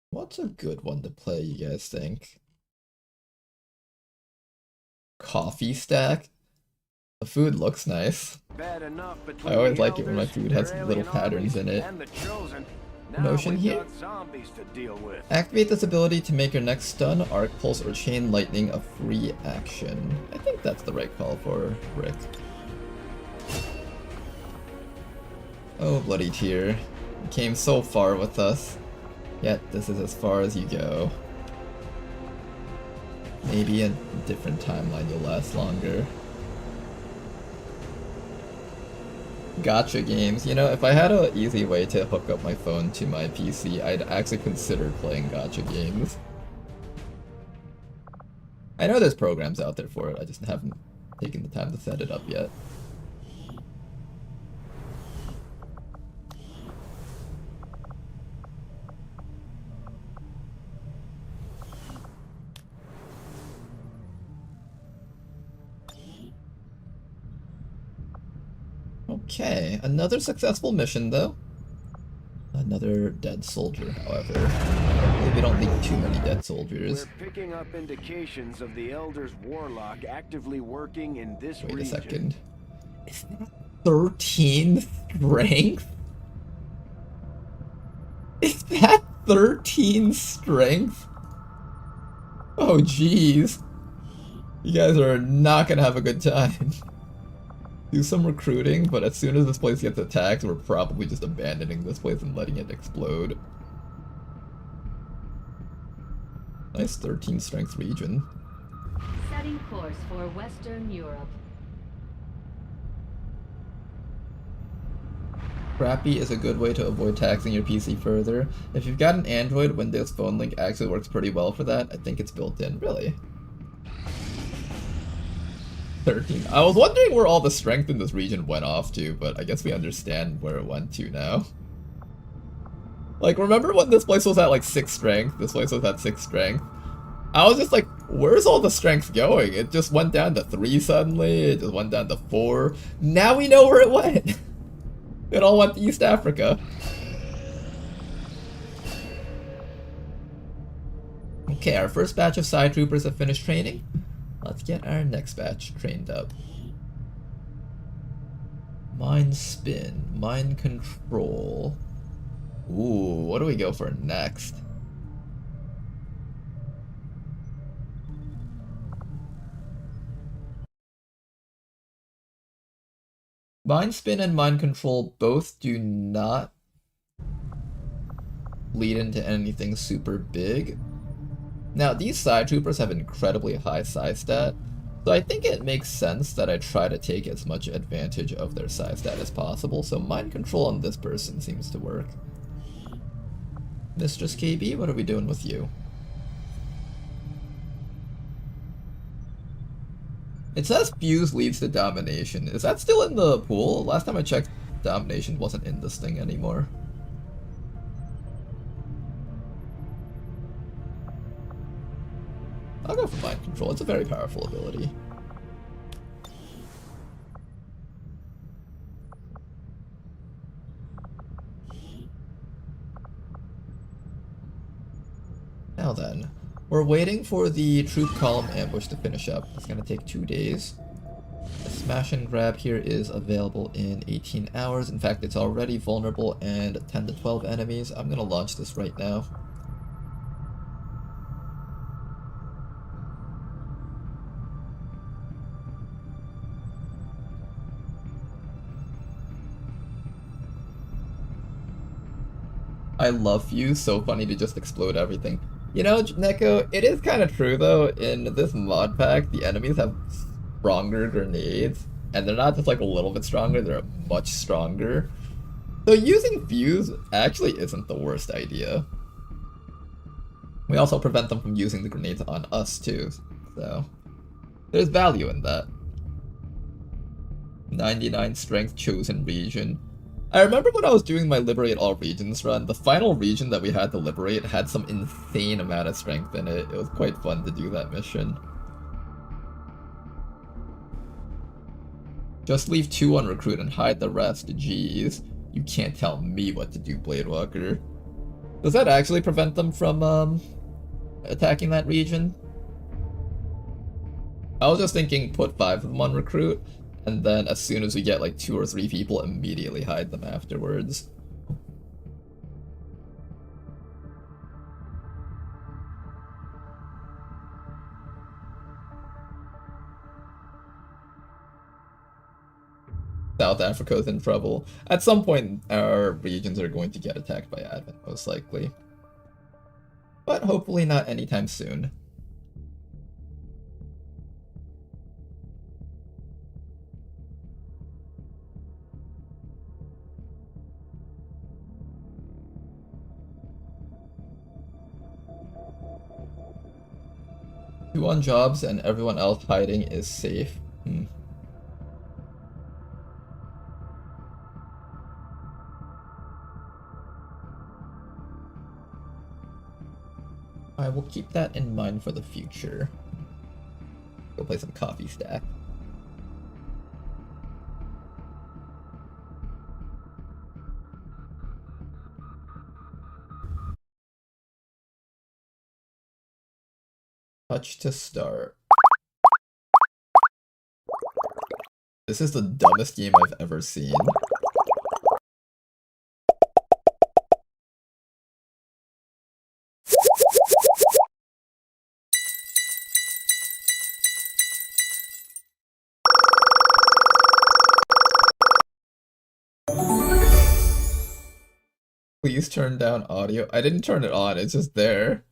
What's a good one to play, you guys think? Coffee Stack? The food looks nice. I always like it when my food has little patterns in it. Notion here. Activate this ability to make your next stun, arc pulse, or chain lightning a free action. I think that's the right call for Rick. Oh, bloody tear. You came so far with us, yet this is as far as you go. Maybe in a different timeline you'll last longer. Gacha games. You know, if I had an easy way to hook up my phone to my PC, I'd actually consider playing gacha games. I know there's programs out there for it, I just haven't taken the time to set it up yet. Okay, another successful mission though. Another dead soldier, however. Hopefully we don't need too many dead soldiers. We're picking up indications of the Elder's warlock actively working in this region. Wait a second. Is that 13 strength? Is that 13 strength? Oh jeez. You guys are not gonna have a good time. Do some recruiting, but as soon as this place gets attacked, we're probably just abandoning this place and letting it explode. Nice 13 strength region. Setting course for Western Europe. Crappy is a good way to avoid taxing your PC further. If you've got an Android, Windows Phone Link actually works pretty well for that. I think it's built in. Really? 13. I was wondering where all the strength in this region went off to, but I guess we understand where it went to now. Like, remember when this place was at like 6 strength? This place was at 6 strength. I was just like, where's all the strength going? It just went down to 3 suddenly, it just went down to 4. Now we know where it went! It all went to East Africa. Okay, our first batch of side troopers have finished training. Let's get our next batch trained up. Mind spin, mind control. Ooh, what do we go for next? Mind spin and mind control both do not lead into anything super big. Now, these side troopers have incredibly high psi stat, so I think it makes sense that I try to take as much advantage of their psi stat as possible, so mind control on this person seems to work. Mistress KB, what are we doing with you? It says fuse leads to domination. Is that still in the pool? Last time I checked, domination wasn't in this thing anymore. I'll go for mind control. It's a very powerful ability. Now then, we're waiting for the troop column ambush to finish up. It's gonna take 2 days. The smash and grab here is available in 18 hours. In fact, it's already vulnerable and 10 to 12 enemies. I'm gonna launch this right now. I love Fuse, so funny to just explode everything. You know, Neko, it is kind of true though, in this mod pack, the enemies have stronger grenades, and they're not just like a little bit stronger, they're much stronger. So using Fuse actually isn't the worst idea. We also prevent them from using the grenades on us too, so there's value in that. 99 strength chosen region. I remember when I was doing my Liberate All Regions run, the final region that we had to liberate had some insane amount of strength in it. It was quite fun to do that mission. Just leave 2 on recruit and hide the rest. Jeez. You can't tell me what to do, Blade Walker. Does that actually prevent them from, attacking that region? I was just thinking put 5 of them on recruit, and then as soon as we get like 2 or 3 people, immediately hide them afterwards. South Africa's in trouble. At some point, our regions are going to get attacked by Advent, most likely. But hopefully not anytime soon. Two on jobs and everyone else hiding is safe. I will keep that in mind for the future. Go play some Coffee Stack. Touch to start. This is the dumbest game I've ever seen. Please turn down audio. I didn't turn it on, it's just there.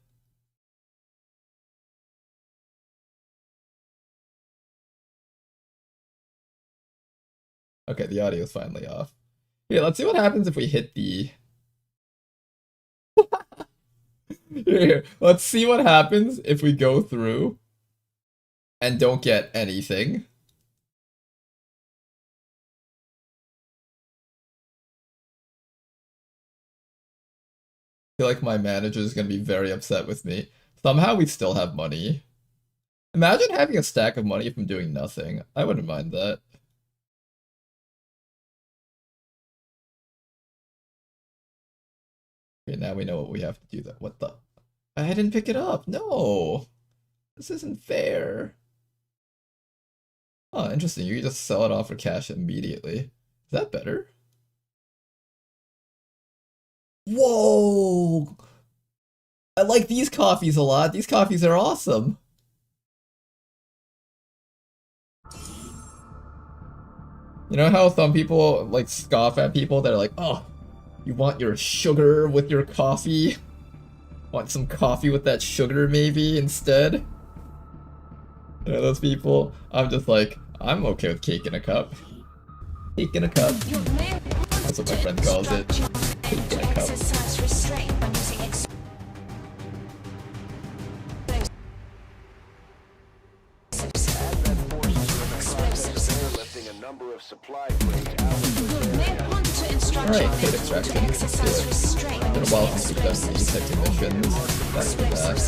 Okay, the audio's finally off. Here, let's see what happens if we hit the... Here, let's see what happens if we go through and don't get anything. I feel like my manager is going to be very upset with me. Somehow we still have money. Imagine having a stack of money from doing nothing. I wouldn't mind that. Okay, now we know what we have to do. What the? I didn't pick it up. No! This isn't fair. Oh, interesting. You can just sell it off for cash immediately. Is that better? Whoa! I like these coffees a lot. These coffees are awesome. You know how some people like scoff at people that are like, oh, you want your sugar with your coffee? Want some coffee with that sugar maybe instead? You know those people? I'm just like, I'm okay with cake in a cup. Cake in a cup. That's what my friend calls it. Cake in a cup. Alright, fate extraction. Let's do it. It's been a while since we've done these types of missions. That's for that.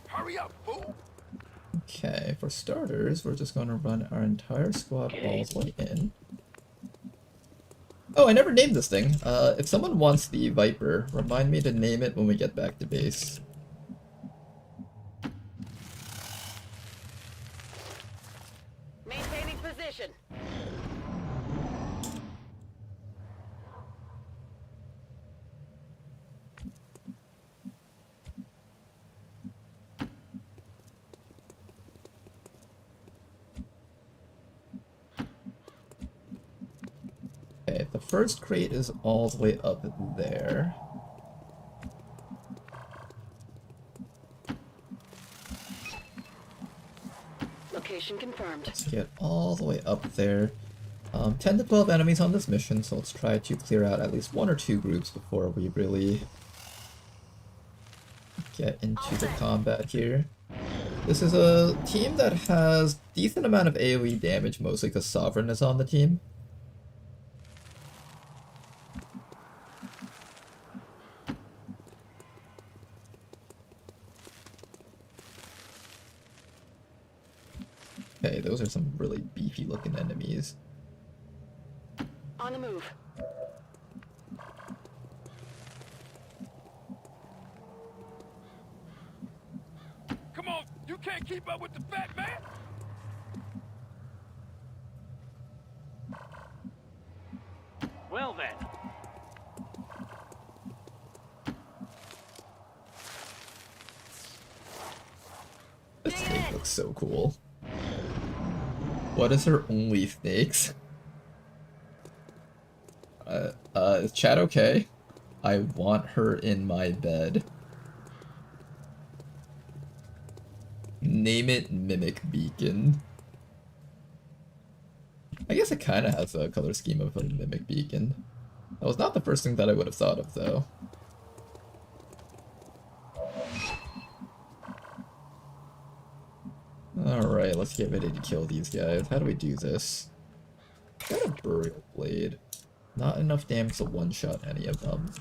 Hurry up, fool! Okay, for starters, we're just going to run our entire squad all the way in. Oh, I never named this thing. If someone wants the Viper, remind me to name it when we get back to base. Maintaining position. Okay, the first crate is all the way up there. Location confirmed. Let's get all the way up there. 10 to 12 enemies on this mission, so let's try to clear out at least 1 or 2 groups before we really get into the combat here. This is a team that has decent amount of AoE damage, mostly because Sovereign is on the team. Okay, those are some really beefy looking enemies. On the move. Come on, you can't keep up with the fat man! Well then. This snake looks so cool. What is her only snakes? Is chat okay? I want her in my bed. Name it Mimic Beacon. I guess it kind of has a color scheme of a Mimic Beacon. That was not the first thing that I would have thought of, though. Alright, let's get ready to kill these guys. How do we do this? Got a burial blade. Not enough damage to one-shot any of them.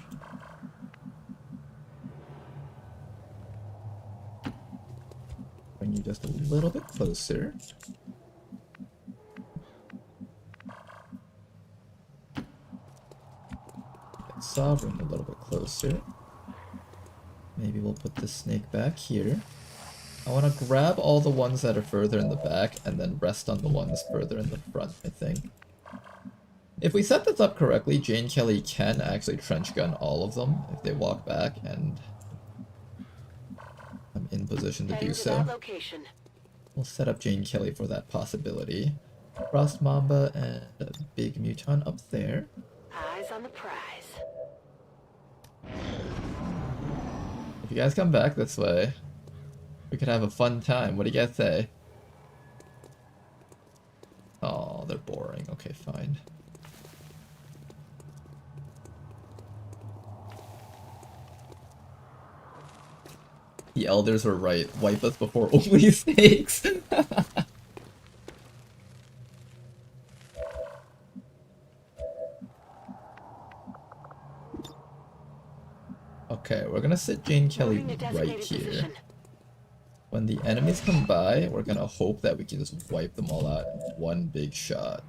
Bring you just a little bit closer. Get Sovereign a little bit closer. Maybe we'll put this snake back here. I want to grab all the ones that are further in the back and then rest on the ones further in the front, I think. If we set this up correctly, Jane Kelly can actually trench gun all of them if they walk back, and I'm in position to do so. We'll set up Jane Kelly for that possibility. Frost Mamba and a big Muton up there. Eyes on the prize. If you guys come back this way, we could have a fun time. What do you guys say? Oh, they're boring. Okay, fine. The elders were right. Wipe us before only snakes. Okay, we're gonna sit Jane Kelly right here. When the enemies come by, we're gonna hope that we can just wipe them all out in one big shot.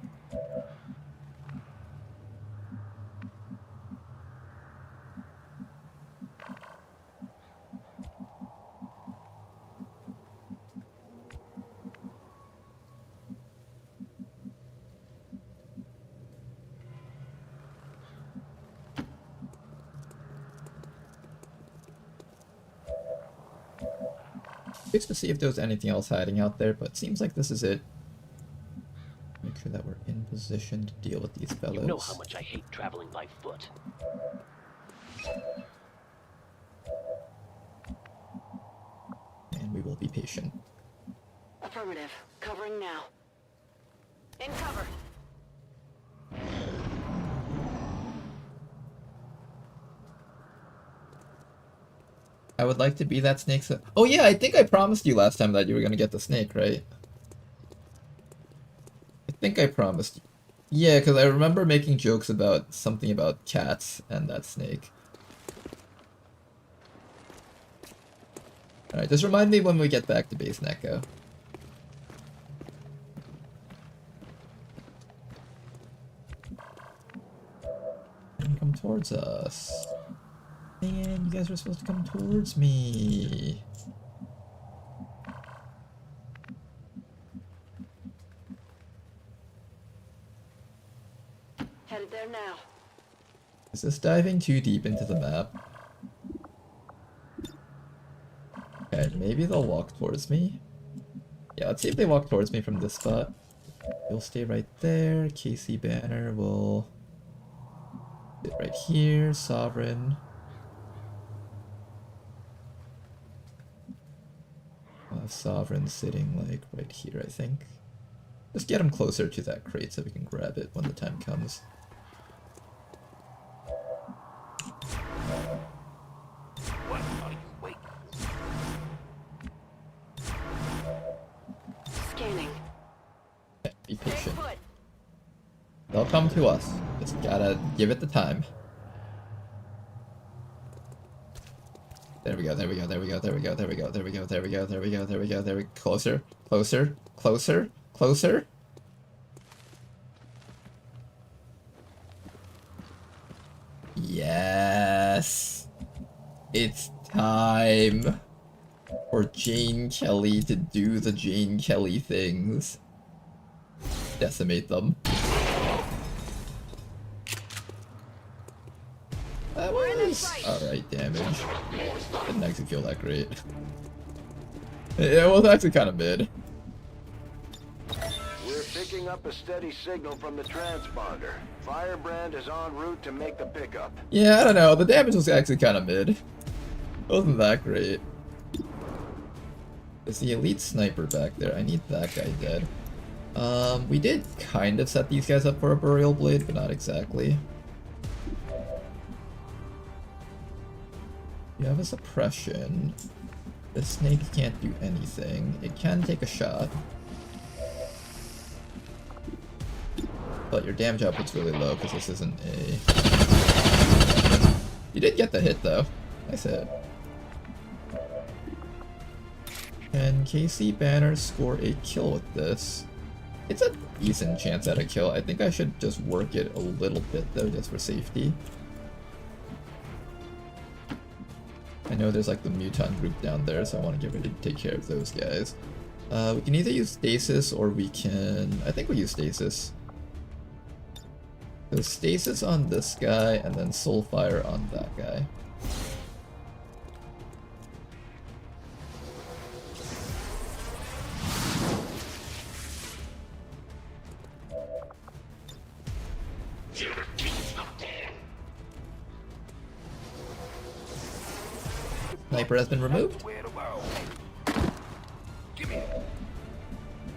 Just to see if there was anything else hiding out there, but it seems like this is it. Make sure that we're in position to deal with these fellows. You know how much I hate traveling by foot. And we will be patient. Affirmative. Covering now. In cover. I would like to be that snake. Oh yeah, I think I promised you last time that you were gonna get the snake, right? I think I promised. Yeah, because I remember making jokes about something about cats and that snake. Alright, just remind me when we get back to base Neko. Come towards us. Man, you guys were supposed to come towards me. Headed there now. Is this diving too deep into the map? Okay, maybe they'll walk towards me. Yeah, let's see if they walk towards me from this spot. You'll stay right there. KC Banner will sit right here. Sovereign. Sovereign sitting like right here, I think. Just get him closer to that crate so we can grab it when the time comes. What are you waiting? Scanning. Okay, be patient. They'll come to us. Just gotta give it the time. There we go, there we go, there we go, there we go, there we go, there we go, there we go, there we go, there we go, there we go. Closer, closer, closer, closer. Yes. It's time for Jane Kelly to do the Jane Kelly things. Decimate them. That was alright damage. Didn't actually feel that great. Yeah, well, it's actually kind of mid. We're picking up a steady signal from the transponder. Firebrand is en route to make the pickup. Yeah, I don't know. The damage was actually kind of mid. It wasn't that great. There's the elite sniper back there. I need that guy dead. We did kind of set these guys up for a burial blade, but not exactly. You have a suppression. The snake can't do anything. It can take a shot. But your damage output's really low because this isn't a... You did get the hit though. Nice hit. Can KC Banner score a kill with this? It's a decent chance at a kill. I think I should just work it a little bit though, just for safety. I know there's like the mutant group down there, so I want to get ready to take care of those guys. We can either use stasis or we can... I think we use stasis. So stasis on this guy and then soulfire on that guy. Sniper has been removed.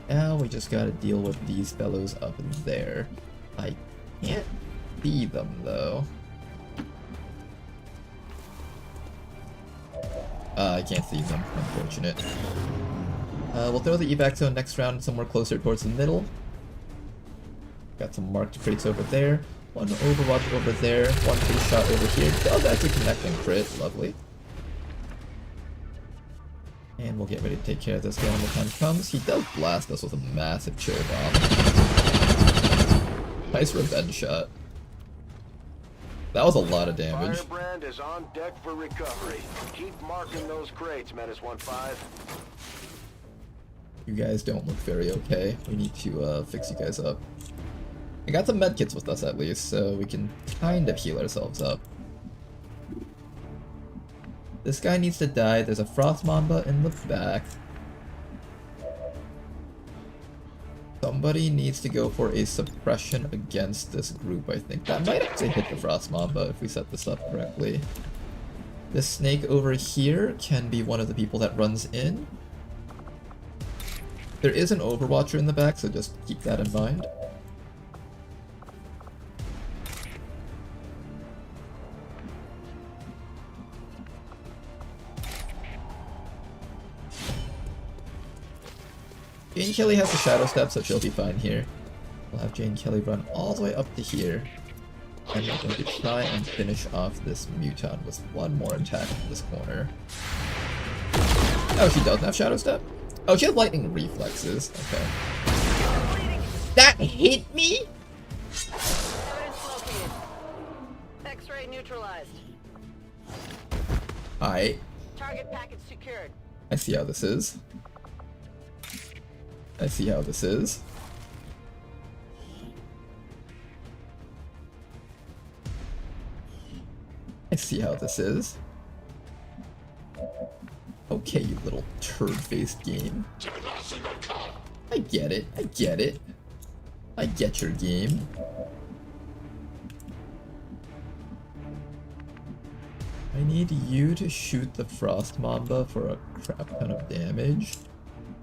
Now we just gotta deal with these fellows up there. I can't see them though. I can't see them, unfortunate. We'll throw the evac zone next round somewhere closer towards the middle. Got some marked crates over there. One overwatch over there. One big shot over here. Does actually connect and crit. Lovely. And we'll get ready to take care of this guy when the time comes. He does blast us with a massive chill bomb. Nice revenge shot. That was a lot of damage. Firebrand is on deck for recovery. Keep marking those crates, Menace 1-5. You guys don't look very okay. We need to fix you guys up. We got some medkits with us at least, so we can kind of heal ourselves up. This guy needs to die. There's a Frost Mamba in the back. Somebody needs to go for a suppression against this group, I think. That might actually hit the Frost Mamba if we set this up correctly. This snake over here can be one of the people that runs in. There is an Overwatcher in the back, so just keep that in mind. Jane Kelly has the Shadow Step, so she'll be fine here. We'll have Jane Kelly run all the way up to here. And we're going to try and finish off this Muton with one more attack in this corner. Oh, she doesn't have Shadow Step? Oh, she has Lightning Reflexes. Okay. That hit me?! Evidence located. X-ray neutralized. Alright. Target package secured. I see how this is. I see how this is. I see how this is. Okay, you little turd-faced game. I get it. I get it. I get your game. I need you to shoot the Frost Mamba for a crap ton of damage.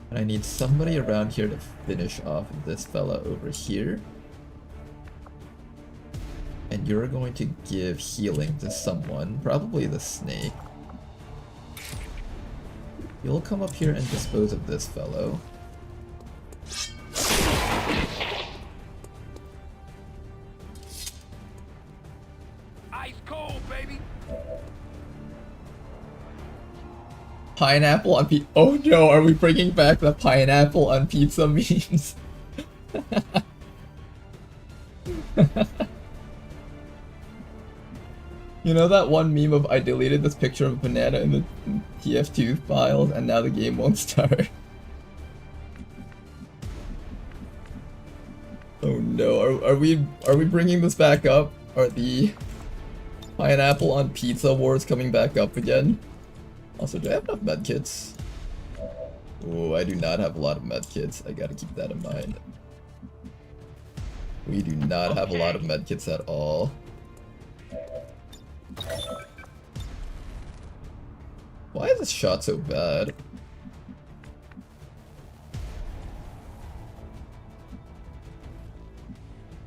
And I need somebody around here to finish off this fella over here. And you're going to give healing to someone, probably the snake. You'll come up here and dispose of this fellow. Ice cold, baby. Pineapple on pizza. Oh no, are we bringing back the pineapple on pizza memes? You know that one meme of I deleted this picture of a banana in the TF2 files and now the game won't start? Oh no, are we bringing this back up? Are the pineapple on pizza wars coming back up again? Also, do I have enough medkits? Oh, I do not have a lot of medkits. I gotta keep that in mind. We do not have a lot of medkits at all. Why is this shot so bad?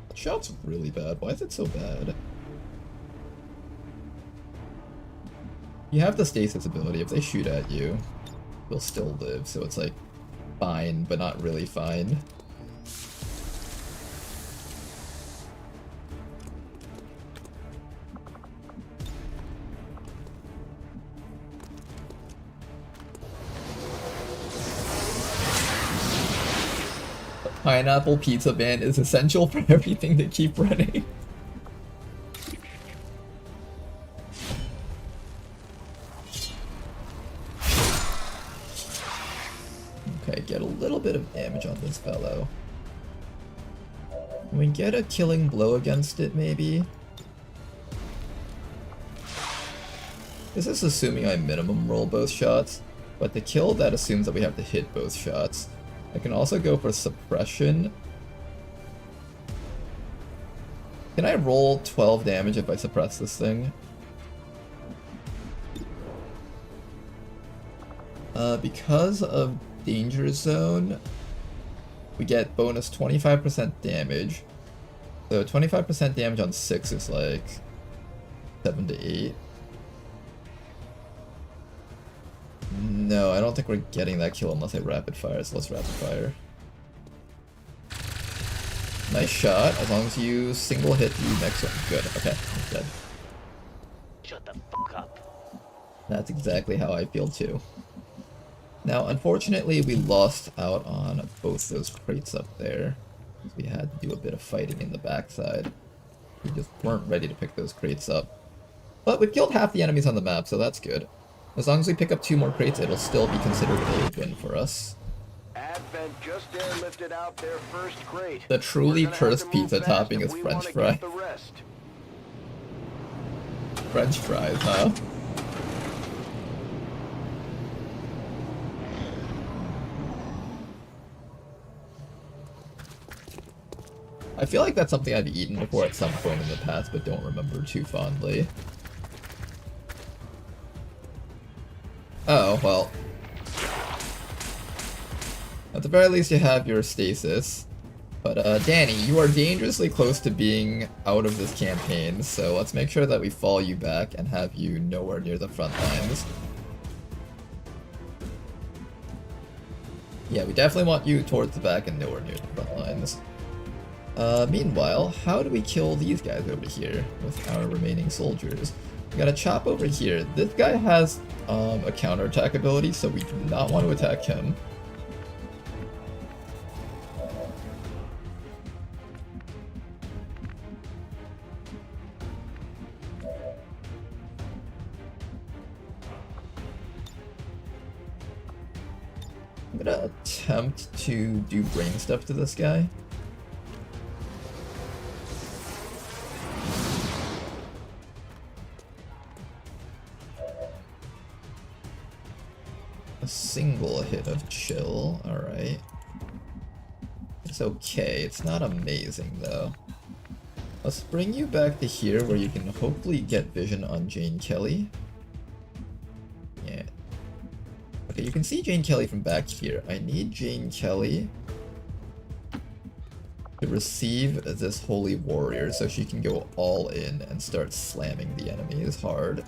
The shot's really bad. Why is it so bad? You have the stasis ability. If they shoot at you, you'll still live. So it's like fine, but not really fine. The pineapple pizza ban is essential for everything to keep running. Okay, get a little bit of damage on this fellow. Can we get a killing blow against it, maybe? This is assuming I minimum roll both shots, but the kill, that assumes that we have to hit both shots. I can also go for suppression. Can I roll 12 damage if I suppress this thing? Because of Danger Zone, we get bonus 25% damage. So 25% damage on 6 is like 7 to 8. No, I don't think we're getting that kill unless I rapid fire, so let's rapid fire. Nice shot, as long as you single hit the next one. Good, okay, he's dead. Shut the fuck up. That's exactly how I feel too. Now, unfortunately, we lost out on both those crates up there. We had to do a bit of fighting in the backside. We just weren't ready to pick those crates up. But we've killed half the enemies on the map, so that's good. As long as we pick up 2 more crates, it'll still be considered a win for us. Advent just airlifted out their first crate. The truly cursed pizza topping is French fries. French fries, huh? I feel like that's something I've eaten before at some point in the past, but don't remember too fondly. Oh, well. At the very least you have your stasis. But Danny, you are dangerously close to being out of this campaign, so let's make sure that we fall you back and have you nowhere near the front lines. Yeah, we definitely want you towards the back and nowhere near the front lines. Meanwhile, how do we kill these guys over here with our remaining soldiers? We got a chop over here. This guy has a counterattack ability, so we do not want to attack him. I'm gonna attempt to do brain stuff to this guy. A single hit of chill, alright. It's okay, it's not amazing though. Let's bring you back to here where you can hopefully get vision on Jane Kelly. Yeah. Okay, you can see Jane Kelly from back here. I need Jane Kelly to receive this Holy Warrior so she can go all in and start slamming the enemies hard.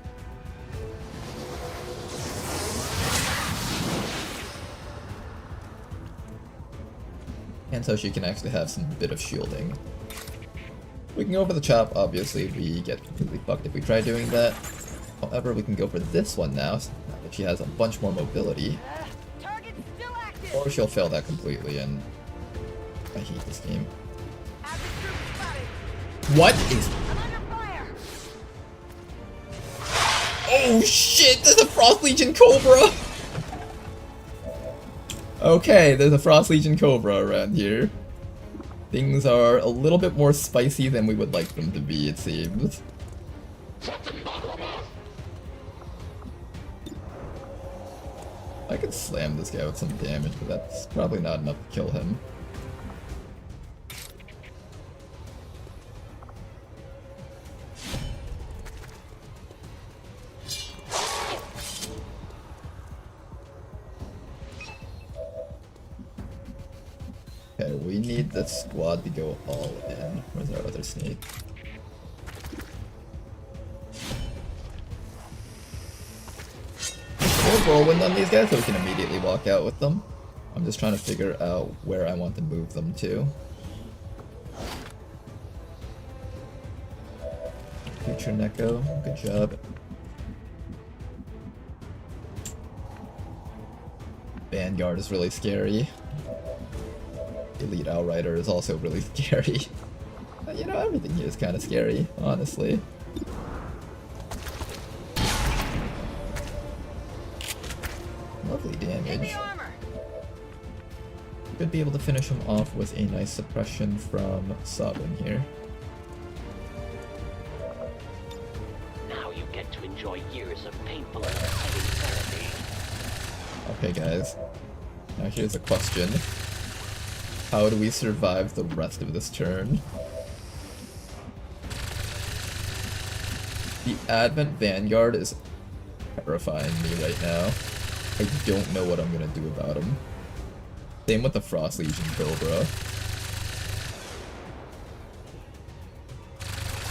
And so she can actually have some bit of shielding. We can go for the chop, obviously we get completely fucked if we try doing that. However, we can go for this one now that she has a bunch more mobility. Or she'll fail that completely, and I hate this game. What is... Oh shit, there's a Frost Legion Cobra! Okay, there's a Frost Legion Cobra around here. Things are a little bit more spicy than we would like them to be, it seems. I could slam this guy with some damage, but that's probably not enough to kill him. Okay, we need this squad to go all in. Where's our other snake? We'll whirlwind on these guys so we can immediately walk out with them. I'm just trying to figure out where I want to move them to. Future Neko, good job. Vanguard is really scary. Elite Outrider is also really scary. You know, everything here is kind of scary, honestly. Lovely damage. Could be able to finish him off with a nice suppression from Sovereign here. Now you get to enjoy years of painful and exciting therapy. Okay guys, now here's a question. How do we survive the rest of this turn? The Advent Vanguard is terrifying me right now. I don't know what I'm gonna do about him. Same with the Frost Legion Cobra.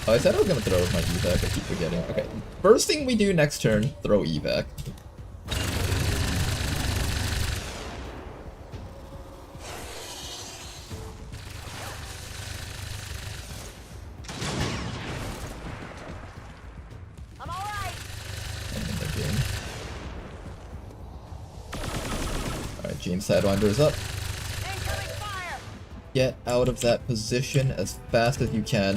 Oh, I said I was gonna throw with my evac, I keep forgetting. Okay, first thing we do next turn, throw evac. I'm alright. Alright, James Sidewinder is up. Get out of that position as fast as you can.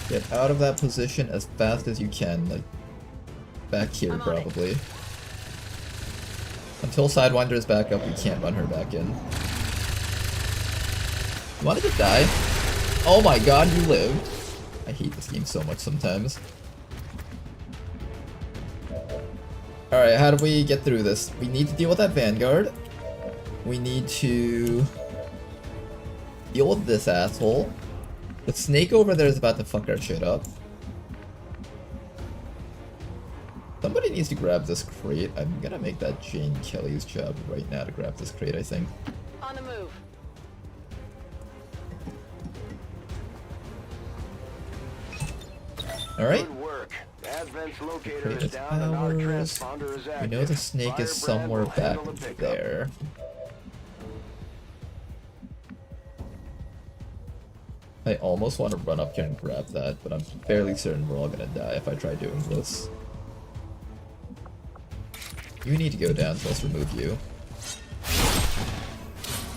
Get out of that position as fast as you can, like back here probably. Until Sidewinder is back up, we can't run her back in. You wanna just die? Oh my god, you lived! I hate this game so much sometimes. Alright, how do we get through this? We need to deal with that Vanguard. We need to deal with this asshole. The snake over there is about to fuck our shit up. Somebody needs to grab this crate. I'm gonna make that Jane Kelly's job right now to grab this crate, I think. On the move. Alright. Good work. The Advent's locator Crate is is down and our ours. transponder is We active. know the snake is Firebrand somewhere will back handle the pickup. there. I almost want to run up here and grab that, but I'm fairly certain we're all gonna die if I try doing this. You need to go down, so let's remove you.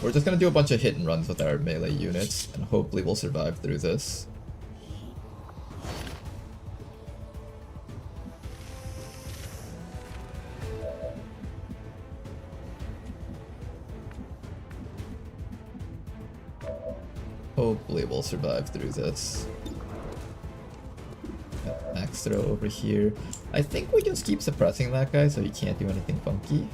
We're just gonna do a bunch of hit and runs with our melee units, and hopefully we'll survive through this. Hopefully we'll survive through this. Got max throw over here. I think we just keep suppressing that guy so he can't do anything funky.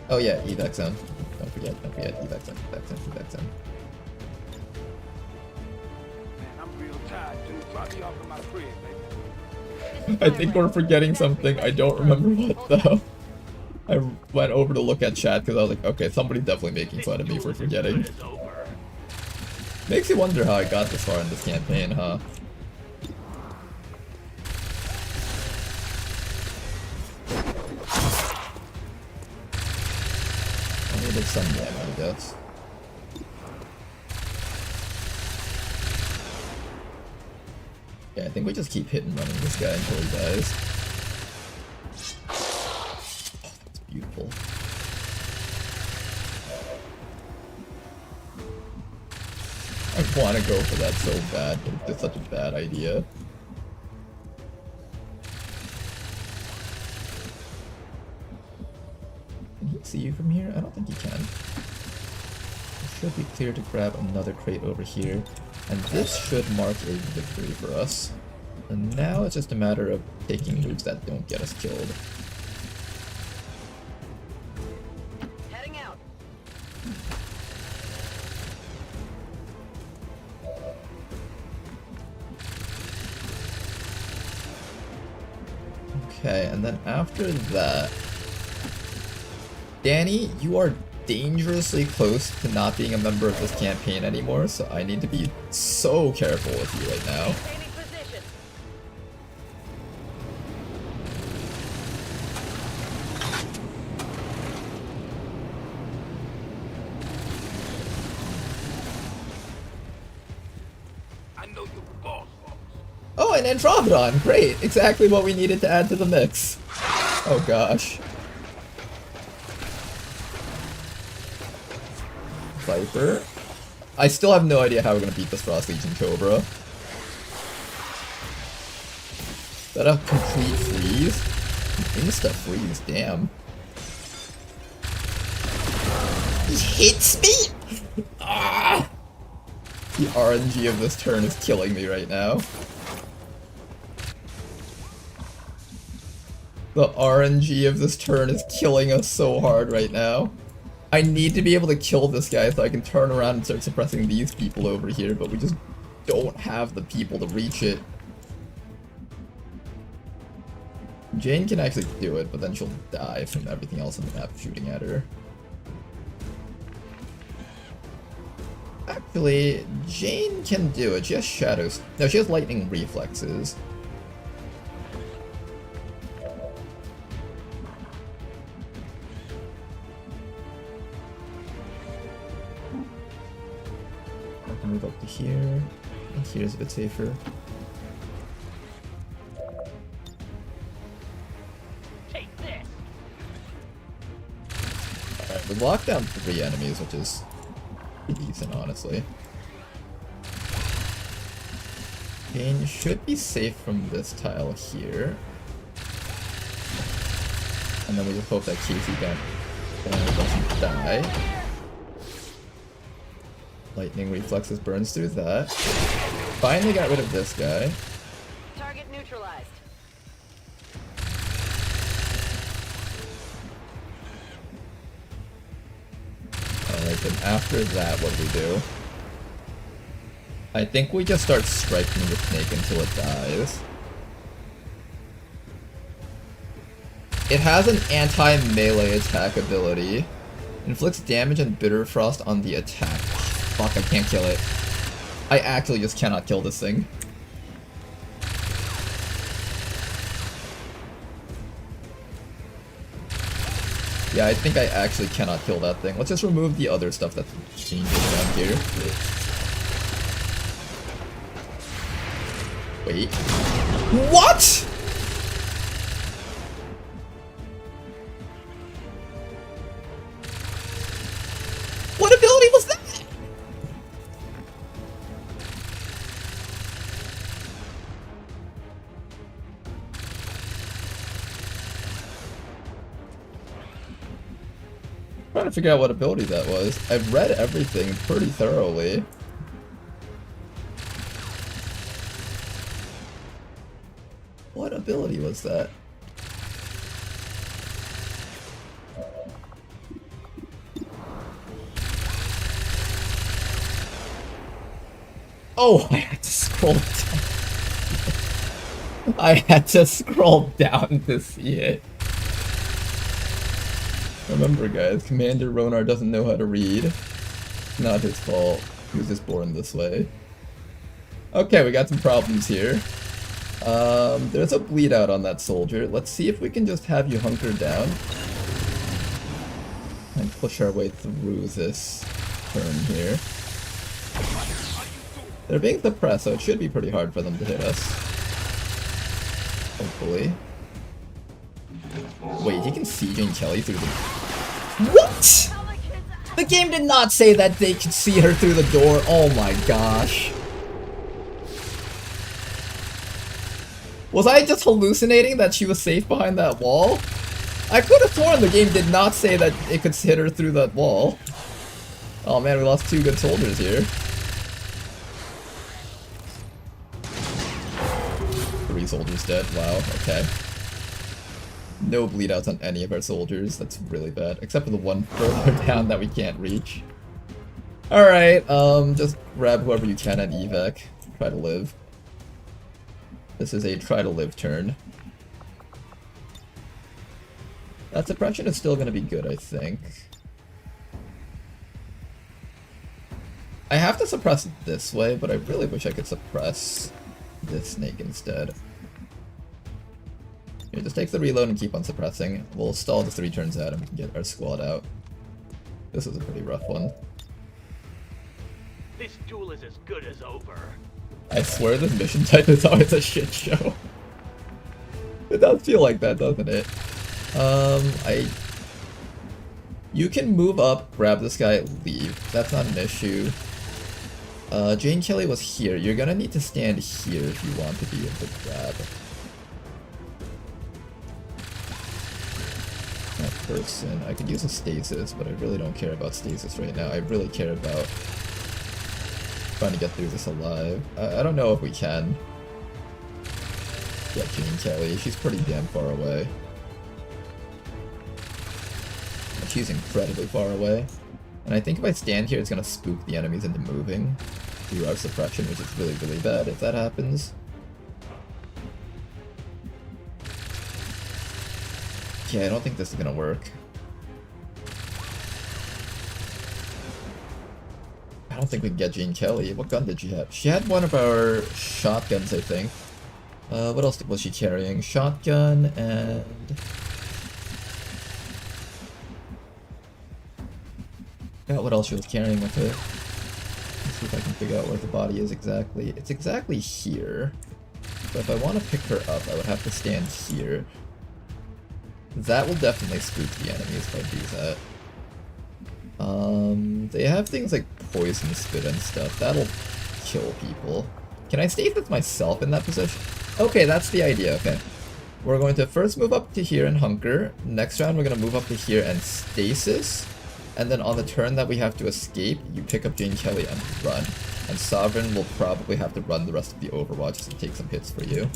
Oh yeah, evac zone. Don't forget, evac zone, evac zone, evac zone. Man, I'm real tired, dude. Drop me off in my crib, baby. I think we're forgetting something. I don't remember what though. I went over to look at chat because I was like, okay, somebody's definitely making fun of me for forgetting. Makes you wonder how I got this far in this campaign, huh? I needed some damage, I guess. Yeah, I think we just keep hitting running this guy until he dies. Beautiful. I want to go for that so bad, but it's just such a bad idea. Can he see you from here? I don't think he can. It should be clear to grab another crate over here, and this should mark a victory for us. And now it's just a matter of taking moves that don't get us killed. Okay, and then after that, Danny, you are dangerously close to not being a member of this campaign anymore, so I need to be so careful with you right now. Oh, and Andromedon! Great! Exactly what we needed to add to the mix. Oh gosh. Viper. I still have no idea how we're gonna beat this Frost Legion Cobra. Is that a complete freeze? An insta-freeze, damn. He hits me! Ah! The RNG of this turn is killing me right now. The RNG of this turn is killing us so hard right now. I need to be able to kill this guy so I can turn around and start suppressing these people over here, but we just don't have the people to reach it. Jane can actually do it, but then she'll die from everything else in the map shooting at her. Actually, Jane can do it. She has shadows. No, she has lightning reflexes. I can move up to here. And here's a bit safer. Take this. Alright, we locked down 3 enemies, which is decent, honestly. Jane should be safe from this tile here. And then we just hope that Casey doesn't die. Lightning reflexes burns through that. Finally got rid of this guy. Target neutralized. Alright, then after that, what do we do? I think we just start striking the snake until it dies. It has an anti-melee attack ability. Inflicts damage and bitter frost on the attack. Fuck, I can't kill it. I actually just cannot kill this thing. Yeah, I think I actually cannot kill that thing. Let's just remove the other stuff that's changing around here. Wait. What?! What ability was that?! Trying to figure out what ability that was. I've read everything pretty thoroughly. What ability was that? Oh, I had to scroll down. I had to scroll down to see it. Remember guys, Commander Ronar doesn't know how to read. It's not his fault. He was just born this way. Okay, we got some problems here. There's a bleed out on that soldier. Let's see if we can just have you hunker down and push our way through this turn here. They're being suppressed, so it should be pretty hard for them to hit us. Hopefully. Wait, you can see Jane Kelly through the... What?! The game did not say that they could see her through the door. Oh my gosh. Was I just hallucinating that she was safe behind that wall? I could have sworn the game did not say that it could hit her through that wall. Oh man, we lost 2 good soldiers here. 3 soldiers dead. Wow, okay. No bleed outs on any of our soldiers. That's really bad. Except for the one further down that we can't reach. Alright, just grab whoever you can at evac. Try to live. This is a try to live turn. That suppression is still gonna be good, I think. I have to suppress it this way, but I really wish I could suppress this snake instead. Here, just take the reload and keep on suppressing. We'll stall the 3 turns out and we can get our squad out. This is a pretty rough one. This duel is as good as over. I swear this mission type is always a shit show. It does feel like that, doesn't it? You can move up, grab this guy, leave. That's not an issue. Jane Kelly was here. You're gonna need to stand here if you want to be able to grab that person. I could use a stasis, but I really don't care about stasis right now. I really care about trying to get through this alive. I don't know if we can get Jane Kelly. She's pretty damn far away. she's incredibly far away. And I think if I stand here, it's gonna spook the enemies into moving through our suppression, which is really, really bad if that happens. Yeah, I don't think this is gonna work. I don't think we can get Gene Kelly. What gun did she have? She had one of our shotguns, I think. What else was she carrying? Shotgun and... forgot what else she was carrying with her. Let's see if I can figure out where the body is exactly. It's exactly here. So if I want to pick her up, I would have to stand here. That will definitely spook the enemies if I do that. They have things like poison spit and stuff. That'll kill people. Can I stay with myself in that position? Okay, that's the idea, okay. We're going to first move up to here and hunker. Next round, we're going to move up to here and stasis. And then on the turn that we have to escape, you pick up Jane Kelly and run. And Sovereign will probably have to run the rest of the Overwatch to take some hits for you.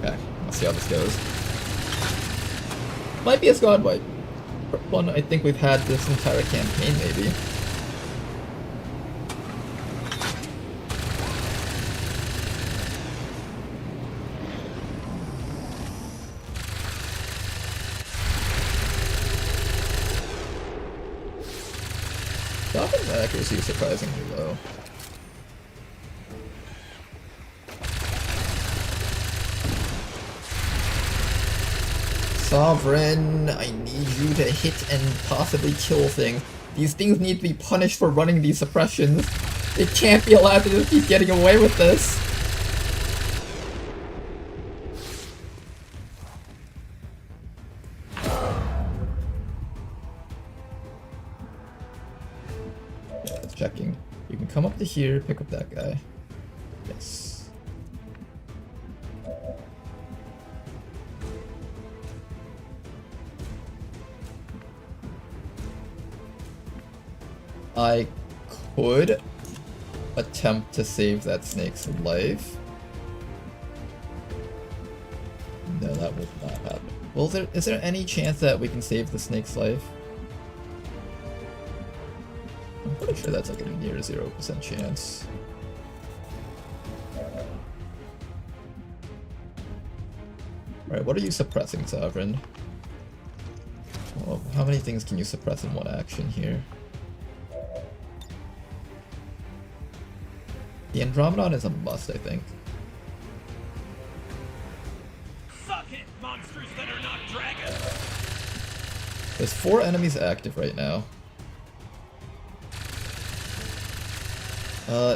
Okay, let's see how this goes. Might be a squad wipe. One I think we've had this entire campaign, maybe. Dolphin's accuracy is surprisingly low. Sovereign, I need you to hit and possibly kill things. These things need to be punished for running these suppressions. They can't be allowed to just keep getting away with this. Yeah, it's checking. You can come up to here, pick up that guy. Yes. I could attempt to save that snake's life. No, that will not happen. Well, is there any chance that we can save the snake's life? I'm pretty sure that's like a near 0% chance. Alright, what are you suppressing, Sovereign? Well, how many things can you suppress in one action here? The Andromedon is a must, I think. Suck it, monsters that are not dragons! There's 4 enemies active right now.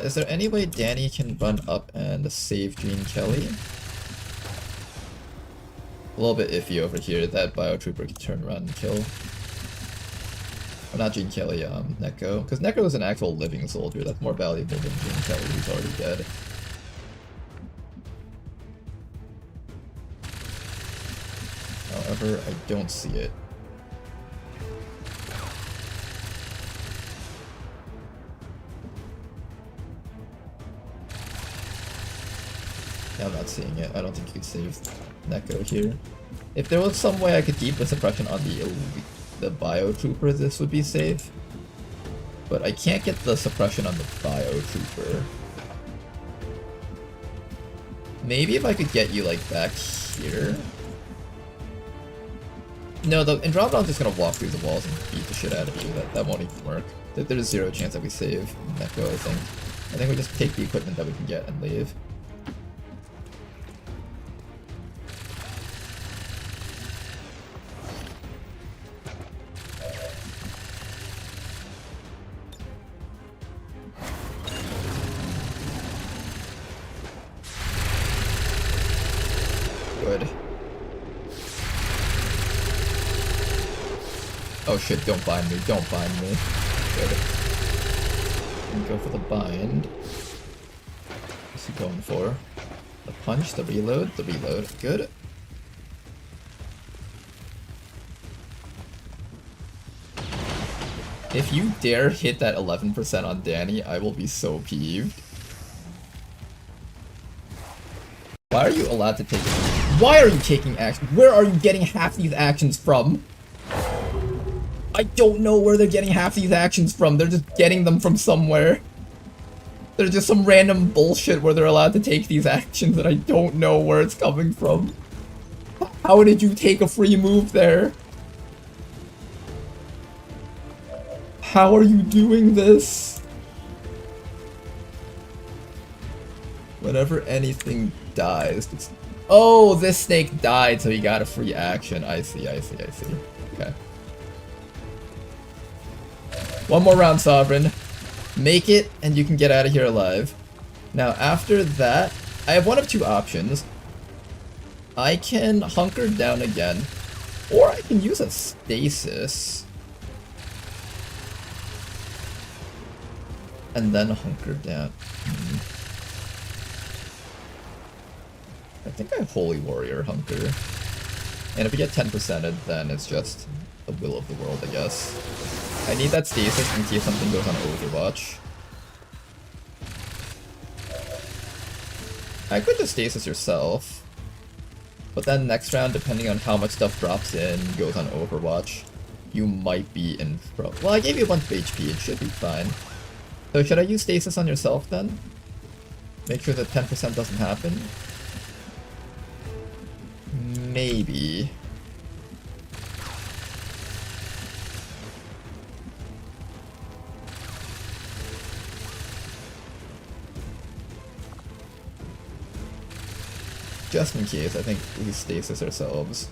Is there any way Danny can run up and save Gene Kelly? A little bit iffy over here. That Biotrooper can turn around and kill. Or not Gene Kelly, Neko. Because Neko is an actual living soldier. That's more valuable than Gene Kelly, who's already dead. However, I don't see it. Yeah, I'm not seeing it. I don't think you could save Neko here. If there was some way I could keep the suppression on the Biotrooper, this would be safe. But I can't get the suppression on the Biotrooper. Maybe if I could get you, like, back here? No, the Andromedon's just gonna walk through the walls and beat the shit out of you. That won't even work. There's 0 chance that we save Neko, I think. I think we just take the equipment that we can get and leave. Good. Oh shit, don't bind me, don't bind me. Good. And go for the bind. What's he going for? The punch, the reload, the reload. Good. If you dare hit that 11% on Danny, I will be so peeved. Why are you allowed to take it? Why are you taking action? Where are you getting half these actions from? I don't know where they're getting half these actions from. They're just getting them from somewhere. There's just some random bullshit where they're allowed to take these actions and I don't know where it's coming from. How did you take a free move there? How are you doing this? Whenever anything dies, it's... Oh, this snake died, so he got a free action. I see. Okay. One more round, Sovereign. Make it, and you can get out of here alive. Now, after that, I have one of two options. I can hunker down again, or I can use a stasis. And then hunker down. I think I Holy Warrior hunker. And if we get 10%ed, then it's just the will of the world, I guess. I need that stasis in case something goes on Overwatch. I could just stasis yourself. But then next round, depending on how much stuff drops in, goes on Overwatch, you might be in trouble. Well, I gave you a bunch of HP, it should be fine. So should I use stasis on yourself then? Make sure that 10% doesn't happen? Maybe. Just in case, I think we stasis ourselves.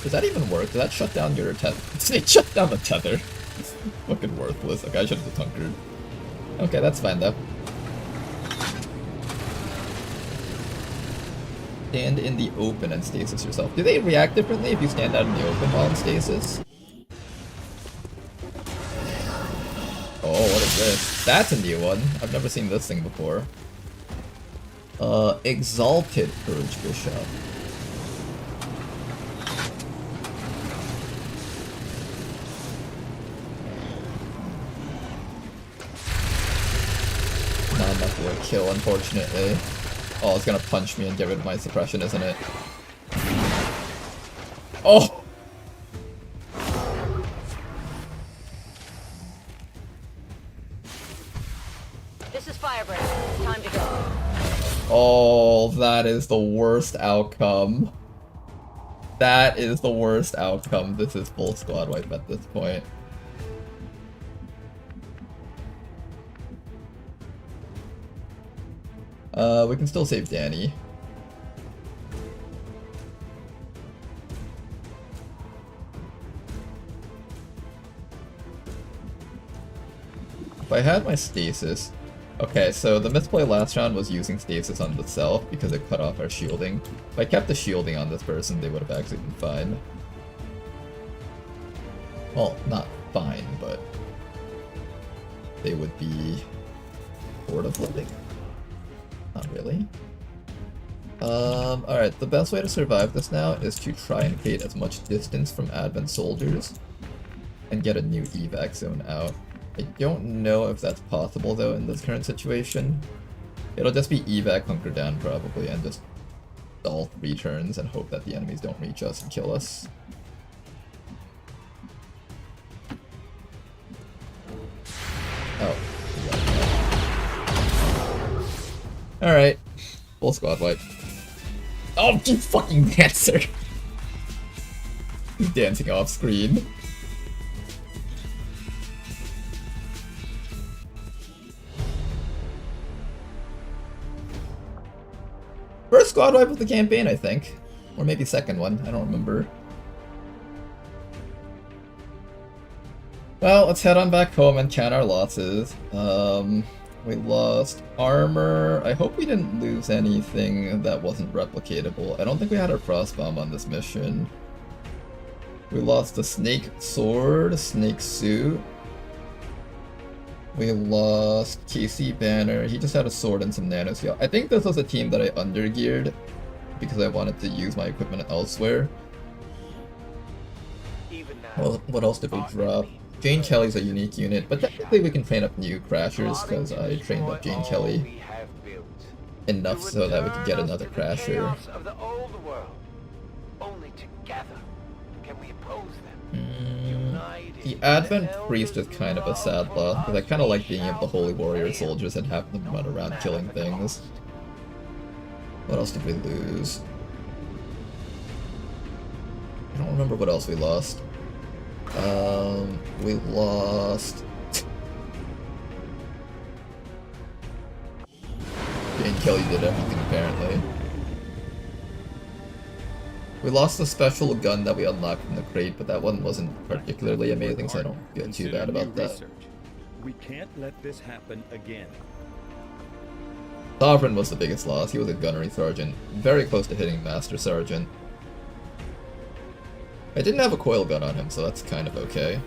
Does that even work? Does that shut down your tether? It shut down the tether. It's fucking worthless. Like, I should have hunkered. Okay, that's fine though. Stand in the open and stasis yourself. Do they react differently if you stand out in the open while in stasis? Oh, what is this? That's a new one. I've never seen this thing before. Exalted Purge Bishop. Not enough for a kill, unfortunately. Oh, it's gonna punch me and get rid of my suppression, isn't it? Oh! This is Firebreak. Time to go. Oh, that is the worst outcome. That is the worst outcome. This is full squad wipe at this point. We can still save Danny. If I had my stasis... Okay, so the misplay last round was using stasis on the self because it cut off our shielding. If I kept the shielding on this person, they would have actually been fine. Well, not fine, but they would be sort of living. Not really. Alright, the best way to survive this now is to try and create as much distance from Advent soldiers and get a new evac zone out. I don't know if that's possible though in this current situation. It'll just be evac hunker down probably and just stall 3 turns and hope that the enemies don't reach us and kill us. Oh. Alright. Full squad wipe. Oh, you fucking dancer! He's dancing off screen. First squad wipe of the campaign, I think. Or maybe second one, I don't remember. Well, let's head on back home and count our losses. We lost armor. I hope we didn't lose anything that wasn't replicatable. I don't think we had a frost bomb on this mission. We lost a snake sword, snake suit. We lost KC Banner. He just had a sword and some nanoscale. I think this was a team that I undergeared because I wanted to use my equipment elsewhere. Well, what else did we drop? Jane Kelly's a unique unit, but technically we can train up new Crashers, because I trained up Jane Kelly enough so that we could get another Crasher. The Advent Priest is kind of a sad loss, because I kind of like being able to Holy Warrior soldiers and have them run around killing things. What else did we lose? I don't remember what else we lost. We lost... Jane Kelly did everything, apparently. We lost the special gun that we unlocked from the crate, but that one wasn't particularly amazing, so I don't feel too bad about that. We can't let this happen again. Sovereign was the biggest loss. He was a gunnery sergeant, very close to hitting Master Sergeant. I didn't have a coil gun on him, so that's kind of okay.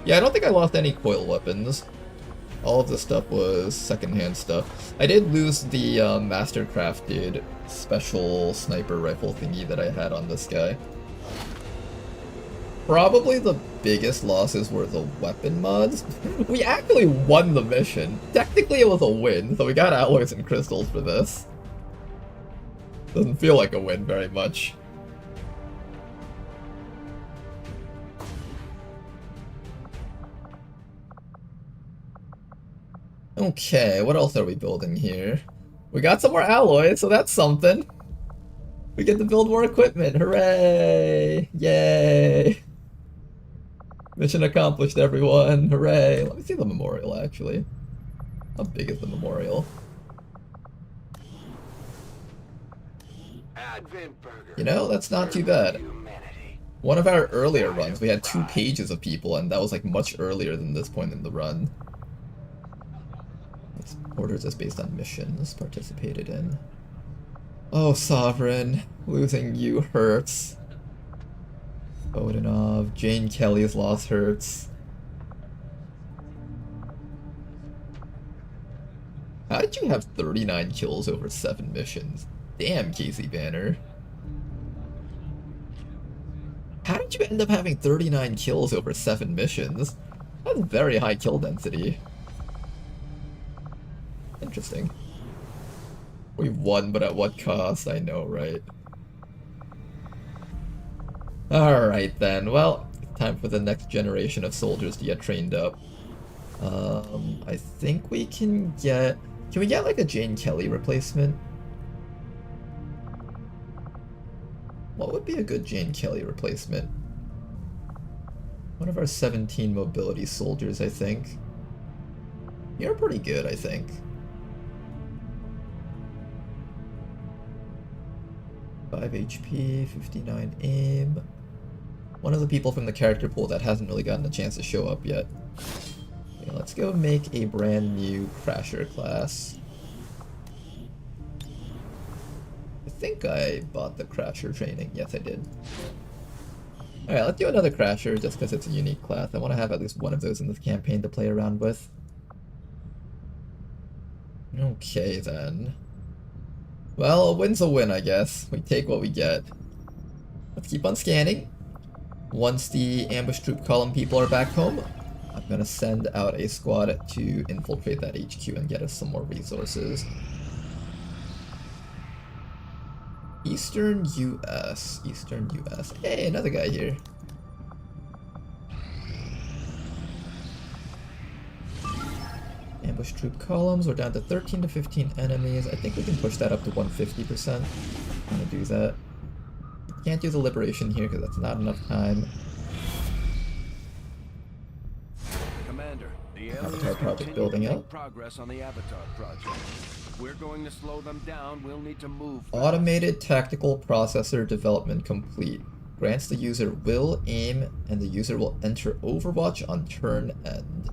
Yeah, I don't think I lost any coil weapons. All of this stuff was secondhand stuff. I did lose the master-crafted special sniper rifle thingy that I had on this guy. Probably the biggest losses were the weapon mods. We actually won the mission. Technically it was a win, so we got alloys and crystals for this. Doesn't feel like a win very much. Okay, what else are we building here? We got some more alloys, so that's something. We get to build more equipment, hooray! Yay! Mission accomplished, everyone, hooray! Let me see the memorial, actually. How big is the memorial? You know, that's not too bad. One of our earlier runs, we had 2 pages of people, and that was like much earlier than this point in the run. Orders is based on missions participated in. Oh, Sovereign. Losing you hurts. Odinov. Jane Kelly's loss hurts. How did you have 39 kills over 7 missions? Damn, Casey Banner. How did you end up having 39 kills over 7 missions? That's very high kill density. Interesting. We won, but at what cost? I know, right? Alright then, well, time for the next generation of soldiers to get trained up. I think we can get... Can we get like a Jane Kelly replacement? What would be a good Jane Kelly replacement? One of our 17 mobility soldiers, I think. You're pretty good, I think. 5 HP, 59 aim. One of the people from the character pool that hasn't really gotten a chance to show up yet. Okay, let's go make a brand new Crasher class. I think I bought the Crasher training. Yes, I did. Alright, let's do another Crasher just because it's a unique class. I want to have at least one of those in this campaign to play around with. Okay, then. Well, a win's a win, I guess. We take what we get. Let's keep on scanning. Once the ambush troop column people are back home, I'm gonna send out a squad to infiltrate that HQ and get us some more resources. Eastern US. Eastern US. Hey, another guy here. Ambush troop columns, we're down to 13 to 15 enemies. I think we can push that up to 150%. I'm gonna do that. Can't do the liberation here because that's not enough time. Commander, the Avatar project building up. Progress on the Avatar project. If we're going to slow them down, we'll need to move fast. Automated tactical processor development complete. Grants the user will, aim, and the user will enter Overwatch on turn end.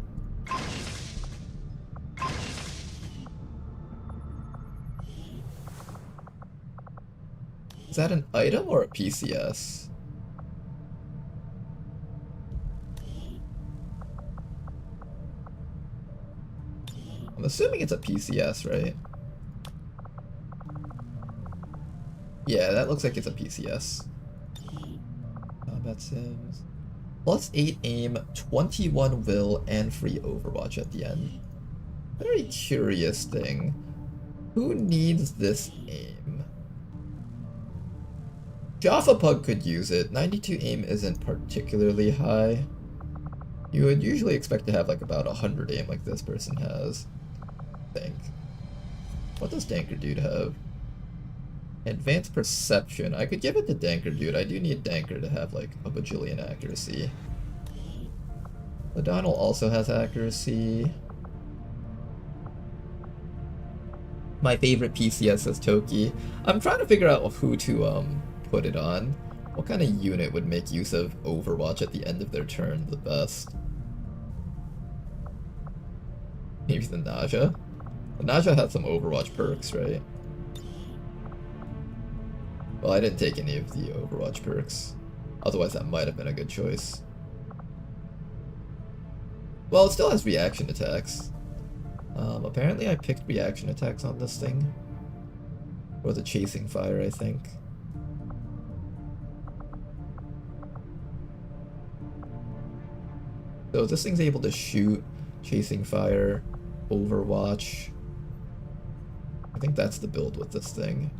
Is that an item or a PCS? I'm assuming it's a PCS, right? Yeah, that looks like it's a PCS. Combat sims. +8 aim, 21 will, and free Overwatch at the end. Very curious thing. Who needs this aim? Jaffa Pug could use it. 92 aim isn't particularly high. You would usually expect to have like about 100 aim like this person has. I think. What does Danker Dude have? Advanced Perception. I could give it to Danker Dude. I do need Danker to have like a bajillion accuracy. O'Donnell also has accuracy. My favorite PCS is Toki. I'm trying to figure out who to put it on. What kind of unit would make use of Overwatch at the end of their turn the best? Maybe the Naja? The Naja had some Overwatch perks, right? Well, I didn't take any of the Overwatch perks. Otherwise, that might have been a good choice. Well, it still has reaction attacks. Apparently I picked reaction attacks on this thing. Or the chasing fire, I think. So this thing's able to shoot, chasing fire, Overwatch. I think that's the build with this thing.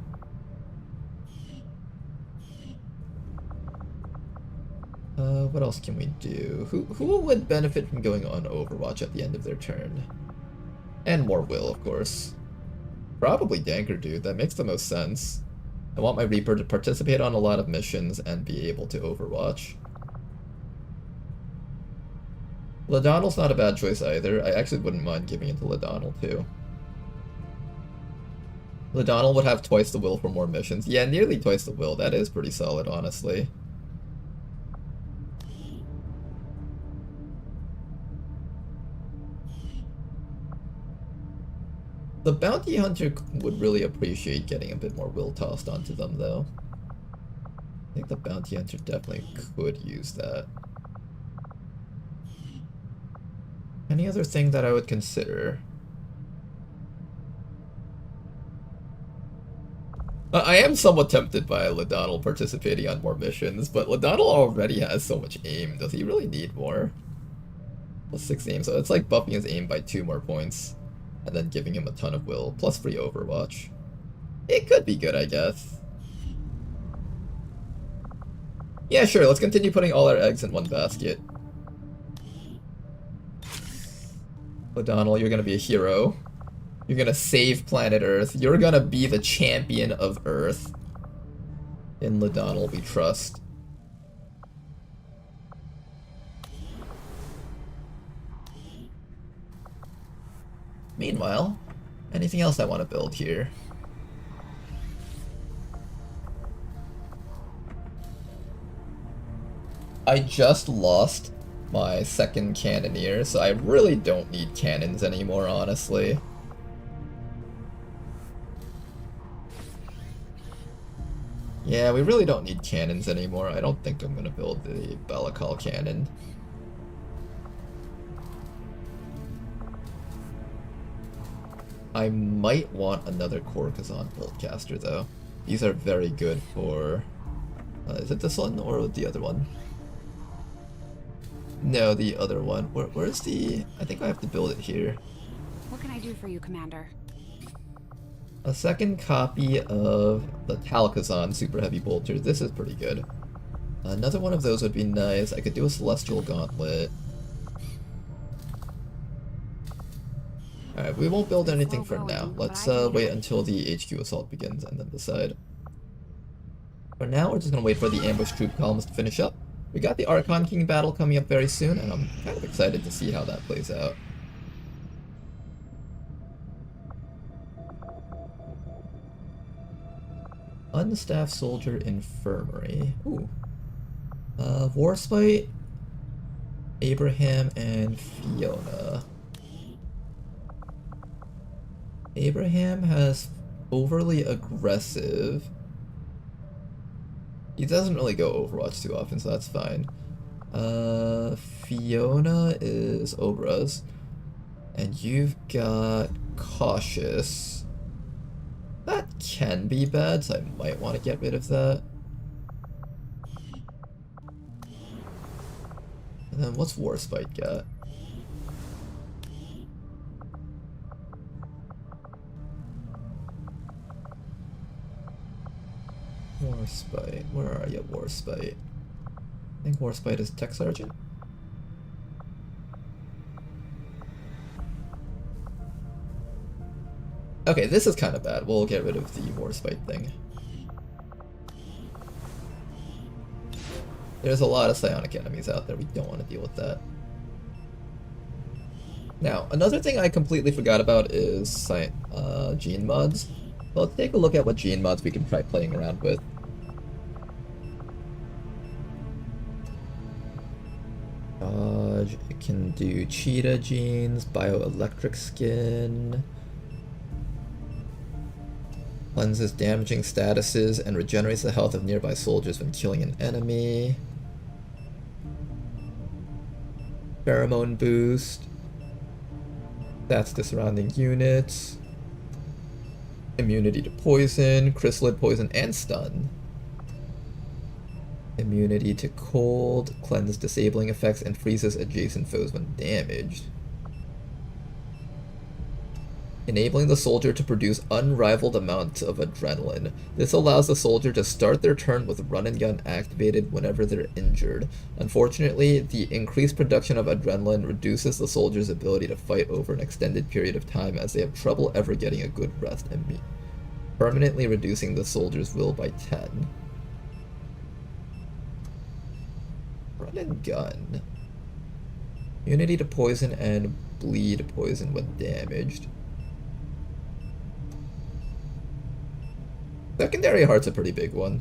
What else can we do? Who would benefit from going on Overwatch at the end of their turn? And more will, of course. Probably Danker Dude, that makes the most sense. I want my Reaper to participate on a lot of missions and be able to Overwatch. Ladonnell's not a bad choice either. I actually wouldn't mind giving it to Ladonnell too. Ladonnell would have twice the will for more missions. Yeah, nearly twice the will. That is pretty solid, honestly. The Bounty Hunter would really appreciate getting a bit more will tossed onto them, though. I think the Bounty Hunter definitely could use that. Any other thing that I would consider? I am somewhat tempted by Ladonnell participating on more missions, but Ladonnell already has so much aim. Does he really need more? Plus 6 aim, so it's like buffing his aim by 2 more points. And then giving him a ton of will, plus free Overwatch. It could be good, I guess. Yeah, sure, let's continue putting all our eggs in one basket. O'Donnell, you're gonna be a hero. You're gonna save planet Earth. You're gonna be the champion of Earth. In Ladonnell we trust. Meanwhile, anything else I want to build here? I just lost my second cannoneer, so I really don't need cannons anymore, honestly. Yeah, we really don't need cannons anymore. I don't think I'm gonna build the Balakal cannon. I might want another Korkazon Boltcaster though. These are very good for... is it this one or the other one? No, the other one. Where's the... I think I have to build it here. What can I do for you, Commander? A second copy of the Talakazon Super Heavy Bolter. This is pretty good. Another one of those would be nice. I could do a Celestial Gauntlet. Alright, we won't build anything for now. Let's wait until the HQ assault begins and then decide. For now, we're just gonna wait for the ambush troop columns to finish up. We got the Archon King battle coming up very soon, and I'm kind of excited to see how that plays out. Unstaffed Soldier Infirmary. Ooh. Warspite, Abraham, and Fiona. Abraham has overly aggressive. He doesn't really go Overwatch too often, so that's fine. Fiona is Obras. And you've got Cautious. That can be bad, so I might want to get rid of that. And then what's Warspite got? Warspite, where are you, Warspite? I think Warspite is Tech Sergeant. Okay, this is kind of bad. We'll get rid of the Warspite thing. There's a lot of psionic enemies out there. We don't want to deal with that. Now, another thing I completely forgot about is gene mods. So let's take a look at what gene mods we can try playing around with. It can do cheetah genes, bioelectric skin, cleanses damaging statuses, and regenerates the health of nearby soldiers when killing an enemy. Pheromone boost. That's the surrounding units. Immunity to poison, chrysalid poison, and stun. Immunity to cold, cleanse disabling effects, and freezes adjacent foes when damaged. Enabling the soldier to produce unrivaled amounts of adrenaline. This allows the soldier to start their turn with run and gun activated whenever they're injured. Unfortunately, the increased production of adrenaline reduces the soldier's ability to fight over an extended period of time, as they have trouble ever getting a good rest, and permanently reducing the soldier's will by 10. Run and gun. Immunity to poison and bleed poison when damaged. Secondary heart's a pretty big one.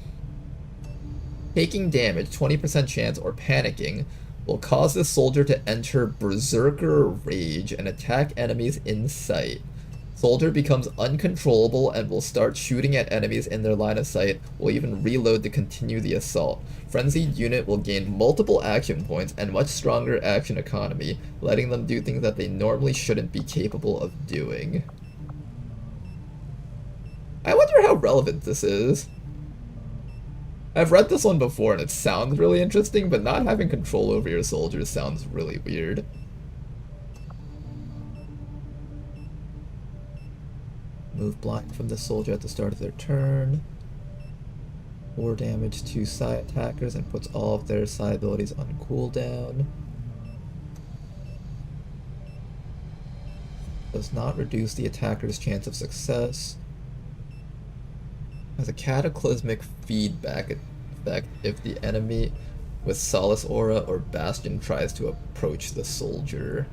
Taking damage, 20% chance, or panicking will cause the soldier to enter Berserker Rage and attack enemies in sight. Soldier becomes uncontrollable and will start shooting at enemies in their line of sight, will even reload to continue the assault. Frenzied unit will gain multiple action points and much stronger action economy, letting them do things that they normally shouldn't be capable of doing. I wonder how relevant this is. I've read this one before and it sounds really interesting, but not having control over your soldiers sounds really weird. Move blind from the soldier at the start of their turn. 4 damage to psi attackers and puts all of their psi abilities on cooldown. Does not reduce the attacker's chance of success. Has a cataclysmic feedback effect if the enemy with Solace Aura or Bastion tries to approach the soldier.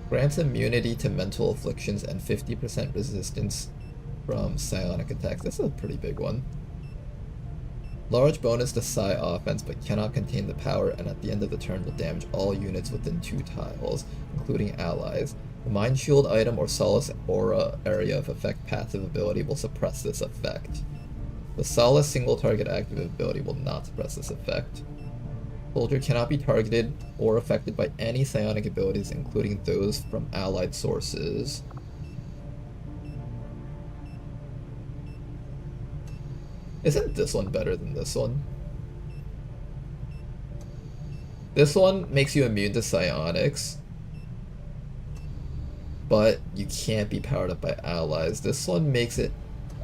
Grants immunity to mental afflictions and 50% resistance from psionic attacks. This is a pretty big one. Large bonus to psi offense, but cannot contain the power, and at the end of the turn will damage all units within 2 tiles, including allies. The Mind Shield item or Solace Aura area of effect passive ability will suppress this effect. The Solace single target active ability will not suppress this effect. Soldier cannot be targeted or affected by any psionic abilities, including those from allied sources. Isn't this one better than this one? This one makes you immune to psionics, but you can't be powered up by allies. This one makes it...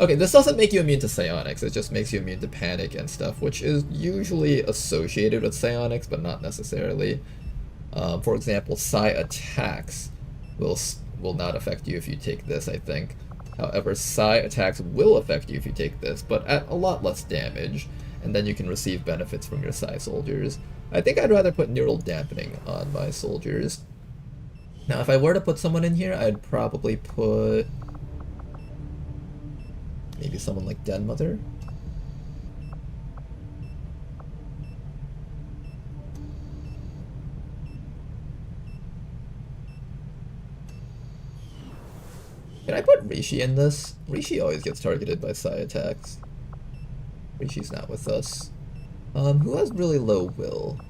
Okay, this doesn't make you immune to psionics, it just makes you immune to panic and stuff, which is usually associated with psionics, but not necessarily. For example, psi attacks will not affect you if you take this, I think. However, psi attacks will affect you if you take this, but at a lot less damage, and then you can receive benefits from your psi soldiers. I think I'd rather put neural dampening on my soldiers. Now, if I were to put someone in here, I'd probably put... maybe someone like Den Mother. Can I put Rishi in this? Rishi always gets targeted by psi attacks. Rishi's not with us. Who has really low will?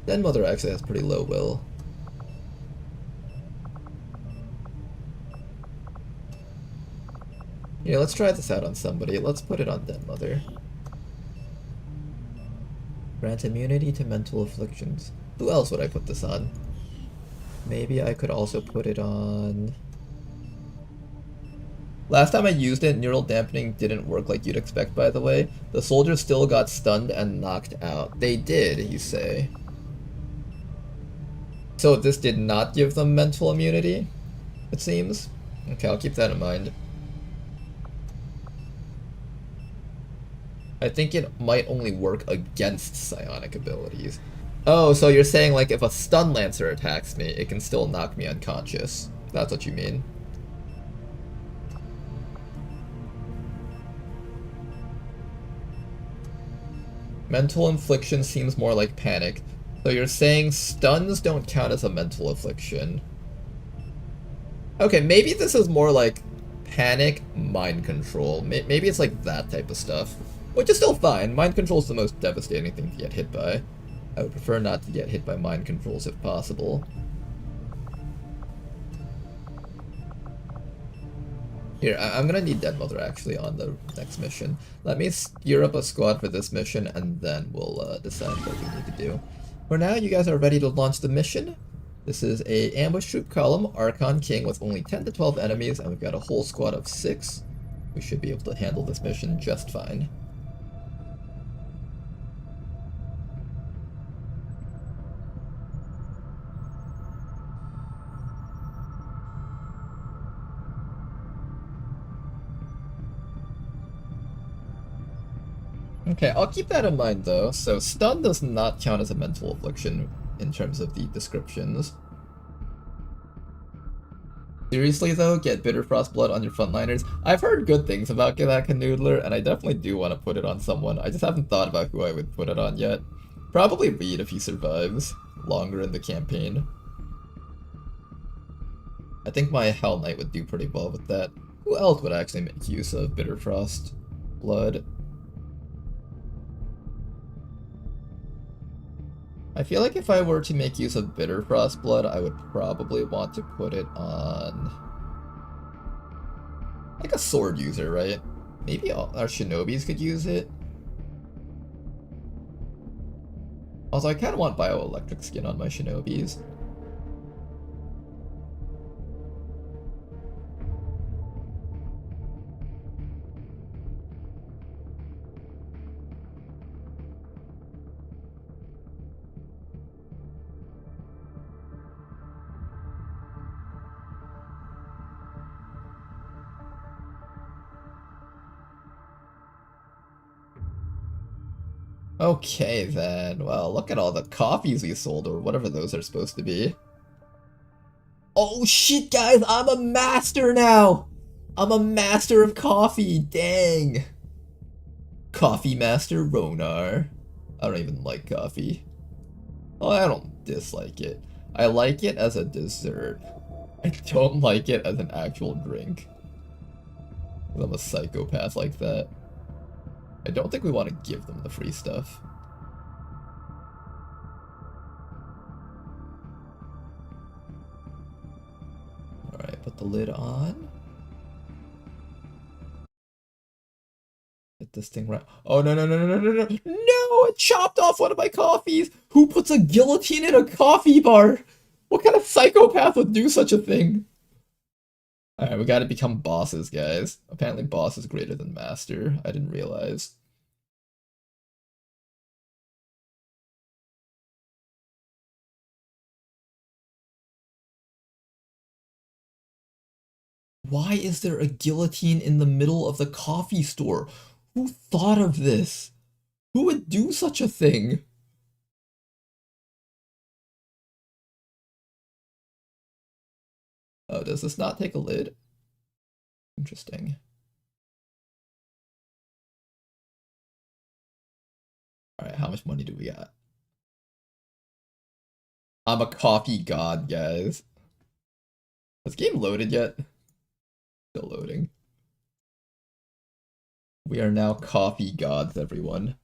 Den Mother actually has pretty low will. Yeah, let's try this out on somebody. Let's put it on Den Mother. Grant immunity to mental afflictions. Who else would I put this on? Maybe I could also put it on... Last time I used it, neural dampening didn't work like you'd expect, by the way. The soldiers still got stunned and knocked out. They did, you say. So this did not give them mental immunity, it seems. Okay, I'll keep that in mind. I think it might only work against psionic abilities. Oh, so you're saying like if a stun lancer attacks me, it can still knock me unconscious. That's what you mean. Mental infliction seems more like panic. So you're saying stuns don't count as a mental affliction. Okay, maybe this is more like panic, mind control. Maybe it's like that type of stuff. Which is still fine. Mind control is the most devastating thing to get hit by. I would prefer not to get hit by mind controls if possible. Here, I'm gonna need Den Mother actually on the next mission. Let me gear up a squad for this mission and then we'll decide what we need to do. For now, you guys are ready to launch the mission. This is a ambush troop column, Archon King with only 10 to 12 enemies, and we've got a whole squad of 6. We should be able to handle this mission just fine. Okay, I'll keep that in mind though. So stun does not count as a mental affliction in terms of the descriptions. Seriously though, get Bitter Frost Blood on your frontliners. I've heard good things about that Canoodler, and I definitely do want to put it on someone. I just haven't thought about who I would put it on yet. Probably Reed if he survives longer in the campaign. I think my Hell Knight would do pretty well with that. Who else would actually make use of Bitter Frost Blood? I feel like if I were to make use of Bitter Frost Blood, I would probably want to put it on... like a sword user, right? Maybe our shinobis could use it. Also, I kind of want bioelectric skin on my shinobis. Okay then, well, look at all the coffees we sold, or whatever those are supposed to be. Oh shit, guys, I'm a master now! I'm a master of coffee, dang! Coffee Master Ronar. I don't even like coffee. Well, I don't dislike it. I like it as a dessert. I don't like it as an actual drink. I'm a psychopath like that. I don't think we want to give them the free stuff. Alright, put the lid on. Get this thing right. Oh, no, no, no, no, no, no, no! No! It chopped off one of my coffees! Who puts a guillotine in a coffee bar? What kind of psychopath would do such a thing? Alright, we gotta become bosses, guys. Apparently boss is greater than master. I didn't realize. Why is there a guillotine in the middle of the coffee store? Who thought of this? Who would do such a thing? Oh, does this not take a lid? Interesting. Alright, how much money do we got? I'm a coffee god, guys. Has game loaded yet? Still loading. We are now coffee gods, everyone.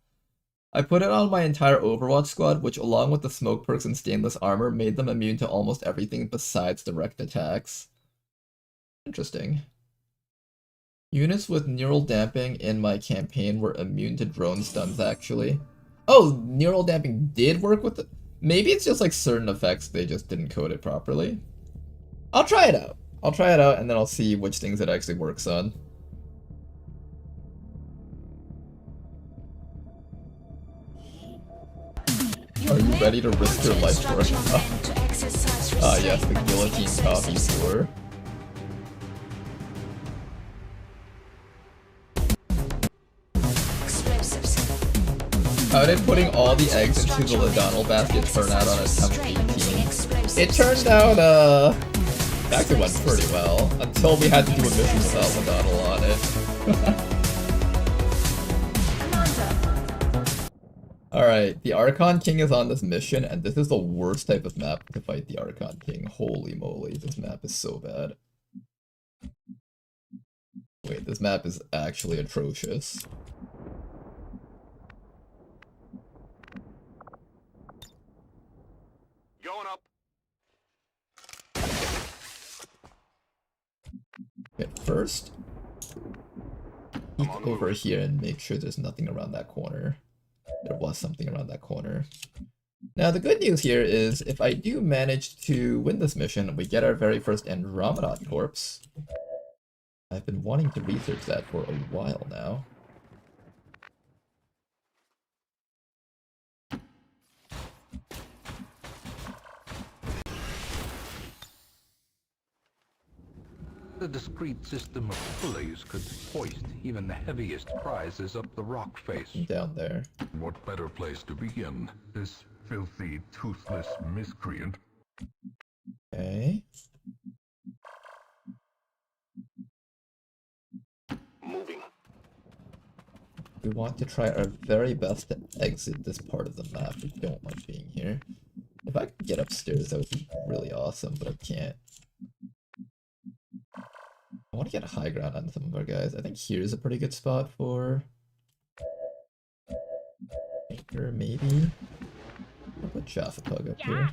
I put it on my entire Overwatch squad, which along with the smoke perks and stainless armor made them immune to almost everything besides direct attacks. Interesting. Units with neural damping in my campaign were immune to drone stuns, actually. Oh, neural damping did work with it? Maybe it's just like certain effects, they just didn't code it properly. I'll try it out. I'll try it out and then I'll see which things it actually works on. Are you ready to risk your life for a cup? Ah yes, the guillotine coffee tour. How did putting all the eggs into the Ladonal basket turn out on attempt 18? It turned out, actually went pretty well, until we had to do a mission without Ladonal on it. Alright, the Archon King is on this mission, and this is the worst type of map to fight the Archon King. Holy moly, this map is so bad. Wait, this map is actually atrocious. Going up. Okay, first, peek over here and make sure there's nothing around that corner. There was something around that corner. Now the good news here is, if I do manage to win this mission, we get our very first Andromeda corpse. I've been wanting to research that for a while now. The discreet system of pulleys could hoist even the heaviest prizes up the rock face. Down there. What better place to begin? This filthy, toothless miscreant. Okay. Moving. We want to try our very best to exit this part of the map. We don't like being here. If I could get upstairs, that would be really awesome, but I can't. I want to get a high ground on some of our guys. I think here's a pretty good spot for Anchor, maybe. I'll put Jaffa Pug up here.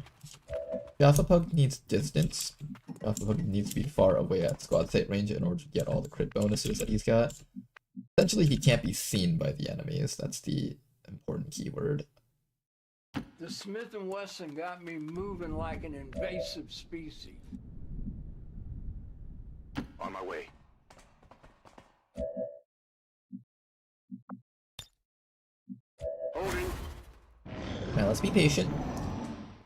Jaffa Pug needs distance. Jaffa Pug needs to be far away at squad sight range in order to get all the crit bonuses that he's got. Essentially, he can't be seen by the enemies. That's the important keyword. The Smith & Wesson got me moving like an invasive species. On my way. Holding. Now let's be patient.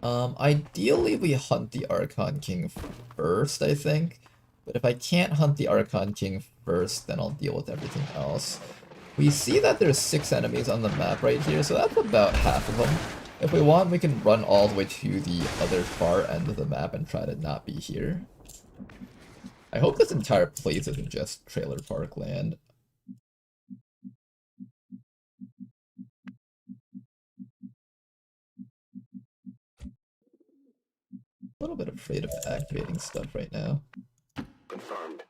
Ideally we hunt the Archon King first, I think. But if I can't hunt the Archon King first, then I'll deal with everything else. We see that there's 6 enemies on the map right here, so that's about half of them. If we want, we can run all the way to the other far end of the map and try to not be here. I hope this entire place isn't just Trailer Park land. A little bit afraid of activating stuff right now. Confirmed.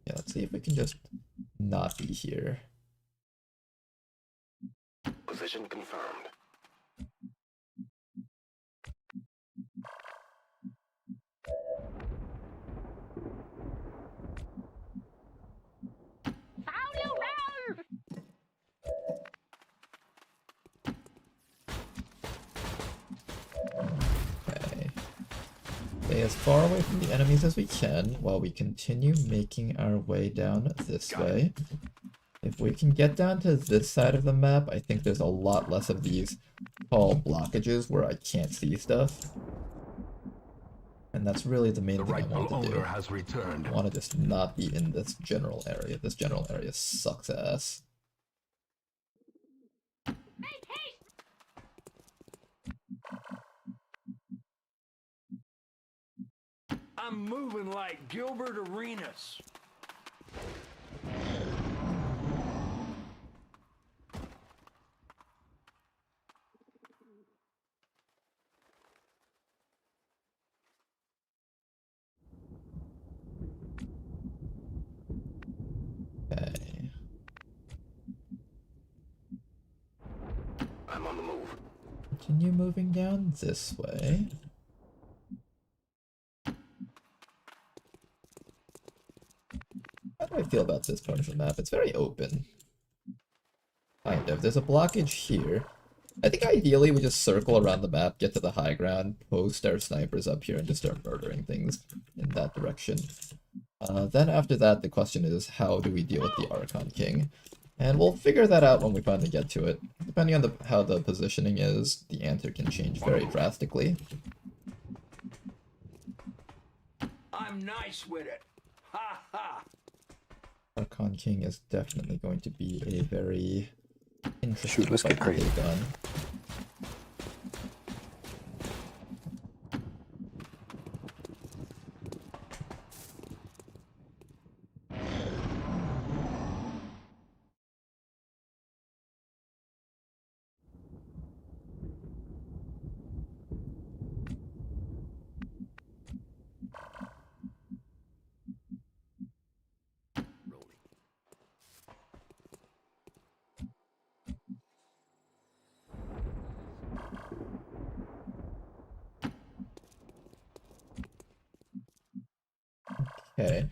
Yeah, let's see if we can just not be here. Position confirmed. Okay. Stay as far away from the enemies as we can while we continue making our way down this way. If we can get down to this side of the map, I think there's a lot less of these tall blockages where I can't see stuff. And that's really the main thing I want to do. Has returned. I want to just not be in this general area. This general area sucks ass. I'm moving like Gilbert Arenas. Continue moving down this way. How do I feel about this part of the map? It's very open. Kind of. There's a blockage here. I think ideally we just circle around the map, get to the high ground, post our snipers up here, and just start murdering things in that direction. Then after that, the question is, how do we deal with the Archon King? And we'll figure that out when we finally get to it. Depending on how the positioning is, the answer can change very drastically. I'm nice with it. Ha ha. Archon King is definitely going to be a very interesting Shoot, let's get fight to crazy. take on. Okay.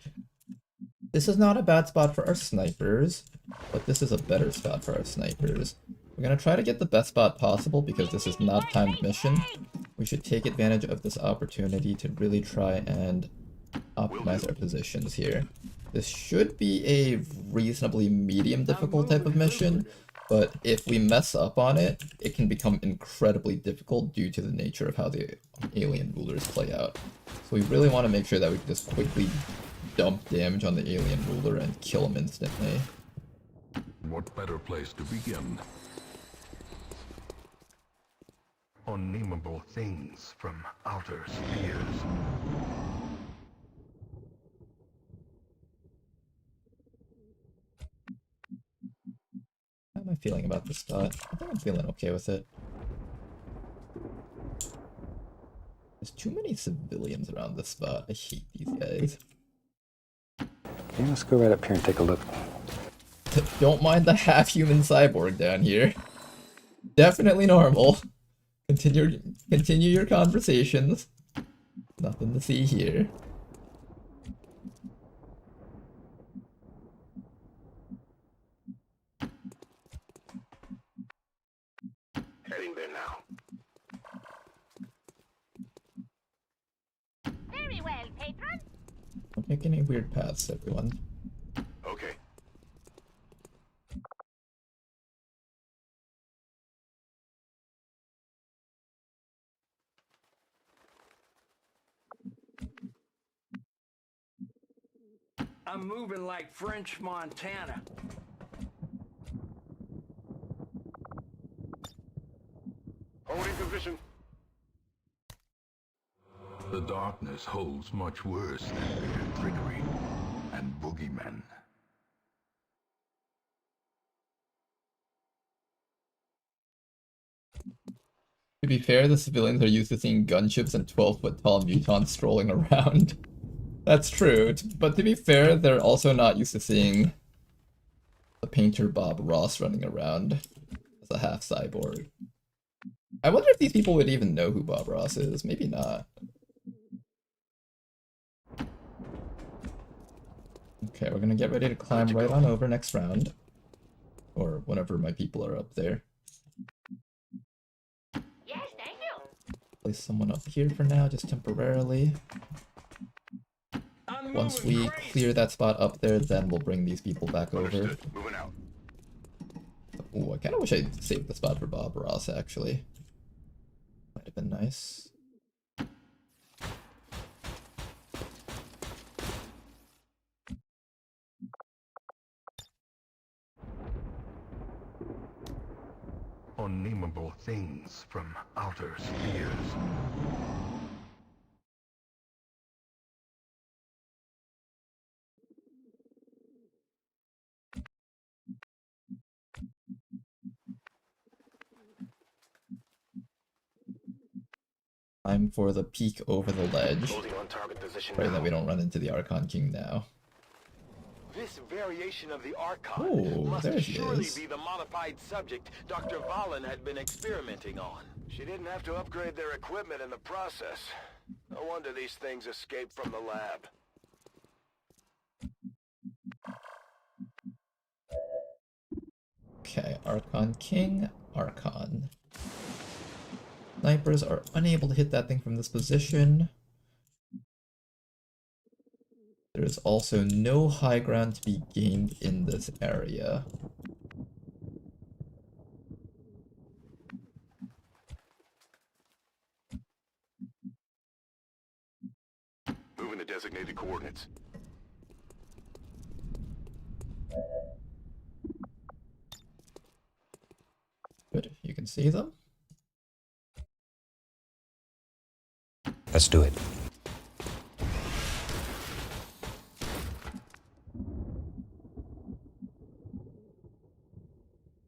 This is not a bad spot for our snipers, but this is a better spot for our snipers. We're gonna try to get the best spot possible because this is not a timed mission. We should take advantage of this opportunity to really try and optimize our positions here. This should be a reasonably medium difficult type of mission, but if we mess up on it, it can become incredibly difficult due to the nature of how the alien rulers play out. So we really want to make sure that we can just quickly dump damage on the alien ruler and kill him instantly. What better place to begin? Unnameable things from outer spheres. How am I feeling about this spot? I think I'm feeling okay with it. There's too many civilians around this spot. I hate these guys. Okay, let's go right up here and take a look. Don't mind the half-human cyborg down here. Definitely normal. Continue your conversations. Nothing to see here. Heading there now. Very well, patron. Don't make any weird paths, everyone. Okay. I'm moving like French Montana. Holding position. The darkness holds much worse than mere trickery and boogeymen. To be fair, the civilians are used to seeing gunships and 12-foot tall mutants strolling around. That's true, but to be fair, they're also not used to seeing the painter Bob Ross running around as a half-cyborg. I wonder if these people would even know who Bob Ross is. Maybe not. Okay, we're gonna get ready to climb right on over next round. Or whenever my people are up there. Yes, thank you. Place someone up here for now, just temporarily. Once we clear that spot up there, then we'll bring these people back over. Moving out. Ooh, I kinda wish I saved the spot for Bob Ross, actually. Might have been nice. Unnameable things from outer spheres. Time for the peek over the ledge. Holding on target position Pray now. that we don't run into the Archon King now. This variation of the Archon Ooh, must there she surely is. be the modified subject Dr. Valen had been experimenting on. She didn't have to upgrade their equipment in the process. No wonder these things escaped from the lab. Okay, Archon King, Archon. Snipers are unable to hit that thing from this position. There is also no high ground to be gained in this area. Moving to designated coordinates. Good, you can see them. Let's do it.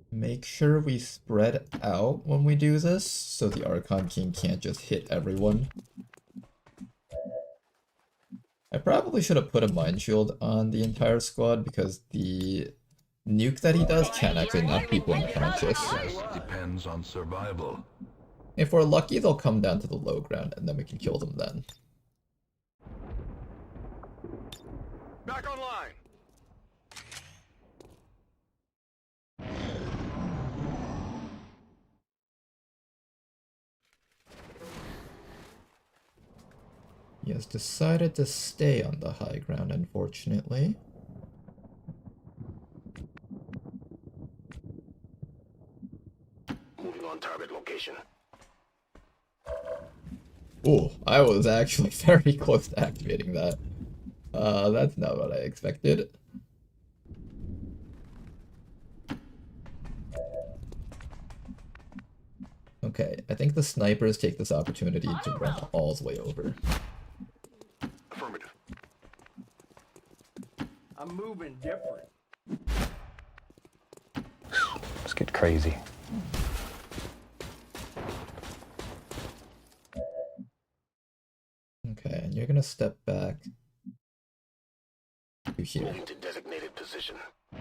Make sure we spread out when we do this, so the Archon King can't just hit everyone. I probably should have put a mind shield on the entire squad, because the nuke that he does can actually knock people unconscious. Depends on survival. If we're lucky, they'll come down to the low ground, and then we can kill them then. Back online. He has decided to stay on the high ground, unfortunately. Moving on target location. Oh, I was actually very close to activating that. That's not what I expected. Okay, I think the snipers take this opportunity to run all the way over. Affirmative. I'm moving different. Let's get crazy. Okay, and you're gonna step back to here. Moving to designated position. You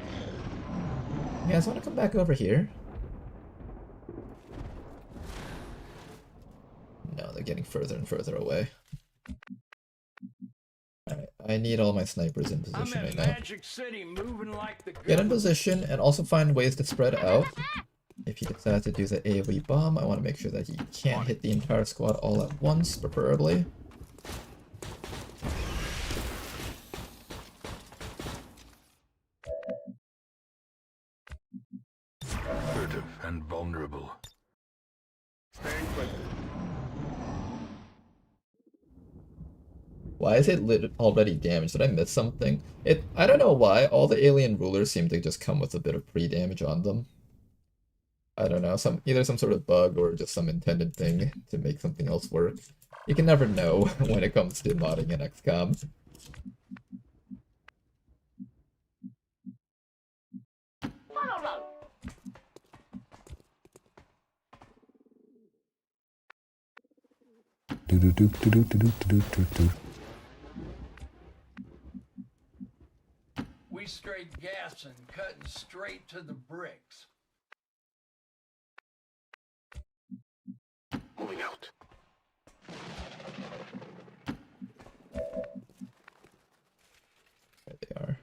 guys want to come back over here? No, they're getting further and further away. Alright, I need all my snipers in position right now. Magic City, moving like the Get in position and also find ways to spread out. If he decides to do the AoE bomb, I want to make sure that he can't hit the entire squad all at once, preferably. Furtive and vulnerable. Stand quick. Why is it already damaged? Did I miss something? I don't know why. All the alien rulers seem to just come with a bit of pre-damage on them. I don't know, either some sort of bug or just some intended thing to make something else work. You can never know when it comes to modding in XCOM. Do do do do do do do do do do. We straight gassing, cutting straight to the bricks. Moving out. There they are.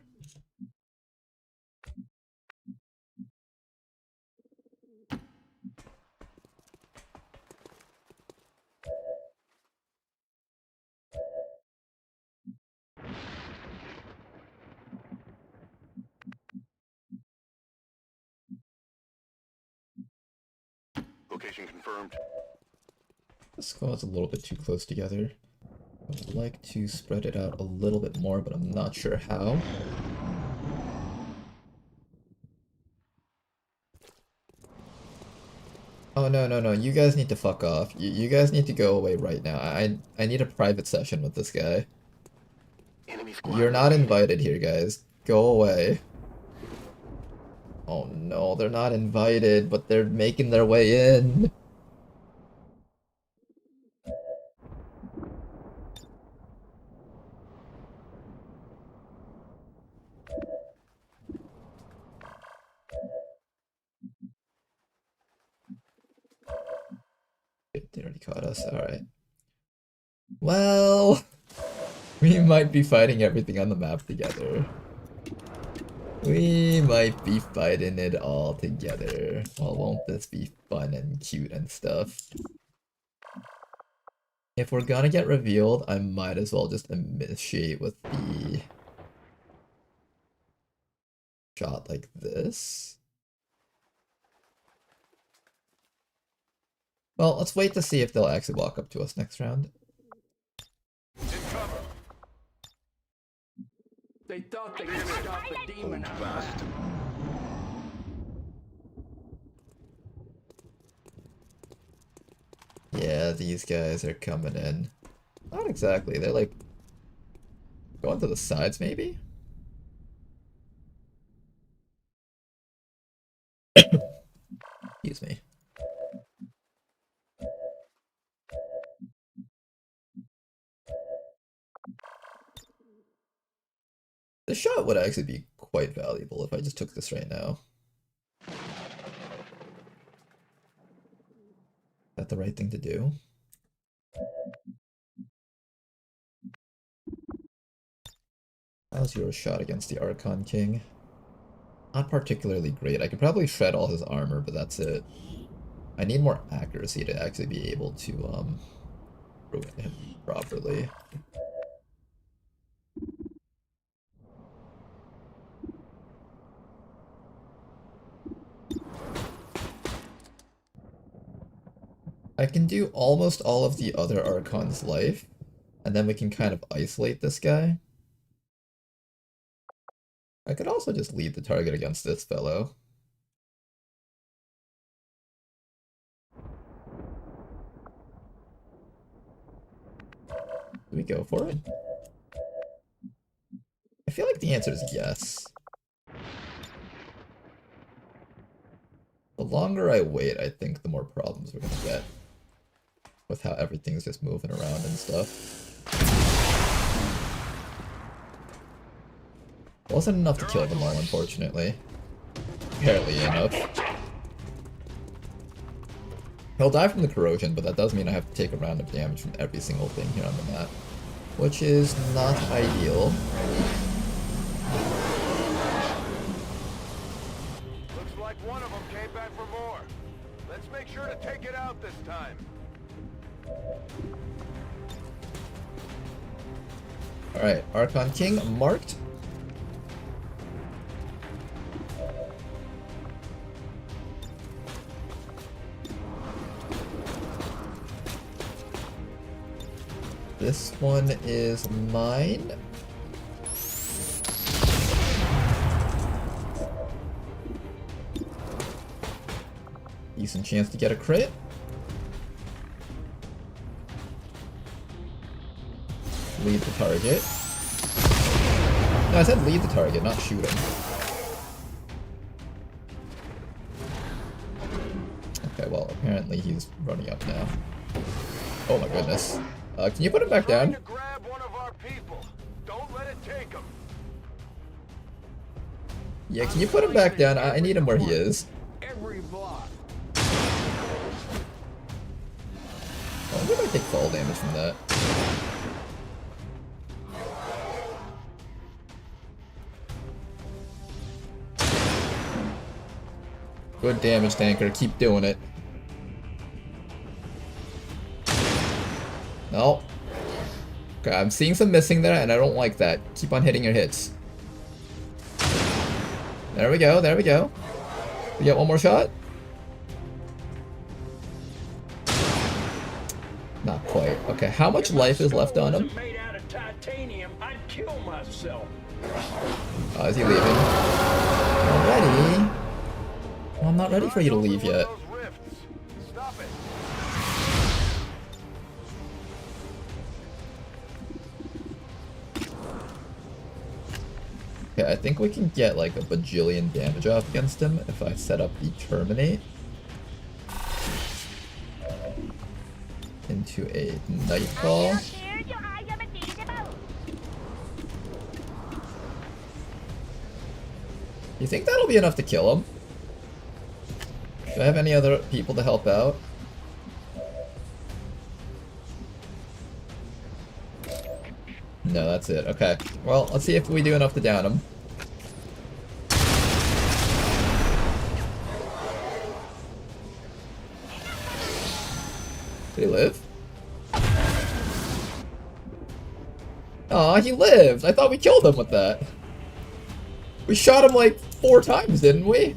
Location confirmed. The squad's a little bit too close together. I would like to spread it out a little bit more, but I'm not sure how. Oh, no, you guys need to fuck off. You guys need to go away right now. I need a private session with this guy. Enemy squad. You're not invited here, guys. Go away. Oh no, they're not invited, but they're making their way in. They already caught us, alright. Well, we might be fighting everything on the map together. We might be fighting it all together. Well, won't this be fun and cute and stuff? If we're gonna get revealed, I might as well just initiate with the shot like this. Well, let's wait to see if they'll actually walk up to us next round. They thought they could stop a demon out fast. Yeah, these guys are coming in. Not exactly, they're like going to the sides maybe? Excuse me. The shot would actually be quite valuable if I just took this right now. Is that the right thing to do? How's your shot against the Archon King? Not particularly great. I could probably shred all his armor, but that's it. I need more accuracy to actually be able to ruin him properly. I can do almost all of the other Archon's life, and then we can kind of isolate this guy. I could also just lead the target against this fellow. Do we go for it? I feel like the answer is yes. The longer I wait, I think the more problems we're gonna get with how everything's just moving around and stuff. Wasn't enough to kill them all, unfortunately. Barely enough. He'll die from the corrosion, but that does mean I have to take a round of damage from every single thing here on the map, which is not ideal. Looks like one of them came back for more. Let's make sure to take it out this time. Alright, Archon King marked. This one is mine. Decent chance to get a crit. Lead the target. No, I said lead the target, not shoot him. Okay, well, apparently he's running up now. Oh my goodness. Can you put him back down? Grab one of our people. Don't let it take him. Yeah, can you put him back down? I need him where he is. Every block. I wonder if I take fall damage from that. Good damage, tanker. Keep doing it. No. Okay, I'm seeing some missing there, and I don't like that. Keep on hitting your hits. There we go, there we go. We get one more shot? Not quite. Okay, how much life is left on him? Made out of titanium, I'd kill myself. Oh, is he leaving? Already? Well, I'm not ready for you to leave yet. Stop it. Okay, I think we can get like a bajillion damage off against him if I set up the Terminate into a Nightfall. You think that'll be enough to kill him? Do I have any other people to help out? that's it. Okay. Well, let's see if we do enough to down him. Did he live? Aw, he lived! I thought we killed him with that. We shot him like 4 times, didn't we?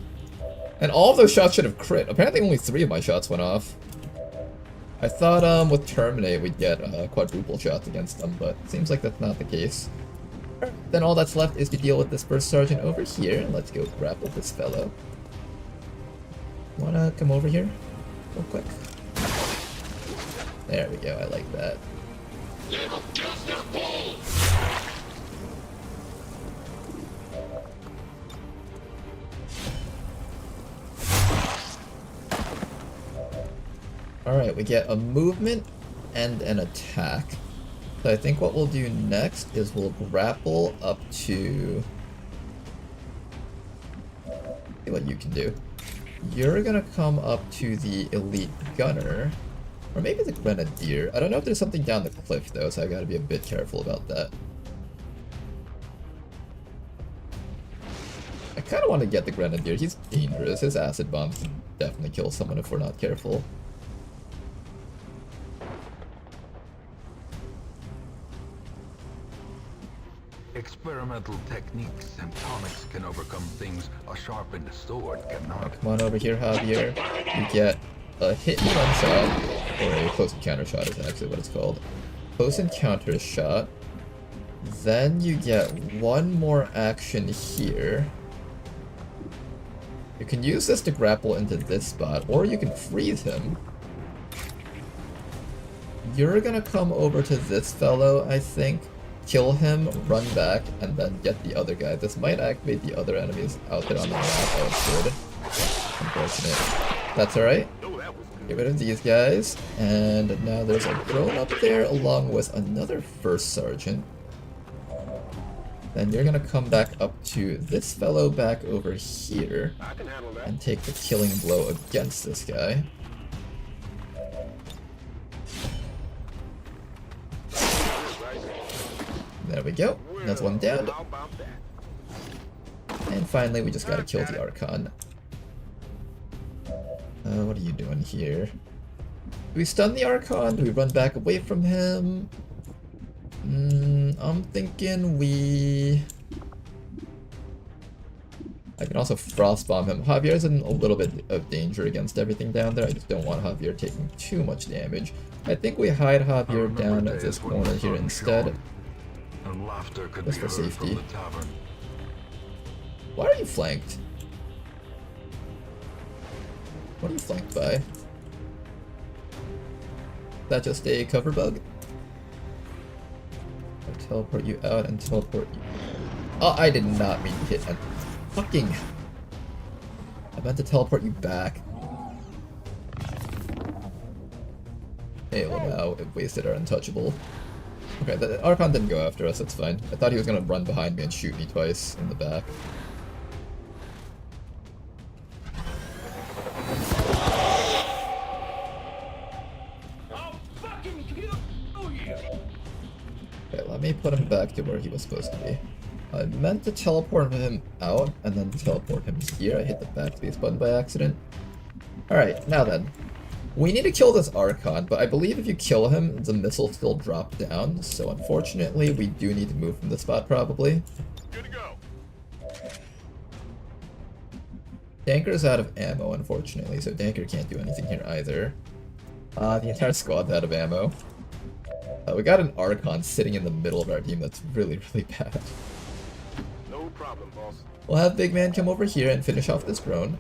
And all of those shots should have crit. Apparently only 3 of my shots went off. I thought with Terminate we'd get quadruple shots against them, but it seems like that's not the case. Then all that's left is to deal with this first sergeant over here. Let's go grapple this fellow. Wanna come over here real quick? There we go, I like that. Alright, we get a movement and an attack. So I think what we'll do next is we'll grapple up to... See what you can do. You're gonna come up to the elite gunner. Or maybe the grenadier. I don't know if there's something down the cliff though, so I gotta be a bit careful about that. I kinda want to get the grenadier. He's dangerous. His acid bombs can definitely kill someone if we're not careful. Experimental techniques and tonics can overcome things a sharpened sword cannot. Come on over here, Javier. You get a hit and run shot, or a close encounter shot is actually what it's called. Close encounter shot. Then you get one more action here. You can use this to grapple into this spot, or you can freeze him. You're gonna come over to this fellow, I think. Kill him, run back, and then get the other guy. This might activate the other enemies out there on the map. Oh, it should. Unfortunate. That's alright. Get rid of these guys. And now there's a drone up there along with another first sergeant. Then you're gonna come back up to this fellow back over here and take the killing blow against this guy. There we go. That's one down. And finally, we just gotta kill the Archon. What are you doing here? Do we stun the Archon? Do we run back away from him? I'm thinking we... I can also frost bomb him. Javier's in a little bit of danger against everything down there. I just don't want Javier taking too much damage. I think we hide Javier down at this corner here instead. Just for safety. Why are you flanked? What are you flanked by? Is that just a cover bug? I'll teleport you out and teleport you. Oh, I did not mean to hit and fucking. I meant to teleport you back. Hey, well now it wasted our untouchable. Okay, the Archon didn't go after us, that's fine. I thought he was gonna run behind me and shoot me twice in the back. Okay, let me put him back to where he was supposed to be. I meant to teleport him out and then teleport him here. I hit the backspace button by accident. Alright, now then. We need to kill this Archon, but I believe if you kill him, the missiles still drop down, so unfortunately we do need to move from this spot probably. Good to go. Danker's out of ammo, unfortunately, so Danker can't do anything here either. The entire squad's out of ammo. We got an Archon sitting in the middle of our team that's really, really bad. No problem, boss. We'll have Big Man come over here and finish off this drone.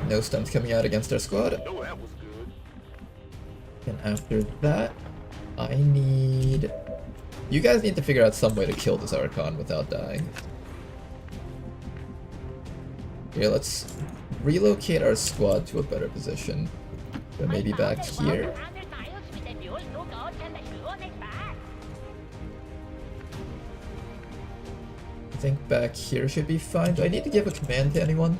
No stuns coming out against our squad. No, that was good. And after that, I need... You guys need to figure out some way to kill this Archon without dying. Here, let's relocate our squad to a better position. So maybe back here. I think back here should be fine. Do I need to give a command to anyone?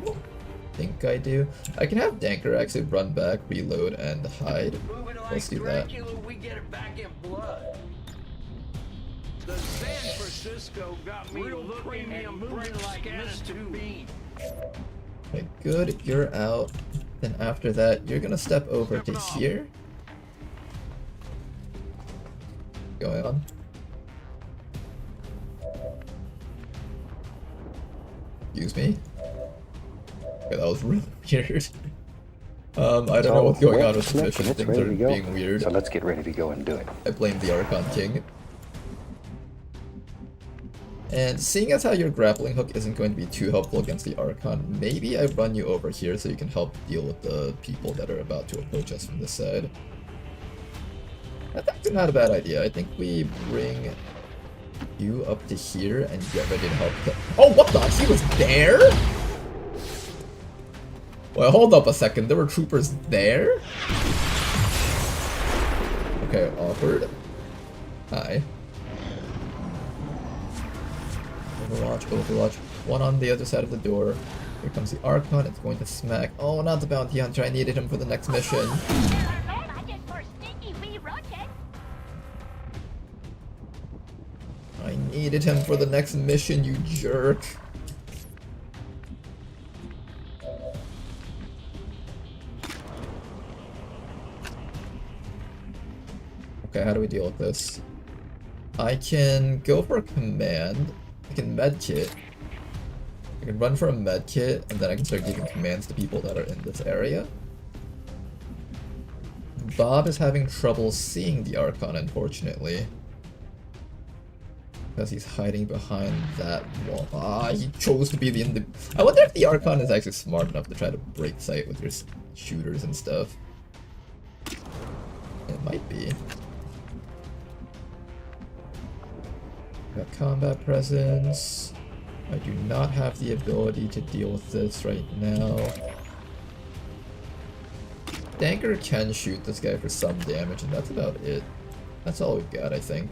I think think I do. I can have Danker actually run back, reload, and hide. Let's do that. We get it back in blood. The San Francisco got me looking and moving like Mr. Bean. Okay, good, you're out. Then after that, you're gonna step over to here. Going on. Excuse me. Okay, that was really weird. I don't know what's going on with the mission. Things are being weird. So let's get ready to go and do it. I blame the Archon King. And seeing as how your grappling hook isn't going to be too helpful against the Archon, maybe I run you over here so you can help deal with the people that are about to approach us from this side. That's actually not a bad idea. I think we bring you up to here and get ready to help. Oh, what the? He was there? Well, hold up a second. There were troopers there? Okay, awkward. Hi. Overwatch, Overwatch. One on the other side of the door. Here comes the Archon. It's going to smack. Oh, not the bounty hunter. I needed him for the next mission. I needed him for the next mission, you jerk. Okay, how do we deal with this? I can go for a command. I can medkit. I can run for a medkit, and then I can start giving commands to people that are in this area. Bob is having trouble seeing the Archon, unfortunately. Because he's hiding behind that wall. Ah, he chose to be the I wonder if the Archon is actually smart enough to try to break sight with your shooters and stuff. It might be. Got combat presence. I do not have the ability to deal with this right now. Danker can shoot this guy for some damage, and that's about it. That's all we've got, I think.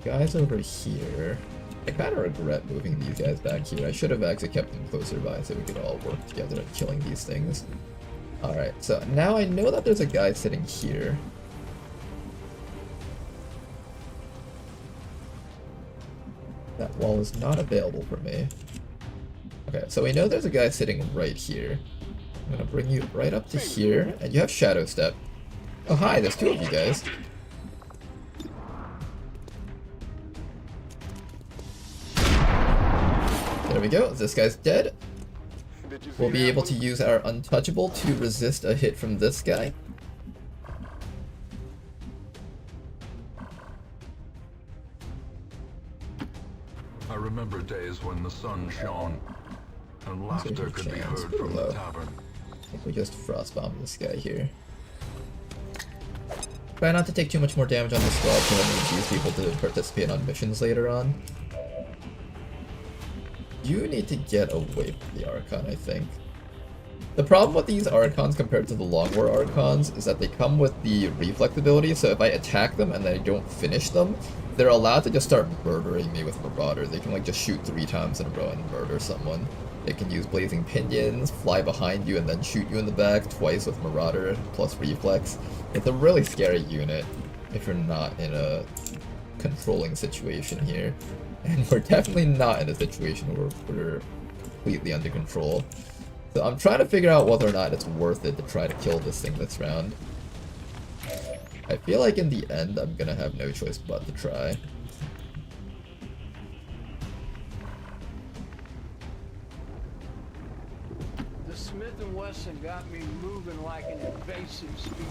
Guys over here. I kind of regret moving these guys back here. I should have actually kept them closer by so we could all work together at killing these things. Alright, so now I know that there's a guy sitting here. That wall is not available for me. Okay, so we know there's a guy sitting right here. I'm gonna bring you right up to here, and you have Shadow Step. Oh hi, there's two of you guys. There we go, this guy's dead. We'll be able to use our Untouchable to resist a hit from this guy. I remember days when the sun shone and laughter could be heard from the tavern. I think we just Frostbomb this guy here. Try not to take too much more damage on this squad so I need these people to participate on missions later on. You need to get away from the Archon, I think. The problem with these Archons compared to the Long War Archons is that they come with the reflex ability, so if I attack them and then I don't finish them, they're allowed to just start murdering me with Marauder. They can like just shoot 3 times in a row and murder someone. They can use Blazing Pinions, fly behind you and then shoot you in the back twice with Marauder plus reflex. It's a really scary unit if you're not in a controlling situation here. And we're definitely not in a situation where we're completely under control. So I'm trying to figure out whether or not it's worth it to try to kill this thing this round. I feel like in the end I'm gonna have no choice but to try. The Smith & Wesson got me moving like an invasive species.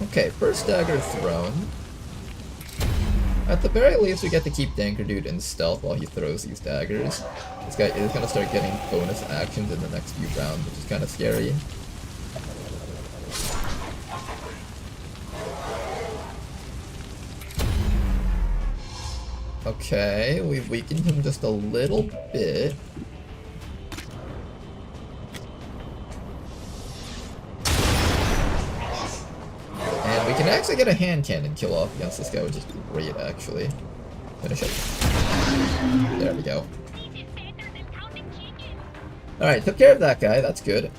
Okay, first dagger thrown. At the very least, we get to keep Danker Dude in stealth while he throws these daggers. This guy is going to start getting bonus actions in the next few rounds, which is kind of scary. Okay, we've weakened him just a little bit. actually get a hand cannon kill off against this guy, which is great, actually. Finish it. There we go. Alright, took care of that guy, that's good.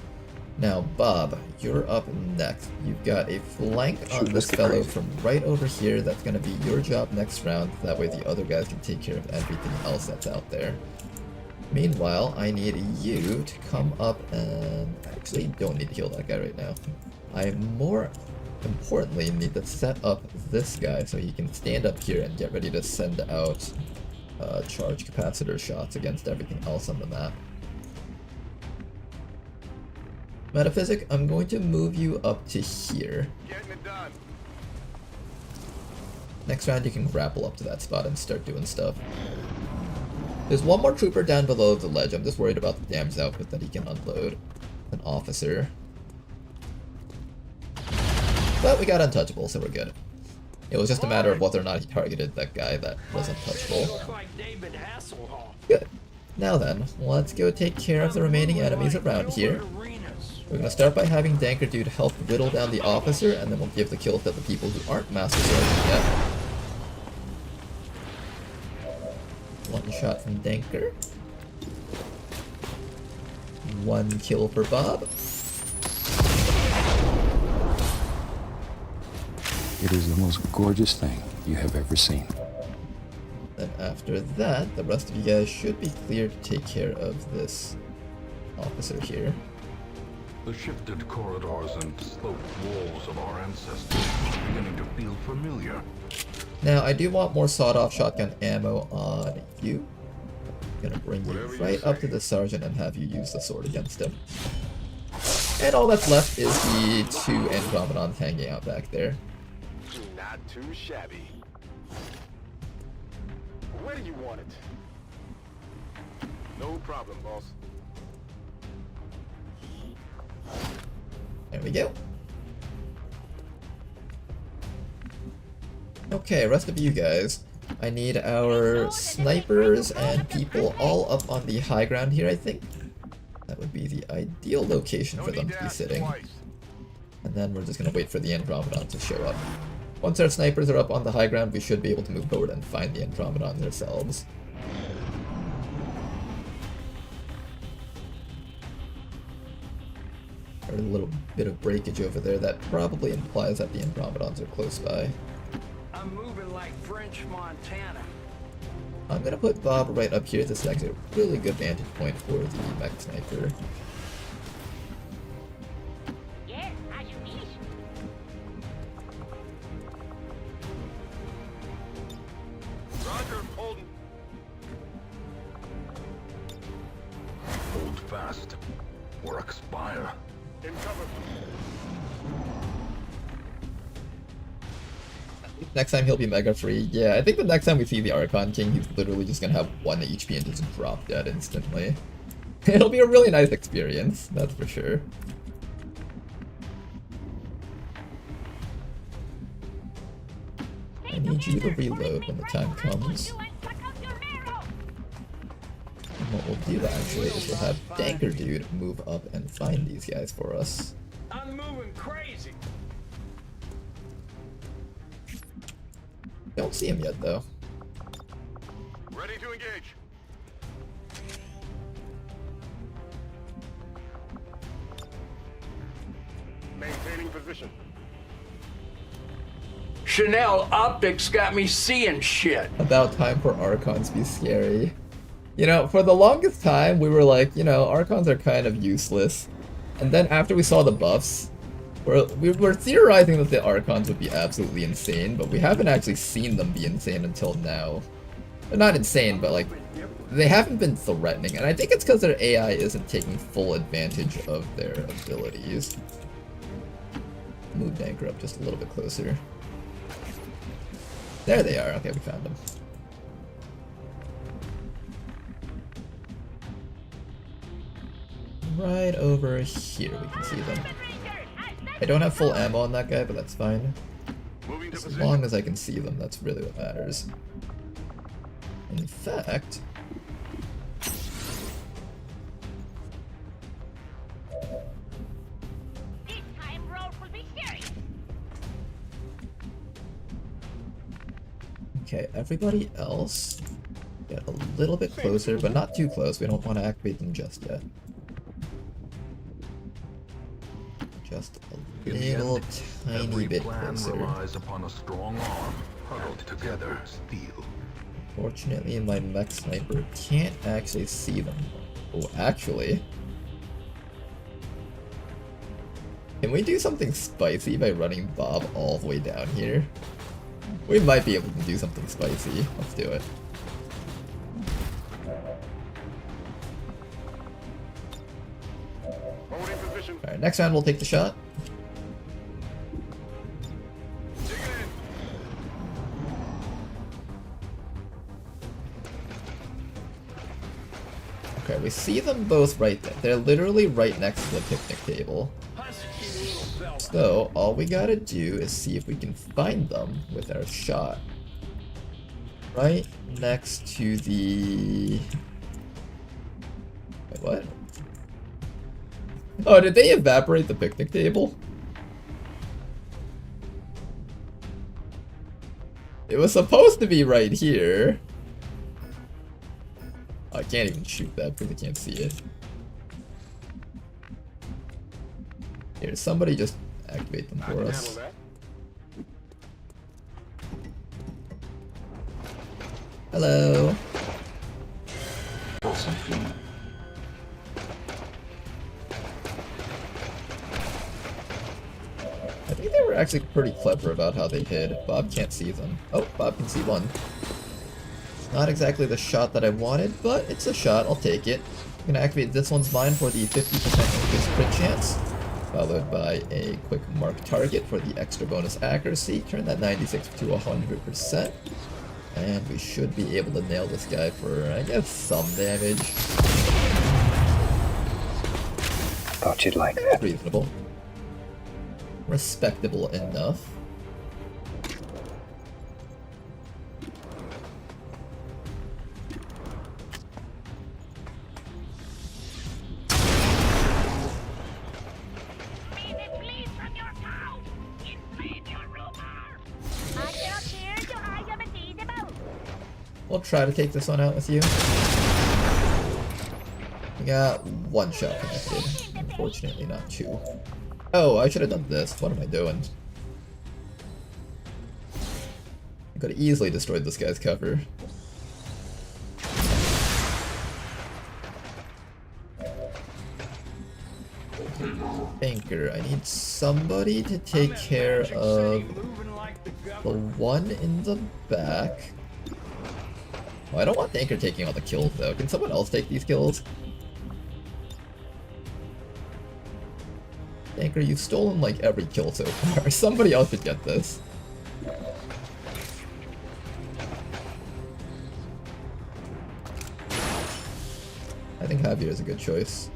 Now, Bob, you're up next. You've got a flank on this fellow from right over here. That's going to be your job next round. That way the other guys can take care of everything else that's out there. Meanwhile, I need you to come up and... Actually, don't need to heal that guy right now. I more importantly need to set up this guy so he can stand up here and get ready to send out charge capacitor shots against everything else on the map. Metaphysic, I'm going to move you up to here. Getting it done. Next round you can grapple up to that spot and start doing stuff. There's one more trooper down below the ledge. I'm just worried about the damage output that he can unload. An officer. But we got untouchable, so we're good. It was just a matter of whether or not he targeted that guy that was untouchable. Good. Now then, let's go take care of the remaining enemies around here. We're gonna start by having Danker Dude help whittle down the officer, and then we'll give the kill to the people who aren't Master Sergeant yet. One shot from Danker. One kill for Bob. It is the most gorgeous thing you have ever seen. Then after that, the rest of you guys should be clear to take care of this officer here. The shifted corridors and sloped walls of our ancestors are beginning to feel familiar. Now, I do want more sawed-off shotgun ammo on you. I'm gonna bring you right up to the sergeant and have you use the sword against him. And all that's left is the two Andromedons hanging out back there. Not too shabby. Where do you want it? No problem, boss. There we go. Okay, rest of you guys. I need our snipers and people all up on the high ground here, I think. That would be the ideal location for them to be sitting. And then we're just going to wait for the Andromedon to show up. Once our snipers are up on the high ground, we should be able to move forward and find the Andromedons ourselves. There's a little bit of breakage over there that probably implies that the Andromedons are close by. I'm moving like French Montana. I'm gonna put Bob right up here. This is actually a really good vantage point for the mech sniper. Yes, as you wish. Roger, Holden. Hold fast, or expire. In cover. Next time he'll be mega free. Yeah, I think the next time we see the Archon King, he's literally just gonna have 1 HP and just drop dead instantly. It'll be a really nice experience, that's for sure. I need you to reload when the time comes. And what we'll do actually is we'll have Danker Dude move up and find these guys for us. I'm moving crazy. Don't see him yet though. Ready to engage. Maintaining position. Chanel optics got me seeing shit. About time for Archons to be scary. You know, for the longest time, we were like, you know, Archons are kind of useless. And then after we saw the buffs, we were theorizing that the Archons would be absolutely insane, but we haven't actually seen them be insane until now. They're not insane, but like, they haven't been threatening, and I think it's because their AI isn't taking full advantage of their abilities. Move Danker up just a little bit closer. There they are. Okay, we found them. Right over here, we can see them. I don't have full ammo on that guy, but that's fine. As long as I can see them, that's really what matters. In fact... Okay, everybody else get a little bit closer, but not too close. We don't want to activate them just yet. Just a little tiny bit closer. Relies upon a strong arm huddled together steel. Fortunately, my mech sniper can't actually see them. Oh, actually. Can we do something spicy by running Bob all the way down here? We might be able to do something spicy. Let's do it. Alright, next round we'll take the shot. Okay, we see them both right there. They're literally right next to the picnic table. So, all we gotta do is see if we can find them with our shot. Right next to the... Wait, what? Oh, did they evaporate the picnic table? It was supposed to be right here. Oh, I can't even shoot that because I can't see it. Here, somebody just activate them for us. Hello. I think they were actually pretty clever about how they hid. Bob can't see them. Oh, Bob can see one. Not exactly the shot that I wanted, but it's a shot. I'll take it. I'm gonna activate this one's mine for the 50% increased crit chance, followed by a quick mark target for the extra bonus accuracy. Turn that 96 to 100%. And we should be able to nail this guy for, I guess, some damage. Thought you'd like that. Reasonable. Respectable enough. We'll try to take this one out with you. We got one shot connected. Unfortunately, not two. Oh, I should have done this. What am I doing? I could have easily destroyed this guy's cover. Anchor, I need somebody to take care of the one in the back. Oh, I don't want the Anchor taking all the kills though. Can someone else take these kills? Anchor, you've stolen like every kill so far. Somebody else should get this. I think Javier is a good choice.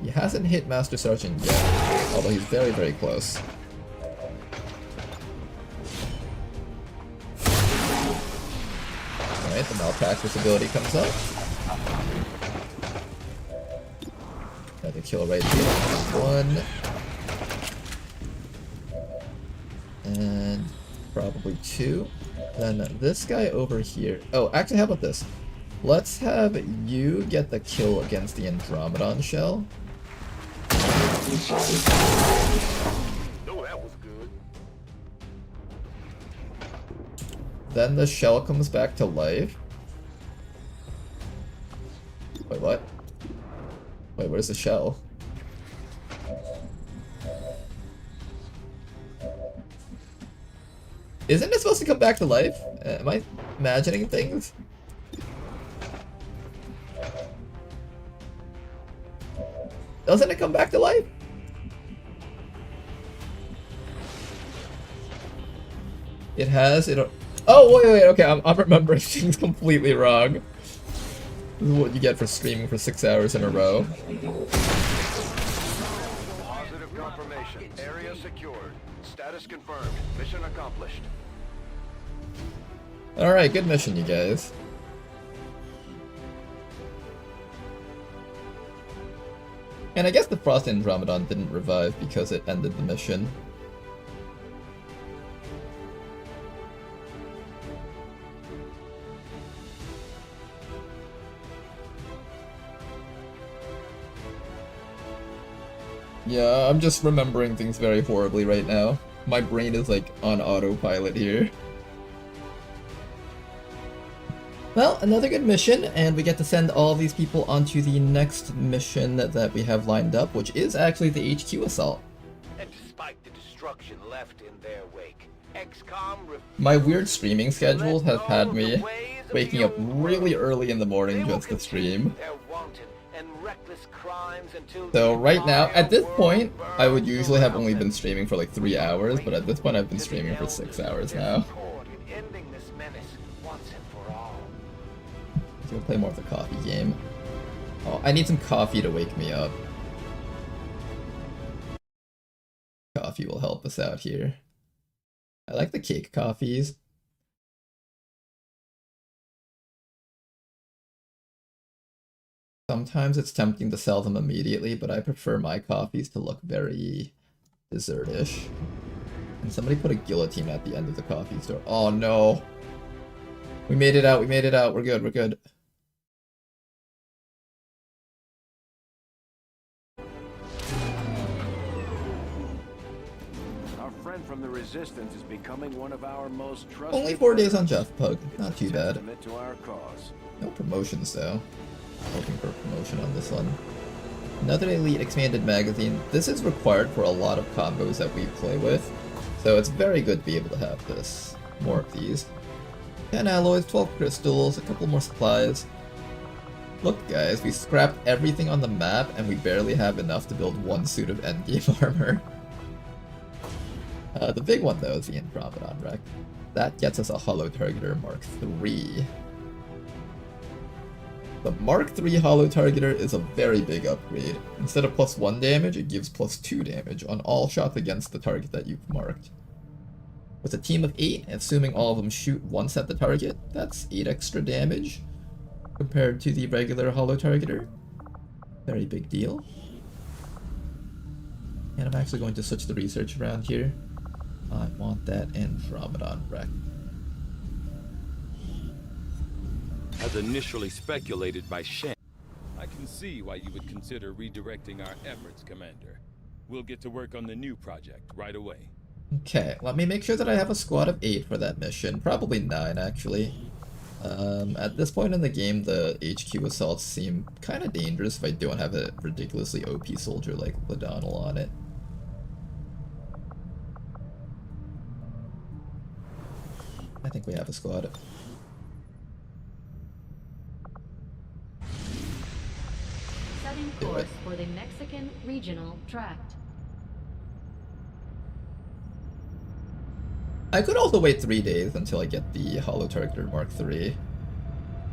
He hasn't hit Master Sergeant yet, although he's very, very close. Alright, the malpractice ability comes up. Another kill right here. One. And probably two. Then this guy over here. Oh, actually, how about this? Let's have you get the kill against the Andromedon shell. Oh, that was good. Then the shell comes back to life. Wait, what? Wait, where's the shell? Isn't it supposed to come back to life? Am I imagining things? Doesn't it come back to life? It has. Oh wait, okay. I'm remembering things completely wrong. This is what you get for streaming for 6 hours in a row. Positive confirmation. Area secured. Status confirmed. Mission accomplished. All right, good mission, you guys. And I guess the Frost Andromedon didn't revive because it ended the mission. Yeah, I'm just remembering things very horribly right now. My brain is like on autopilot here. Well, another good mission, and we get to send all these people onto the next mission that we have lined up, which is actually the HQ assault. And despite the destruction left in their wake, XCOM My weird streaming schedule has had me waking up really early in the morning just to stream. their wanton and reckless crimes until So right now, at this point, I would usually have only been streaming for like 3 hours, but at this point I've been streaming for 6 hours now. ending this menace once and for all. So we'll play more of the coffee game. Oh, I need some coffee to wake me up. Coffee will help us out here. I like the cake coffees. Sometimes it's tempting to sell them immediately, but I prefer my coffees to look very dessert-ish. And somebody put a guillotine at the end of the coffee store. Oh no! We made it out, we made it out, we're good, we're good. Our friend from the Resistance is becoming one of our most trusted. Only 4 days on Jeff Pug, not too bad. Testament to our cause. No promotions though. Hoping for a promotion on this one. Another Elite Expanded Magazine. This is required for a lot of combos that we play with, so it's very good to be able to have this. More of these. 10 alloys, 12 crystals, a couple more supplies. Look guys, we scrapped everything on the map and we barely have enough to build one suit of endgame armor. The big one though is the Andromedon Wreck. That gets us a Holo Targeter Mark III. The Mark III Holo Targeter is a very big upgrade. Instead of +1 damage, it gives +2 damage on all shots against the target that you've marked. With a team of 8, assuming all of them shoot once at the target, that's 8 extra damage compared to the regular Holo Targeter. Very big deal. And I'm actually going to switch the research around here. I want that Andromedon Wreck. As initially speculated by Shen, I can see why you would consider redirecting our efforts, Commander. We'll get to work on the new project right away. Okay, let me make sure that I have a squad of 8 for that mission. Probably 9, actually. At this point in the game, the HQ assaults seem kind of dangerous if I don't have a ridiculously OP soldier like Ladonal on it. I think we have a squad. Setting course for the Mexican Regional Tract. I could also wait 3 days until I get the Holo Targeter Mark III.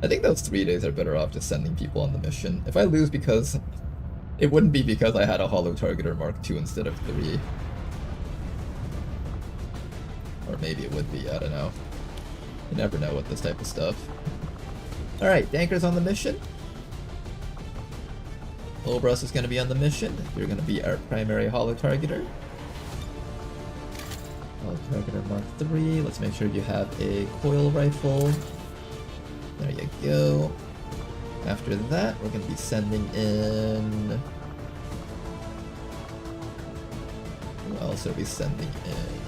I think those 3 days are better off just sending people on the mission. If I lose because... It wouldn't be because I had a Holo Targeter Mark II instead of 3. Or maybe it would be, I don't know. You never know with this type of stuff. Alright, Danker's on the mission. Lobros is going to be on the mission. You're going to be our primary Holo Targeter. Holo Targeter Mark III. Let's make sure you have a coil rifle. There you go. After that, we're going to be sending in... Who else are we sending in?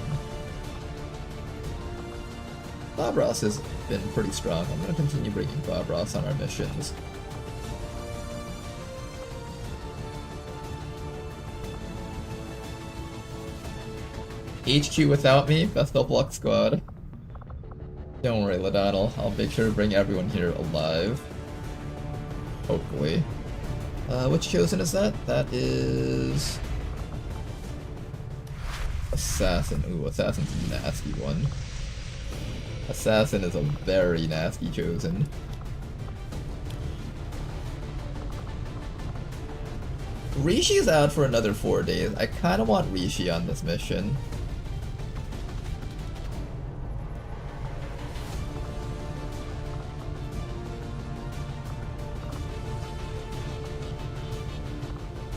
Bob Ross has been pretty strong. I'm going to continue bringing Bob Ross on our missions. HQ without me, best of luck, squad. Don't worry, Ladonal. I'll make sure to bring everyone here alive. Hopefully. Which chosen is that? That is... Assassin. Ooh, Assassin's a nasty one. Assassin is a very nasty chosen. Rishi's out for another 4 days. I kinda want Rishi on this mission.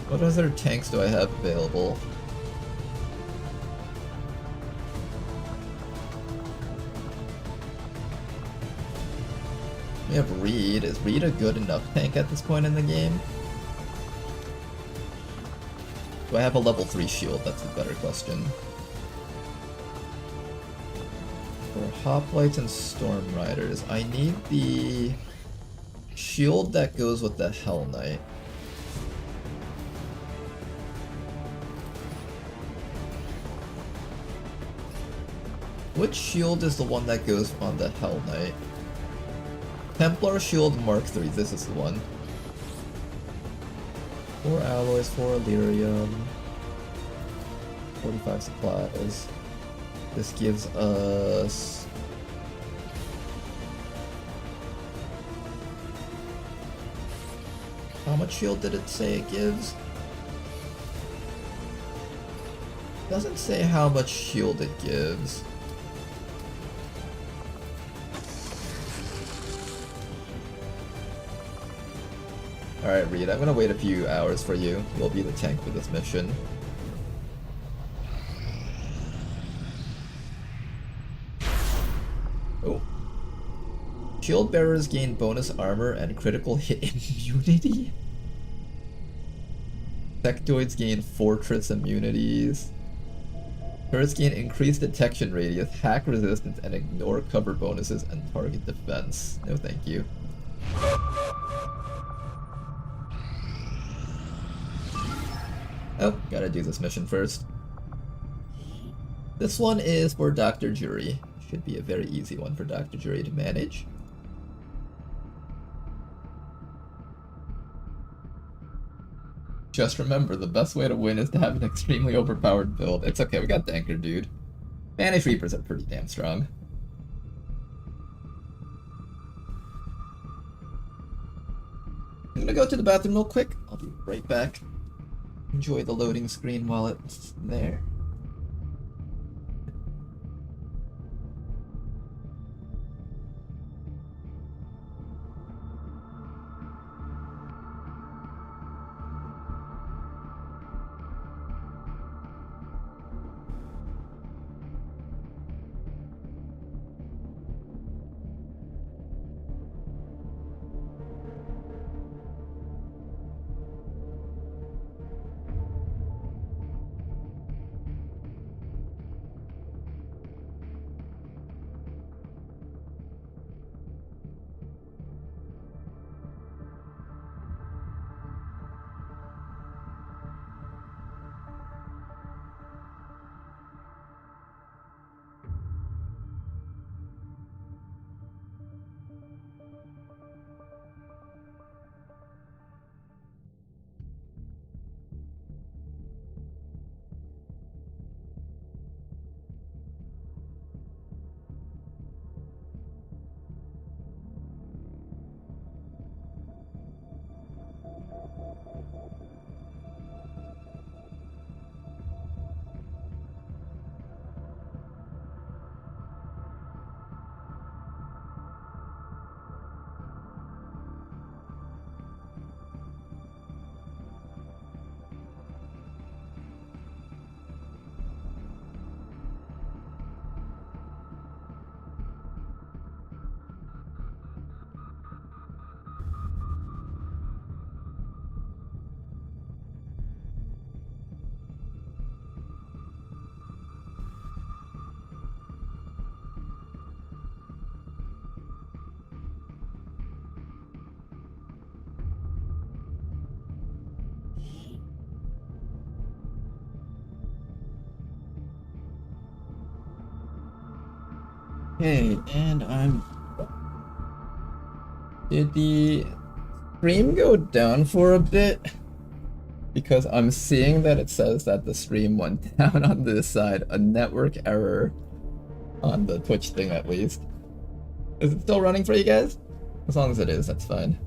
What other tanks do I have available? We have Reed. Is Reed a good enough tank at this point in the game? Do I have a level 3 shield? That's a better question. For Hoplites and Storm Riders, I need the shield that goes with the Hell Knight. Which shield is the one that goes on the Hell Knight? Templar Shield Mark III, this is the one. 4 alloys, 4 Illyrium, 45 supplies. This gives us... How much shield did it say it gives? Doesn't say how much shield it gives. Alright, Reed, I'm gonna wait a few hours for you. You'll be the tank for this mission. Oh. Shield bearers gain bonus armor and critical hit immunity? Sectoids gain fortress immunities. Turrets gain increased detection radius, hack resistance, and ignore cover bonuses and target defense. No thank you. Oh, gotta do this mission first. This one is for Dr. Jury. Should be a very easy one for Dr. Jury to manage. Just remember, the best way to win is to have an extremely overpowered build. It's okay, we got Danker, dude. Banished Reapers are pretty damn strong. I'm gonna go to the bathroom real quick. I'll be right back. Enjoy the loading screen while it's there. Okay, and I'm... Did the stream go down for a bit? Because I'm seeing that it says that the stream went down on this side. A network error on the Twitch thing, at least. Is it still running for you guys? As long as it is, that's fine.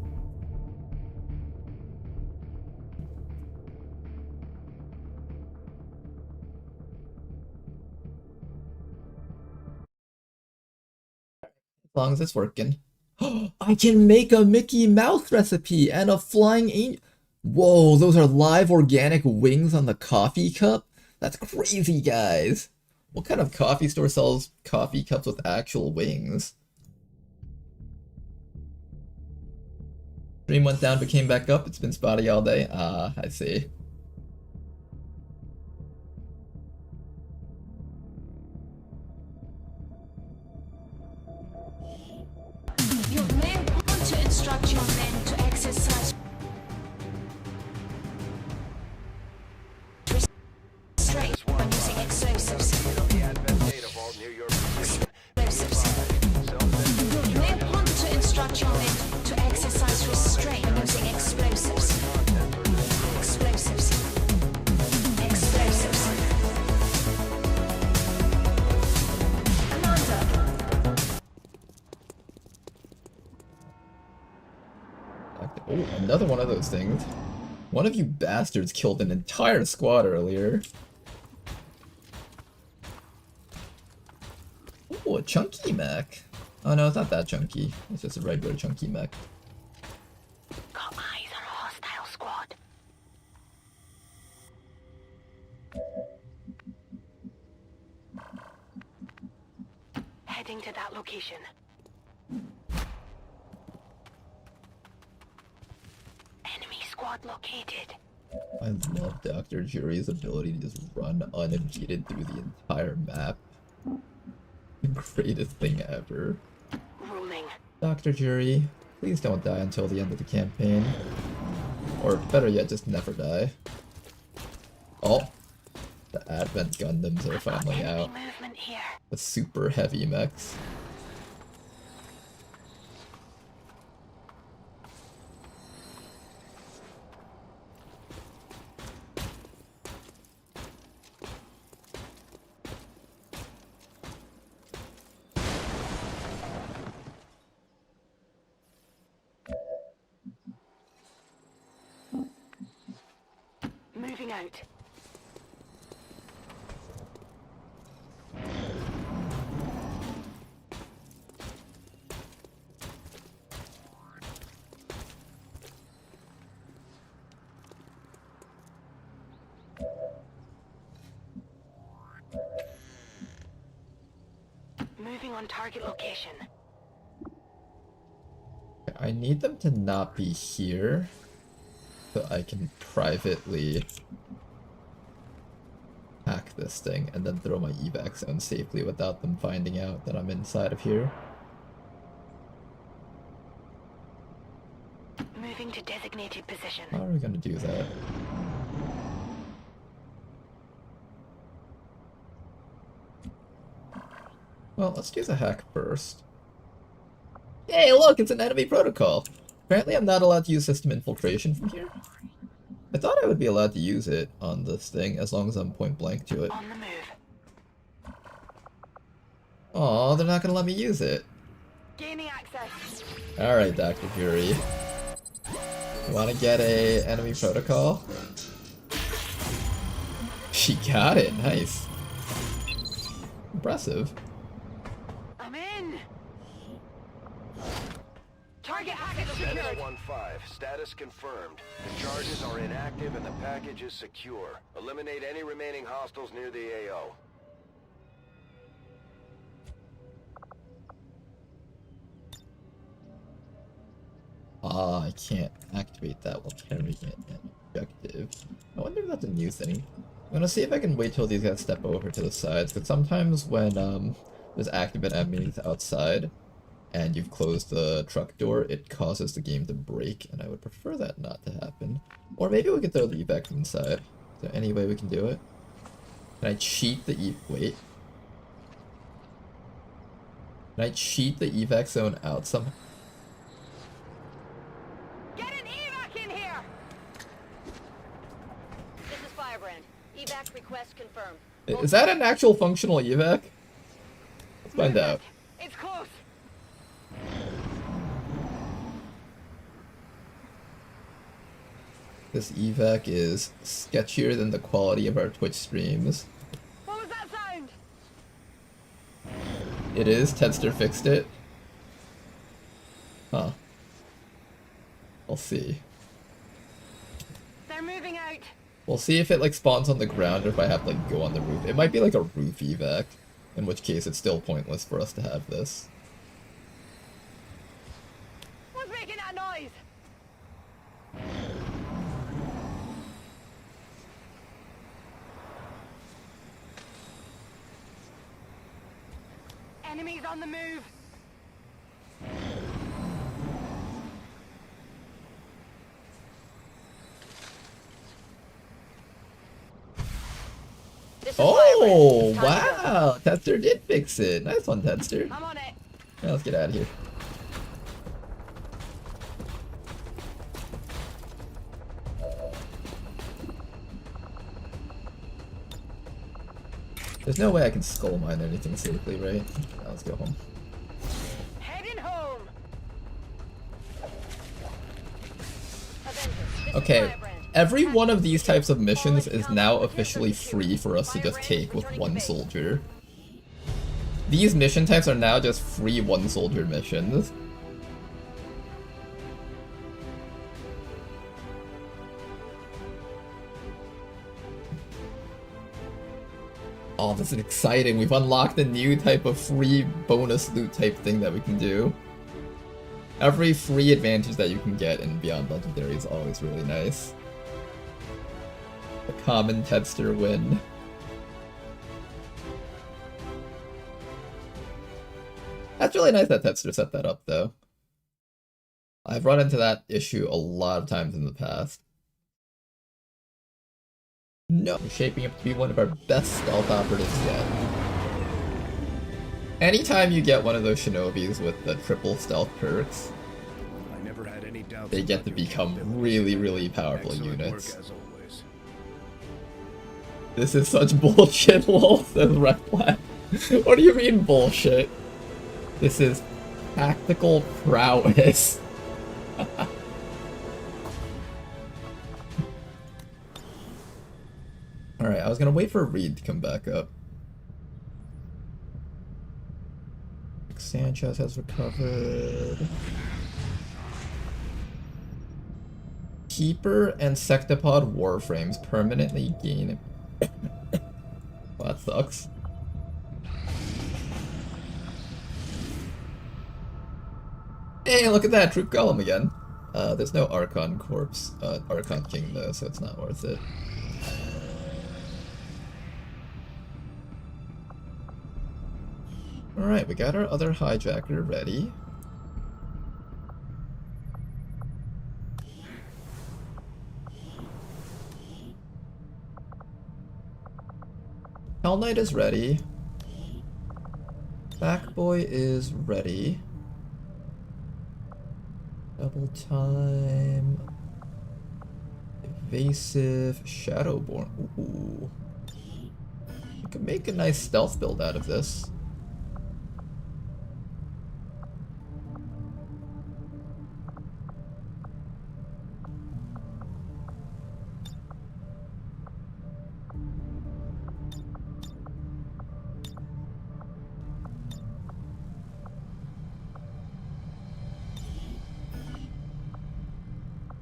As long as it's working. I can make a Mickey Mouse recipe and a flying angel. Whoa, those are live organic wings on the coffee cup? That's crazy, guys. What kind of coffee store sells coffee cups with actual wings? Stream went down but came back up. It's been spotty all day. Ah, I see. instruct your men to exercise restraint when using explosives. You may want to instruct your men to exercise restraint using explosives. Explosives. Explosives. Commander. Oh, another one of those things. One of you bastards killed an entire squad earlier. Ooh, a chunky mech. Oh no, it's not that chunky. It's just a regular chunky mech. Got eyes on a hostile squad. Heading to that location. Enemy squad located. I love Dr. Jury's ability to just run unimpeded through the entire map. The greatest thing ever. Rolling. Dr. Jury, please don't die until the end of the campaign. Or better yet, just never die. Oh, the Advent Gundams are finally out. Movement here. The super heavy mechs. Moving out. Moving on target location. I need them to not be here, so I can privately hack this thing and then throw my evac zone safely without them finding out that I'm inside of here. Moving to designated position. How are we gonna do that? Well, let's do the hack first. Hey, look, it's an enemy protocol! Apparently I'm not allowed to use system infiltration from here. I thought I would be allowed to use it on this thing as long as I'm point blank to it. On the move. Aw, they're not gonna let me use it. Gaining access. Alright, Dr. Fury. You wanna get a enemy protocol? She got it, nice. Impressive. I'm in. Target package secured. 1-5, status confirmed. The charges are inactive and the package is secure. Eliminate any remaining hostiles near the AO. Ah, I can't activate that while carrying an objective. I wonder if that's a new thing. I'm gonna see if I can wait till these guys step over to the sides, because sometimes when there's active enemies outside, and you've closed the truck door, it causes the game to break, and I would prefer that not to happen. Or maybe we could throw the evac from inside. Is there any way we can do it? Can I cheat the wait. Can I cheat the evac zone out somehow? Get an evac in here! This is Firebrand. Evac request confirmed. Is that an actual functional evac? Let's find out. It's close. This evac is sketchier than the quality of our Twitch streams. What was that sound? It is. Tedster fixed it. Huh. We'll see. They're moving out. We'll see if it like spawns on the ground or if I have to like go on the roof. It might be like a roof evac, in which case it's still pointless for us to have this. What's making that noise? Enemies on the move. Oh, wow! Tester did fix it. Nice one, Tester. I'm on it. Now let's get out of here. There's no way I can skull mine anything safely, right? Now let's go home. Heading home. Okay, every one of these types of missions is now officially free for us to just take with one soldier. These mission types are now just free one soldier missions. Oh, this is exciting. We've unlocked a new type of free bonus loot type thing that we can do. Every free advantage that you can get in Beyond Legendary is always really nice. The common Tedster win. That's really nice that Tedster set that up, though. I've run into that issue a lot of times in the past. No, shaping up to be one of our best stealth operatives yet. Anytime you get one of those shinobis with the triple stealth perks, I never had any doubts they get to become really, really powerful units. This is such bullshit, lol, says Redflag. What do you mean bullshit? This is tactical prowess. Alright, I was gonna wait for Reed to come back up. Sanchez has recovered. Keeper and Sectopod Warframes permanently gain. Well, that sucks. Hey, look at that! Troop Golem again. There's no Archon Corpse, Archon King though, so it's not worth it. Alright, we got our other hijacker ready. Hell Knight is ready. Backboy is ready. Double time. Evasive. Shadowborn. Ooh. We could make a nice stealth build out of this.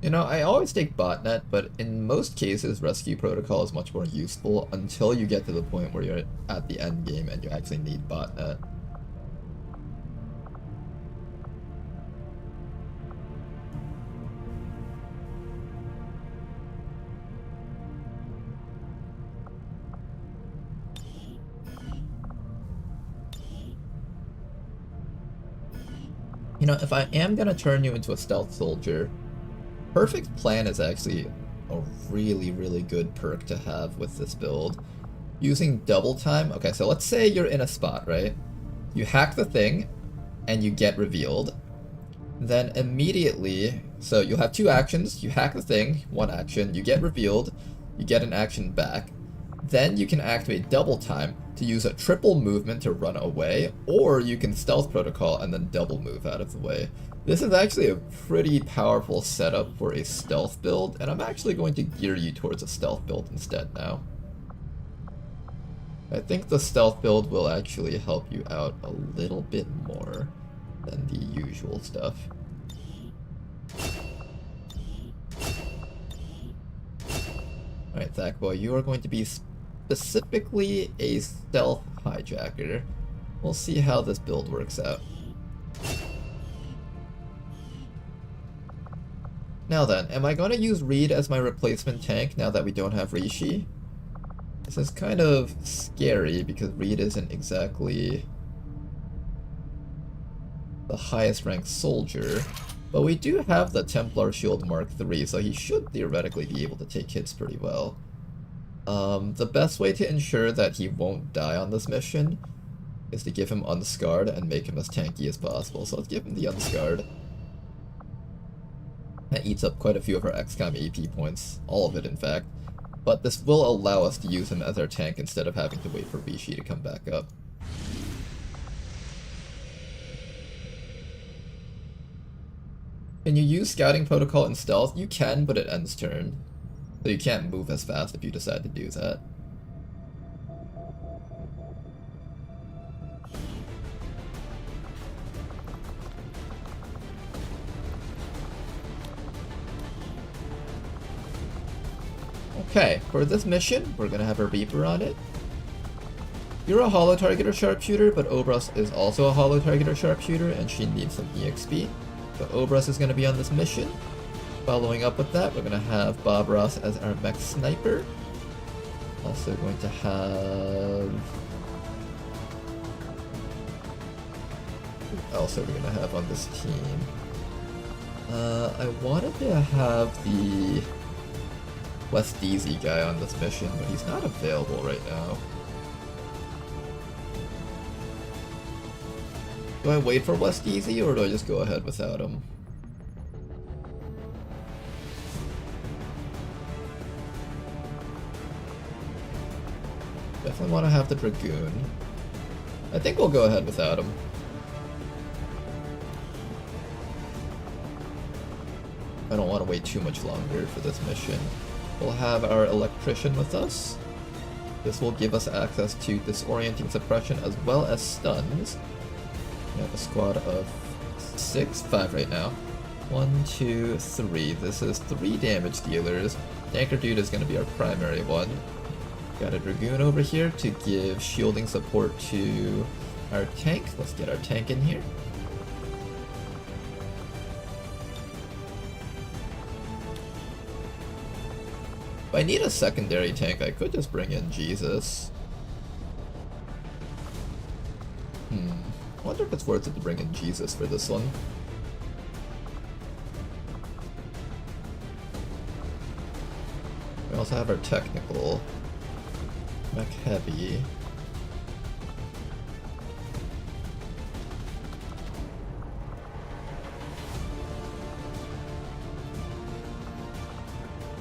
You know, I always take botnet, but in most cases, rescue protocol is much more useful until you get to the point where you're at the end game and you actually need botnet. You know, if I am gonna turn you into a stealth soldier, Perfect Plan is actually a really, really good perk to have with this build. Using double time, okay, so let's say you're in a spot, right? You hack the thing, and you get revealed. Then immediately, so you'll have two actions, you hack the thing, one action, you get revealed, you get an action back. Then you can activate double time to use a triple movement to run away, or you can stealth protocol and then double move out of the way. This is actually a pretty powerful setup for a stealth build, and I'm actually going to gear you towards a stealth build instead now. I think the stealth build will actually help you out a little bit more than the usual stuff. Alright, Zachboy, you are going to be specifically a stealth hijacker. We'll see how this build works out. Now then, am I going to use Reed as my replacement tank now that we don't have Rishi? This is kind of scary because Reed isn't exactly the highest ranked soldier, but we do have the Templar Shield Mark III, so he should theoretically be able to take hits pretty well. The best way to ensure that he won't die on this mission is to give him Unscarred and make him as tanky as possible. So let's give him the Unscarred. That eats up quite a few of our XCOM AP points, all of it in fact. But this will allow us to use him as our tank instead of having to wait for Rishi to come back up. Can you use Scouting Protocol in stealth? You can, but it ends turn. So you can't move as fast if you decide to do that. Okay, for this mission, we're gonna have a Reaper on it. You're a holo targeter sharpshooter, but Obras is also a holo targeter sharpshooter, and she needs some EXP. So Obras is gonna be on this mission. Following up with that, we're gonna have Bob Ross as our mech sniper. Also going to have... who else are we gonna have on this team? I wanted to have the West DZ guy on this mission, but he's not available right now. Do I wait for West DZ or do I just go ahead without him? Definitely want to have the Dragoon. I think we'll go ahead without him. I don't want to wait too much longer for this mission. We'll have our Electrician with us. This will give us access to Disorienting Suppression as well as Stuns. We have a squad of 5 right now. 1, 2, 3. This is 3 damage dealers. Tanker Dude is going to be our primary one. Got a Dragoon over here to give shielding support to our tank. Let's get our tank in here. If I need a secondary tank, I could just bring in Jesus. I wonder if it's worth it to bring in Jesus for this one. We also have our technical mech heavy.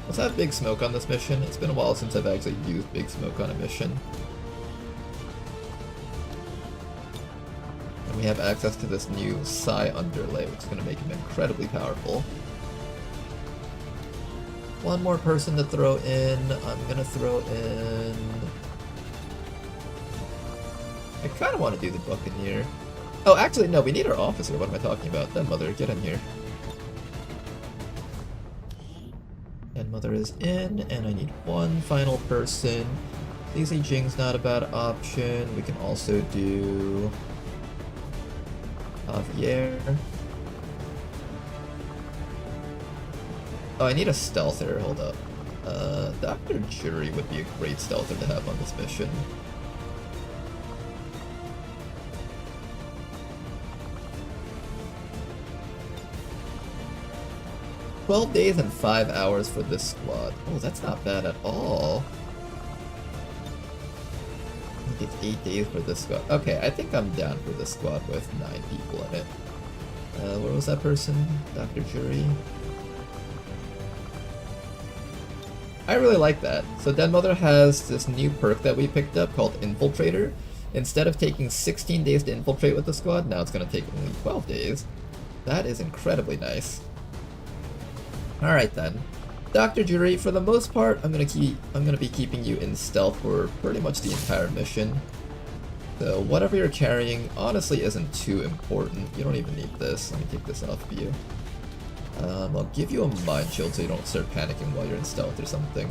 Let's have Big Smoke on this mission. It's been a while since I've actually used Big Smoke on a mission. And we have access to this new Psi underlay, which is going to make him incredibly powerful. One more person to throw in. I'm going to throw in... I kind of want to do the Buccaneer. Oh, actually, no, we need our officer. What am I talking about? Then Mother, get in here. And Mother is in, and I need one final person. Easy Jing's not a bad option. We can also do Javier. Oh, I need a stealther. Hold up. Dr. Jury would be a great stealther to have on this mission. $12 days and 5 hours for this squad. Oh, that's not bad at all. I think it's 8 days for this squad. Okay, I think I'm down for this squad with 9 people in it. Where was that person? Dr. Jury. I really like that. So Den Mother has this new perk that we picked up called Infiltrator. Instead of taking 16 days to infiltrate with the squad, now it's going to take only 12 days. That is incredibly nice. Alright then. Dr. Jury, for the most part, I'm gonna be keeping you in stealth for pretty much the entire mission. So whatever you're carrying honestly isn't too important. You don't even need this. Let me take this off of you. I'll give you a mind shield so you don't start panicking while you're in stealth or something.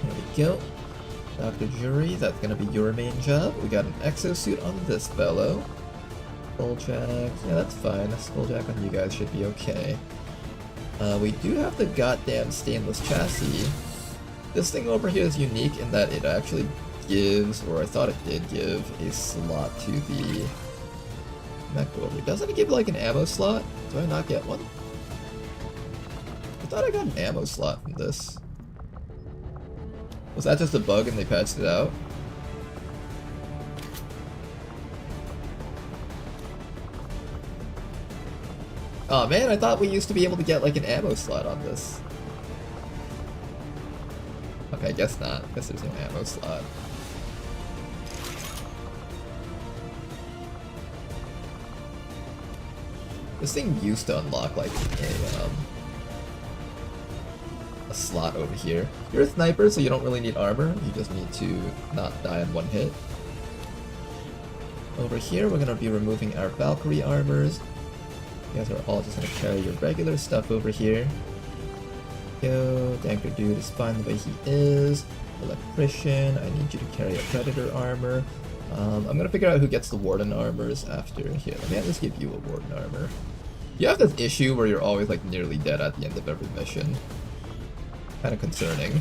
There we go. Dr. Jury, that's gonna be your main job. We got an exosuit on this fellow. Skulljack, yeah, that's fine. Skulljack on you guys should be okay. We do have the goddamn stainless chassis. This thing over here is unique in that it actually gives, or I thought it did give, a slot to the mech over. Doesn't it give like an ammo slot? Do I not get one? I thought I got an ammo slot from this. Was that just a bug and they patched it out? Oh man, I thought we used to be able to get like an ammo slot on this. Okay, I guess not. I guess there's no ammo slot. This thing used to unlock like a slot over here. You're a sniper, so you don't really need armor. You just need to not die in one hit. Over here, we're gonna be removing our Valkyrie armors. You guys are all just gonna carry your regular stuff over here. Yo, Danker Dude is fine the way he is. Electrician, I need you to carry a Predator armor. I'm gonna figure out who gets the Warden armors after. Here, let me at least give you a Warden armor. You have this issue where you're always like nearly dead at the end of every mission. Kinda concerning.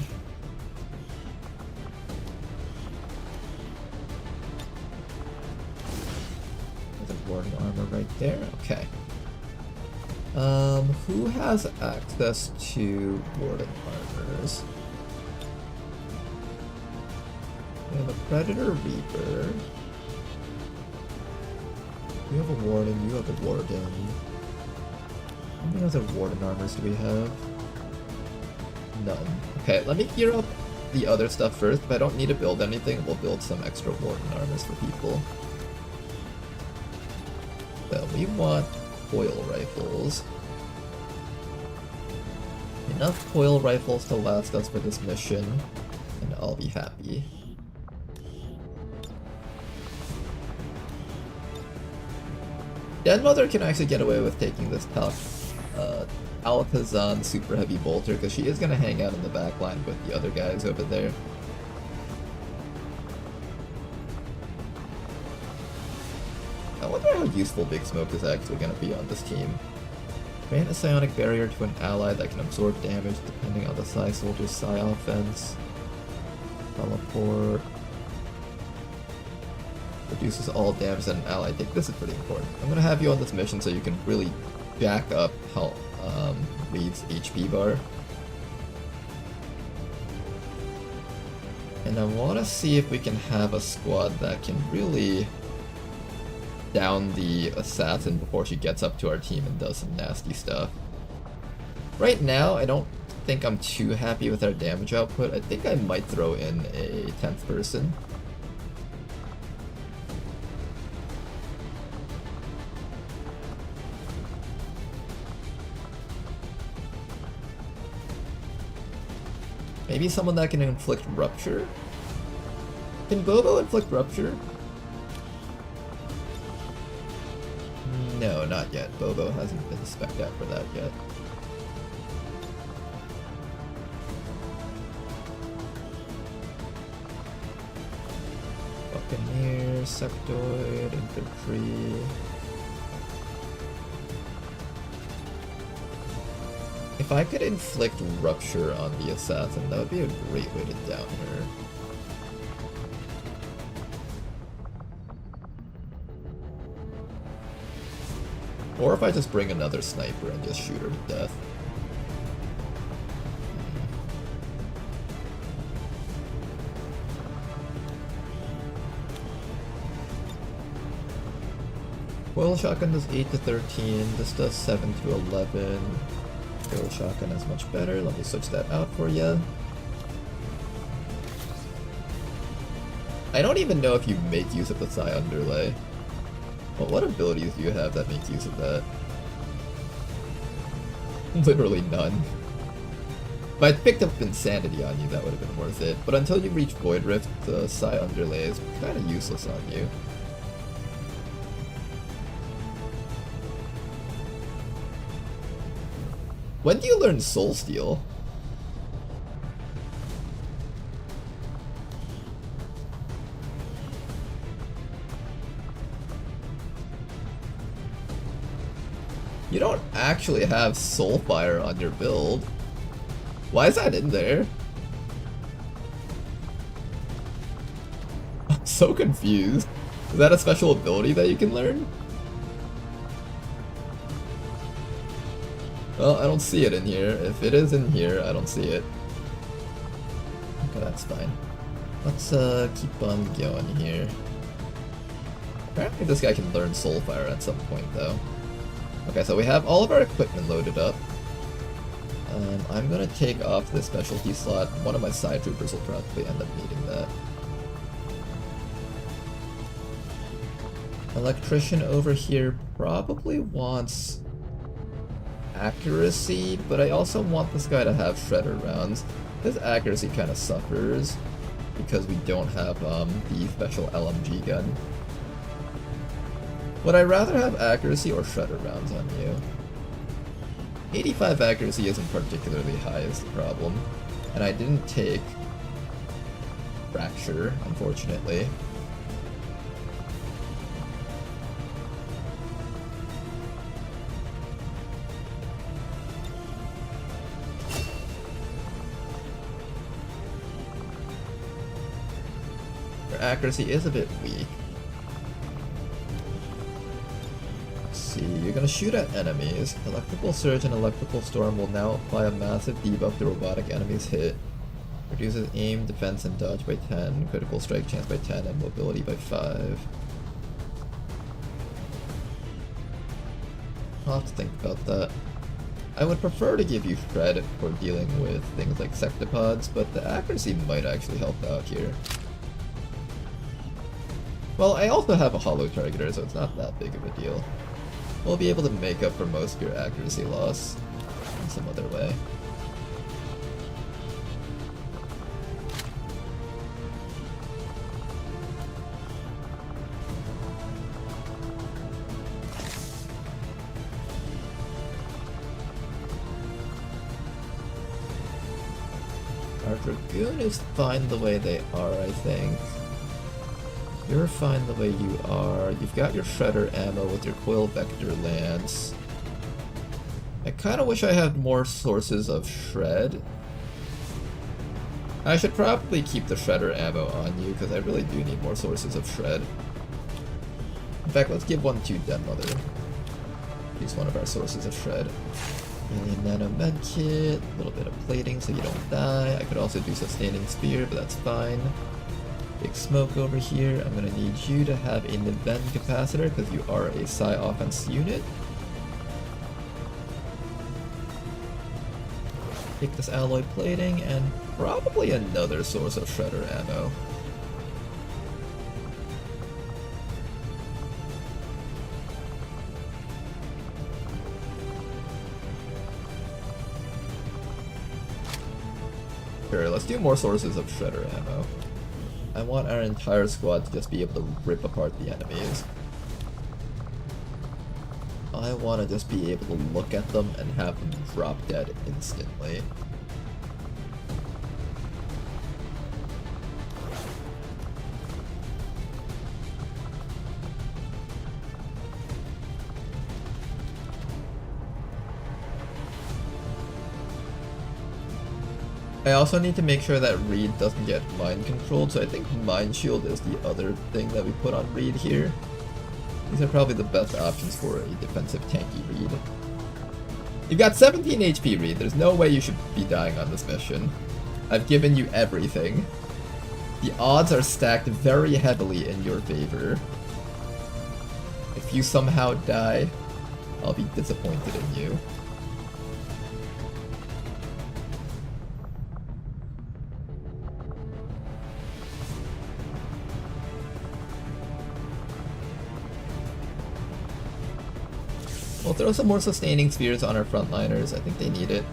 There's a Warden armor right there, okay. Who has access to Warden armors? We have a Predator Reaper. You have a Warden, you have a Warden. How many other Warden armors do we have? None. Okay, let me gear up the other stuff first. If I don't need to build anything, we'll build some extra Warden armors for people. So we want coil rifles. Enough coil rifles to last us for this mission, and I'll be happy. Deadmother can actually get away with taking this top Alakazam super heavy bolter because she is going to hang out in the back line with the other guys over there. I wonder how useful Big Smoke is actually going to be on this team. Grant a psionic barrier to an ally that can absorb damage depending on the Psi Soldier's Psi offense. Teleport. Reduces all damage that an ally takes. This is pretty important. I'm going to have you on this mission so you can really back up how Reed's HP bar. And I want to see if we can have a squad that can really down the assassin before she gets up to our team and does some nasty stuff. Right now, I don't think I'm too happy with our damage output. I think I might throw in a 10th person. Maybe someone that can inflict rupture? Can Bobo inflict rupture? No, not yet. Bobo hasn't been spec'd out for that yet. Buccaneer, Sectoid, Infantry. If I could inflict rupture on the assassin, that would be a great way to down her. Or if I just bring another sniper and just shoot her to death. Coil Shotgun does 8 to 13, this does 7 to 11. Coil Shotgun is much better, let me switch that out for you. I don't even know if you make use of the Psi Underlay. Well, what abilities do you have that make use of that? Literally none. If I'd picked up Insanity on you, that would have been worth it. But until you reach Void Rift, the Psi Underlay is kind of useless on you. When do you learn Soul Steal? You don't actually have Soulfire on your build. Why is that in there? I'm so confused. Is that a special ability that you can learn? Well, I don't see it in here. If it is in here, I don't see it. Okay, that's fine. Let's keep on going here. Apparently this guy can learn Soulfire at some point though. Okay, so we have all of our equipment loaded up. I'm gonna take off this specialty slot. One of my side troopers will probably end up needing that. Electrician over here probably wants accuracy, but I also want this guy to have shredder rounds. His accuracy kind of suffers because we don't have the special LMG gun. Would I rather have accuracy or shredder rounds on you? 85 accuracy isn't particularly high is the problem, and I didn't take fracture, unfortunately. Your accuracy is a bit weak. You're gonna shoot at enemies. Electrical Surge and Electrical Storm will now apply a massive debuff to robotic enemies hit. Reduces aim, defense, and dodge by 10, critical strike chance by 10, and mobility by 5. I'll have to think about that. I would prefer to give you credit for dealing with things like sectopods, but the accuracy might actually help out here. Well, I also have a hollow targeter, so it's not that big of a deal. We'll be able to make up for most of your accuracy loss in some other way. Our Dragoon is fine the way they are, I think. You're fine the way you are. You've got your Shredder ammo with your Coil Vector Lance. I kinda wish I had more sources of Shred. I should probably keep the Shredder ammo on you, because I really do need more sources of Shred. In fact, let's give one to Den Mother. Use one of our sources of Shred. Alien Nano Medkit, a little bit of plating so you don't die. I could also do Sustaining Spear, but that's fine. Big Smoke over here. I'm gonna need you to have a Niven Capacitor because you are a Psi Offense unit. Take this alloy plating and probably another source of Shredder ammo. Sure, let's do more sources of Shredder ammo. I want our entire squad to just be able to rip apart the enemies. I want to just be able to look at them and have them drop dead instantly. I also need to make sure that Reed doesn't get mind controlled, so I think Mind Shield is the other thing that we put on Reed here. These are probably the best options for a defensive tanky Reed. You've got 17 HP, Reed. There's no way you should be dying on this mission. I've given you everything. The odds are stacked very heavily in your favor. If you somehow die, I'll be disappointed in you. We'll throw some more Sustaining Spheres on our frontliners. I think they need it.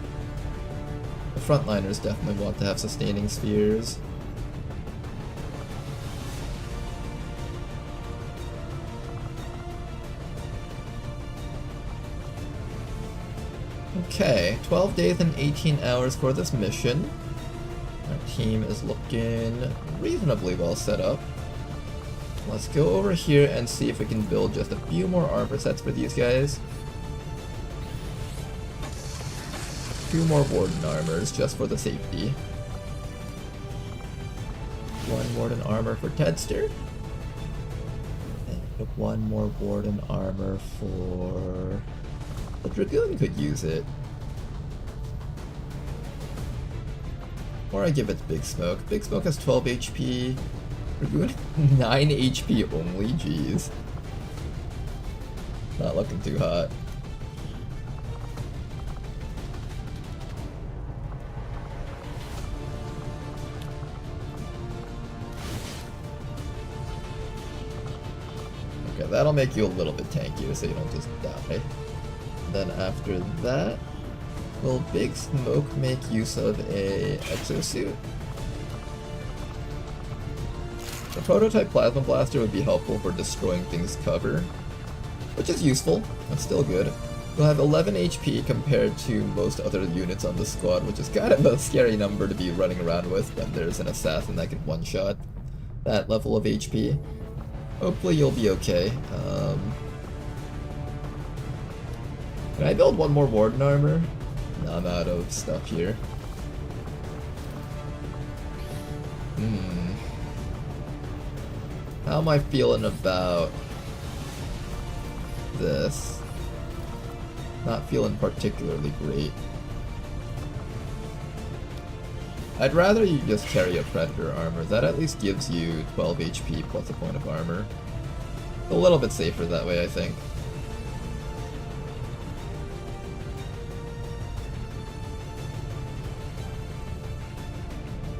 The frontliners definitely want to have Sustaining Spheres. Okay, 12 days and 18 hours for this mission. Our team is looking reasonably well set up. Let's go over here and see if we can build just a few more armor sets for these guys. 2 more Warden armors just for the safety. 1 Warden armor for Tedster. And 1 more Warden armor for... The Dragoon could use it. Or I give it to Big Smoke. Big Smoke has 12 HP. Dragoon 9 HP only, jeez. Not looking too hot. Okay, that'll make you a little bit tankier so you don't just die. Then after that, will Big Smoke make use of a exosuit? The prototype Plasma Blaster would be helpful for destroying things cover, which is useful, that's still good. You'll have 11 HP compared to most other units on the squad, which is kind of a scary number to be running around with when there's an assassin that can one-shot that level of HP. Hopefully you'll be okay. Can I build one more Warden armor? No, I'm out of stuff here. How am I feeling about this? Not feeling particularly great. I'd rather you just carry a Predator armor. That at least gives you 12 HP plus a point of armor. A little bit safer that way, I think.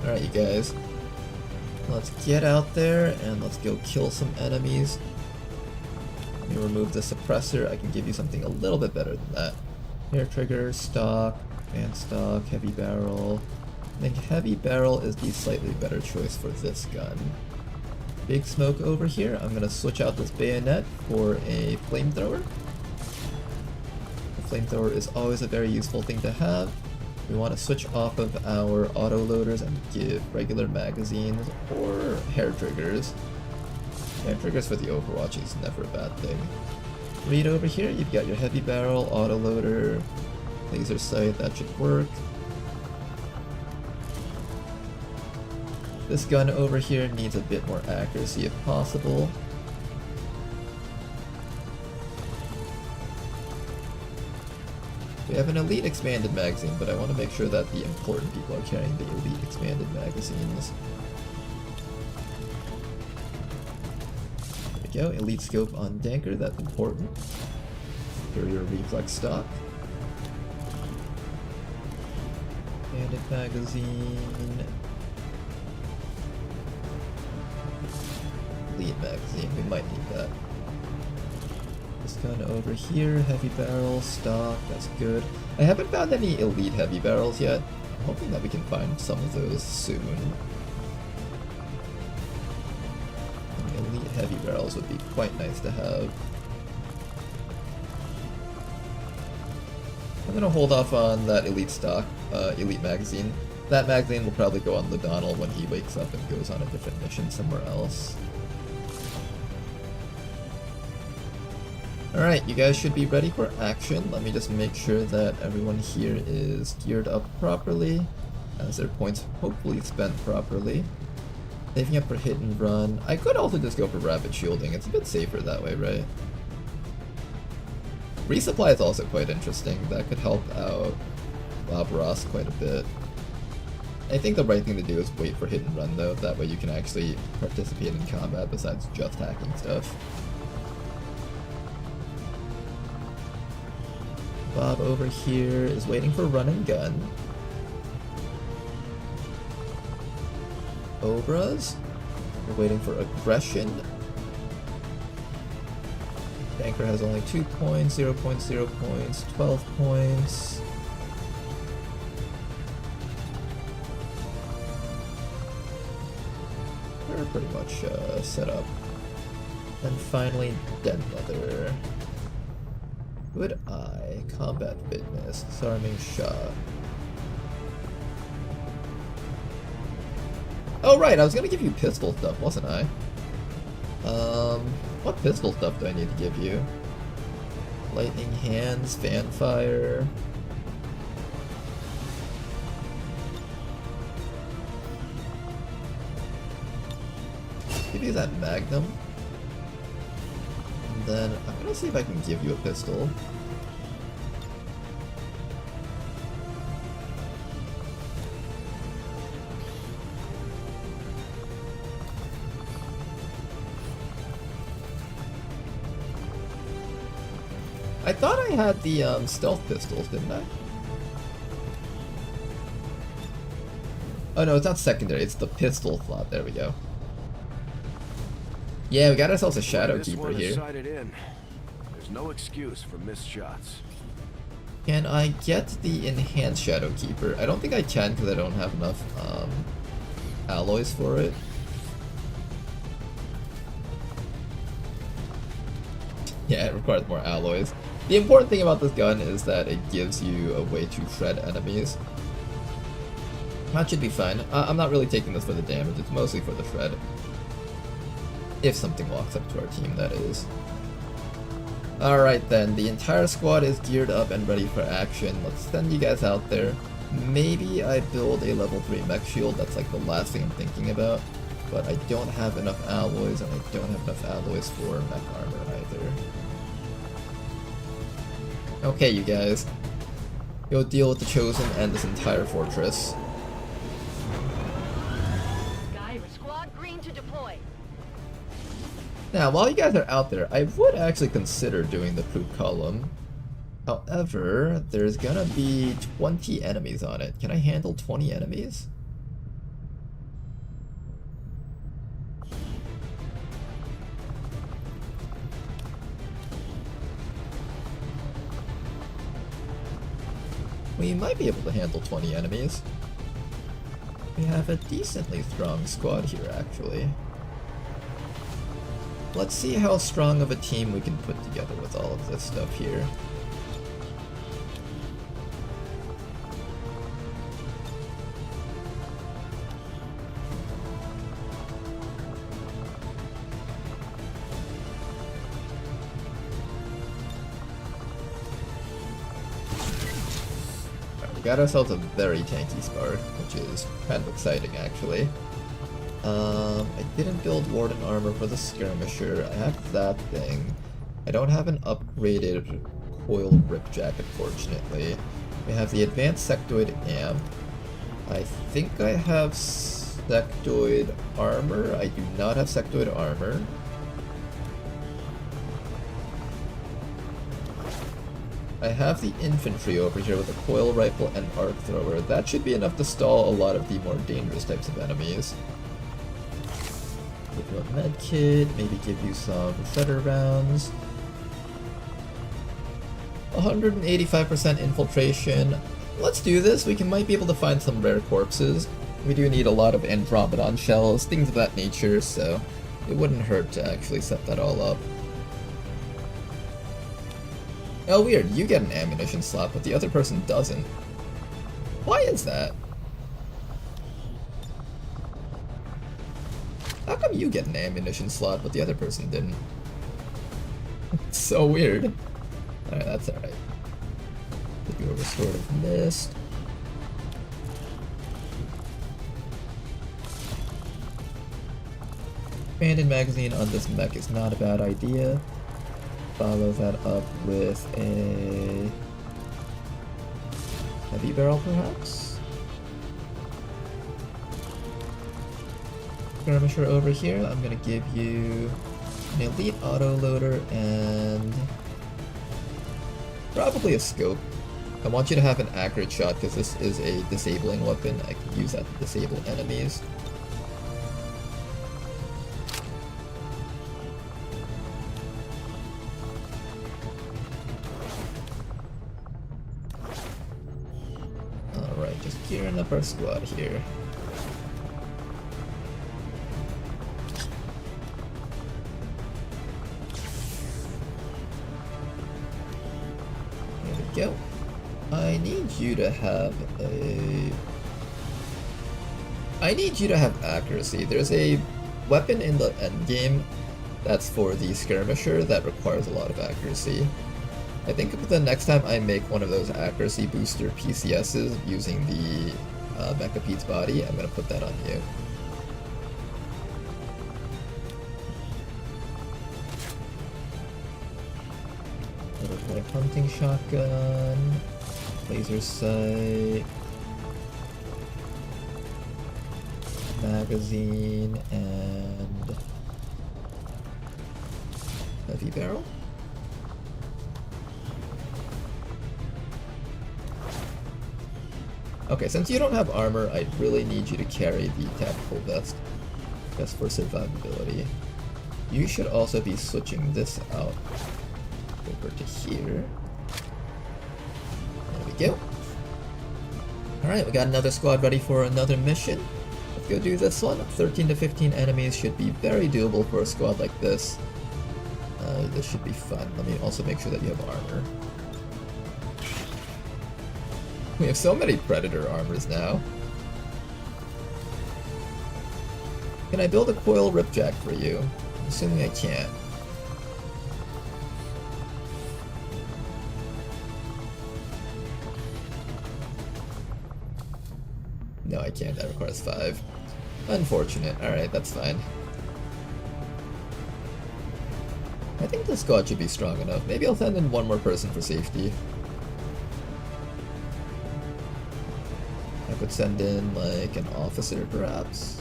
Alright, you guys. Let's get out there and let's go kill some enemies. Let me remove the suppressor. I can give you something a little bit better than that. Hair trigger, stock, advanced stock, heavy barrel. I think heavy barrel is the slightly better choice for this gun. Big Smoke over here. I'm gonna switch out this bayonet for a flamethrower. The flamethrower is always a very useful thing to have. We want to switch off of our autoloaders and give regular magazines or hair triggers. Hair triggers for the Overwatch is never a bad thing. Read over here, you've got your heavy barrel, autoloader, laser sight, that should work. This gun over here needs a bit more accuracy if possible. We have an elite expanded magazine, but I want to make sure that the important people are carrying the elite expanded magazines. There we go, elite scope on Danker, that's important. Superior reflex stock. Expanded magazine. Elite magazine, we might need that. This gun over here, heavy barrel, stock, that's good. I haven't found any elite heavy barrels yet. I'm hoping that we can find some of those soon. Elite heavy barrels would be quite nice to have. I'm gonna hold off on that elite stock, elite magazine. That magazine will probably go on Ladonal when he wakes up and goes on a different mission somewhere else. Alright, you guys should be ready for action. Let me just make sure that everyone here is geared up properly, as their points hopefully spent properly. Saving up for hit and run. I could also just go for rapid shielding, it's a bit safer that way, right? Resupply is also quite interesting, that could help out Bob Ross quite a bit. I think the right thing to do is wait for hit and run though, that way you can actually participate in combat besides just hacking stuff. Bob over here is waiting for run and gun. Obras, we're waiting for aggression. Banker has only 2 points, 0 points, 0 points, 12 points. We're pretty much set up. And finally, Den Leather. Good Eye, Combat Fitness, Disarming Shot. Oh right, I was gonna give you pistol stuff, wasn't I? What pistol stuff do I need to give you? Lightning Hands, Fanfire. Give you that Magnum. And then I'm gonna see if I can give you a pistol. I thought I had the stealth pistols, didn't I? Oh no, it's not secondary, it's the pistol slot. There we go. Yeah, we got ourselves a Shadow Keeper here. There's no excuse for missed shots. Can I get the enhanced Shadow Keeper? I don't think I can because I don't have enough alloys for it. Yeah, it requires more alloys. The important thing about this gun is that it gives you a way to shred enemies. That should be fine. I'm not really taking this for the damage, it's mostly for the shred. If something walks up to our team, that is. Alright then, the entire squad is geared up and ready for action. Let's send you guys out there. Maybe I build a level 3 mech shield, that's like the last thing I'm thinking about. But I don't have enough alloys, and I don't have enough alloys for mech armor either. Okay, you guys. Go deal with the Chosen and this entire fortress. Squad green to deploy. Now, while you guys are out there, I would actually consider doing the Proof Column. However, there's gonna be 20 enemies on it. Can I handle 20 enemies? We might be able to handle 20 enemies. We have a decently strong squad here, actually. Let's see how strong of a team we can put together with all of this stuff here. We got ourselves a very tanky Spark, which is kind of exciting actually. I didn't build Warden armor for the Skirmisher. I have that thing. I don't have an upgraded coil rip jacket, fortunately. We have the advanced sectoid amp. I think I have sectoid armor. I do not have sectoid armor. I have the infantry over here with a coil rifle and arc thrower. That should be enough to stall a lot of the more dangerous types of enemies. Give you a med kit, maybe give you some shredder rounds. 185% infiltration. Let's do this. We might be able to find some rare corpses. We do need a lot of Andromedon shells, things of that nature, so it wouldn't hurt to actually set that all up. Oh weird, you get an ammunition slot, but the other person doesn't. Why is that? How come you get an ammunition slot, but the other person didn't? It's so weird. Alright, that's alright. Give you a restorative mist. Expanded magazine on this mech is not a bad idea. Follow that up with a heavy barrel, perhaps? Skirmisher over here. I'm gonna give you an elite autoloader and probably a scope. I want you to have an accurate shot because this is a disabling weapon. I can use that to disable enemies. Alright, just gearing up our squad here. There we go. I need you to have accuracy. There's a weapon in the endgame that's for the Skirmisher that requires a lot of accuracy. I think the next time I make one of those accuracy booster PCSs using the Mecha Pete's body, I'm gonna put that on you. Little bit of hunting shotgun, laser sight, magazine, and heavy barrel. Okay, since you don't have armor, I really need you to carry the tactical vest, just for survivability. You should also be switching this out over to here. There we go. Alright, we got another squad ready for another mission. Let's go do this one. 13 to 15 enemies should be very doable for a squad like this. This should be fun. Let me also make sure that you have armor. We have so many Predator armors now. Can I build a coil ripjack for you? I'm assuming I can't. No, I can't. That requires 5. Unfortunate. Alright, that's fine. I think the squad should be strong enough. Maybe I'll send in one more person for safety. I could send in, like, an officer, perhaps.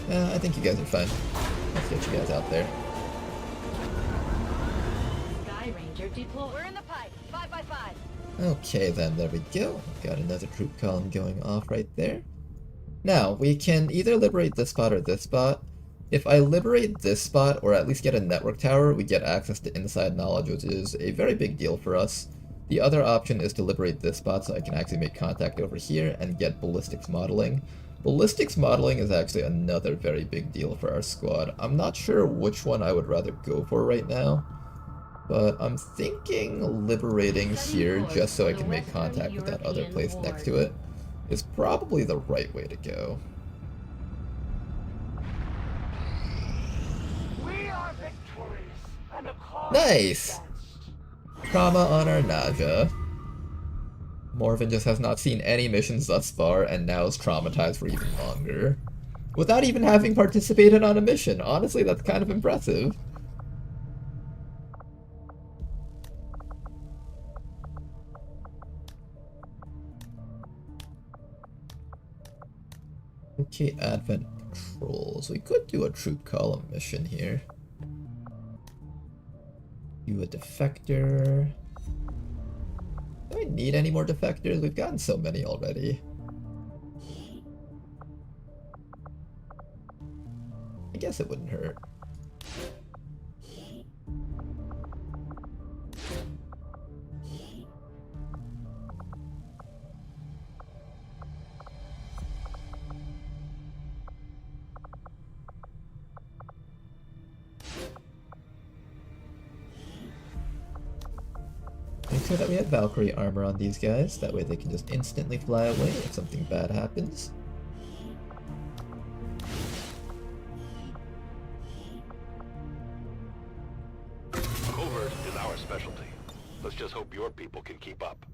I think you guys are fine. Let's get you guys out there. Sky Ranger deployed. We're in the pipe. 5x5. Okay then, there we go. Got another troop column going off right there. Now, we can either liberate this spot or this spot. If I liberate this spot, or at least get a network tower, we get access to inside knowledge, which is a very big deal for us. The other option is to liberate this spot so I can actually make contact over here and get ballistics modeling. Ballistics modeling is actually another very big deal for our squad. I'm not sure which one I would rather go for right now, but I'm thinking liberating here just so I can make contact with that other place next to it is probably the right way to go. We are victorious, and the cause Nice! Trauma on our Naja. Morven just has not seen any missions thus far and now is traumatized for even longer. Without even having participated on a mission. Honestly, that's kind of impressive. Okay, Advent patrols. We could do a troop column mission here. Do a defector. Do I need any more defectors? We've gotten so many already. I guess it wouldn't hurt. Make sure that we have Valkyrie armor on these guys, that way they can just instantly fly away if something bad happens. Covert is our specialty. Let's just hope your people can keep up.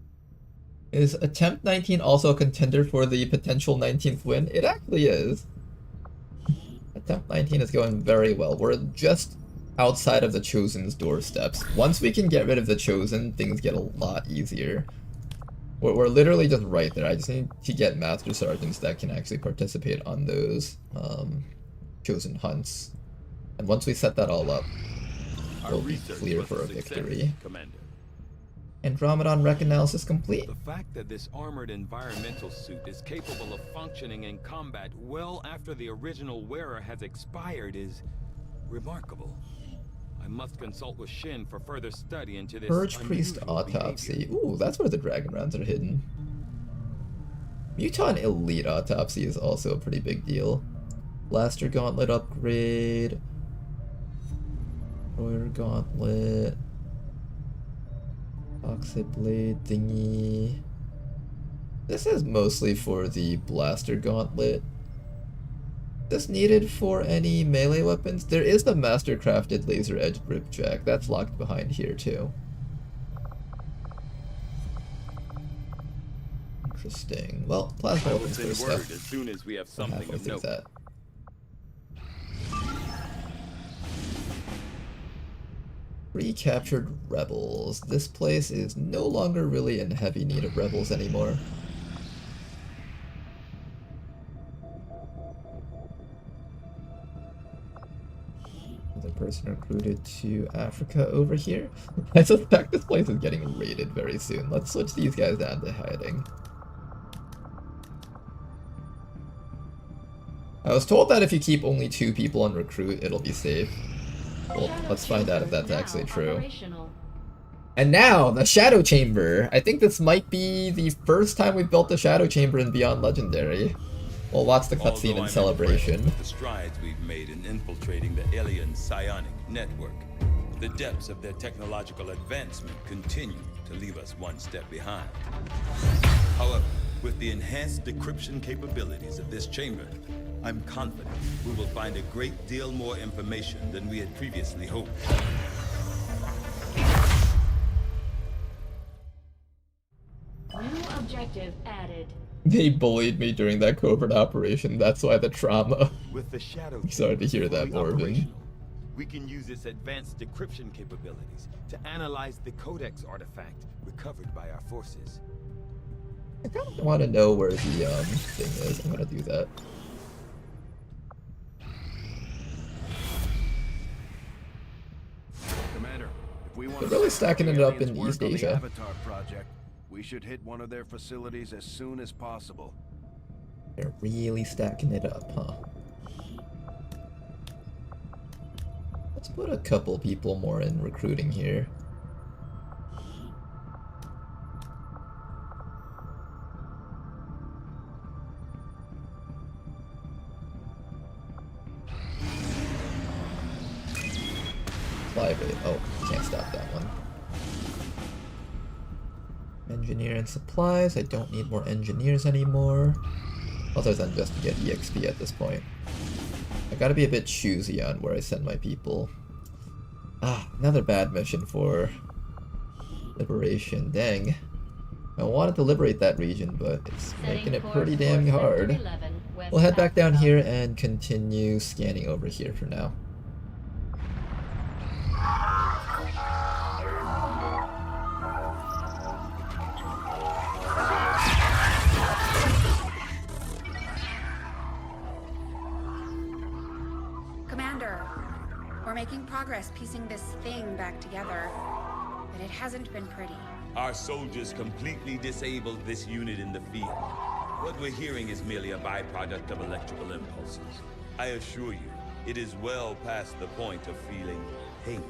Is Attempt 19 also a contender for the potential 19th win? It actually is. Attempt 19 is going very well. We're just outside of the Chosen's doorsteps. Once we can get rid of the Chosen, things get a lot easier. We're literally just right there. I just need to get Master Sergeants that can actually participate on those Chosen hunts. And once we set that all up, we'll be clear for a victory. Commander. Andromedon Wreck Analysis complete. The fact that this armored environmental suit is capable of functioning in combat well after the original wearer has expired is remarkable. I must consult with Shin for further study into this Purge Priest unusual Autopsy. behavior. Ooh, that's where the Dragon Rounds are hidden. Muton Elite Autopsy is also a pretty big deal. Blaster Gauntlet upgrade. Royer Gauntlet. Toxic Blade thingy. This is mostly for the Blaster Gauntlet. This needed for any melee weapons? There is the Master Crafted Laser Edge Ripjack. That's locked behind here too. Interesting. Well, plasma I will weapons send first word stuff. as soon as we have I'm something halfway of through note. that. Recaptured rebels. This place is no longer really in heavy need of rebels anymore. Another person recruited to Africa over here. I suspect this place is getting raided very soon. Let's switch these guys down to hiding. I was told that if you keep only 2 people on recruit, it'll be safe. Well, let's find out if that's actually true. And now, the Shadow Chamber! I think this might be the first time we've built the Shadow Chamber in Beyond Legendary. Well, watch the cutscene in Celebration. The strides we've made in infiltrating the alien psionic network. The depths of their technological advancement continue to leave us one step behind. However, with the enhanced decryption capabilities of this chamber, I'm confident we will find a great deal more information than we had previously hoped. New objective added. They bullied me during that covert operation, that's why the trauma. With the Shadow Sorry to hear that, Morgan. We can use its advanced decryption capabilities to analyze the Codex artifact recovered by our forces. I kind of want to know where the thing is. I'm gonna do that. Commander, if we want They're really stacking it up in East Asia. Avatar project, we should hit one of their facilities as soon as possible. They're really stacking it up, huh? Let's put a couple people more in recruiting here. Oh, can't stop that one. Engineer and supplies. I don't need more engineers anymore. Other than just to get EXP at this point. I gotta be a bit choosy on where I send my people. Ah, another bad mission for Liberation. Dang. I wanted to liberate that region, but it's making it pretty damn hard. We'll head back down here and continue scanning over here for now. Commander, we're making progress piecing this thing back together, but it hasn't been pretty. Our soldiers completely disabled this unit in the field. What we're hearing is merely a byproduct of electrical impulses. I assure you, it is well past the point of feeling pain.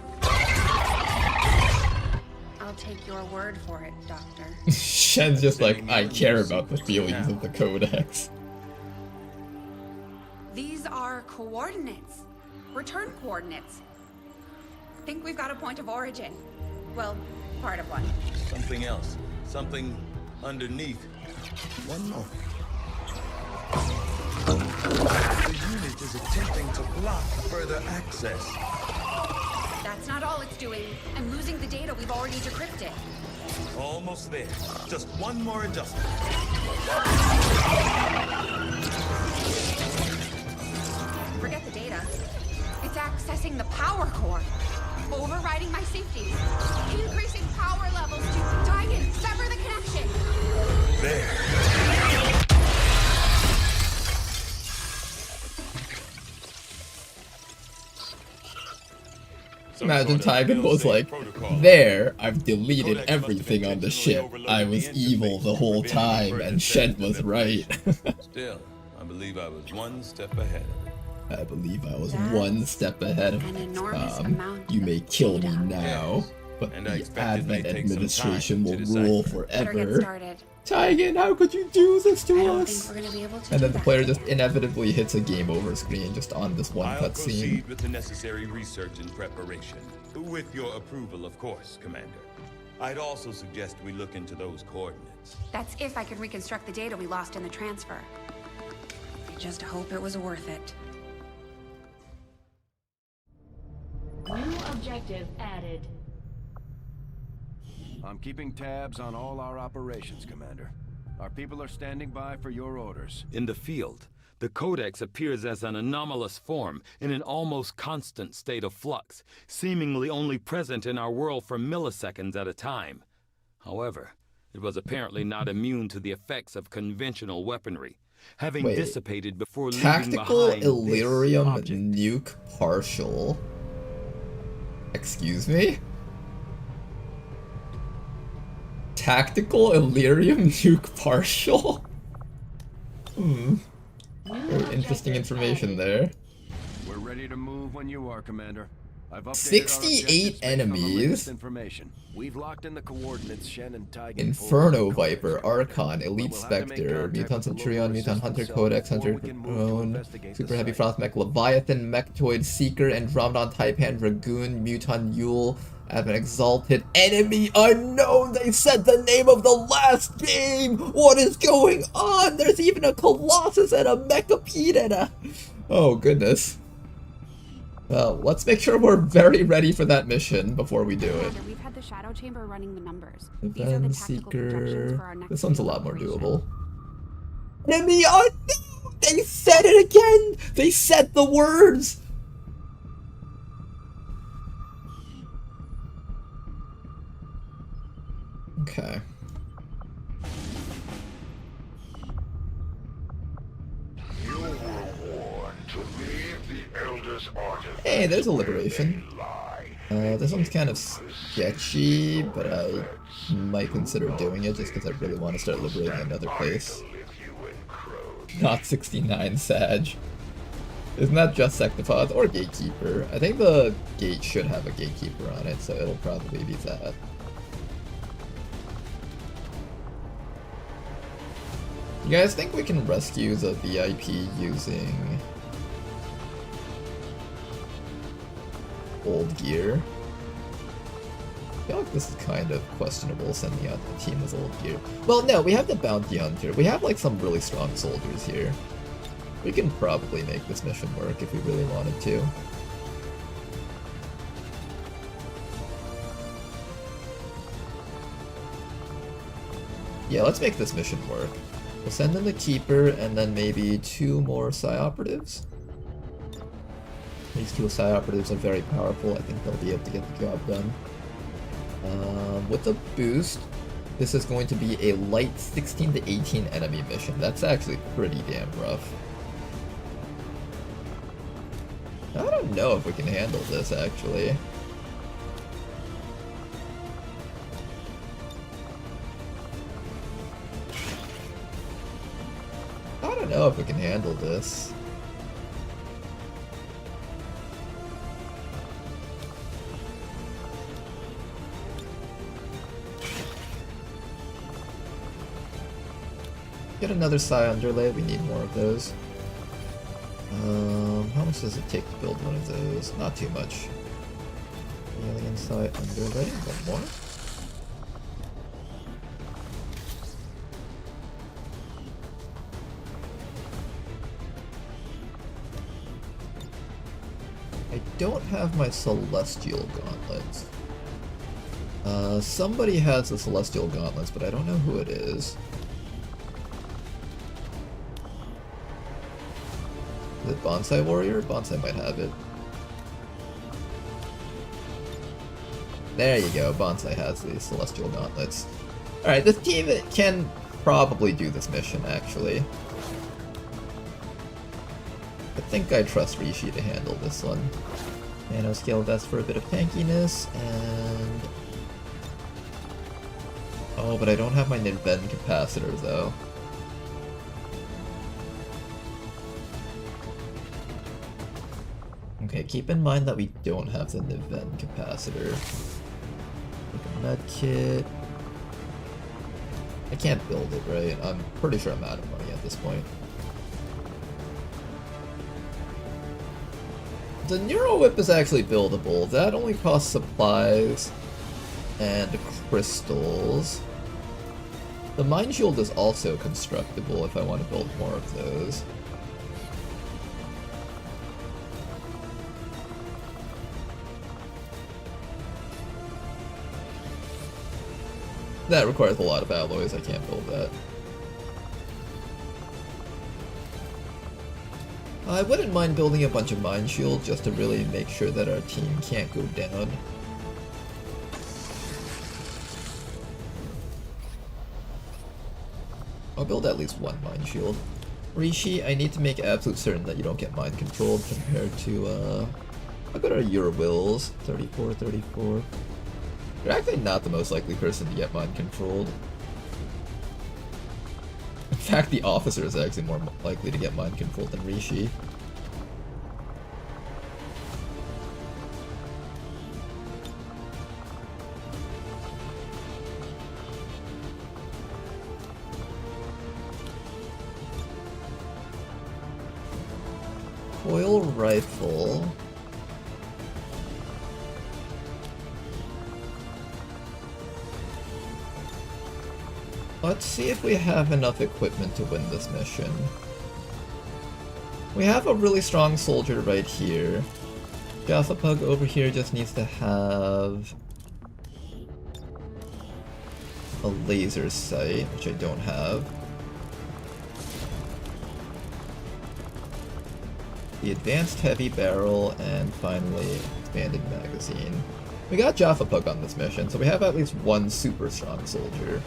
I'll take your word for it, Doctor. Shen's just like, I care about the feelings of the Codex. These are coordinates. Return coordinates. Think we've got a point of origin. Well, part of one. Something else. Something underneath. One more. The unit is attempting to block further access. That's not all it's doing. I'm losing the data we've already decrypted. Almost there. Just one more adjustment. Forget the data. It's accessing the power core. Overriding my safety. Increasing power levels to Tigan. Sever the connection. There. Imagine Tigan was like, there, I've deleted everything on the ship. I was evil the whole time, and Shen was right. Still, I believe I was one step ahead of it. I believe I was one step ahead of it. You may kill me now, but the Advent administration will rule forever. Tigan, how could you do this to us? And then the player just inevitably hits a game over screen just on this one I'll cutscene. proceed with the necessary research and preparation. With your approval, of course, Commander. I'd also suggest we look into those coordinates. That's if I can reconstruct the data we lost in the transfer. I just hope it was worth it. New objective added. I'm keeping tabs on all our operations, Commander. Our people are standing by for your orders. In the field, the Codex appears as an anomalous form in an almost constant state of flux, seemingly only present in our world for milliseconds at a time. However, it was apparently not immune to the effects of conventional weaponry, having dissipated before leaving Tactical behind Illyrium nuke partial. Excuse me? Tactical Illyrium nuke partial? Very interesting information there. We're ready to move when you are, Commander. I've updated 68 enemies. Information. We've locked in the coordinates Shen and Taigen. Inferno Viper, Archon, Elite Spectre, Mutant Centurion, Mutant Hunter Codex, Hunter Drone, Super Heavy Frost Mech, Leviathan, Mechtoid, Seeker, Andromedon, Taipan, Dragoon, Mutant Yule, Advent Exalted, Enemy Unknown! They said the name of the last game! What is going on? There's even a Colossus and a Mechapede and a... Oh goodness. Well, let's make sure we're very ready for that mission before we do it. We've had the Shadow Chamber running the numbers. Event Seeker... This one's a lot more doable. Enemy Unknown! They said it again! They said the words! Okay. You were warned to leave the Elder's artifact. Hey, there's a liberation. This one's kind of sketchy, but I might consider doing it just because I really want to start liberating another place. Not 69 Sag. Isn't that just Sectopod or Gatekeeper? I think the gate should have a Gatekeeper on it, so it'll probably be that. You guys think we can rescue the VIP using old gear? I feel like this is kind of questionable, sending out the team with old gear. Well, no, we have the Bounty Hunter. We have like some really strong soldiers here. We can probably make this mission work if we really wanted to. Yeah, let's make this mission work. We'll send in the Keeper and then maybe 2 more Psi Operatives. These 2 Psi Operatives are very powerful. I think they'll be able to get the job done. With the boost, this is going to be a light 16 to 18 enemy mission. That's actually pretty damn rough. I don't know if we can handle this, actually. I don't know if we can handle this. Get another Psi Underlay, we need more of those. How much does it take to build one of those? Not too much. Alien Psi Underlay, one more. I don't have my Celestial Gauntlets. Somebody has the Celestial Gauntlets, but I don't know who it is. Is it Bonsai Warrior? Bonsai might have it. There you go, Bonsai has the Celestial Gauntlets. Alright, this team can probably do this mission, actually. I think I trust Rishi to handle this one. Nanoscale Vest for a bit of tankiness, and... Oh, but I don't have my Niven Capacitor, though. Okay, keep in mind that we don't have the Niven Capacitor. Medkit. I can't build it, right? I'm pretty sure I'm out of money at this point. The Neuro Whip is actually buildable. That only costs supplies and crystals. The Mind Shield is also constructible if I want to build more of those. That requires a lot of alloys, I can't build that. I wouldn't mind building a bunch of Mind Shield just to really make sure that our team can't go down. I'll build at least one Mind Shield. Rishi, I need to make absolute certain that you don't get mind controlled compared to I'll go to your wills. 34, 34. You're actually not the most likely person to get mind controlled. In fact, the officer is actually more likely to get mind controlled than Rishi. Coil rifle. Let's see if we have enough equipment to win this mission. We have a really strong soldier right here. Gothapug over here just needs to have a laser sight, which I don't have. The advanced heavy barrel, and finally expanded magazine. We got Jaffapug on this mission, so we have at least one super strong soldier.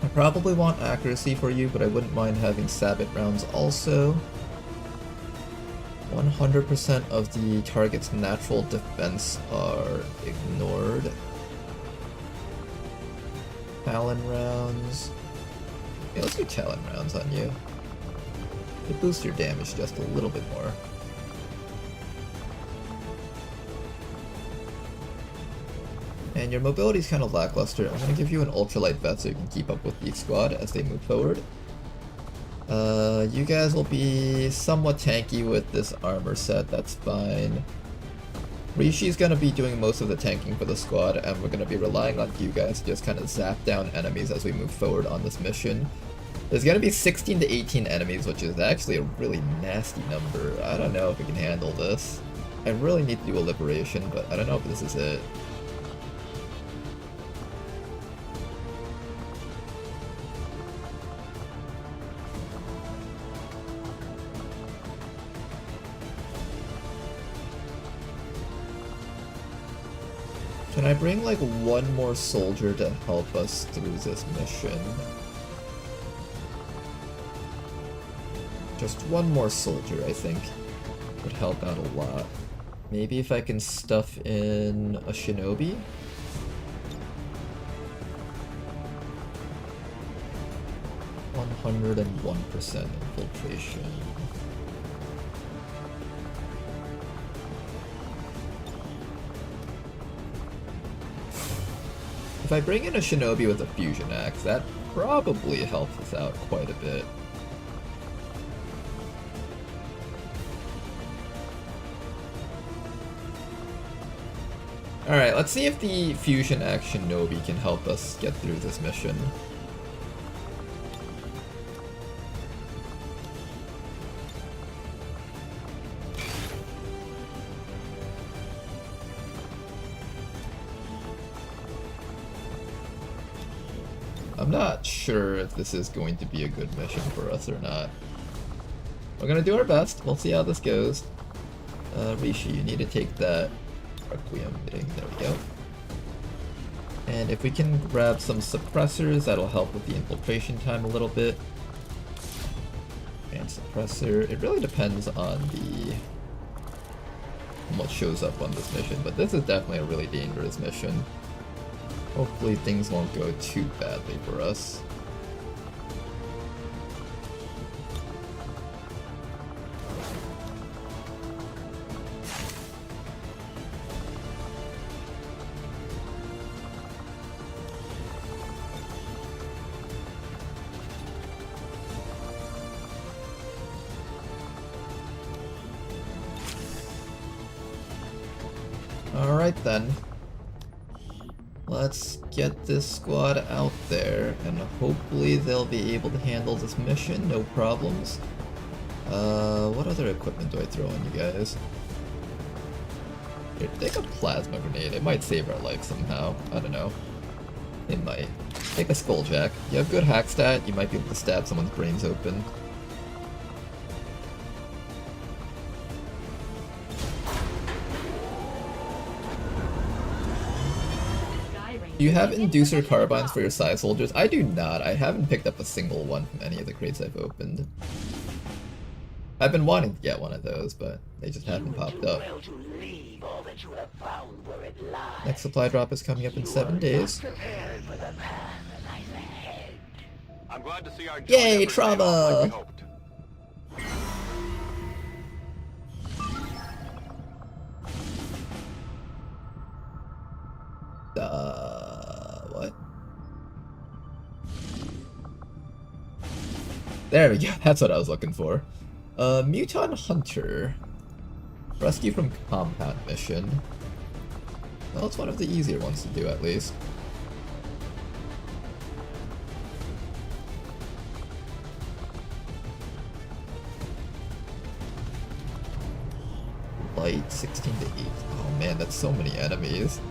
I probably want accuracy for you, but I wouldn't mind having sabot rounds also. 100% of the target's natural defense are ignored. Talon rounds. Yeah, let's do Talon rounds on you. It boosts your damage just a little bit more. And your mobility is kind of lackluster. I'm going to give you an ultralight vest so you can keep up with the squad as they move forward. You guys will be somewhat tanky with this armor set, that's fine. Rishi's going to be doing most of the tanking for the squad, and we're going to be relying on you guys to just kind of zap down enemies as we move forward on this mission. There's going to be 16 to 18 enemies, which is actually a really nasty number. I don't know if we can handle this. I really need to do a liberation, but I don't know if this is it. Can I bring like one more soldier to help us through this mission? Just one more soldier, I think, would help out a lot. Maybe if I can stuff in a shinobi? (101% infiltration). If I bring in a shinobi with a fusion axe, that probably helps us out quite a bit. Alright, let's see if the fusion axe shinobi can help us get through this mission. I'm not sure if this is going to be a good mission for us or not. We're gonna do our best. We'll see how this goes. Rishi, you need to take that Requiem thing. There we go. And if we can grab some suppressors, that'll help with the infiltration time a little bit. And suppressor. It really depends on what shows up on this mission, but this is definitely a really dangerous mission. Hopefully things won't go too badly for us. Alright then. Let's get this squad out there, and hopefully they'll be able to handle this mission, no problems. What other equipment do I throw on you guys? Here, take a plasma grenade. It might save our life somehow. I don't know. It might. Take a skulljack. You have good hack stat, you might be able to stab someone's brains open. Do you have inducer carbines for your side soldiers? I do not. I haven't picked up a single one from any of the crates I've opened. I've been wanting to get one of those, but they just haven't popped up. Next supply drop is coming up in 7 days. I'm glad to see our Yay, trauma! What? There we go, that's what I was looking for. Mutant Hunter. Rescue from compound mission. Well, it's one of the easier ones to do, at least. Light 16 to 8. Oh man, that's so many enemies.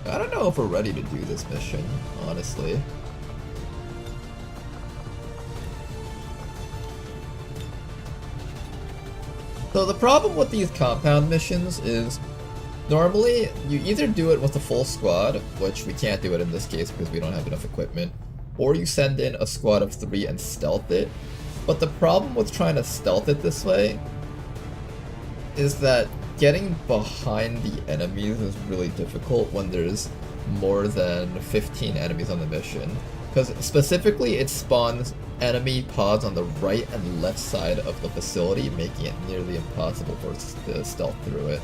I don't know if we're ready to do this mission, honestly. So the problem with these compound missions is normally you either do it with a full squad, which we can't do it in this case because we don't have enough equipment, or you send in a squad of 3 and stealth it. But the problem with trying to stealth it this way is that getting behind the enemies is really difficult when there's more than 15 enemies on the mission. Because specifically it spawns enemy pods on the right and left side of the facility, making it nearly impossible for us to stealth through it.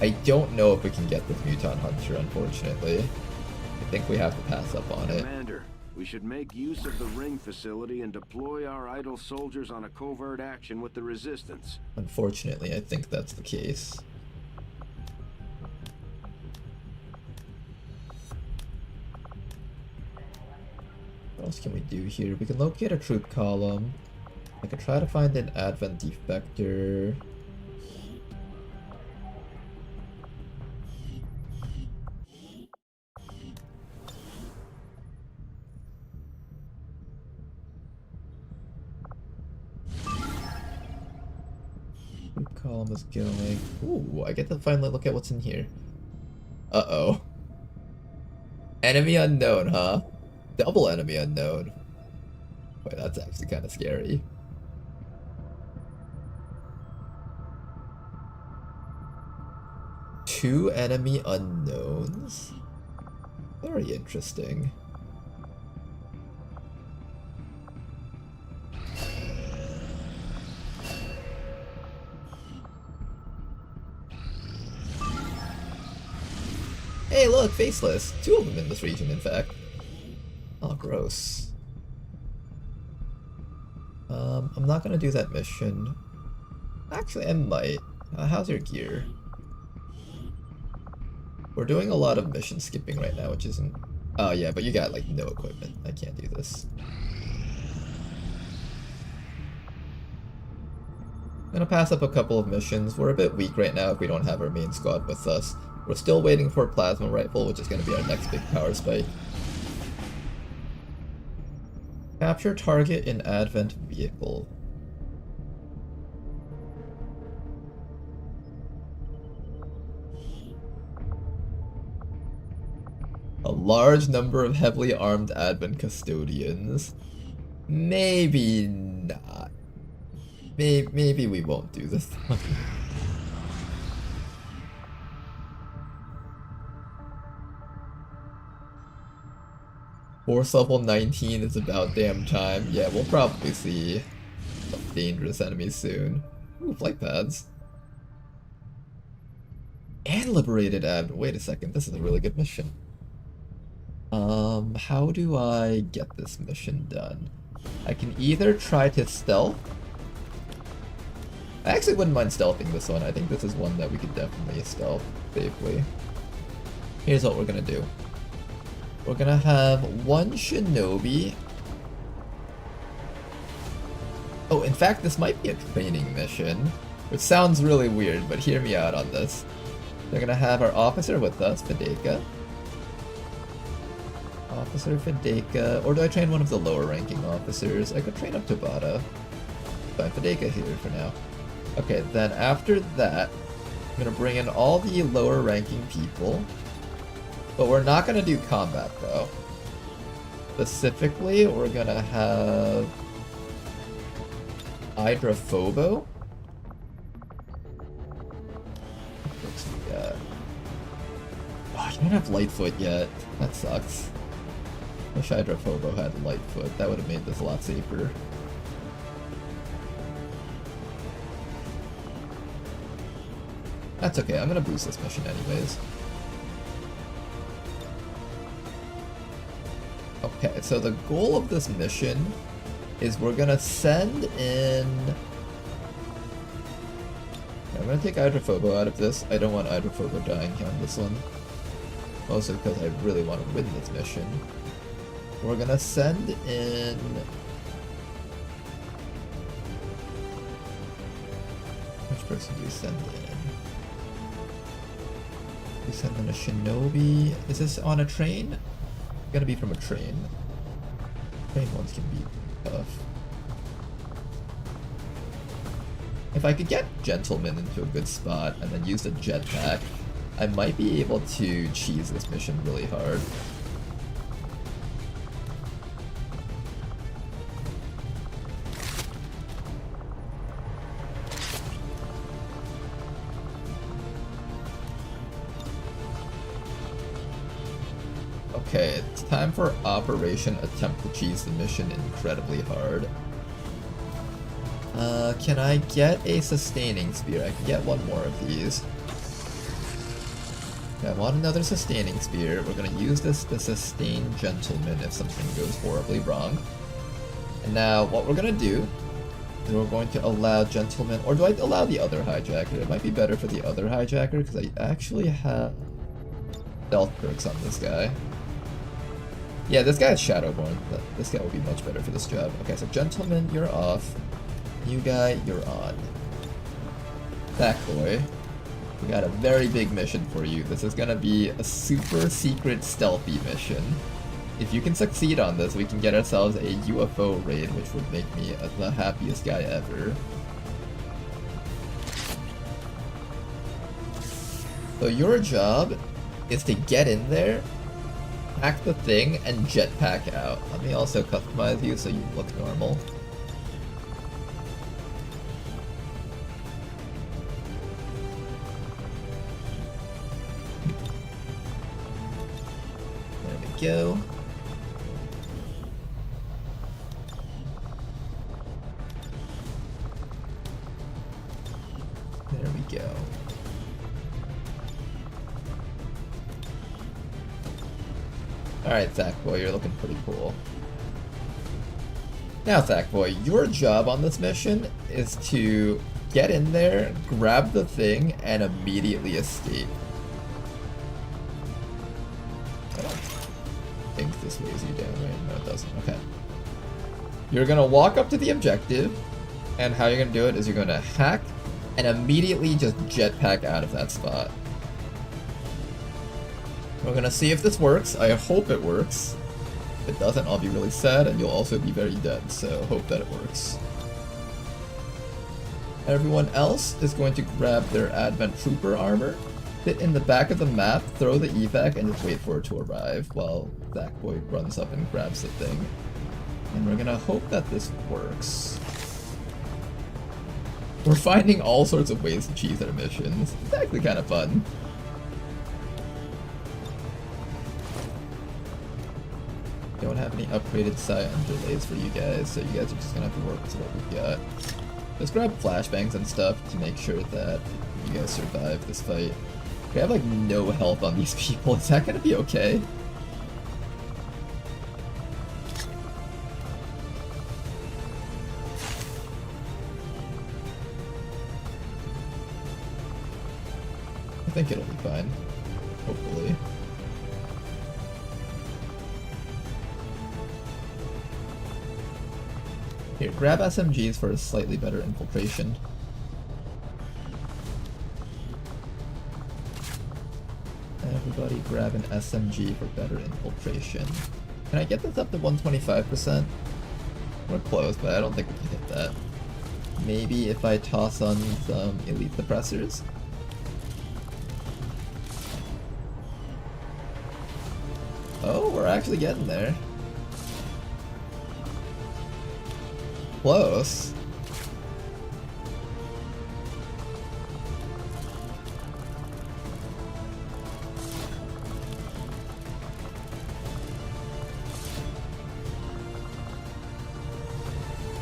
I don't know if we can get this Mutant Hunter, unfortunately. I think we have to pass up on it. Commander, we should make use of the ring facility and deploy our idle soldiers on a covert action with the resistance. Unfortunately, I think that's the case. What else can we do here? We can locate a troop column. I could try to find an Advent defector. Troop column is going. Ooh, I get to finally look at what's in here. Uh-oh. Enemy unknown, huh? Double enemy unknown. Wait, that's actually kind of scary. Two enemy unknowns? Very interesting. Hey look, faceless! 2 of them in this region, in fact. Oh, gross. I'm not gonna do that mission. Actually, I might. How's your gear? We're doing a lot of mission skipping right now, which isn't... Oh yeah, but you got like no equipment. I can't do this. I'm gonna pass up a couple of missions. We're a bit weak right now if we don't have our main squad with us. We're still waiting for a plasma rifle, which is gonna be our next big power spike. Capture target in Advent vehicle. A large number of heavily armed Advent custodians. Maybe not. Maybe we won't do this one. Force level 19 is about damn time. Yeah, we'll probably see some dangerous enemies soon. Ooh, flight pads. And liberated Advent. Wait a second, this is a really good mission. How do I get this mission done? I can either try to stealth. I actually wouldn't mind stealthing this one. I think this is one that we could definitely stealth safely. Here's what we're gonna do. We're gonna have one shinobi. Oh, in fact, this might be a training mission, which sounds really weird, but hear me out on this. We're gonna have our officer with us, Fedeka. Officer Fedeka, or do I train one of the lower ranking officers? I could train up Tabata. Fine, Fedeka here for now. Okay, then after that, I'm gonna bring in all the lower ranking people, but we're not gonna do combat though. Specifically, we're gonna have Hydrophobo. Oh, I don't have Lightfoot yet. That sucks. Wish Hydrophobo had Lightfoot. That would have made this a lot safer. That's okay. I'm gonna boost this mission anyways. Okay, so the goal of this mission is we're gonna send in... I'm gonna take Hydrophobo out of this. I don't want Hydrophobo dying on this one. Mostly because I really want to win this mission. We're gonna send in... Which person do we send in? We send in a Shinobi. Is this on a train? It's gonna be from a train. Train ones can be tough. If I could get Gentleman into a good spot and then use the jetpack, I might be able to cheese this mission really hard. Okay, it's time for Operation Attempt to Cheese the mission incredibly hard. Can I get a Sustaining Spear? I can get one more of these. Okay, I want another Sustaining Spear. We're gonna use this to sustain Gentleman if something goes horribly wrong. And now, what we're gonna do is we're going to allow Gentleman, or do I allow the other Hijacker? It might be better for the other Hijacker, because I actually have stealth perks on this guy. Yeah, this guy is Shadowborn. This guy will be much better for this job. Okay, so Gentleman, you're off. New guy, you're on. Sackboy, we got a very big mission for you. This is gonna be a super secret stealthy mission. If you can succeed on this, we can get ourselves a UFO raid, which would make me the happiest guy ever. So your job is to get in there, hack the thing, and jetpack out. Let me also customize you so you look normal. There we go. There we go. Alright, Sackboy, you're looking pretty cool. Now, Sackboy, your job on this mission is to get in there, grab the thing, and immediately escape. I don't think this weighs you down, right? No, it doesn't. Okay. You're gonna walk up to the objective, and how you're gonna do it is you're gonna hack, and immediately just jetpack out of that spot. We're gonna see if this works. I hope it works. If it doesn't, I'll be really sad, and you'll also be very dead, so hope that it works. Everyone else is going to grab their Advent Trooper armor, sit in the back of the map, throw the evac, and just wait for it to arrive while Sackboy runs up and grabs the thing. And we're gonna hope that this works. We're finding all sorts of ways to cheese our missions. It's actually kind of fun. Don't have any upgraded Scion delays for you guys, so you guys are just gonna have to work with what we've got. Just grab flashbangs and stuff to make sure that you guys survive this fight. We have like no health on these people. Is that gonna be okay? I think it'll be fine. Hopefully. Here, grab SMGs for a slightly better infiltration. Everybody grab an SMG for better infiltration. Can I get this up to 125%? We're close, but I don't think we can hit that. Maybe if I toss on some elite suppressors. Oh, we're actually getting there. Close.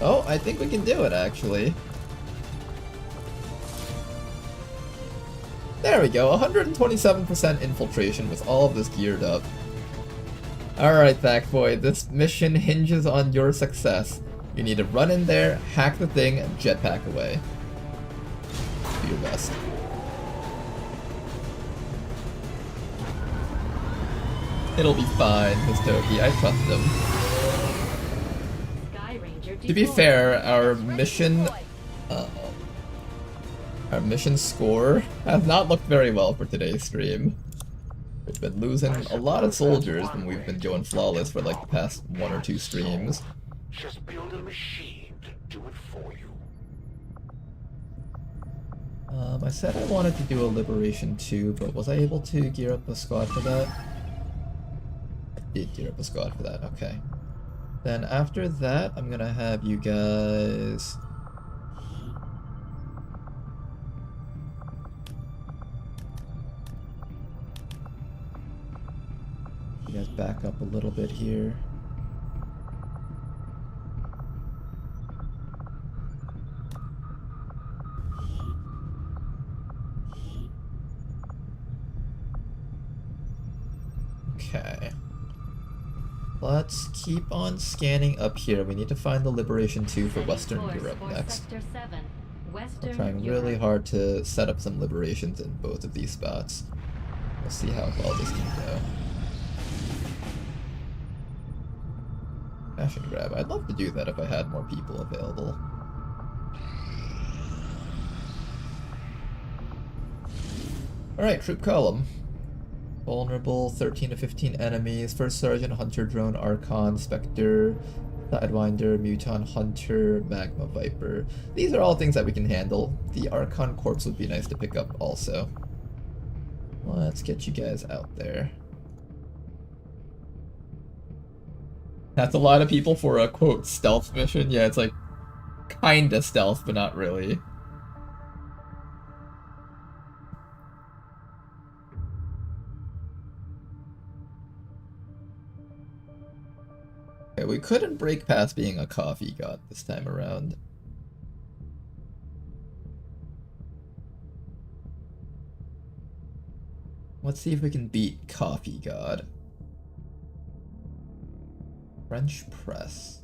Oh, I think we can do it, actually. There we go, 127% infiltration with all of this geared up. Alright, Backboy, this mission hinges on your success. You need to run in there, hack the thing, and jetpack away. Do your best. It'll be fine, Miss Toki, I trust him. To be fair, our mission score has not looked very well for today's stream. We've been losing a lot of soldiers when we've been going flawless for like the past 1 or 2 streams. Just build a machine to do it for you. I said I wanted to do a Liberation 2, but was I able to gear up a squad for that? I did gear up a squad for that, okay. Then after that, I'm gonna have you guys... You guys back up a little bit here. Okay. Let's keep on scanning up here. We need to find the Liberation 2 for Western Europe next. We're trying really hard to set up some liberations in both of these spots. We'll see how well this can go. Cash and grab. I'd love to do that if I had more people available. Alright, troop column. Vulnerable, 13 to 15 enemies. First Sergeant, Hunter Drone, Archon, Spectre, Sidewinder, Muton, Hunter, Magma Viper. These are all things that we can handle. The Archon Corpse would be nice to pick up also. Let's get you guys out there. That's a lot of people for a, quote, stealth mission. Yeah, it's like, kinda stealth, but not really. Okay, we couldn't break past being a coffee god this time around. Let's see if we can beat Coffee God. French press.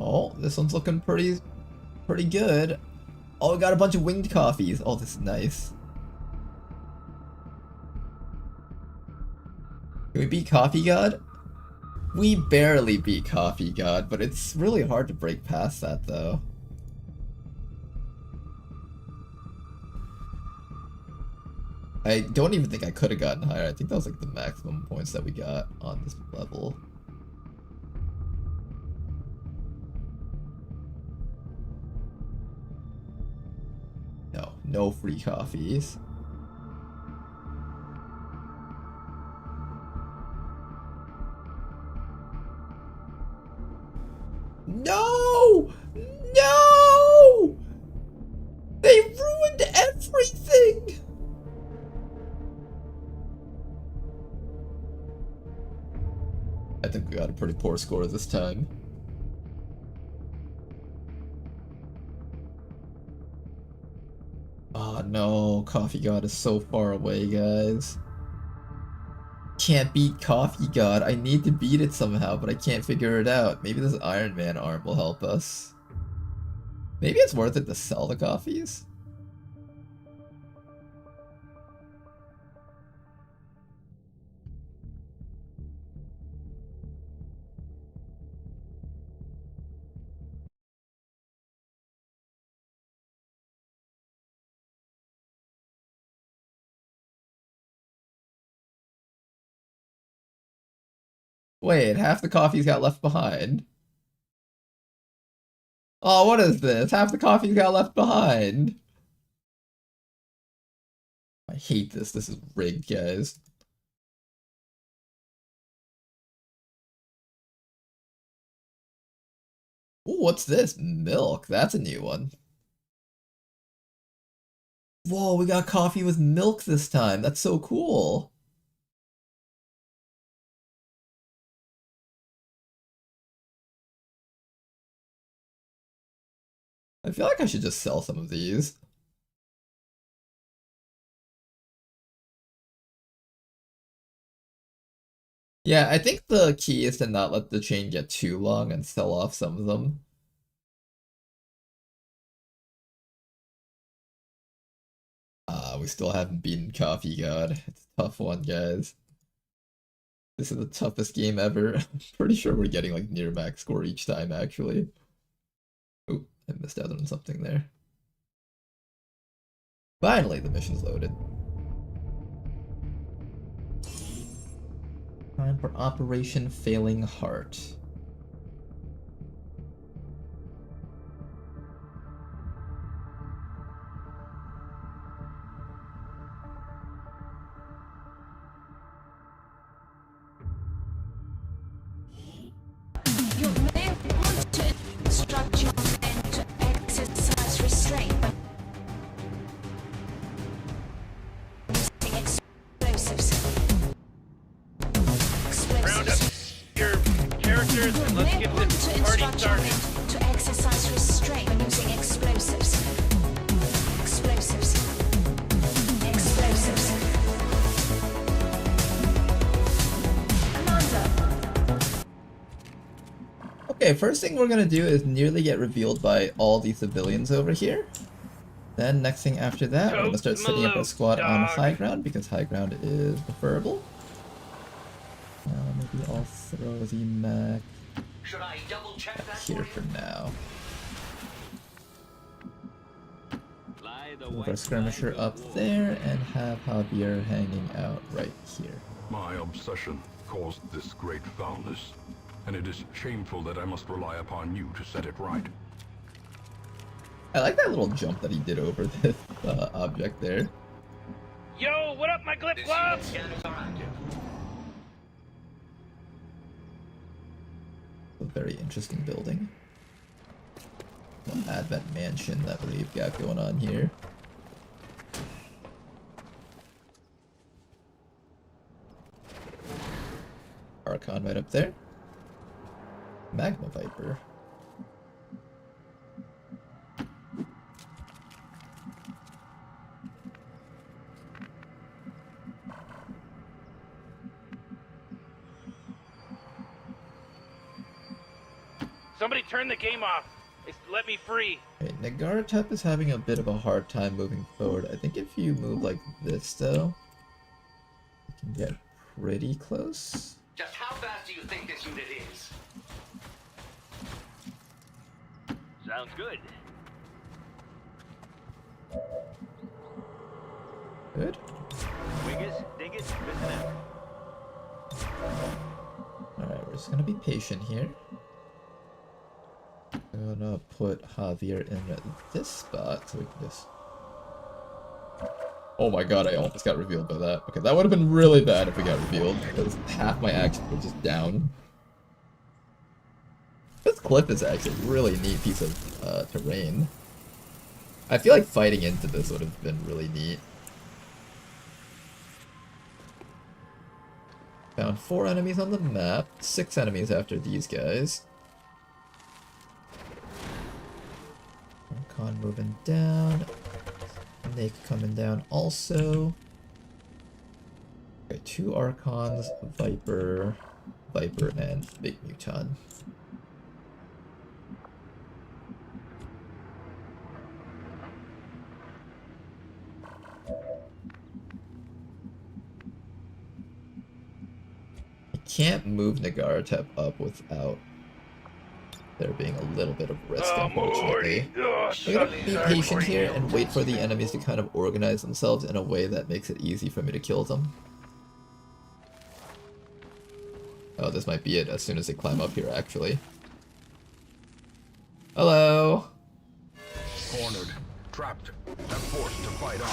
Oh, this one's looking pretty good. Oh, we got a bunch of winged coffees. Oh, this is nice. Can we beat Coffee God? We barely beat Coffee God, but it's really hard to break past that, though. I don't even think I could have gotten higher. I think that was like the maximum points that we got on this level. No, no free coffees. No! No! They ruined everything! I think we got a pretty poor score this time. Oh no, Coffee God is so far away, guys. Can't beat Coffee God. I need to beat it somehow, but I can't figure it out. Maybe this Iron Man arm will help us. Maybe it's worth it to sell the coffees? Wait, half the coffee's got left behind. Oh, what is this? Half the coffee's got left behind. I hate this. This is rigged, guys. Ooh, what's this? Milk. That's a new one. Whoa, we got coffee with milk this time. That's so cool. I feel like I should just sell some of these. Yeah, I think the key is to not let the chain get too long and sell off some of them. We still haven't beaten Coffee God. It's a tough one, guys. This is the toughest game ever. I'm pretty sure we're getting like near max score each time, actually. Oh, I missed out on something there. Finally, the mission's loaded. Time for Operation Failing Heart. You may want to instruct your men to exercise restraint by using explosives. Round up your characters and let's get this party started. To exercise restraint by using explosives. Explosives. Explosives. Commander. Okay, first thing we're gonna do is nearly get revealed by all the civilians over here. Then next thing after that, we're gonna start setting up our squad on high ground because high ground is preferable. Maybe I'll throw the mech Should I double check that here for now. Move our skirmisher up there and have Javier hanging out right here. My obsession caused this great foulness, and it is shameful that I must rely upon you to set it right. I like that little jump that he did over this object there. Yo, what up, my glip gloves? Scanners are active. A very interesting building. Little Advent mansion that we've got going on here. Archon right up there. Magma Viper. Somebody turn the game off. Let me free. Okay, Nagaratep is having a bit of a hard time moving forward. I think if you move like this though, you can get pretty close. Just how fast do you think this unit is? Sounds good. Good. Wiggers, diggers, listen out. Alright, we're just gonna be patient here. I'm gonna put Javier in this spot so we can just... Oh my god, I almost got revealed by that. Okay, that would have been really bad if we got revealed, because half my actions were just down. This cliff is actually a really neat piece of terrain. I feel like fighting into this would have been really neat. Found 4 enemies on the map, 6 enemies after these guys. Archon moving down. Snake coming down also. Okay, 2 Archons, Viper, and Big Muton. I can't move Nagaratep up without there being a little bit of risk, unfortunately. I'm gonna be patient here and wait for the enemies to kind of organize themselves in a way that makes it easy for me to kill them. Oh, this might be it as soon as they climb up here, actually. Hello? Cornered, trapped, and forced to fight on.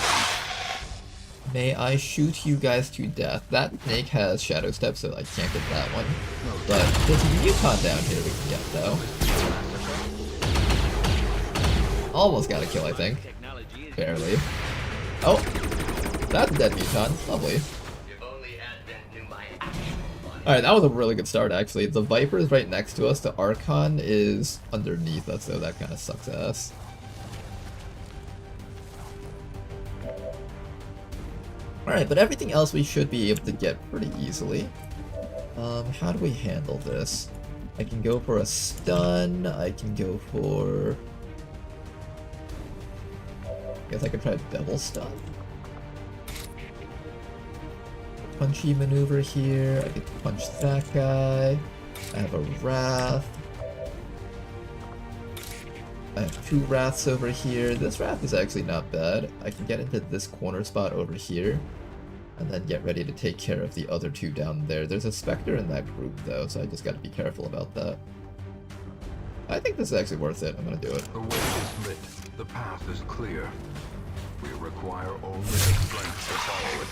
May I shoot you guys to death? That snake has Shadow Step, so I can't get that one. But there's a Yukon down here we can get, though. Almost got a kill, I think. Barely. Oh! That's a dead Yukon. Lovely. Alright, that was a really good start, actually. The Viper is right next to us. The Archon is underneath us, so that kind of sucks ass. Alright, but everything else we should be able to get pretty easily. How do we handle this? I can go for a stun. I can go for... I guess I could try a double stun. Punchy maneuver here. I could punch that guy. I have a Wrath. I have 2 Wraths over here. This Wrath is actually not bad. I can get into this corner spot over here and then get ready to take care of the other 2 down there. There's a Spectre in that group though, so I just gotta be careful about that. I think this is actually worth it. I'm gonna do it. The way is lit. The path is clear. We require only the strength to follow it.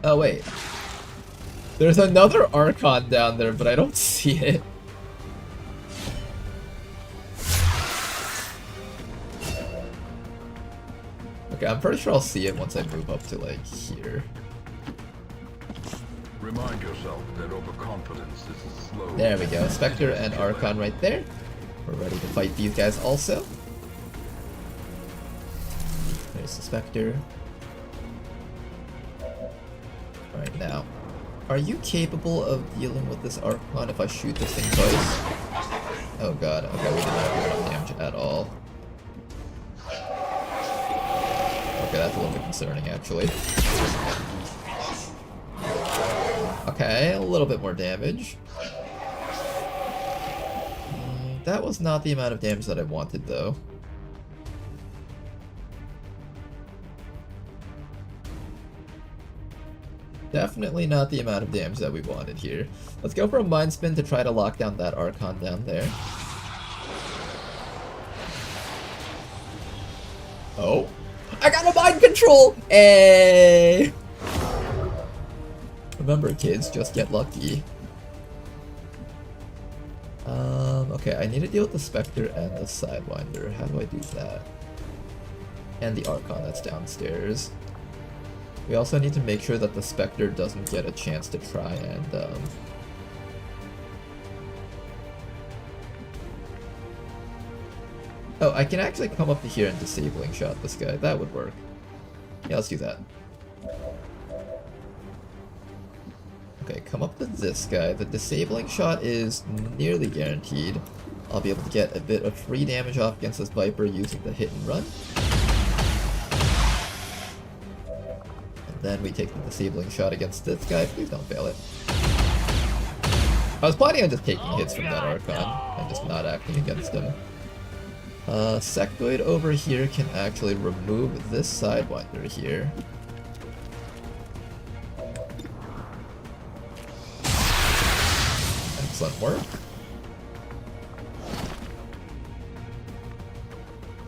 Oh wait. There's another Archon down there, but I don't see it. Okay, I'm pretty sure I'll see it once I move up to like here. Remind yourself that overconfidence is slow. There we go. Spectre and Archon right there. We're ready to fight these guys also. There's the Spectre. Right now. Are you capable of dealing with this Archon if I shoot this thing twice? Oh god, okay, we did not do enough damage at all. Okay, that's a little bit concerning actually. Okay, a little bit more damage. That was not the amount of damage that I wanted though. Definitely not the amount of damage that we wanted here. Let's go for a Mind Spin to try to lock down that Archon down there. Oh. I got a Mind Control! Hey! Remember kids, just get lucky. Okay, I need to deal with the Spectre and the Sidewinder. How do I do that? And the Archon that's downstairs. We also need to make sure that the Spectre doesn't get a chance to try and, Oh, I can actually come up to here and disabling shot this guy. That would work. Yeah, let's do that. Okay, come up to this guy. The disabling shot is nearly guaranteed. I'll be able to get a bit of free damage off against this Viper using the hit and run. Then we take the disabling shot against this guy. Please don't fail it. I was planning on just taking hits from that Archon and just not acting against him. Sectoid over here can actually remove this Sidewinder here. Excellent work.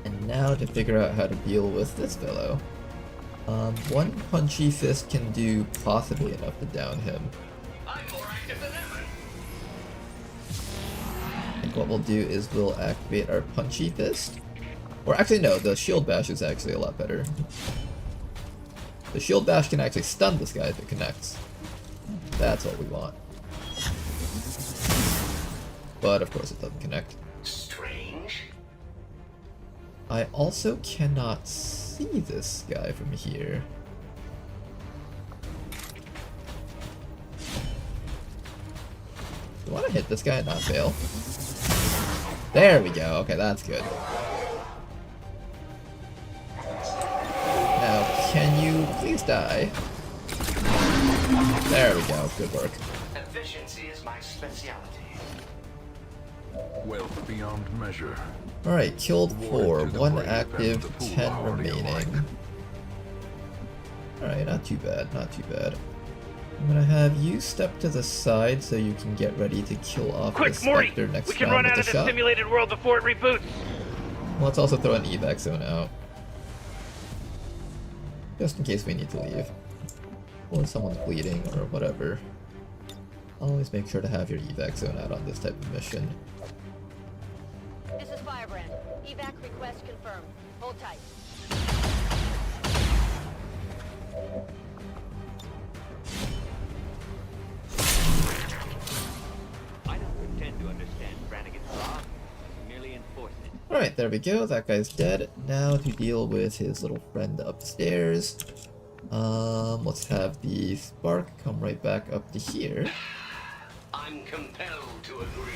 And now to figure out how to deal with this fellow. One Punchy Fist can do possibly enough to down him. I'm more active than ever. I think what we'll do is we'll activate our Punchy Fist. Or actually no, the Shield Bash is actually a lot better. The Shield Bash can actually stun this guy if it connects. That's what we want. But of course it doesn't connect. Strange. I also cannot see this guy from here. Do I want to hit this guy and not fail? There we go. Okay, that's good. Now, can you please die? There we go. Good work. Efficiency is my specialty. Wealth beyond measure. Alright, killed 4, 1 active, 10 remaining. Alright, not too bad, not too bad. I'm gonna have you step to the side so you can get ready to kill off Quick, the Morty! Spectre next We can round run with out a of the shot. simulated world before it reboots! Let's also throw an evac zone out. Just in case we need to leave. Or someone's bleeding or whatever. Always make sure to have your evac zone out on this type of mission. This is Firebrand. Evac request confirmed. Hold tight. I don't pretend to understand Brannigan's law. Merely enforce it. Alright, there we go. That guy's dead. Now to deal with his little friend upstairs. Let's have the spark come right back up to here. I'm compelled to agree.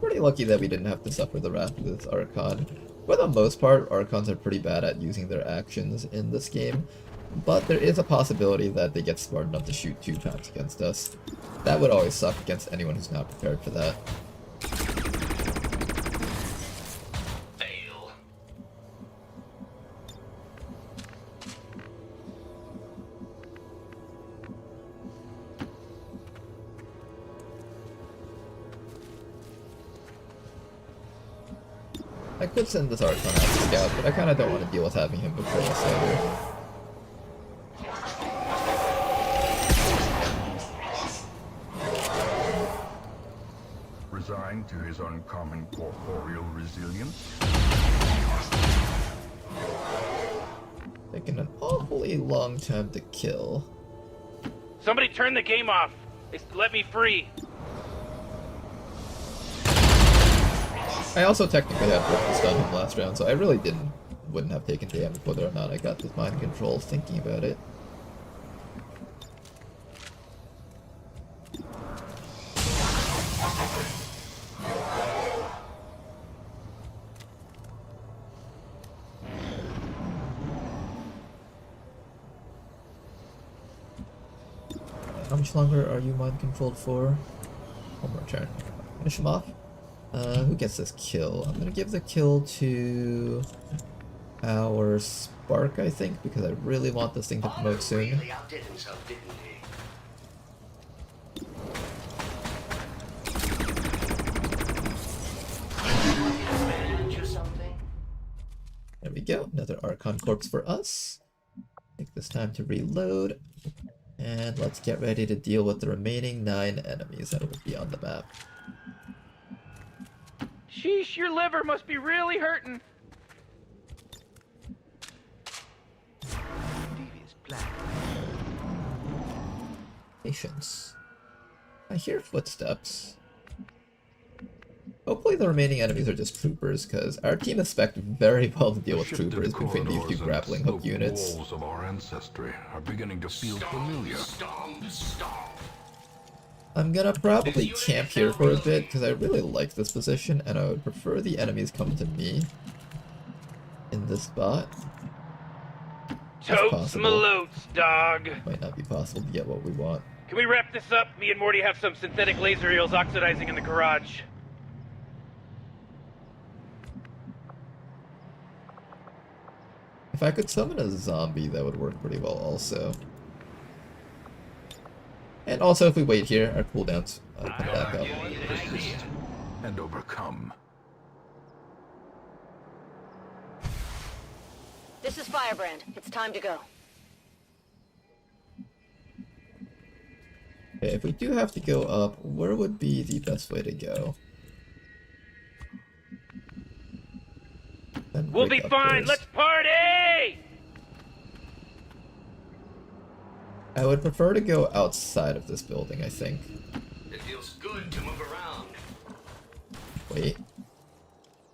Pretty lucky that we didn't have to suffer the wrath of this Archon. For the most part, Archons are pretty bad at using their actions in this game, but there is a possibility that they get smart enough to shoot 2 times against us. That would always suck against anyone who's not prepared for that. Fail. I could send this Archon out to scout, but I kind of don't want to deal with having him betray us later. Resigned to his uncommon corporeal resilience. Taking an awfully long time to kill. Somebody turn the game off! Let me free! I also technically had to stun him last round, so I really wouldn't have taken damage whether or not I got this mind control thinking about it. How much longer are you mind controlled for? One more turn. Finish him off. Who gets this kill? I'm gonna give the kill to our Spark, I think, because I really want this thing to promote soon. Really outdid himself, didn't he? Or something? There we go. Another Archon corpse for us. Take this time to reload. And let's get ready to deal with the remaining 9 enemies that will be on the map. Sheesh, your liver must be really hurting! Patience. I hear footsteps. Hopefully the remaining enemies are just troopers, because our team is spec'd very well to deal with troopers between these 2 grappling hook units. Walls of our ancestry are beginning to feel familiar. I'm gonna probably camp here for a bit, because I really like this position, and I would prefer the enemies come to me in this spot. Totes malotes, dog! Might not be possible to get what we want. Can we wrap this up? Me and Morty have some synthetic laser eels oxidizing in the garage. If I could summon a zombie, that would work pretty well also. And also, if we wait here, our cooldowns come back up. Resist and overcome. This is Firebrand. It's time to go. Okay, if we do have to go up, where would be the best way to go? We'll be fine. Let's party! I would prefer to go outside of this building, I think. It feels good to move around. Wait.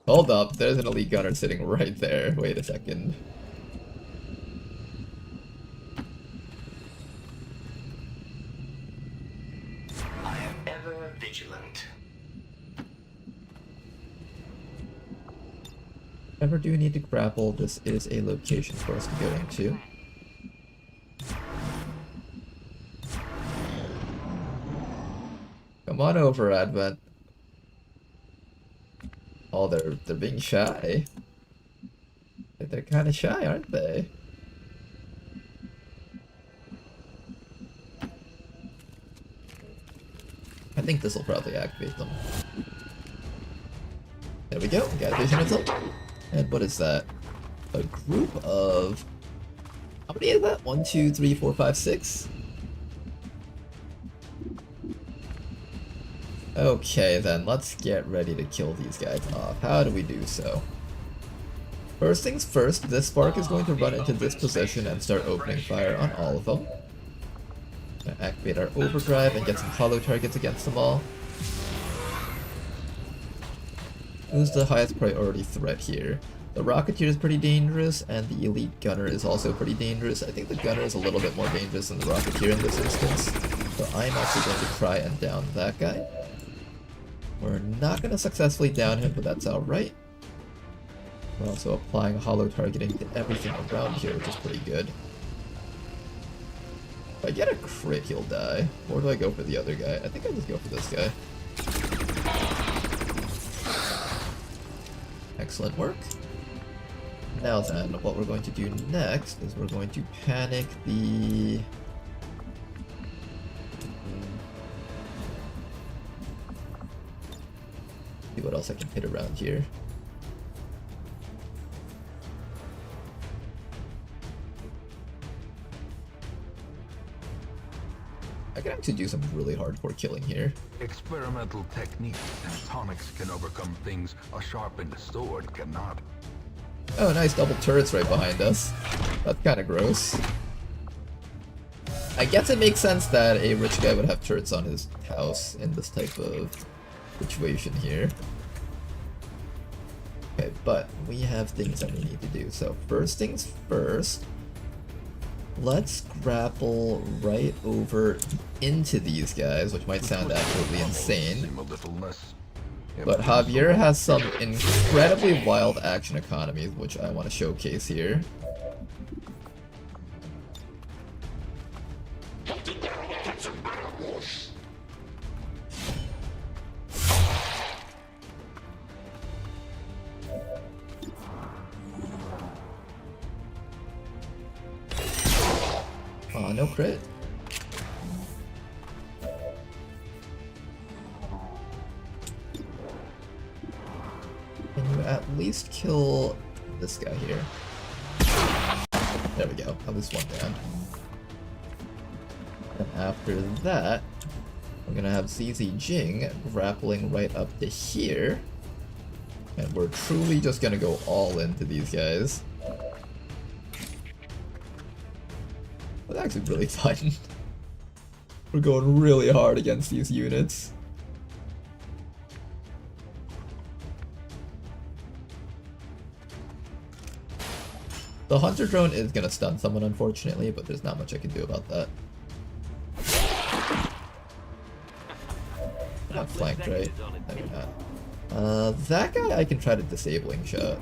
Hold up, there's an elite gunner sitting right there. Wait a second. I am ever vigilant. If ever do need to grapple, this is a location for us to go into. Come on over, Advent. Oh, they're being shy. They're kind of shy, aren't they? I think this will probably activate them. There we go, got vision of them. And what is that? A group of... How many is that? 1, 2, 3, 4, 5, 6? Okay then, let's get ready to kill these guys off. How do we do so? First things first, this spark is going to run into this position and start opening fire on all of them. Gonna activate our overdrive and get some hollow targets against them all. Who's the highest priority threat here? The Rocketeer is pretty dangerous, and the Elite Gunner is also pretty dangerous. I think the Gunner is a little bit more dangerous than the Rocketeer in this instance, so I'm actually going to try and down that guy. We're not going to successfully down him, but that's alright. We're also applying hollow targeting to everything around here, which is pretty good. If I get a crit, he'll die. Or do I go for the other guy? I think I just go for this guy. Excellent work. Now then, what we're going to do next is we're going to panic the... See what else I can hit around here. I can actually do some really hardcore killing here. Experimental techniques and tonics can overcome things a sharpened sword cannot. Oh, nice double turrets right behind us. That's kind of gross. I guess it makes sense that a rich guy would have turrets on his house in this type of situation here. Okay, but we have things that we need to do. So first things first, let's grapple right over into these guys, which might sound absolutely insane. But Javier has some incredibly wild action economies, which I want to showcase here. Aw, no crit. Can you at least kill this guy here? There we go, at least one down. And after that, we're gonna have ZZ Jing grappling right up to here. And we're truly just gonna go all into these guys. That's actually really fun. We're going really hard against these units. The Hunter Drone is gonna stun someone, unfortunately, but there's not much I can do about that. Not flanked, right? No, you're not. That guy I can try to disabling shot.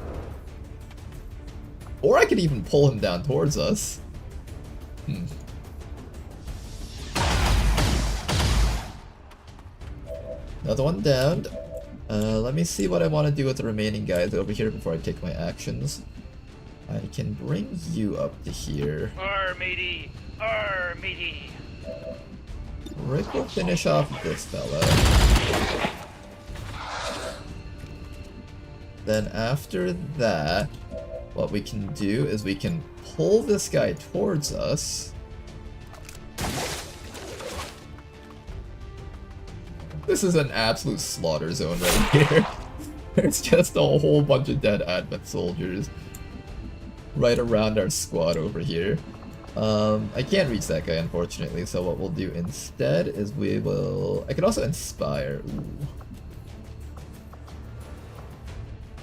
Or I could even pull him down towards us. Another one down. Let me see what I want to do with the remaining guys over here before I take my actions. I can bring you up to here. Matey! Arr, matey! Rick will finish off this fella. Then after that, what we can do is we can pull this guy towards us. This is an absolute slaughter zone right here. There's just a whole bunch of dead Advent soldiers right around our squad over here. I can't reach that guy, unfortunately, so what we'll do instead is we will... I can also inspire. Ooh.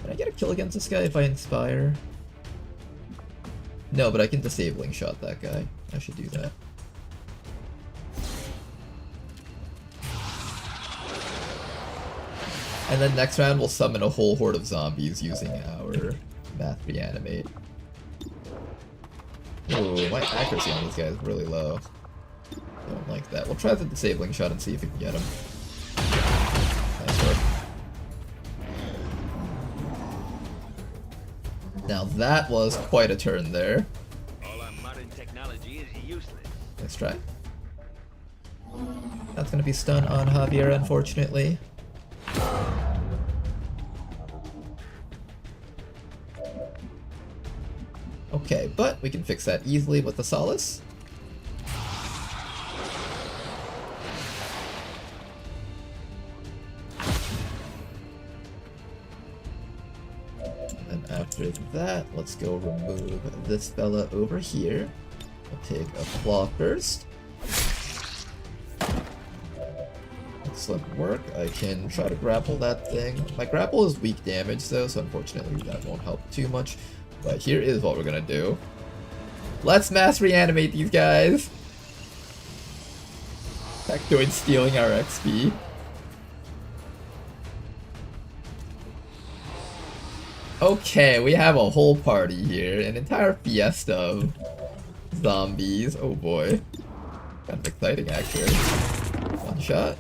Can I get a kill against this guy if I inspire? No, but I can disabling shot that guy. I should do that. And then next round we'll summon a whole horde of zombies using our math reanimate. Ooh, my accuracy on these guys is really low. Don't like that. We'll try the disabling shot and see if we can get him. Nice work. Now that was quite a turn there. All our modern technology is useless. Let's try. That's gonna be stun on Javier, unfortunately. Okay, but we can fix that easily with the Solace. And after that, let's go remove this fella over here. We'll take a claw first. Excellent work. I can try to grapple that thing. My grapple is weak damage though, so unfortunately that won't help too much. But here is what we're gonna do. Let's mass reanimate these guys! Factoid stealing our XP. Okay, we have a whole party here. An entire fiesta of zombies. Oh boy. Kind of exciting actually. One shot.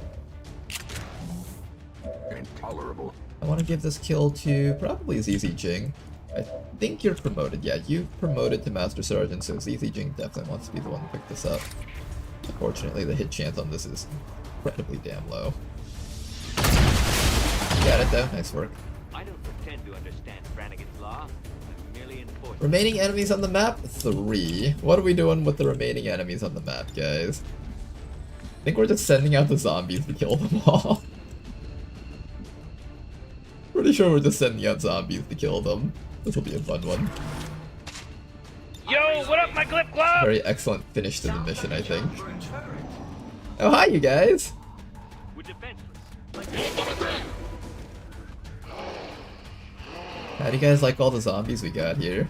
Intolerable. I want to give this kill to probably ZZ Jing. I think you're promoted. Yeah, you've promoted to Master Sergeant, so ZZ Jing definitely wants to be the one to pick this up. Unfortunately, the hit chance on this is incredibly damn low. Got it though. Nice work. I don't pretend to understand Brannigan's law. I'm merely enforcing. Remaining enemies on the map? 3. What are we doing with the remaining enemies on the map, guys? I think we're just sending out the zombies to kill them all. Pretty sure we're just sending out zombies to kill them. This will be a fun one. Yo, what up, my Glip Glove? Very excellent finish to the mission, I think. Oh, hi, you guys! We're defenseless. How do you guys like all the zombies we got here?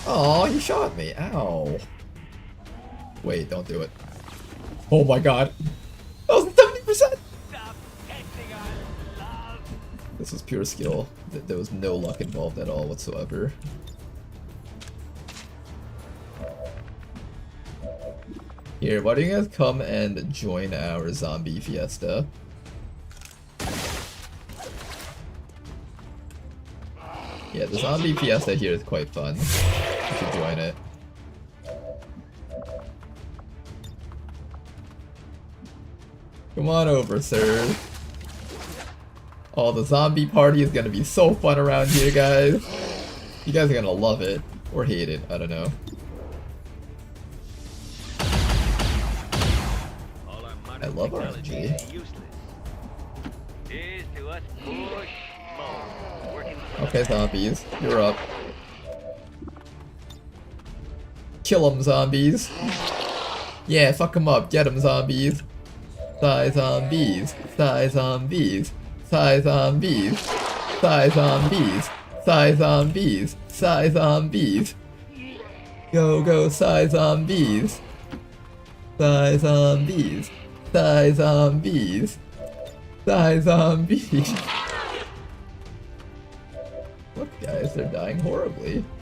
Oh, you shot me. Ow. Wait, don't do it. Oh my god. That was 70%! This was pure skill. There was no luck involved at all whatsoever. Here, why don't you guys come and join our zombie fiesta? Yeah, the zombie fiesta here is quite fun. You should join it. Come on over, sir. Oh, the zombie party is gonna be so fun around here, guys. You guys are gonna love it. Or hate it, I don't know. I love RNG. Okay, zombies, you're up. Kill 'em, zombies. Yeah, fuck 'em up. Get 'em, zombies. Die zombies. Die zombies. Die zombies. Die zombies. Die zombies. Die zombies. Go, go, die zombies. Die zombies. Die zombies. Die zombies. Look, guys, they're dying horribly.